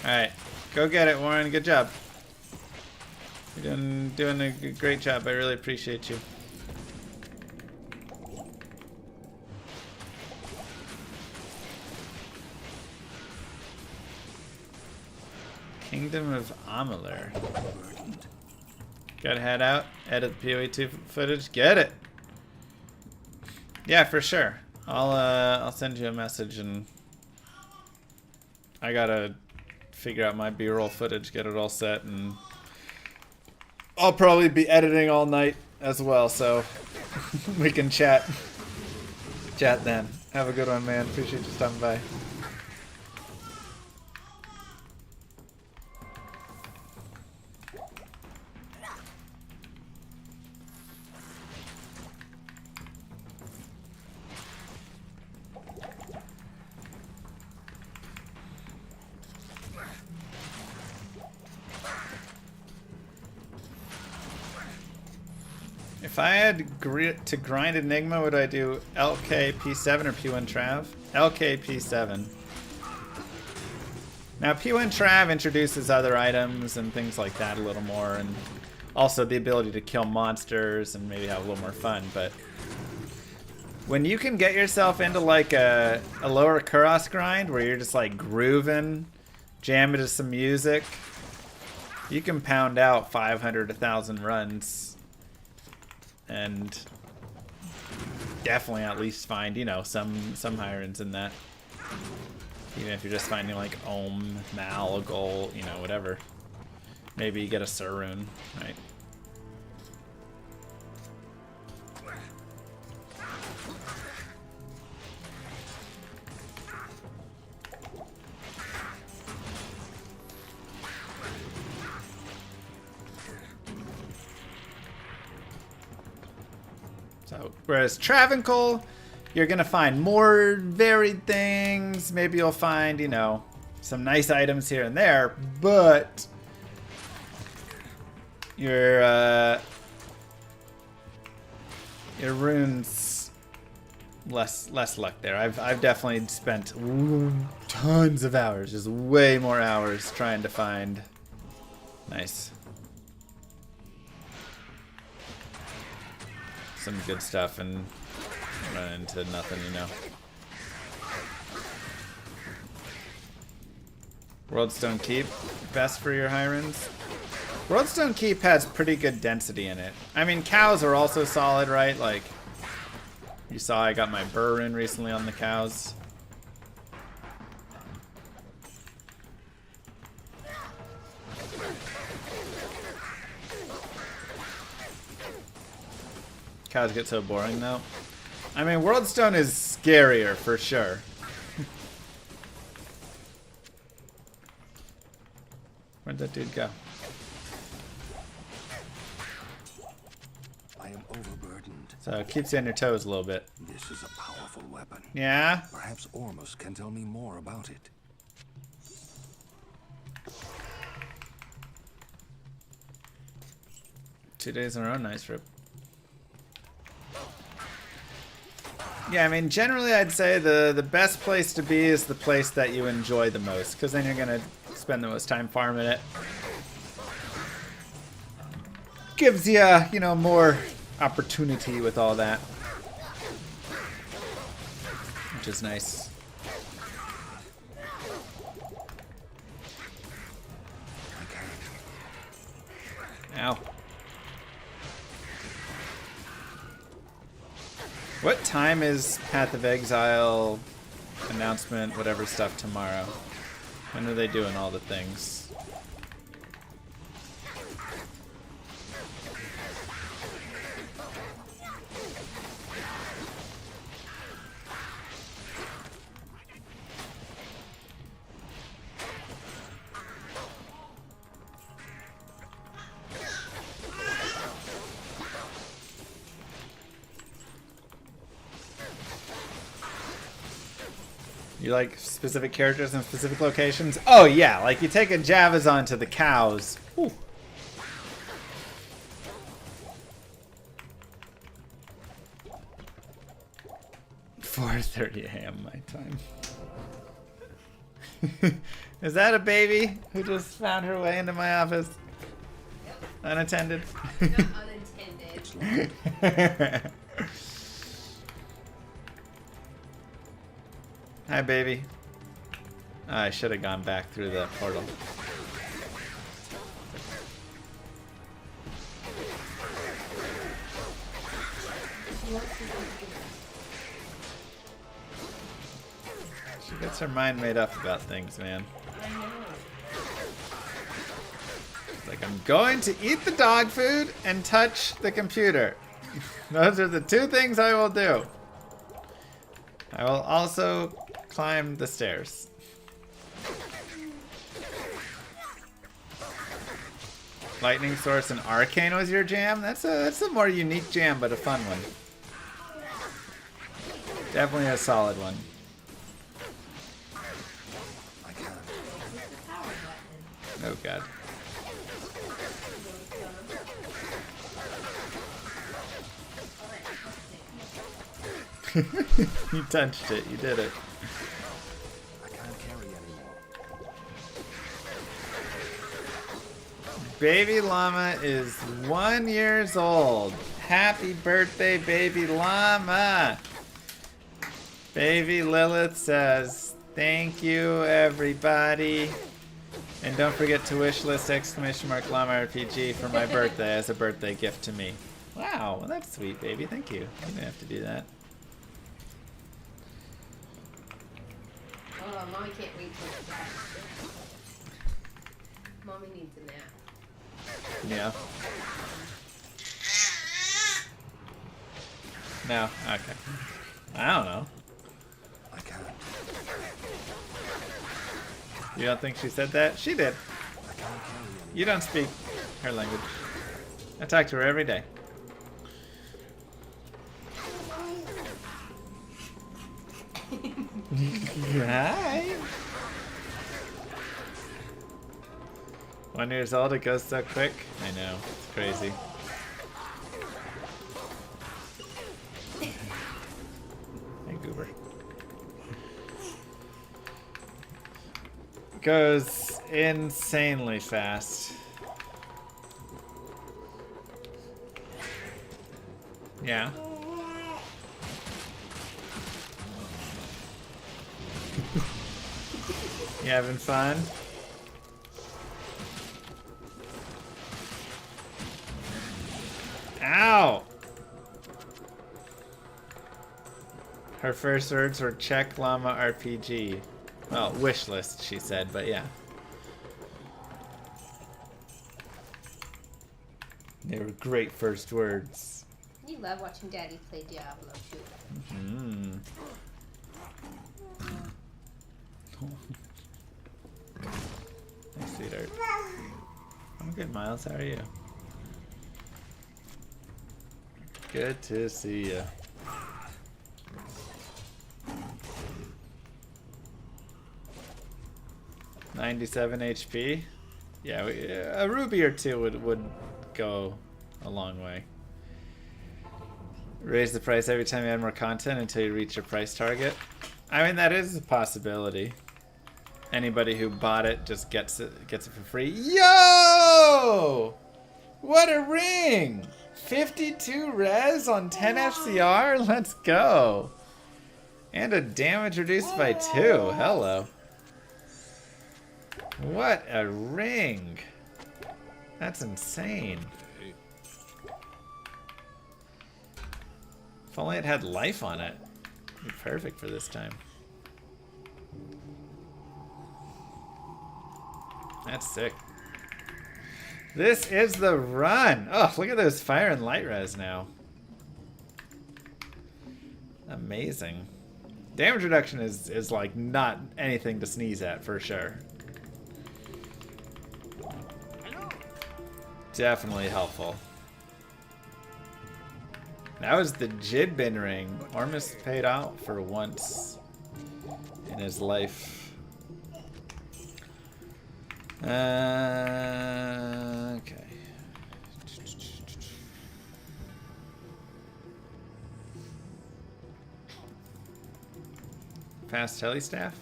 Alright, go get it, Warren. Good job. You're doing a great job. I really appreciate you. Kingdom of Amalur. Gotta head out, edit the PoE2 footage, get it! Yeah, for sure. I'll send you a message, and I gotta figure out my B-roll footage, get it all set, and I'll probably be editing all night as well, so we can chat then. Have a good one, man. Appreciate you stopping by. If I had to grind Enigma, would I do LK P7 or P1 Trav? LK P7. Now P1 Trav introduces other items and things like that a little more, and also the ability to kill monsters and maybe have a little more fun, but when you can get yourself into like a lower Kuros grind where you're just like grooving, jamming to some music, you can pound out 500 to 1,000 runs and definitely at least find, you know, some higher ends in that. Even if you're just finding like Ohm, Mal, Goal, you know, whatever. maybe get a Surrune, right? So, whereas Travancore, you're gonna find more varied things. Maybe you'll find, you know, some nice items here and there, but your runes less luck there. I've definitely spent tons of hours, just way more hours trying to find nice. Some good stuff and run into nothing, you know. Worldstone Keep, best for your high runes. Worldstone Keep has pretty good density in it. I mean, cows are also solid, right? Like, you saw I got my Burr rune recently on the cows. Cows get so boring though. I mean, Worldstone is scarier for sure. Where'd that dude go? I am overburdened. So it keeps you on your toes a little bit. This is a powerful weapon. Yeah? Perhaps Ormus can tell me more about it. Two days in a row, nice rip. Yeah, I mean, generally I'd say the best place to be is the place that you enjoy the most, because then you're going to spend the most time farming it. Gives you, you know, more opportunity with all that. Which is nice. Ow. What time is Path of Exile announcement, whatever stuff tomorrow? When are they doing all the things? You like specific characters in specific locations? Oh yeah, like you take a Javazon to the cows. Ooh. $4:30 a.m. my time. Is that a baby who just found her way into my office? Unattended? Not unattended. Hi, baby. Oh, I should have gone back through the portal. She gets her mind made up about things, man. It's like, I'm going to eat the dog food and touch the computer. Those are the two things I will do. I will also climb the stairs. Lightning Source and Arcane was your jam? That's a more unique jam, but a fun one. Definitely a solid one. Oh god. You touched it, you did it. I can't carry anymore. Baby llama is 1 year old. Happy birthday, baby llama. Baby Lilith says, thank you, everybody. And don't forget to wishlist !llama_RPG for my birthday as a birthday gift to me. Wow, well, that's sweet, baby. Thank you. You didn't have to do that. Hold on, Mommy can't wait till it's back. Mommy needs a nap. Yeah. No. Okay. I don't know. I can't. You don't think she said that? She did. You don't speak her language. I talk to her every day. Hi. 1 year old, it goes so quick. I know, it's crazy. Hey, Goober. Goes insanely fast. Yeah. You having fun? Ow! Her first words were check llama RPG. Well, wish list, she said, but yeah. They were great first words. You love watching Daddy play Diablo too. Mm. Thanks, sweetheart. I'm good, Miles. How are you? Good to see you. $97 HP. Yeah, a ruby or two would go a long way. Raise the price every time you add more content until you reach your price target. I mean, that is a possibility. Anybody who bought it just gets it for free. Yo! What a ring! 52 res on 10 FCR? Let's go! And a damage reduced by 2. Hello. What a ring! That's insane. If only it had life on it. It'd be perfect for this time. That's sick. This is the run! Oh, look at those fire and light res now. Amazing. Damage reduction is like not anything to sneeze at for sure. Definitely helpful. That was the Jidbin ring. Ormus paid out for once in his life. Okay. Fast heli staff?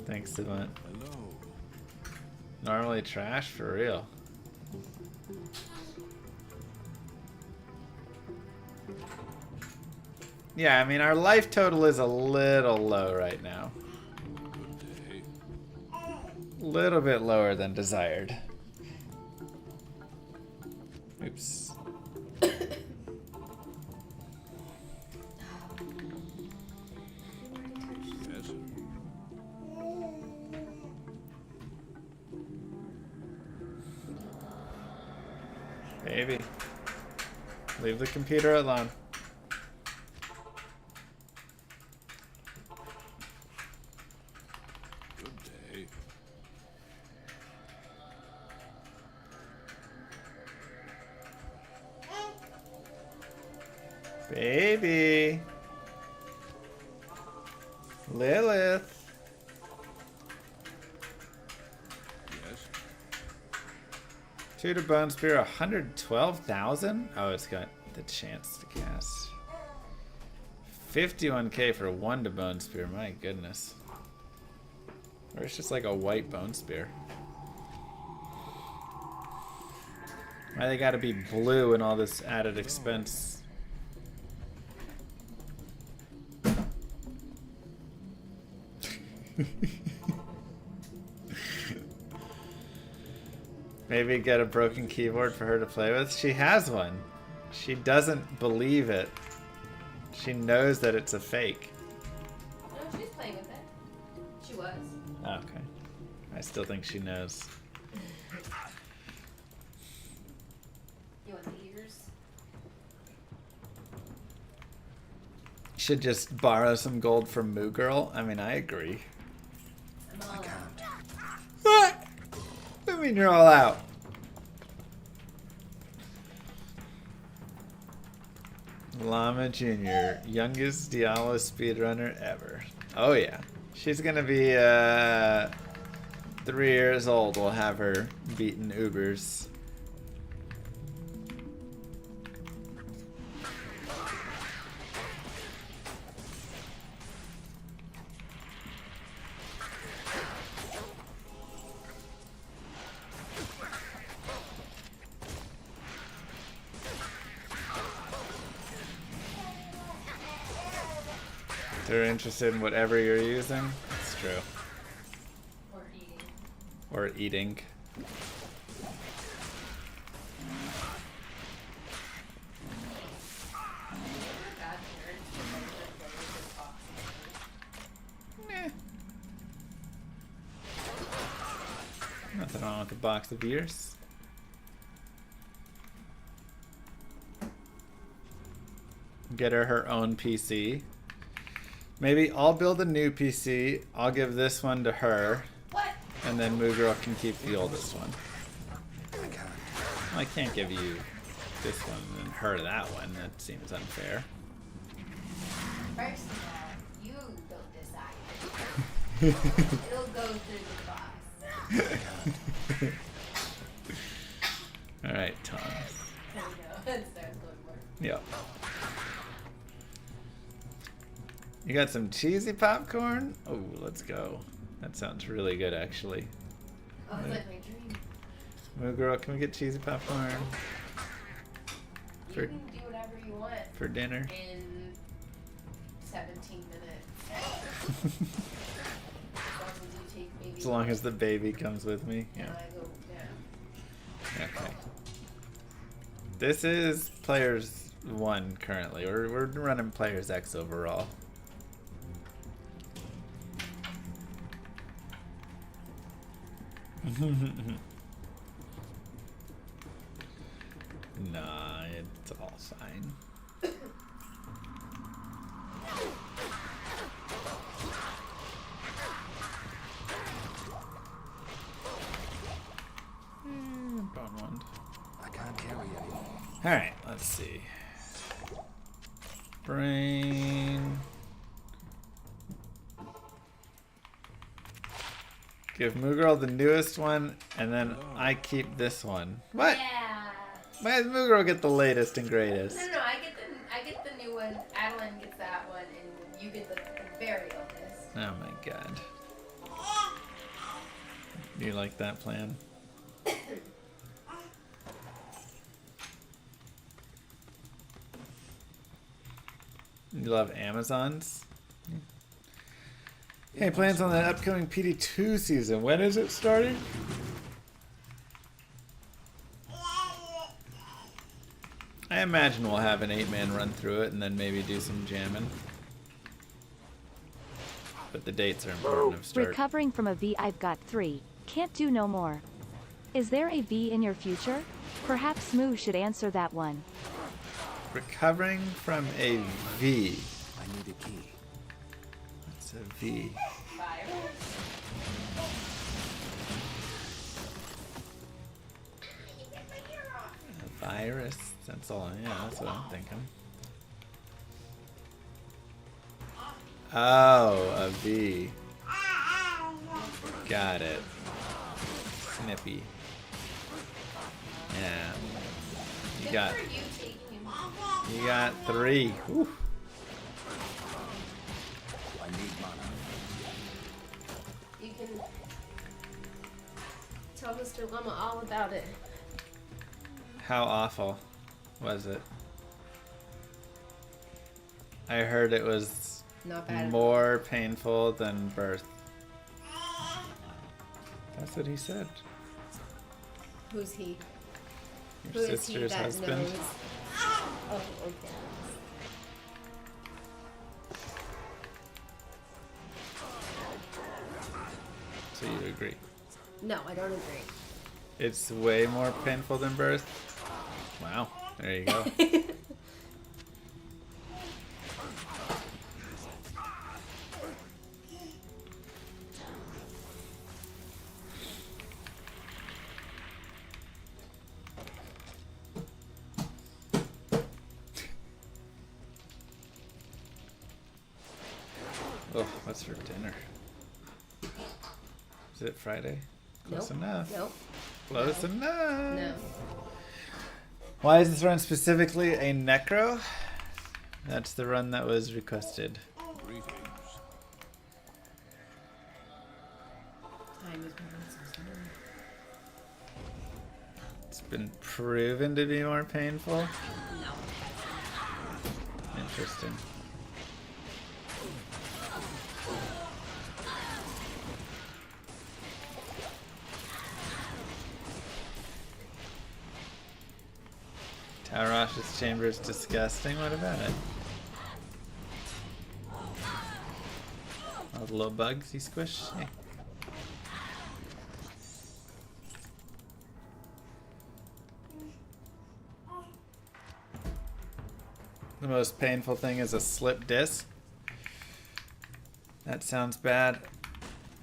Thanks, Savant. Normally trash for real. Yeah, I mean, our life total is a little low right now. A little bit lower than desired. Oops. Baby. Leave the computer alone. Baby. Lilith. Yes. 2 to Bone Spear, 112,000? Oh, it's got the chance to cast. 51k for 1 to Bone Spear, my goodness. Or it's just like a white Bone Spear. Why they gotta be blue and all this added expense? Maybe get a broken keyboard for her to play with. She has one. She doesn't believe it. She knows that it's a fake. playing with it. She was. Okay. I still think she knows. You want the ears? Should just borrow some gold from Moo Girl. I mean, I agree. I'm all out. What? I mean, you're all out. Llama Jr., youngest Diablo speedrunner ever. Oh yeah. She's gonna be 3 years old. We'll have her beating Ubers. They're interested in whatever you're using. It's true. Or eating. Or eating. Nothing wrong with a box of beers. Get her own PC. Maybe I'll build a new PC. I'll give this one to her. What? And then Moo Girl can keep the oldest one. I can't give you this one and her that one. That seems unfair. First of all, you don't decide. It'll go through the box. Alright, Tom. There we go. It starts going more. Yep. You got some cheesy popcorn? Oh, let's go. That sounds really good, actually. Oh, it's like my dream. Moo Girl, can we get cheesy popcorn? You For, can do whatever you want. for dinner? In 17 minutes. As long as the baby comes with me. Yeah. Yeah. I go, yeah. Okay. This is Players 1 currently. We're running Players X overall. Nah, it's all fine. Bone wand. I can't carry anymore. Alright, let's see. Brain. Give Moo Girl the newest one, and then I keep this one. What? Yeah. Why does Moo Girl get the latest and greatest? No, I get the new one. Adeline gets that one, and you get the very oldest. Oh my god. Do you like that plan? You love Amazons? Hey, plans on the upcoming PD2 season. When is it starting? I imagine we'll have an 8-man run through it and then maybe do some jamming. But the dates are important of start. Recovering from a V, I've got 3. Can't do no more. Is there a V in your future? Perhaps Moo should answer that one. Recovering from a V. I need a key. What's a V? A virus? That's all. Yeah, that's what I'm thinking. Oh, a V. Got it. Snippy. Yeah. You got 3. Whew. I need mana. You can tell Mr. Llama all about it. How awful was it? I heard it was Not bad. more painful than birth. That's what he said. Who's he? Your Who is he sister's that husband. knows? Oh, okay. So you agree? No, I don't agree. It's way more painful than birth? Wow. There you go. Oh, what's for dinner? Is it Friday? Close enough. Nope. Close enough. No. Why is this run specifically a necro? That's the run that was requested. It's been proven to be more painful. No. Interesting. Tarash's chamber is disgusting. What about it? All the little bugs he squished. Yeah. The most painful thing is a slip disc. That sounds bad.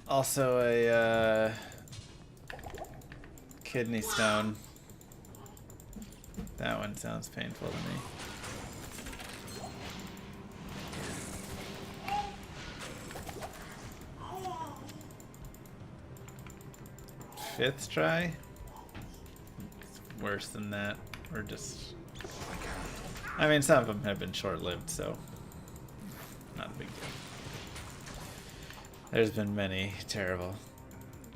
Also a kidney stone. That one sounds painful to me. Fifth try? It's worse than that. Or just... I mean, some of them have been short-lived, so... not a big deal. There's been many terrible.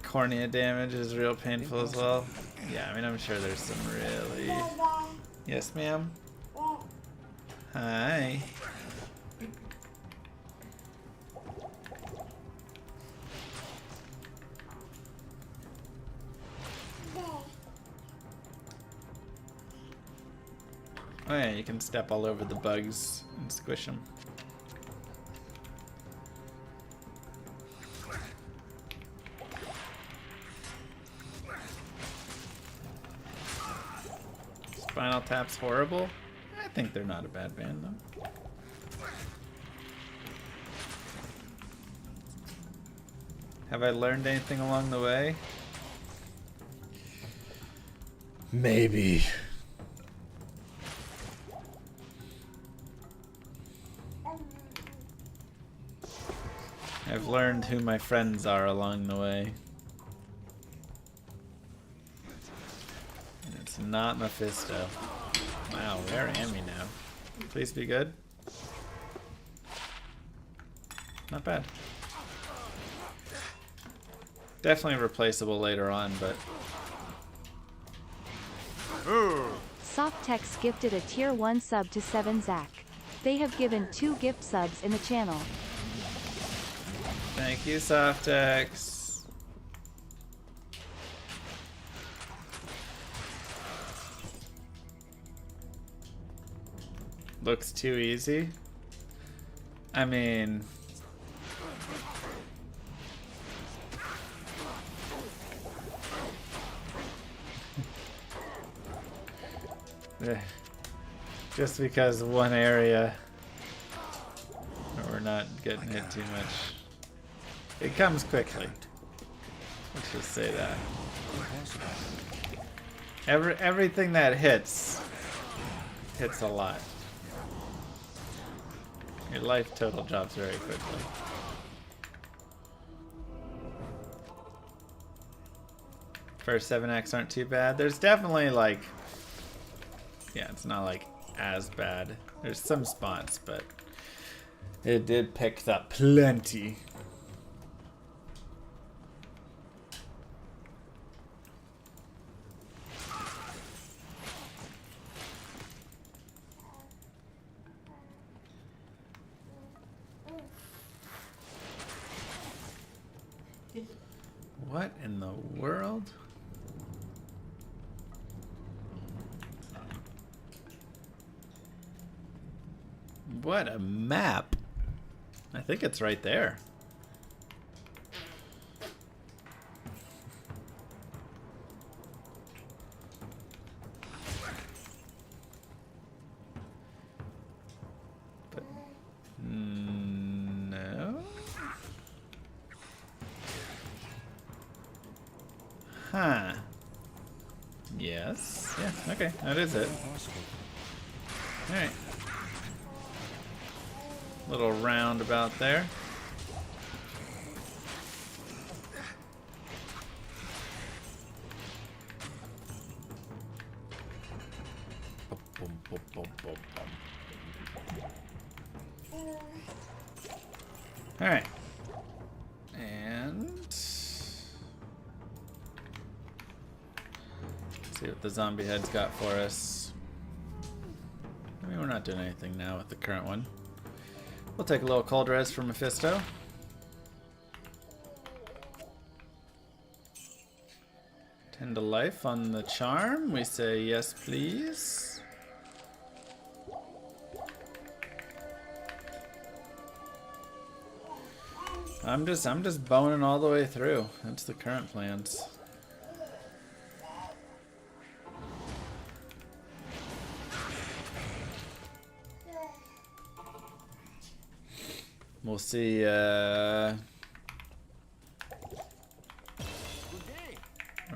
Cornea damage is real painful as well. Yeah, I mean, I'm sure there's some really... Yes, ma'am? Hi. Oh yeah, you can step all over the bugs and squish them. Spinal Tap's horrible? I think they're not a bad band though. Have I learned anything along the way? Maybe. I've learned who my friends are along the way. And it's not Mephisto. Wow, where am I now? Please be good. Not bad. Definitely replaceable later on, but... Softex gifted a tier 1 sub to 7 Zach. They have given 2 gift subs in the channel. Thank you, Softex. Looks too easy. I mean... just because one area we're not getting hit too much. It comes quickly. Let's just say that. Everything that hits a lot. Your life total drops very quickly. First 7 acts aren't too bad. There's definitely like... yeah, it's not like as bad. There's some spots, but it did pick up plenty. What in the world? What a map. I think it's right there. Huh. Yes. Yeah, okay. That is it. Alright. Little roundabout there. Alright. And see what the zombie head's got for us. I mean, we're not doing anything now with the current one. We'll take a little cold res from Mephisto. Tend to life on the charm. We say yes, please. I'm just boning all the way through. That's the current plans. We'll see, where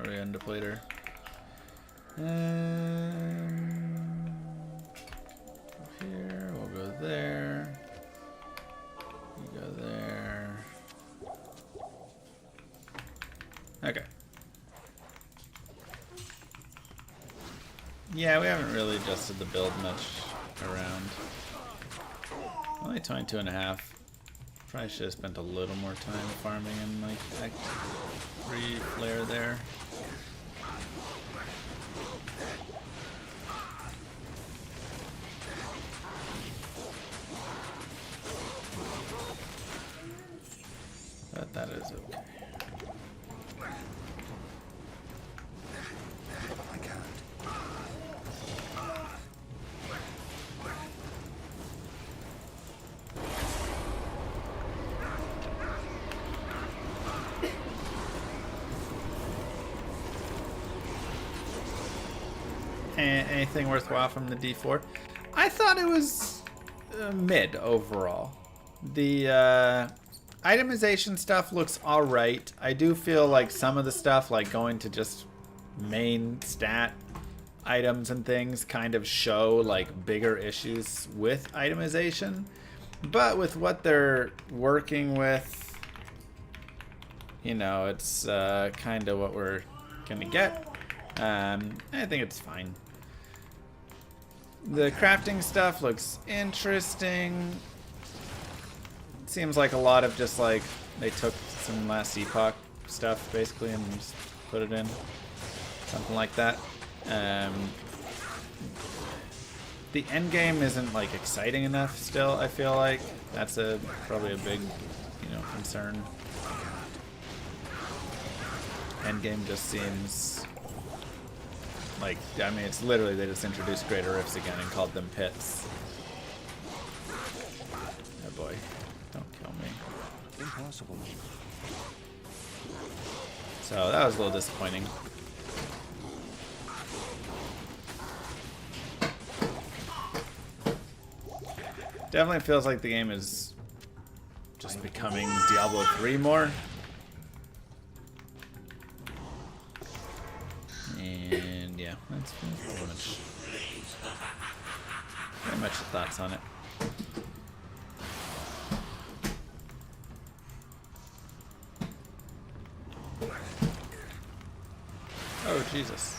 we end up later. Here, we'll go there. You go there. Okay. Yeah, we haven't really adjusted the build much around. Only 22.5. Probably should have spent a little more time farming in like Act 3 flare there. But that is okay. I can't. Anything worthwhile from the D4? I thought it was mid overall. The itemization stuff looks alright. I do feel like some of the stuff, like going to just main stat items and things, kind of show like bigger issues with itemization. But with what they're working with, you know, it's kind of what we're gonna get. I think it's fine. The crafting stuff looks interesting. Seems like a lot of just like they took some last epoch stuff basically and just put it in. Something like that. The end game isn't like exciting enough still, I feel like. That's probably a big, you know, concern. End game just seems like, I mean, it's literally they just introduced Greater Rifts again and called them pits. Oh boy, don't kill me. Impossible. So that was a little disappointing. Definitely feels like the game is just becoming Diablo 3 more. And yeah, that's pretty much the thoughts on it. Oh, Jesus.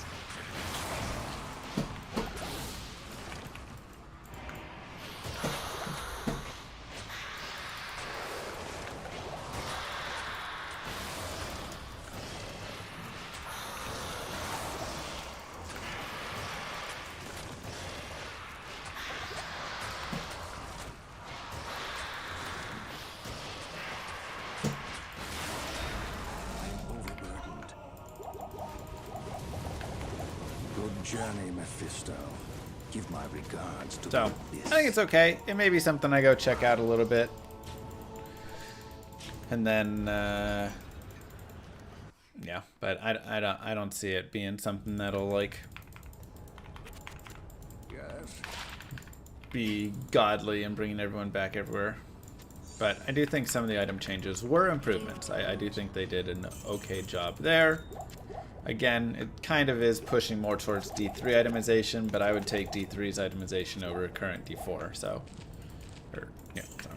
Journey, Mephisto. Give my regards to So, I think it's okay. It may be something I go check out a little bit. And then, yeah, but I don't see it being something that'll, like, be godly and bringing everyone back everywhere. But I do think some of the item changes were improvements. I do think they did an okay job there. Again, it kind of is pushing more towards D3 itemization, but I would take D3's itemization over current D4, so. Yeah, so.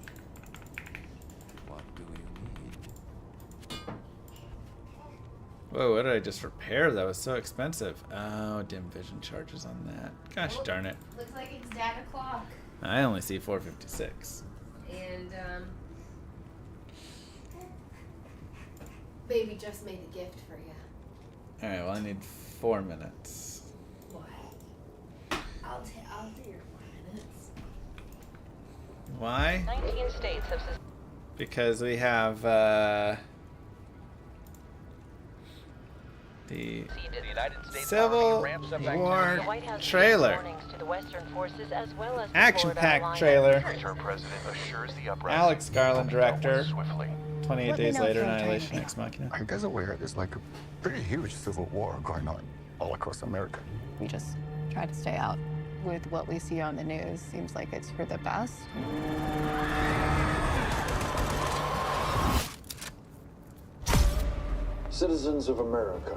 What do you need? Whoa, what did I just repair? That was so expensive. Oh, dim vision charges on that. Gosh darn it. Looks like it's dad o'clock. I only see 456. And, baby just made a gift for you. Alright, well I need 4 minutes. What? I'll do your 4 minutes. Why? 19 states have Because we have the Civil War trailer. Action-packed trailer. Alex Garland, director. 28 Days Later, Annihilation Ex Machina. I guess aware there's like a pretty huge civil war going on all across America. We just try to stay out with what we see on the news. Seems like it's for the best. Citizens of America,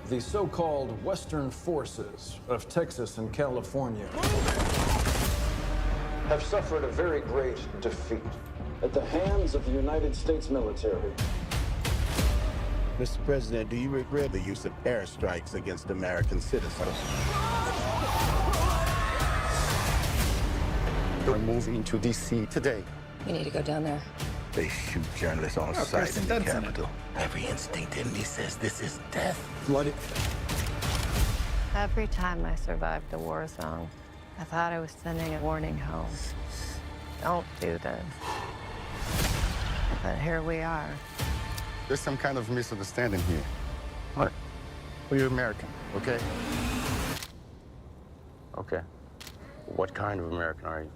the so-called Western forces of Texas and California have suffered a very great defeat at the hands of the United States military. Mr. President, do you regret the use of airstrikes against American citizens? We're moving to D.C. today. We need to go down there. They shoot journalists on sight in the Capitol. Every instinct in me says this is death. Flooded. Every time I survived a war zone, I thought I was sending a warning home. Don't do this. But here we are. There's some kind of misunderstanding here. What? Well, you're American, okay? Okay. What kind of American are you?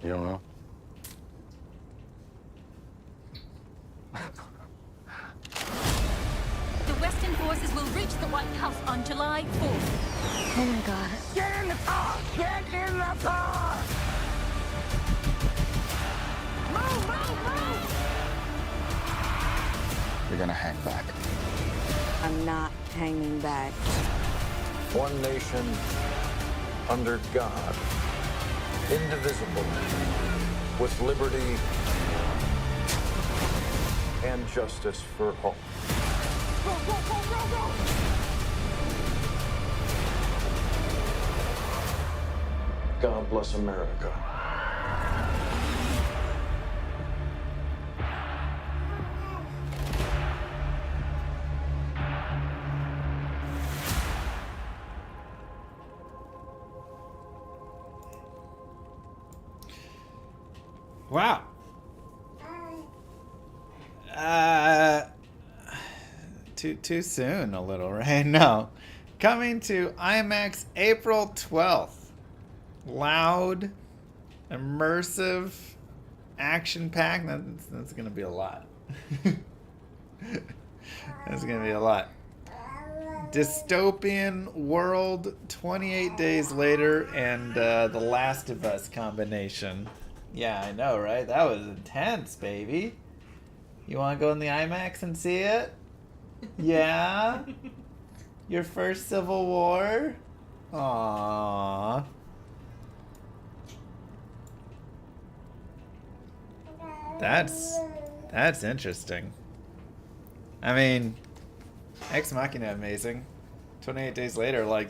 You don't know? The Western forces will reach the White House on July 4th. Oh my God. Get in the car! Get in the car! Move, move, move! You're gonna hang back. I'm not hanging back. One nation under God, indivisible, with liberty and justice for all. Go, go, go, go, go! God bless America. Wow. Too soon a little, right? No. Coming to IMAX April 12th. Loud, immersive, action-packed. That's going to be a lot. That's going to be a lot. Dystopian world, 28 Days Later, and The Last of Us combination. Yeah, I know, right? That was intense, baby. You want to go in the IMAX and see it? Yeah? Your first Civil War? Aww. That's interesting. I mean, Ex Machina amazing. 28 Days Later, like,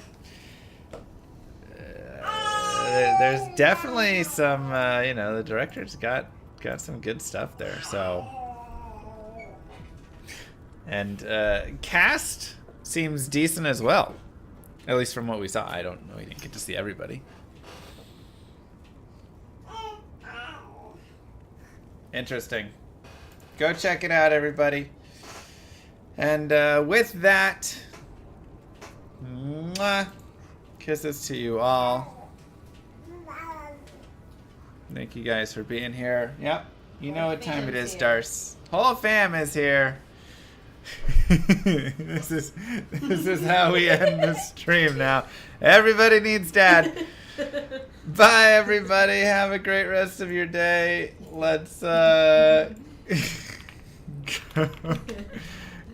there's definitely some, you know, the director's got some good stuff there. So, and cast seems decent as well, at least from what we saw. I don't know, we didn't get to see everybody. Interesting. Go check it out, everybody. And with that, mwah, kisses to you all. Thank you guys for being here. Yep, you know what time it is, Darce. Whole fam is here. This is how we end the stream now. Everybody needs dad. Bye, everybody. Have a great rest of your day. Let's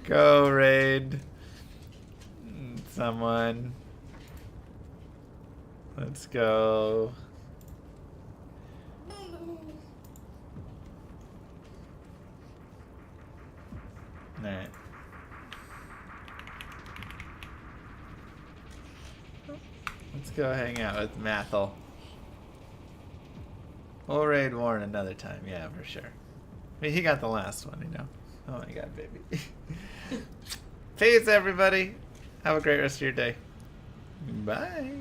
Go raid someone. Let's go. Alright. Let's go hang out with Mathel. We'll raid Warren another time, yeah, for sure. I mean, he got the last one, you know. Oh my god, baby. Peace, everybody. Have a great rest of your day. Bye.